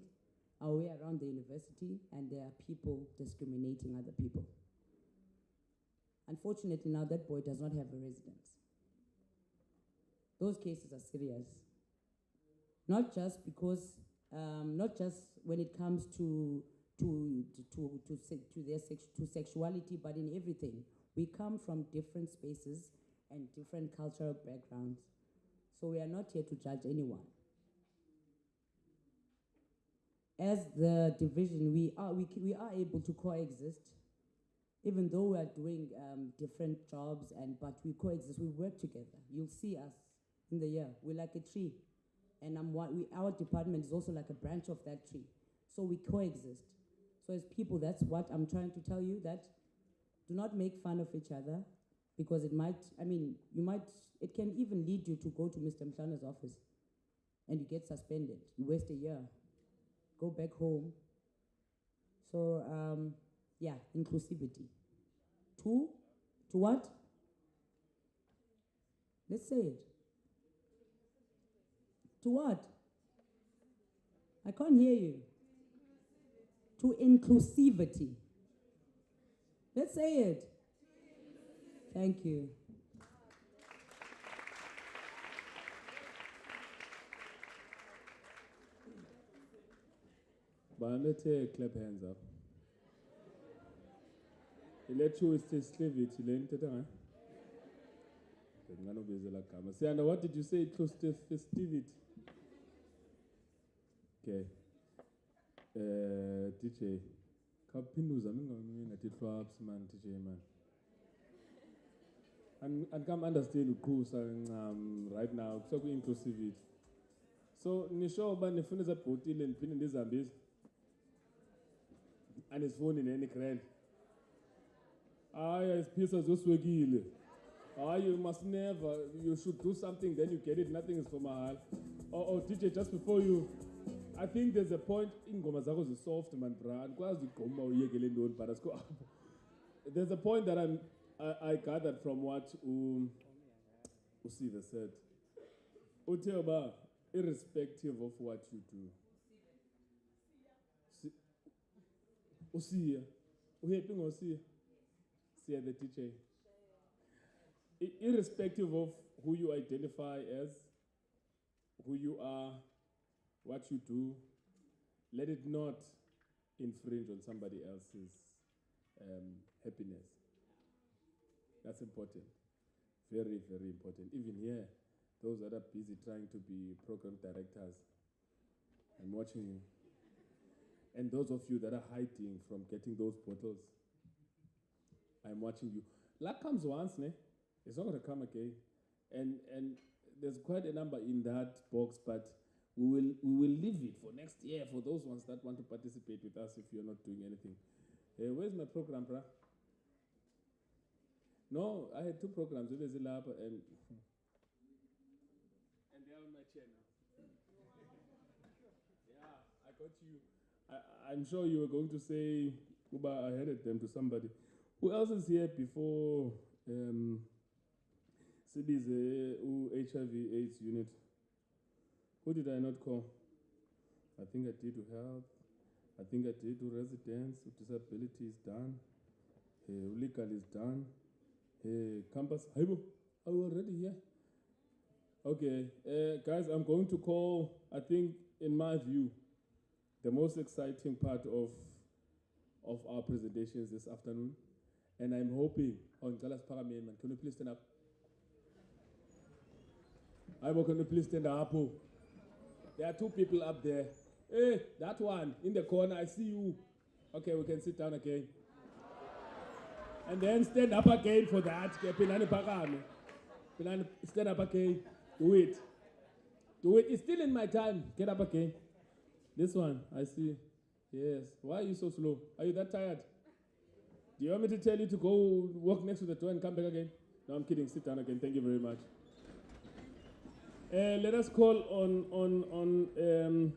our way around the university, and there are people discriminating other people. Unfortunately, now that boy does not have a residence. Those cases are serious. Not just when it comes to sexuality, but in everything. We come from different spaces and different cultural backgrounds, so we are not here to judge anyone. As the division, we are able to coexist, even though we are doing different jobs, but we coexist. We work together. You'll see us in the year. We're like a tree, and our department is also like a branch of that tree. So we coexist. So as people, that's what I'm trying to tell you, that do not make fun of each other, because it can even lead you to go to Mr. Mhlana's office and you get suspended. You waste a year. Go back home. So, inclusivity. To what? Let's say it. To what? I can't hear you. To inclusivity. Let's say it. Thank you. But let's clap hands up. Let you leave it. Sianda, what did you say? Inclusive festivity. Okay. DJ. Kapinduza mina titwaps man DJ man. And come understand right now so inclusivity. So nisho ba nifuna za botile nipini ndizambezi. anisifuni neni grand. Hayi isiphisa zoswekile. Hayi, you must never, you should do something, then you get it, nothing is for mahal. Oh, DJ, just before you, I think there's a point, ingoma zakho zi soft man bra, andikwazi igoma uyekele ntoni, but asiko apho. There's a point that I gathered from what Usiva said. Utheba, irrespective of what you do. Usiya, uhephi ngosiya? Siya the DJ. Irrespective of who you identify as, who you are, what you do, let it not infringe on somebody else's happiness. That's important. Very, very important. Even here, those that are busy trying to be program directors, I'm watching you. And those of you that are hiding from getting those bottles, I'm watching you. Luck comes once, ne? It's not going to come again. And there's quite a number in that box, but we will leave it for next year for those ones that want to participate with us if you're not doing anything. Where's my program, bruh? No, I had 2 programs. And they're on my chair now. Yeah, I got you. I'm sure you were going to say, Uba, I headed them to somebody. Who else is here before Sibi's HIV/AIDS unit? Who did I not call? I think I did to health. I think I did to residents. Disability is done. Legal is done. Campus. Are we already here? Okay, guys, I'm going to call, I think, in my view, the most exciting part of our presentations this afternoon. And I'm hoping, can you please stand up? Can you please stand up? There are 2 people up there. Hey, that one in the corner, I see you. Okay, we can sit down again. And then stand up again for that. Stand up again. Do it. Do it. It's still in my time. Get up again. This one, I see. Yes. Why are you so slow? Are you that tired? Do you want me to tell you to go walk next to the door and come back again? No, I'm kidding. Sit down again. Thank you very much. Let us call on the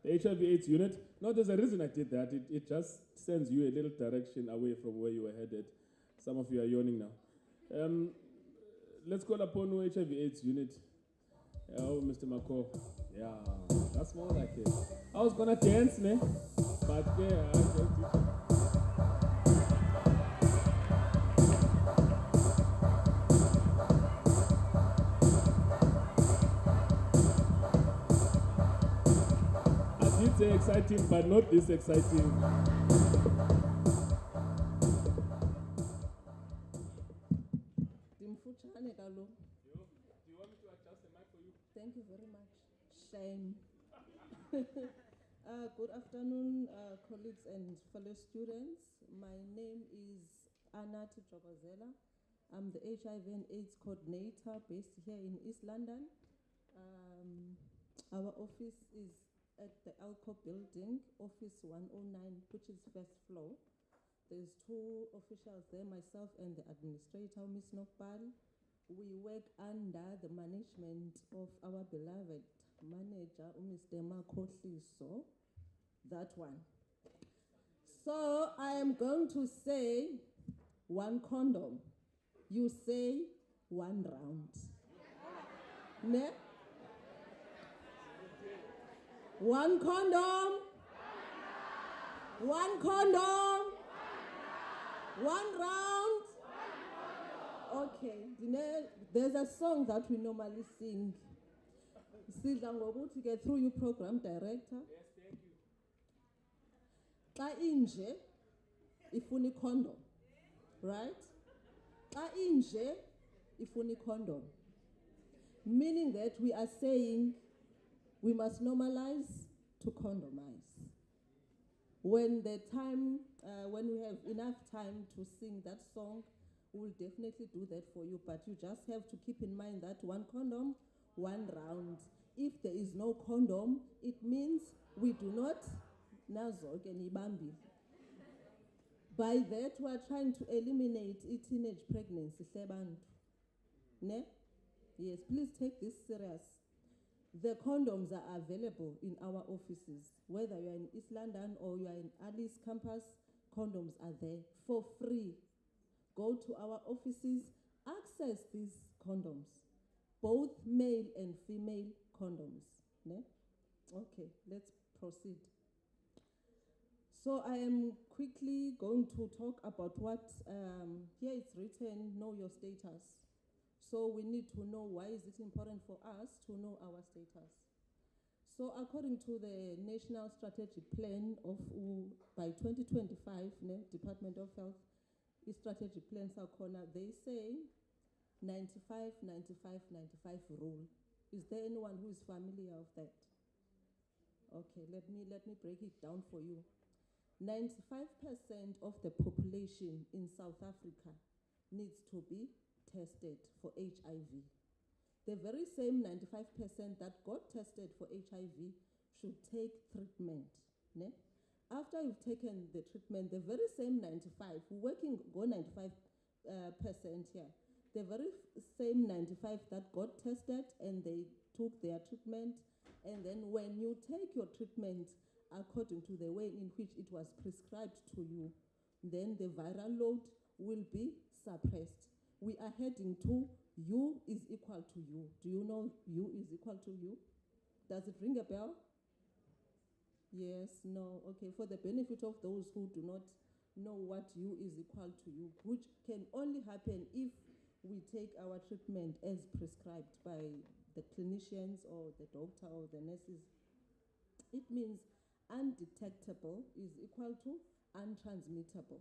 HIV/AIDS unit. No, there's a reason I did that. It just sends you a little direction away from where you were headed. Some of you are yawning now. Let's call upon the HIV/AIDS unit. Oh, Mr. Mako. Yeah, that's more like it. I was gonna dance, ne? But yeah, I don't think. I did say exciting, but not this exciting. Thank you very much. Shame. Good afternoon, colleagues and fellow students. My name is Anna Tijokozela. I'm the HIV/AIDS coordinator based here in East London. Our office is at the Alco building, office 109, which is first floor. There's 2 officials there, myself and the administrator, Ms. Nokbal. We work under the management of our beloved manager, Mr. Makhohliso, that one. So I am going to say 1 condom. You say 1 round. Ne? 1 condom. 1 condom. 1 round. Okay, there's a song that we normally sing. Sidla ngokuthi ke through you program director. Yes, thank you. Xa inje ifuna condom. Right? Xa inje ifuna condom. Meaning that we are saying we must normalize to condomize. When the time when we have enough time to sing that song, we'll definitely do that for you, but you just have to keep in mind that 1 condom, 1 round. If there is no condom, it means we do not nazo ke nibambi. By that, we are trying to eliminate teenage pregnancy. Ne? Yes, please take this serious. The condoms are available in our offices. Whether you are in East London or you are in Alice campus, condoms are there for free. Go to our offices, access these condoms, both male and female condoms. Ne? Okay, let's proceed. So I am quickly going to talk about what, here it's written, know your status. So we need to know why is it important for us to know our status. So according to the National Strategic Plan of by 2025, Department of Health, strategic plan sakhona, they say 95, 95, 95 rule. Is there anyone who is familiar with that? Okay, let me break it down for you. 95% of the population in South Africa needs to be tested for HIV. The very same 95% that got tested for HIV should take treatment. Ne? After you've taken the treatment, the very same 95, working go 95% here, the very same 95 that got tested and they took their treatment, and then when you take your treatment according to the way in which it was prescribed to you, then the viral load will be suppressed. We are heading to U is equal to U. Do you know U is equal to U? Does it ring a bell? Yes, no, okay. For the benefit of those who do not know what U is equal to U, which can only happen if we take our treatment as prescribed by the clinicians or the doctor or the nurses. It means undetectable is equal to untransmittable.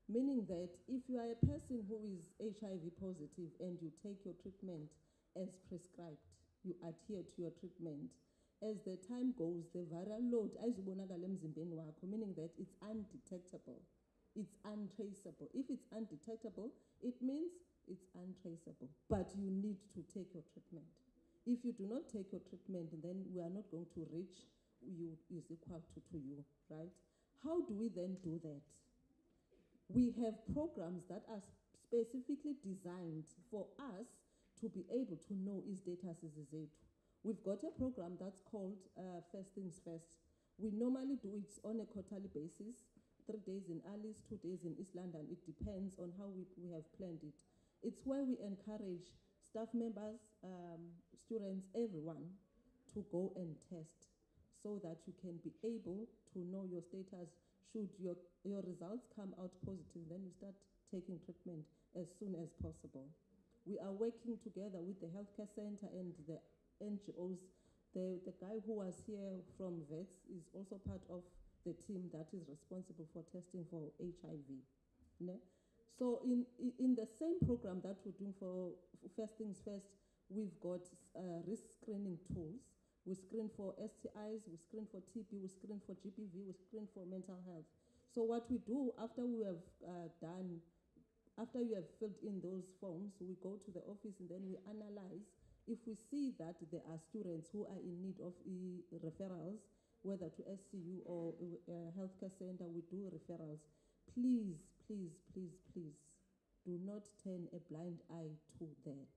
Meaning that if you are a person who is HIV positive and you take your treatment as prescribed, you adhere to your treatment, as the time goes, the viral load, meaning that it's undetectable, it's untraceable. If it's undetectable, it means it's untraceable, but you need to take your treatment. If you do not take your treatment, then we are not going to reach U is equal to you, right? How do we then do that? We have programs that are specifically designed for us to be able to know is data zethu. We've got a program that's called First Things First. We normally do it on a quarterly basis, 3 days in Alice, 2 days in East London. It depends on how we have planned it. It's where we encourage staff members, students, everyone to go and test so that you can be able to know your status. Should your results come out positive, then you start taking treatment as soon as possible. We are working together with the healthcare center and the NGOs. The guy who was here from VETS is also part of the team that is responsible for testing for HIV. Ne? So in the same program that we're doing for First Things First, we've got risk screening tools. We screen for STIs, we screen for TB, we screen for GBV, we screen for mental health. So what we do after we have after you have filled in those forms, we go to the office and then we analyze. If we see that there are students who are in need of referrals, whether to SCU or healthcare center, we do referrals. Please, please, please, please, do not turn a blind eye to that.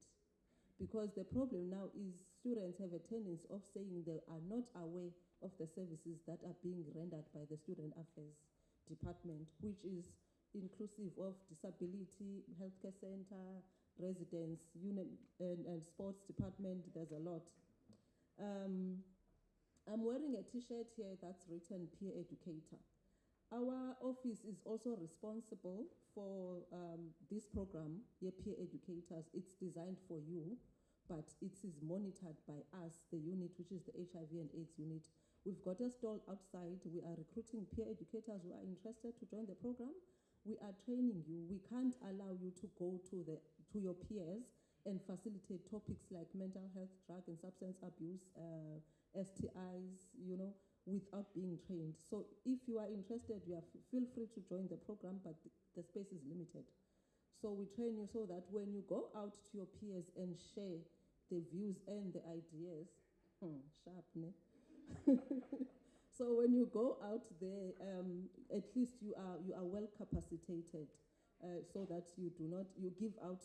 Because the problem now is students have a tendency of saying they are not aware of the services that are being rendered by the Student Affairs Department, which is inclusive of disability, healthcare center, residence, and sports department. There's a lot. I'm wearing a t-shirt here that's written Peer Educator. Our office is also responsible for this program, Peer Educators. It's designed for you, but it is monitored by us, the unit, which is the HIV and AIDS unit. We've got a stall outside. We are recruiting peer educators who are interested to join the program. We are training you. We can't allow you to go to your peers and facilitate topics like mental health, drug and substance abuse, STIs, without being trained. So if you are interested, feel free to join the program, but the space is limited. So we train you so that when you go out to your peers and share the views and the ideas, sharp, ne? So when you go out there, at least you are well capacitated, so that you give out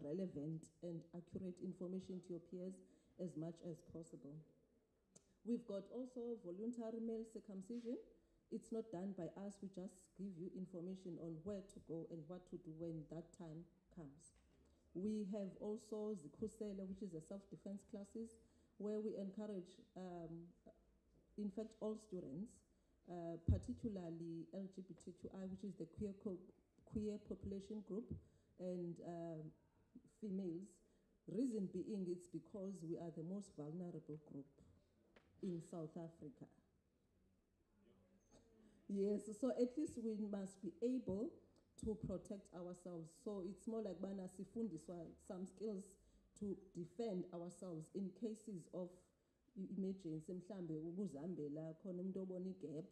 relevant and accurate information to your peers as much as possible. We've got also voluntary male circumcision. It's not done by us, we just give you information on where to go and what to do when that time comes. We have also Zikhusele, which is a self-defense classes, where we encourage, in fact, all students, particularly LGBTQI, which is the queer population group, and females. Reason being, it's because we are the most vulnerable group in South Africa. Yes, so at least we must be able to protect ourselves. So it's more like bana sifundiswa some skills to defend ourselves in cases of emergency, mhlambe ubuzambela khona umuntu obona igap,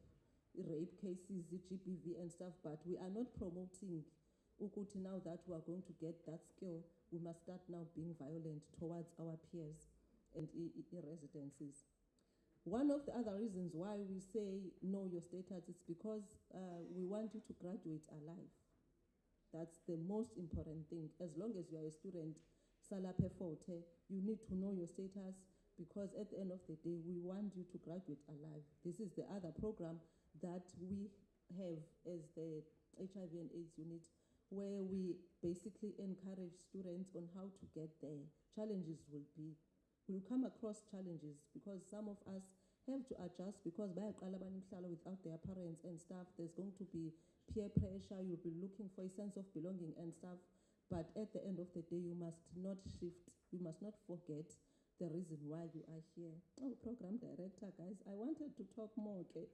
rape cases, GBV and stuff, but we are not promoting ukuthi now that we are going to get that skill, we must start now being violent towards our peers and residences. One of the other reasons why we say know your status is because we want you to graduate alive. That's the most important thing. As long as you are a student, salape forte, you need to know your status, because at the end of the day, we want you to graduate alive. This is the other program that we have as the HIV and AIDS unit, where we basically encourage students on how to get there. Challenges we'll come across challenges because some of us have to adjust because without their parents and stuff, there's going to be peer pressure, you'll be looking for a sense of belonging and stuff. But at the end of the day, you must not shift, you must not forget the reason why you are here. Oh, program director, guys, I wanted to talk more, okay?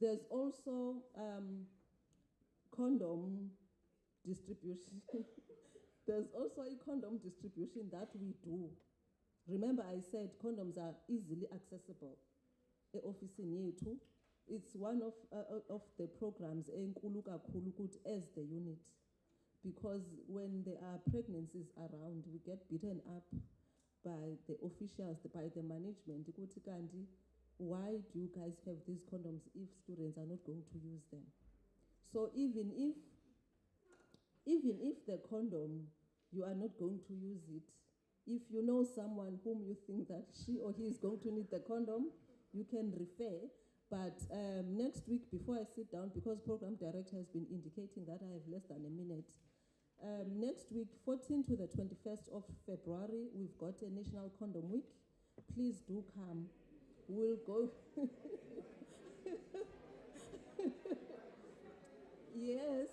There's also condom distribution. There's also a condom distribution that we do. Remember, I said condoms are easily accessible. Office yethu, it's one of the programs enkulu kakhulu as the unit, because when there are pregnancies around, we get beaten up by the officials, by the management. Ukuthi kanti, why do you guys have these condoms if students are not going to use them? So even if the condom, you are not going to use it, if you know someone whom you think that she or he is going to need the condom, you can refer. But next week, before I sit down, because program director has been indicating that I have less than a minute, next week, 14th to the 21st of February, we've got a National Condom Week. Please do come. We'll go. Yes,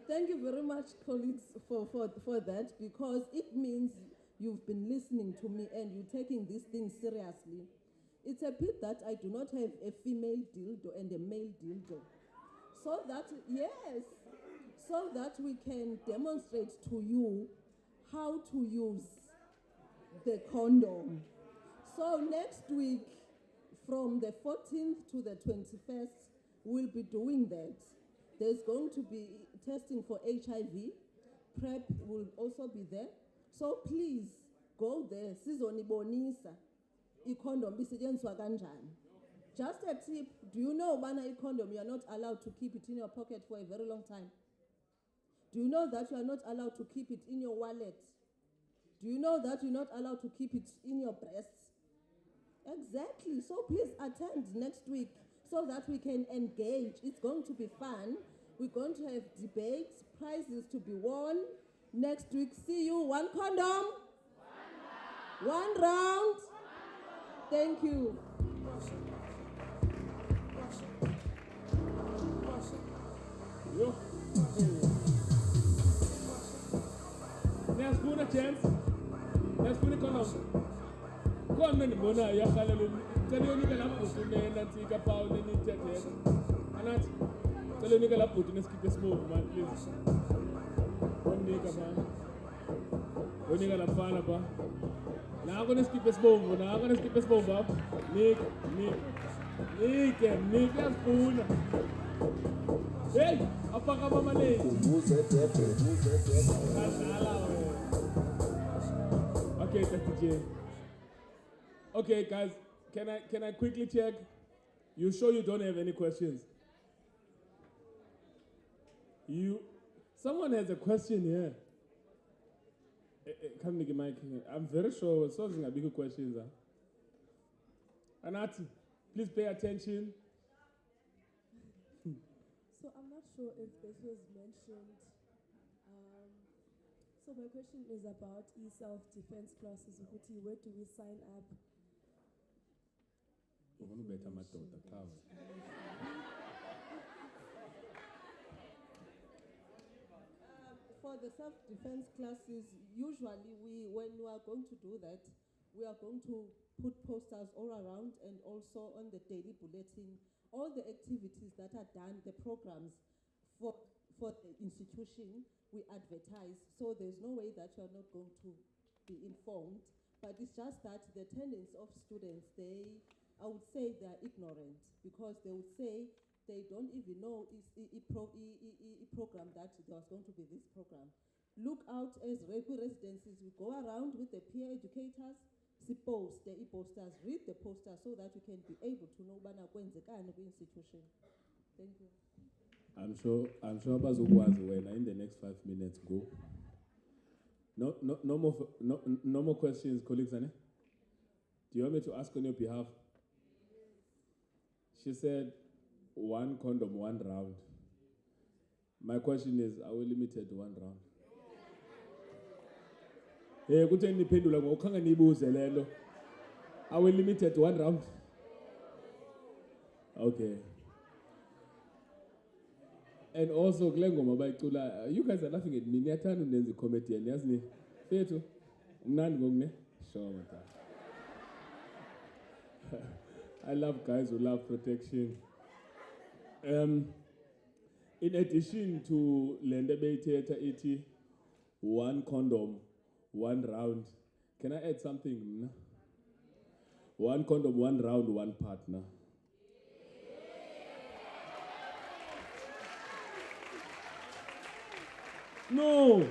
thank you very much, colleagues, for that, because it means you've been listening to me and you're taking these things seriously. It's a pity that I do not have a female dildo and a male dildo. So that, yes, so that we can demonstrate to you how to use the condom. So next week, from the 14th to the 21st, we'll be doing that. There's going to be testing for HIV. PrEP will also be there. So please, go there. Sizonibonisa. I-condom bisetshenziswa kanjani. Just a tip, do you know when a condom, you are not allowed to keep it in your pocket for a very long time? Do you know that you are not allowed to keep it in your wallet? Do you know that you're not allowed to keep it in your breasts? Exactly. So please attend next week so that we can engage. It's going to be fun. We're going to have debates, prizes to be won. Next week, see you. One condom. One round. Thank you. Yo. Nesifuna chance. Nesifuna condom. Khona ngibona yakhalela cela yonika lapho usunena ntsika Paul nenithethe. Anathi cela yonika lapho uneskipe smoke man please. Wonika man. Wonika lapha ba. Nako neskipe smoke, nako neskipe smoke ba. Nika yasifuna. Hey, apaka mama le. Okay, that's the J. Okay, guys, can I quickly check? You sure you don't have any questions? Someone has a question here. Come nigga Mike. I'm very sure something a big questions. Anati, please pay attention. So I'm not sure if this was mentioned. So my question is about e-self-defense classes. Where do we sign up? For the self-defense classes, usually when we are going to do that, we are going to put posters all around and also on the daily bulletin, all the activities that are done, the programs for the institution, we advertise. So there's no way that you're not going to be informed, but it's just that the tendency of students, I would say they're ignorant, because they would say they don't even know program that there was going to be this program. Look out as residencies, we go around with the peer educators, post the e-posters, read the posters so that you can be able to know bana kwenzekani kwi-institution. Thank you. I'm sure bazokwazi wena in the next 5 minutes. Go. No more questions, colleagues. Do you want me to ask on your behalf? She said, 1 condom, 1 round. My question is, are we limited to 1 round? Are we limited to 1 round? Okay. And also, you guys are laughing at me. The comedian, yasni. Fetu. Sure. I love guys who love protection. In addition to Lendebe Theatre 80, 1 condom, 1 round. Can I add something? 1 condom, 1 round, 1 partner. No.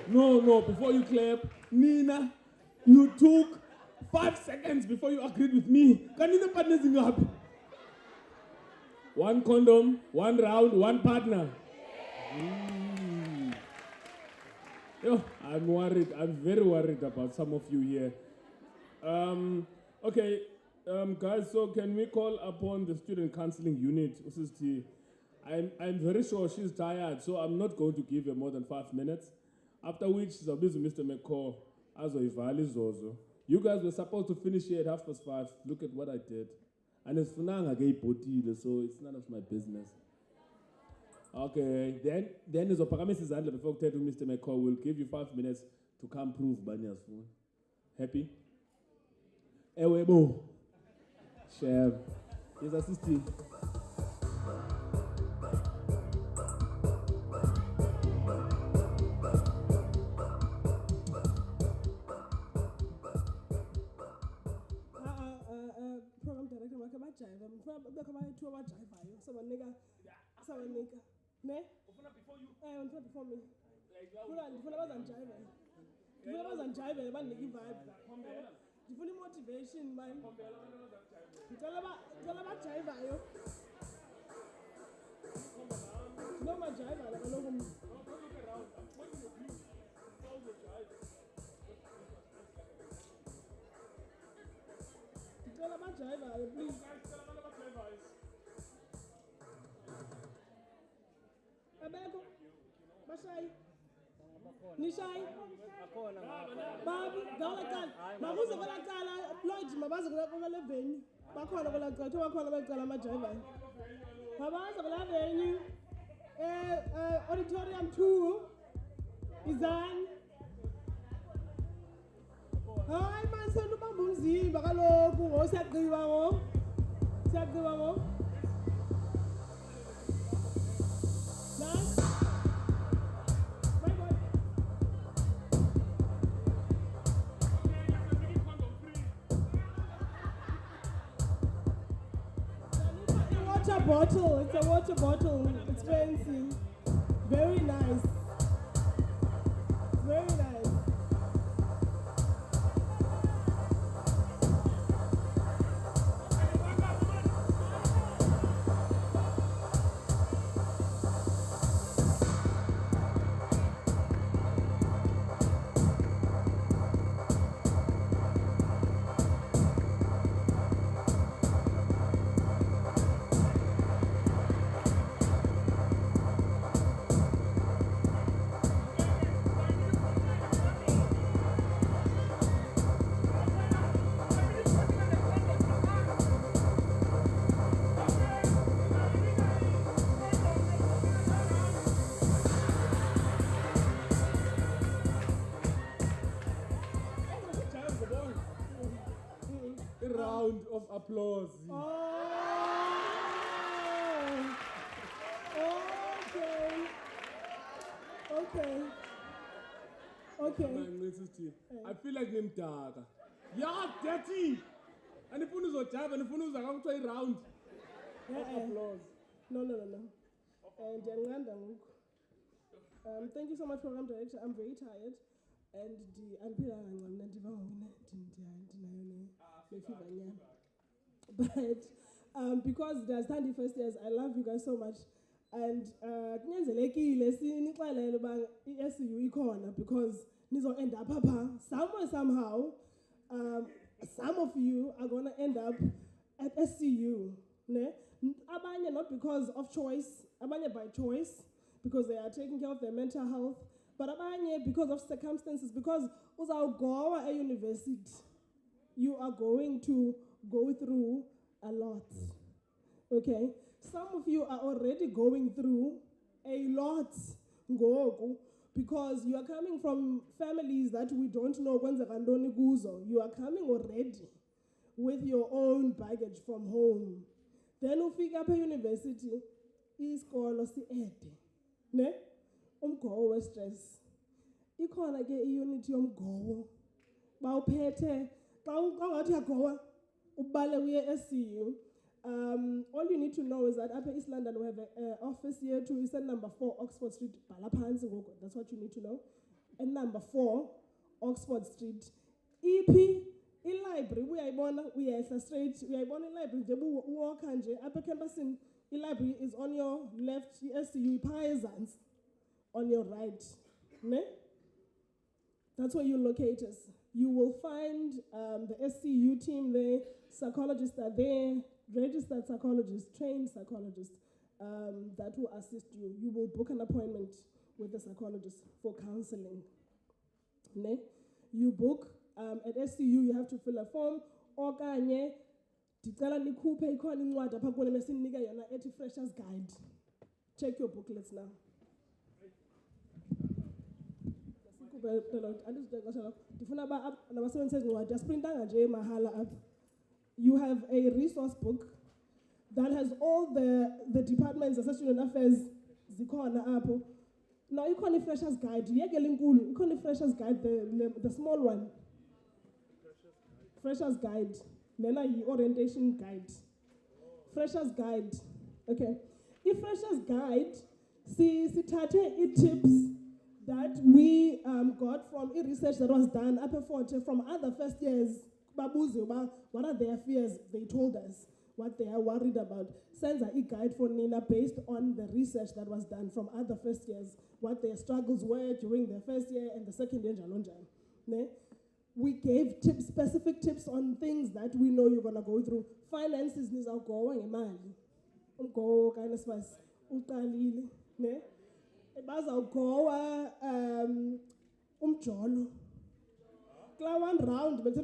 Before you clap, Nina, you took 5 seconds before you agreed with me. Can you partners in your happy? 1 condom, 1 round, 1 partner. Yo, I'm worried. I'm very worried about some of you here. Okay, guys, so can we call upon the student counseling unit, USST? I'm very sure she's tired, so I'm not going to give her more than 5 minutes. After which, she's busy, Mr. McCall, you guys were supposed to finish here at 5:30. Look at what I did. And it's funanga gay potile, so it's none of my business. Okay, then is Opagamis Zandla before to Mr. McCall. We'll give you 5 minutes to come prove Banya's phone. Happy? Ewebo. Share. He's assisting. Program director wakhe bajayiva bekho abayi-2 abajayivayo sabanika ne ufuna before me ndifuna bazandijayivele bandinika ivibe ndifuna imotivation man ndicela abajayivayo ndinomajayivala kaloku mntu ndicela abajayivayo please abekho bashayi nishayi babi ngawulacala mabuze kwelacala Lloyd mabaze kwele venue bakhona kwelacala kuthiwa bakhona belicala amajayivayo mabaze kwela venue auditorium 2 izani hayi mani senda ubamba umzimba kaloku siyagqiba ngo It's a water bottle. It's fancy. Very nice. Very nice. of applause. Okay. I feel like nimdaka. Yeah, dirty. And if you jab and if you go to a round of applause. No. Ndiyanqanda ngoku. Thank you so much, Program Director. I'm very tired. And but because they're standing first years, I love you guys so much. And kunyanzelekile sinixelele uba i-SCU ikhona because nizo end up apha somewhere somehow. Some of you are going to end up at SCU. Ne? Abanye not because of choice, abanye by choice, because they are taking care of their mental health, but abanye because of circumstances, because uzawugowa at university, you are going to go through a lot. Okay? Some of you are already going through a lot, because you are coming from families that we don't know kwenzeka ntoni kuzo. You are coming already with your own baggage from home. Then ufika apha university, isikolo si-ede, ne? Umgowo we-stress. Ikhona ke i-unit yomgowo. Bawuphethe, xa ungathi uyagowa, ubale uye SCU. All you need to know is that up in East London we have an office here too. It's at number 4 Oxford Street, Balapansi. That's what you need to know. And number 4 Oxford Street. EP, library, we are straight. We are born in library. Debu walk anje. Upper campus in library is on your left. SCU Paisans on your right. Ne? That's where you locate us. You will find the SCU team there. Psychologists are there. Registered psychologists, trained psychologists that will assist you. You will book an appointment with the psychologist for counseling. Ne? You book at SCU, you have to fill a form. Okanye, dicela nikhuphe ikhona incwadi apha kune mesinika yona ethi Freshers Guide. Check your booklets now. You have a resource book that has all the departments, the student affairs, zikhona apho. Now, you call it Freshers Guide. You call it Freshers Guide, the small one. Freshers Guide. Then orientation guide. Freshers Guide. Okay. If Freshers Guide, see tips that we got from research that was done from other first years. What are their fears? They told us what they are worried about. Sends a guide for Nina based on the research that was done from other first years, what their struggles were during their first year and the second year. We gave specific tips on things that we know you're gonna go through. Finances is our going man. Go kind of spice. Utalile. Ne? Umjolo. One round, because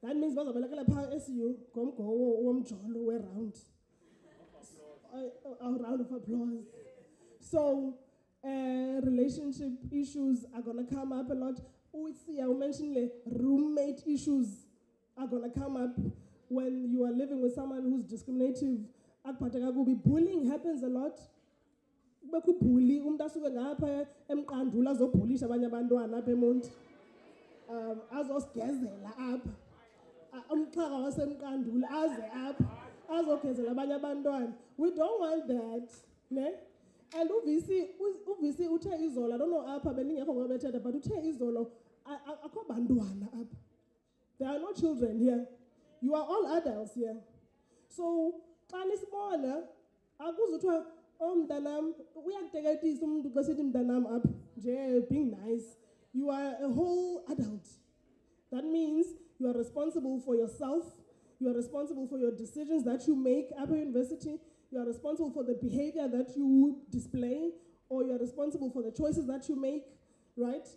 that means SU we're round. A round of applause. So, relationship issues are gonna come up a lot. I mentioned roommate issues are gonna come up when you are living with someone who's discriminative. Bullying happens a lot. Bully, ngapha emqandula azobhulisha abanye abantwana apha eMonti. Azosgezela apha. Umxhaka wasemqandula aze apha. Azogezela abanye abantwana. We don't want that, ne? And uvisi uthe izolo, I don't know apha beningekho ngoba bethetha, but uthe izolo akho bantwana apha. There are no children here. You are all adults here. So, xa nisibona akuzuthiwa mntanam uyakuteketisa umuntu besithi mntanam apha nje being nice. You are a whole adult. That means you are responsible for yourself. You are responsible for your decisions that you make at university. You are responsible for the behavior that you display, or you are responsible for the choices that you make, right?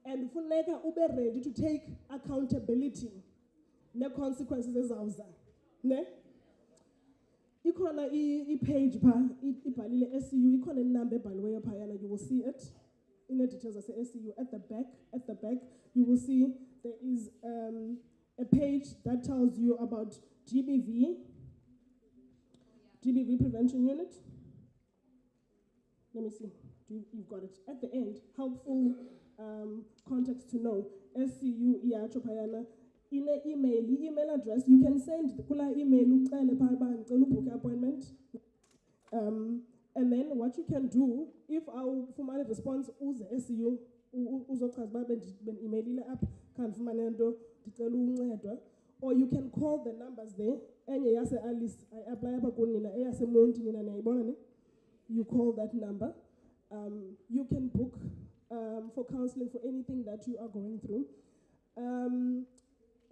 And funeka ube ready to take accountability. Ne consequences ezawuza. Ne? Ikhona i-page pa, ibhalile SCU, ikhona inamba ebhaliweyo phayana, you will see it. In the details of the SCU at the back, you will see there is a page that tells you about GBV, GBV Prevention Unit. Let me see. You've got it. At the end, helpful context to know. SCU Iachopayana. In an email address, you can send kula email book appointment. And then what you can do, if our fumane response uze SCU uzochaza ben email app kan fumane nto ndicela uncedwa, or you can call the numbers there. Enye yase Alice I apply apha kunina eyase Monti nina niyayibona ne. You call that number. You can book for counseling for anything that you are going through.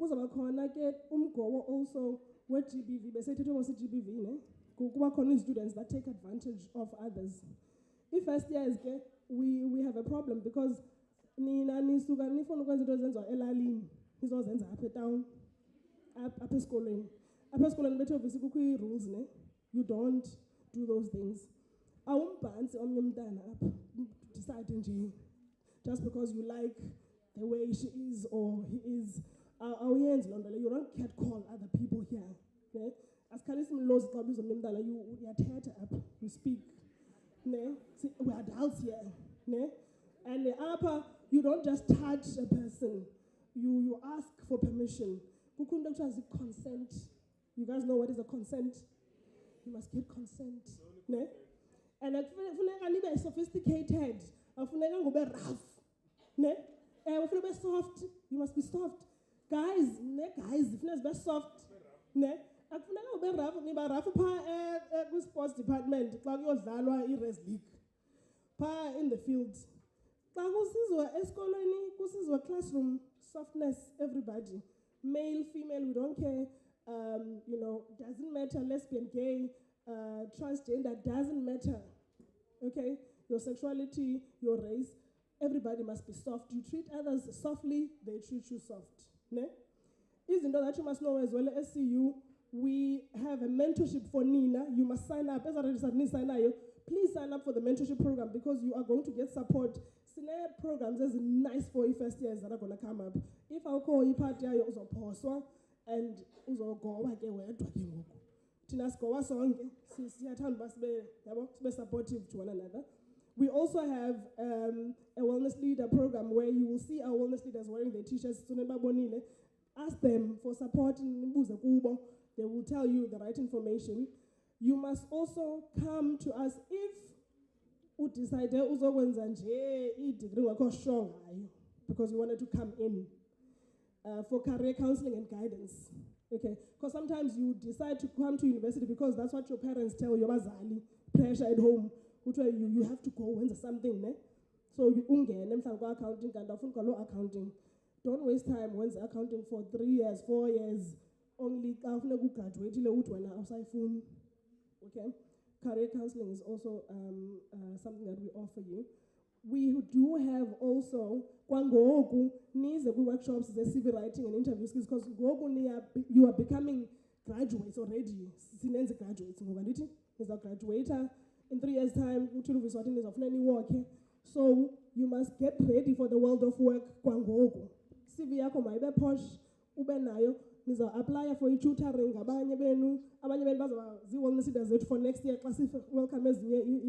Kuzaba khona ke umgobo also we-GBV besethethwe ngose-GBV ne kuba khona students that take advantage of others. First years ke we have a problem because nina nisuka nifuna ukwenza into ezenziwa elalini nizozenza apha etown apha esikolweni. Apha esikolweni bethe obviously kukho ii-rules ne, you don't do those things. Awumbhansi omnye umntana apha decide nje just because you like the way she is or he is. You don't catcall other people here. Okay? As Kalism laws you up, you speak. We're adults here. And the upper, you don't just touch a person. You ask for permission. Consent. You guys know what is a consent? You must get consent. And I feel sophisticated. I feel rough. I feel soft. You must be soft. Guys, if you're best soft, akufuneka ube rough, niba rough pha sports department xa kuyodlalwa i-res league pha in the field. Xa kusizwa esikolweni, kusizwa classroom, softness, everybody. Male, female, we don't care. Doesn't matter, lesbian, gay, transgender, doesn't matter. Okay? Your sexuality, your race, everybody must be soft. You treat others softly, they treat you soft. Izinto that you must know as well, SCU, we have a mentorship for Nina. You must sign up. As I registered, please sign up for the mentorship program because you are going to get support. Scenario programs is nice for you first years that are going to come up. If I call you party, you also pause and also go back away. Tinas go song, be supportive to one another. We also have a wellness leader program where you will see our wellness leaders wearing their t-shirts. Ask them for support. They will tell you the right information. You must also come to us if you decide because you wanted to come in for career counseling and guidance. Okay, because sometimes you decide to come to university because that's what your parents tell you. Pressure at home. You have to go and something, ne? So you accounting accounting. Don't waste time when accounting for 3 years, 4 years. Only graduate outside phone. Okay? Career counseling is also something that we offer you. We do have also workshops, the CV writing and interview skills because you are becoming graduates already. Sinenze graduates. Is a graduator. In 3 years' time, so you must get ready for the world of work. CV yako maibe posh, ube nayo, niza apply for tutoring, abanye benu baza wellness leaders for next year, class welcome as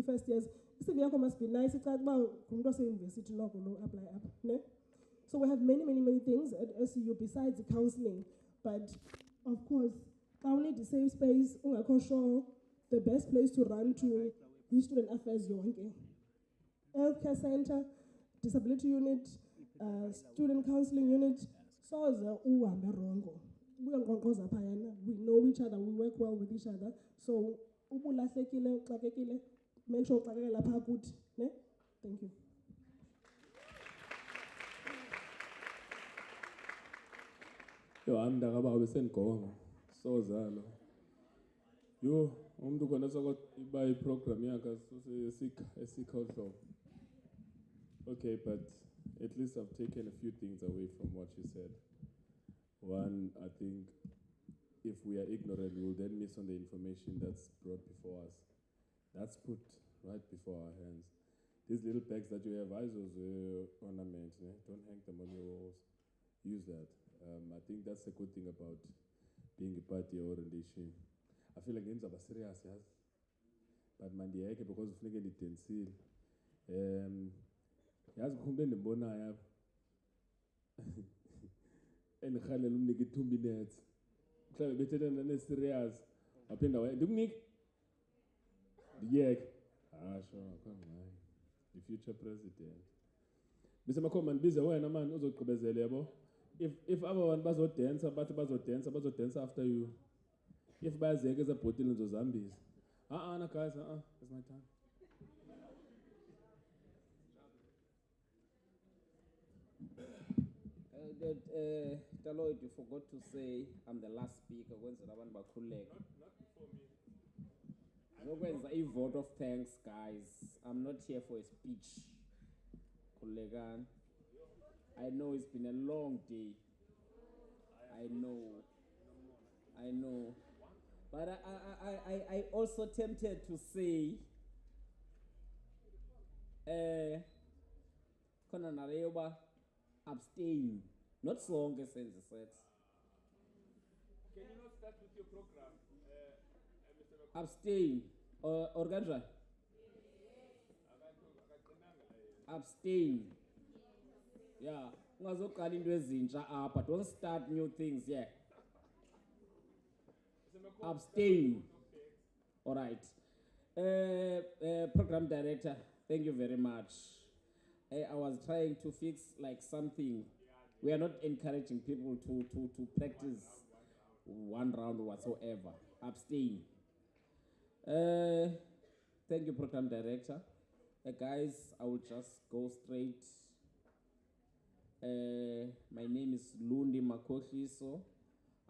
first years. CV yako must be nice, it's about university no apply up. So we have many things at SCU besides the counseling. But of course, I need the safe space, sure the best place to run to is student affairs yonke. Healthcare center, disability unit, student counseling unit. So we know each other, we work well with each other. So make sure good. Thank you. I'm Dagaba Senko. So Zalo. You umuntu khona sokuba iprogram yakhe sick also. Okay, but at least I've taken a few things away from what you said. One, I think if we are ignorant, we will then miss on the information that's brought before us. That's put right before our hands. These little bags that you have, ornament, don't hang them on your walls. Use that. I think that's a good thing about being a party orientation. I feel like games are serious, yes. But mandiyeke because ufuneke ndidensile. Yazi khumbe ndimbonayo apha. Endirhalela umnika 2 minutes. Mhlawumbe bethetha ne-serious. Waphinda ndikunike. Ndiyeke. Sure, kwangxayi. The future president. Bese makhoma ndibize wena man uzogqibezela yabo. If abantu bazodansa bathi bazodansa after you. If bayazeke ezabhotile nizozambisa. No guys, it's my time. Taloid, you forgot to say I'm the last speaker. Kwenzela abantu bakhululeke. Nokwenza a vote of thanks, guys. I'm not here for a speech. Khululekani. I know it's been a long day. I know. But I also tempted to say, khona naleyo ba abstain. Not sonke senze set. Can you not start with your program, Mr. Abstain. Or kanjani? Abstain. Yeah. Ungazoqala into ezintsha apha. Don't start new things, yeah. Abstain. All right. Program director, thank you very much. I was trying to fix like something. We are not encouraging people to practice one round whatsoever. Abstain. Thank you, program director. Guys, I will just go straight. My name is Lundi Makokhiso.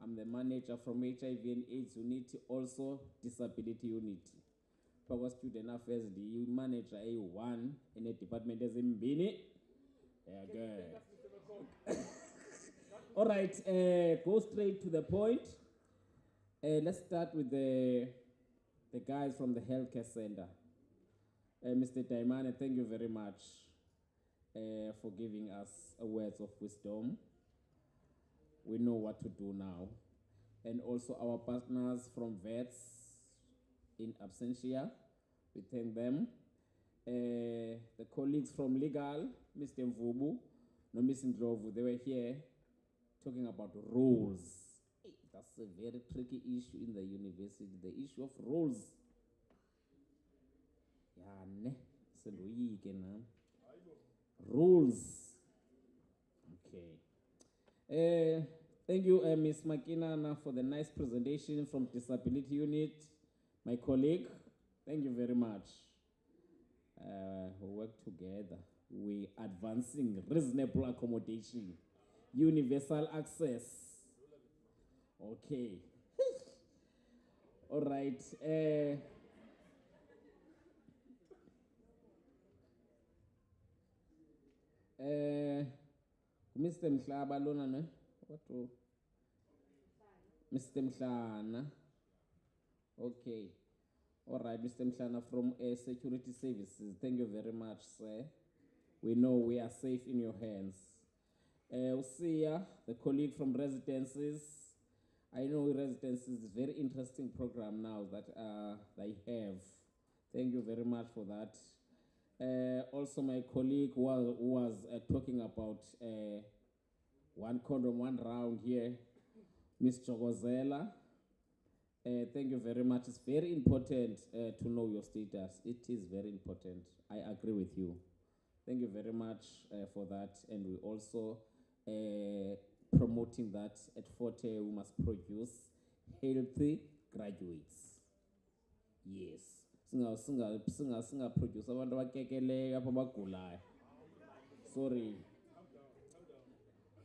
I'm the manager from HIV and AIDS Unity, also Disability Unity. Power Student Affairs, the manager A1 in the department as in Bini. Yeah, good. All right, go straight to the point. Let's start with the guys from the healthcare center. Mr. Daimane, thank you very much for giving us words of wisdom. We know what to do now. And also our partners from VETS in absentia, we thank them. The colleagues from legal, Mr. Mvubu, no Ms. Ndlovu, they were here talking about rules. Hey, that's a very tricky issue in the university, the issue of rules. Yeah, ne, rules. Okay. Thank you, Ms. Makinana, for the nice presentation from Disability Unit. My colleague, thank you very much. We work together. We advancing reasonable accommodation, universal access. Okay. All right. Mr. Mhlaba lona ne? What to? Mr. Mhlana. Okay. All right, Mr. Mhlana from Security Services. Thank you very much, sir. We know we are safe in your hands. Usia, the colleague from Residences. I know Residences is a very interesting program now that they have. Thank you very much for that. Also, my colleague who was talking about one condom, one round here, Ms. Chogozela. Thank you very much. It's very important to know your status. It is very important. I agree with you. Thank you very much for that. And we also promoting that at Forte we must produce healthy graduates. Yes. Singa produce abantu abakekeleyo apha abagulayo. Sorry.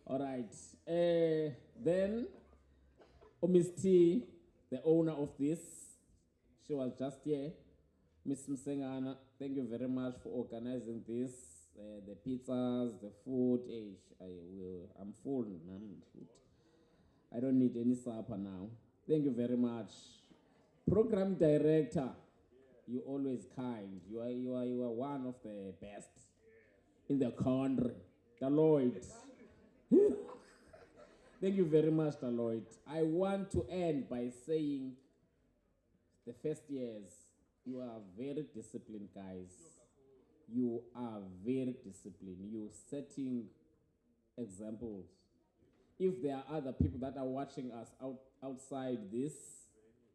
All right. Then Miss T, the owner of this, she was just here. Miss Msengana, thank you very much for organizing this. The pizzas, the food. I'm full. I don't need any supper now. Thank you very much. Program director, you always kind. You are one of the best in the country. The Lloyd. Thank you very much, Lloyd. I want to end by saying the first years, you are very disciplined, guys. You are very disciplined. You're setting examples. If there are other people that are watching us outside this,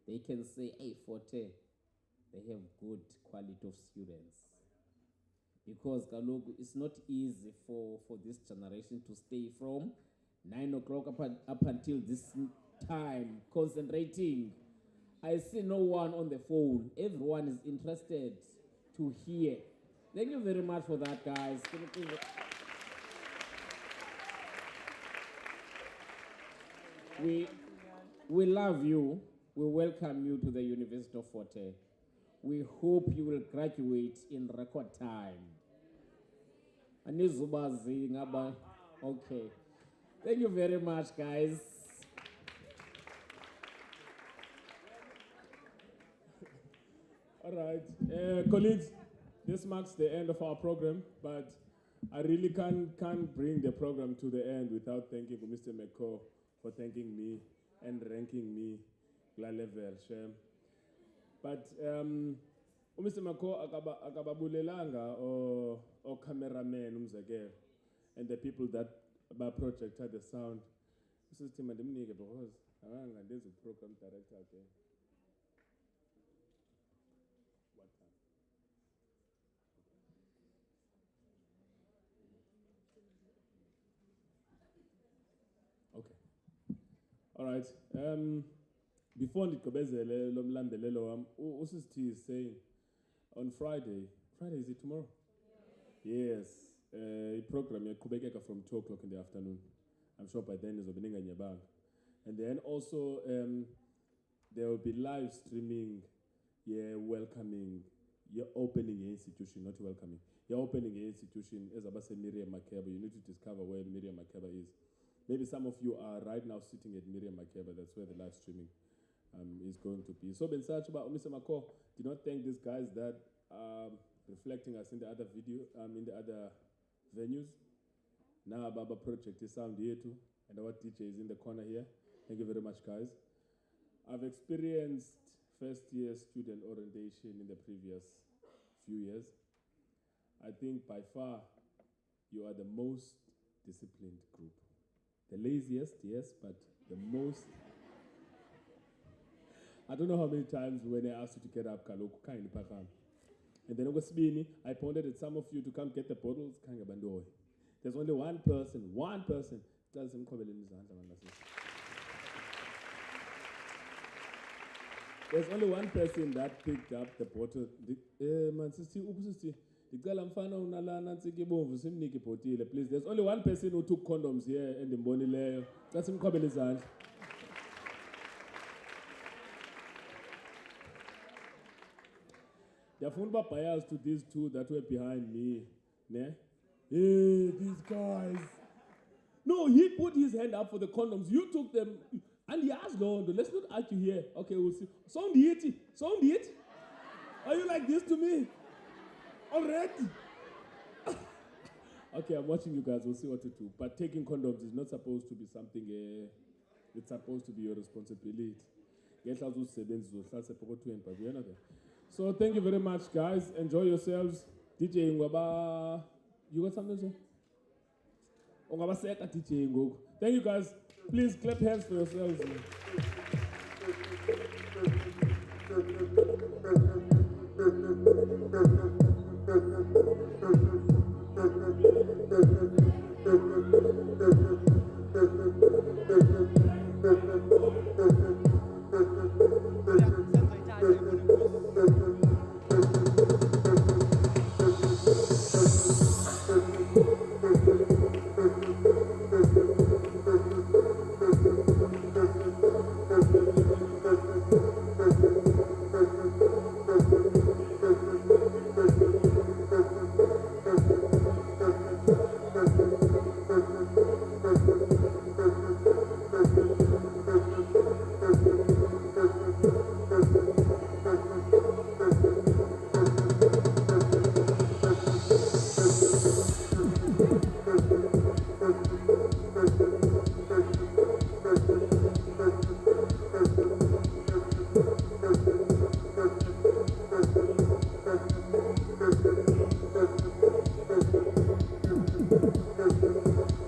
they can say, hey, Forte, they have good quality of students. Because kaloku, it's not easy for this generation to stay from 9 o'clock up until this time, concentrating. I see no one on the phone. Everyone is interested to hear. Thank you very much for that, guys. We love you. We welcome you to the University of Fort Hare. We hope you will graduate in record time. Anizubazi ngaba. Okay. Thank you very much, guys. All right, colleagues, this marks the end of our program, but I really can't bring the program to the end without thanking Mr. McCaw for thanking me and ranking me la level, Shem. But Mr. McCaw akababulelanga or cameraman umzekelo and the people that projected the sound. This is Tim Adimnike because there's a program director out there. All right. Before ndigqibezele lo mlandelelo wam, uSisithi is saying on Friday. Friday, is it tomorrow? Yes. Program yaqhubekeka from 2 o'clock in the afternoon. I'm sure by then izobe ninganyebanga. And then also there will be live streaming. Welcoming. You're opening an institution, not welcoming. You're opening an institution as abase Miriam Makeba. You need to discover where Miriam Makeba is. Maybe some of you are right now sitting at Miriam Makeba. That's where the live streaming is going to be. So Ben Sachuba, Mr. Mako, did not thank these guys that are reflecting us in the other video, in the other venues. Now Baba Project is sound here too, and our DJ is in the corner here. Thank you very much, guys. I've experienced first-year student orientation in the previous few years. I think by far you are the most disciplined group. The laziest, yes, but the most. I don't know how many times when I asked you to get up, Kaloku, kind of pakam. And then I pointed at some of you to come get the bottles. There's only one person. There's only one person that picked up the bottle. Please, there's only one person who took condoms here in the Mbonileyo. That's him. There are phone bias to these two that were behind me. Ne? Hey, these guys. No, he put his hand up for the condoms. You took them. And he asked, no, let's not argue here. Okay, we'll see. Sound it. Are you like this to me? Already? Okay, I'm watching you guys. We'll see what to do. But taking condoms is not supposed to be something, it's supposed to be your responsibility. So thank you very much, guys. Enjoy yourselves. DJ Ngwaba, you got something to say? Ngwaba Seka DJ Ngwaba. Thank you, guys. Please clap hands for yourselves.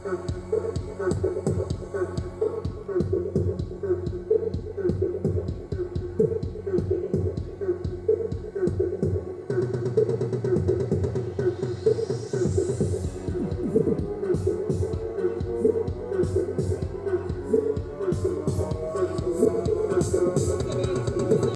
Hey.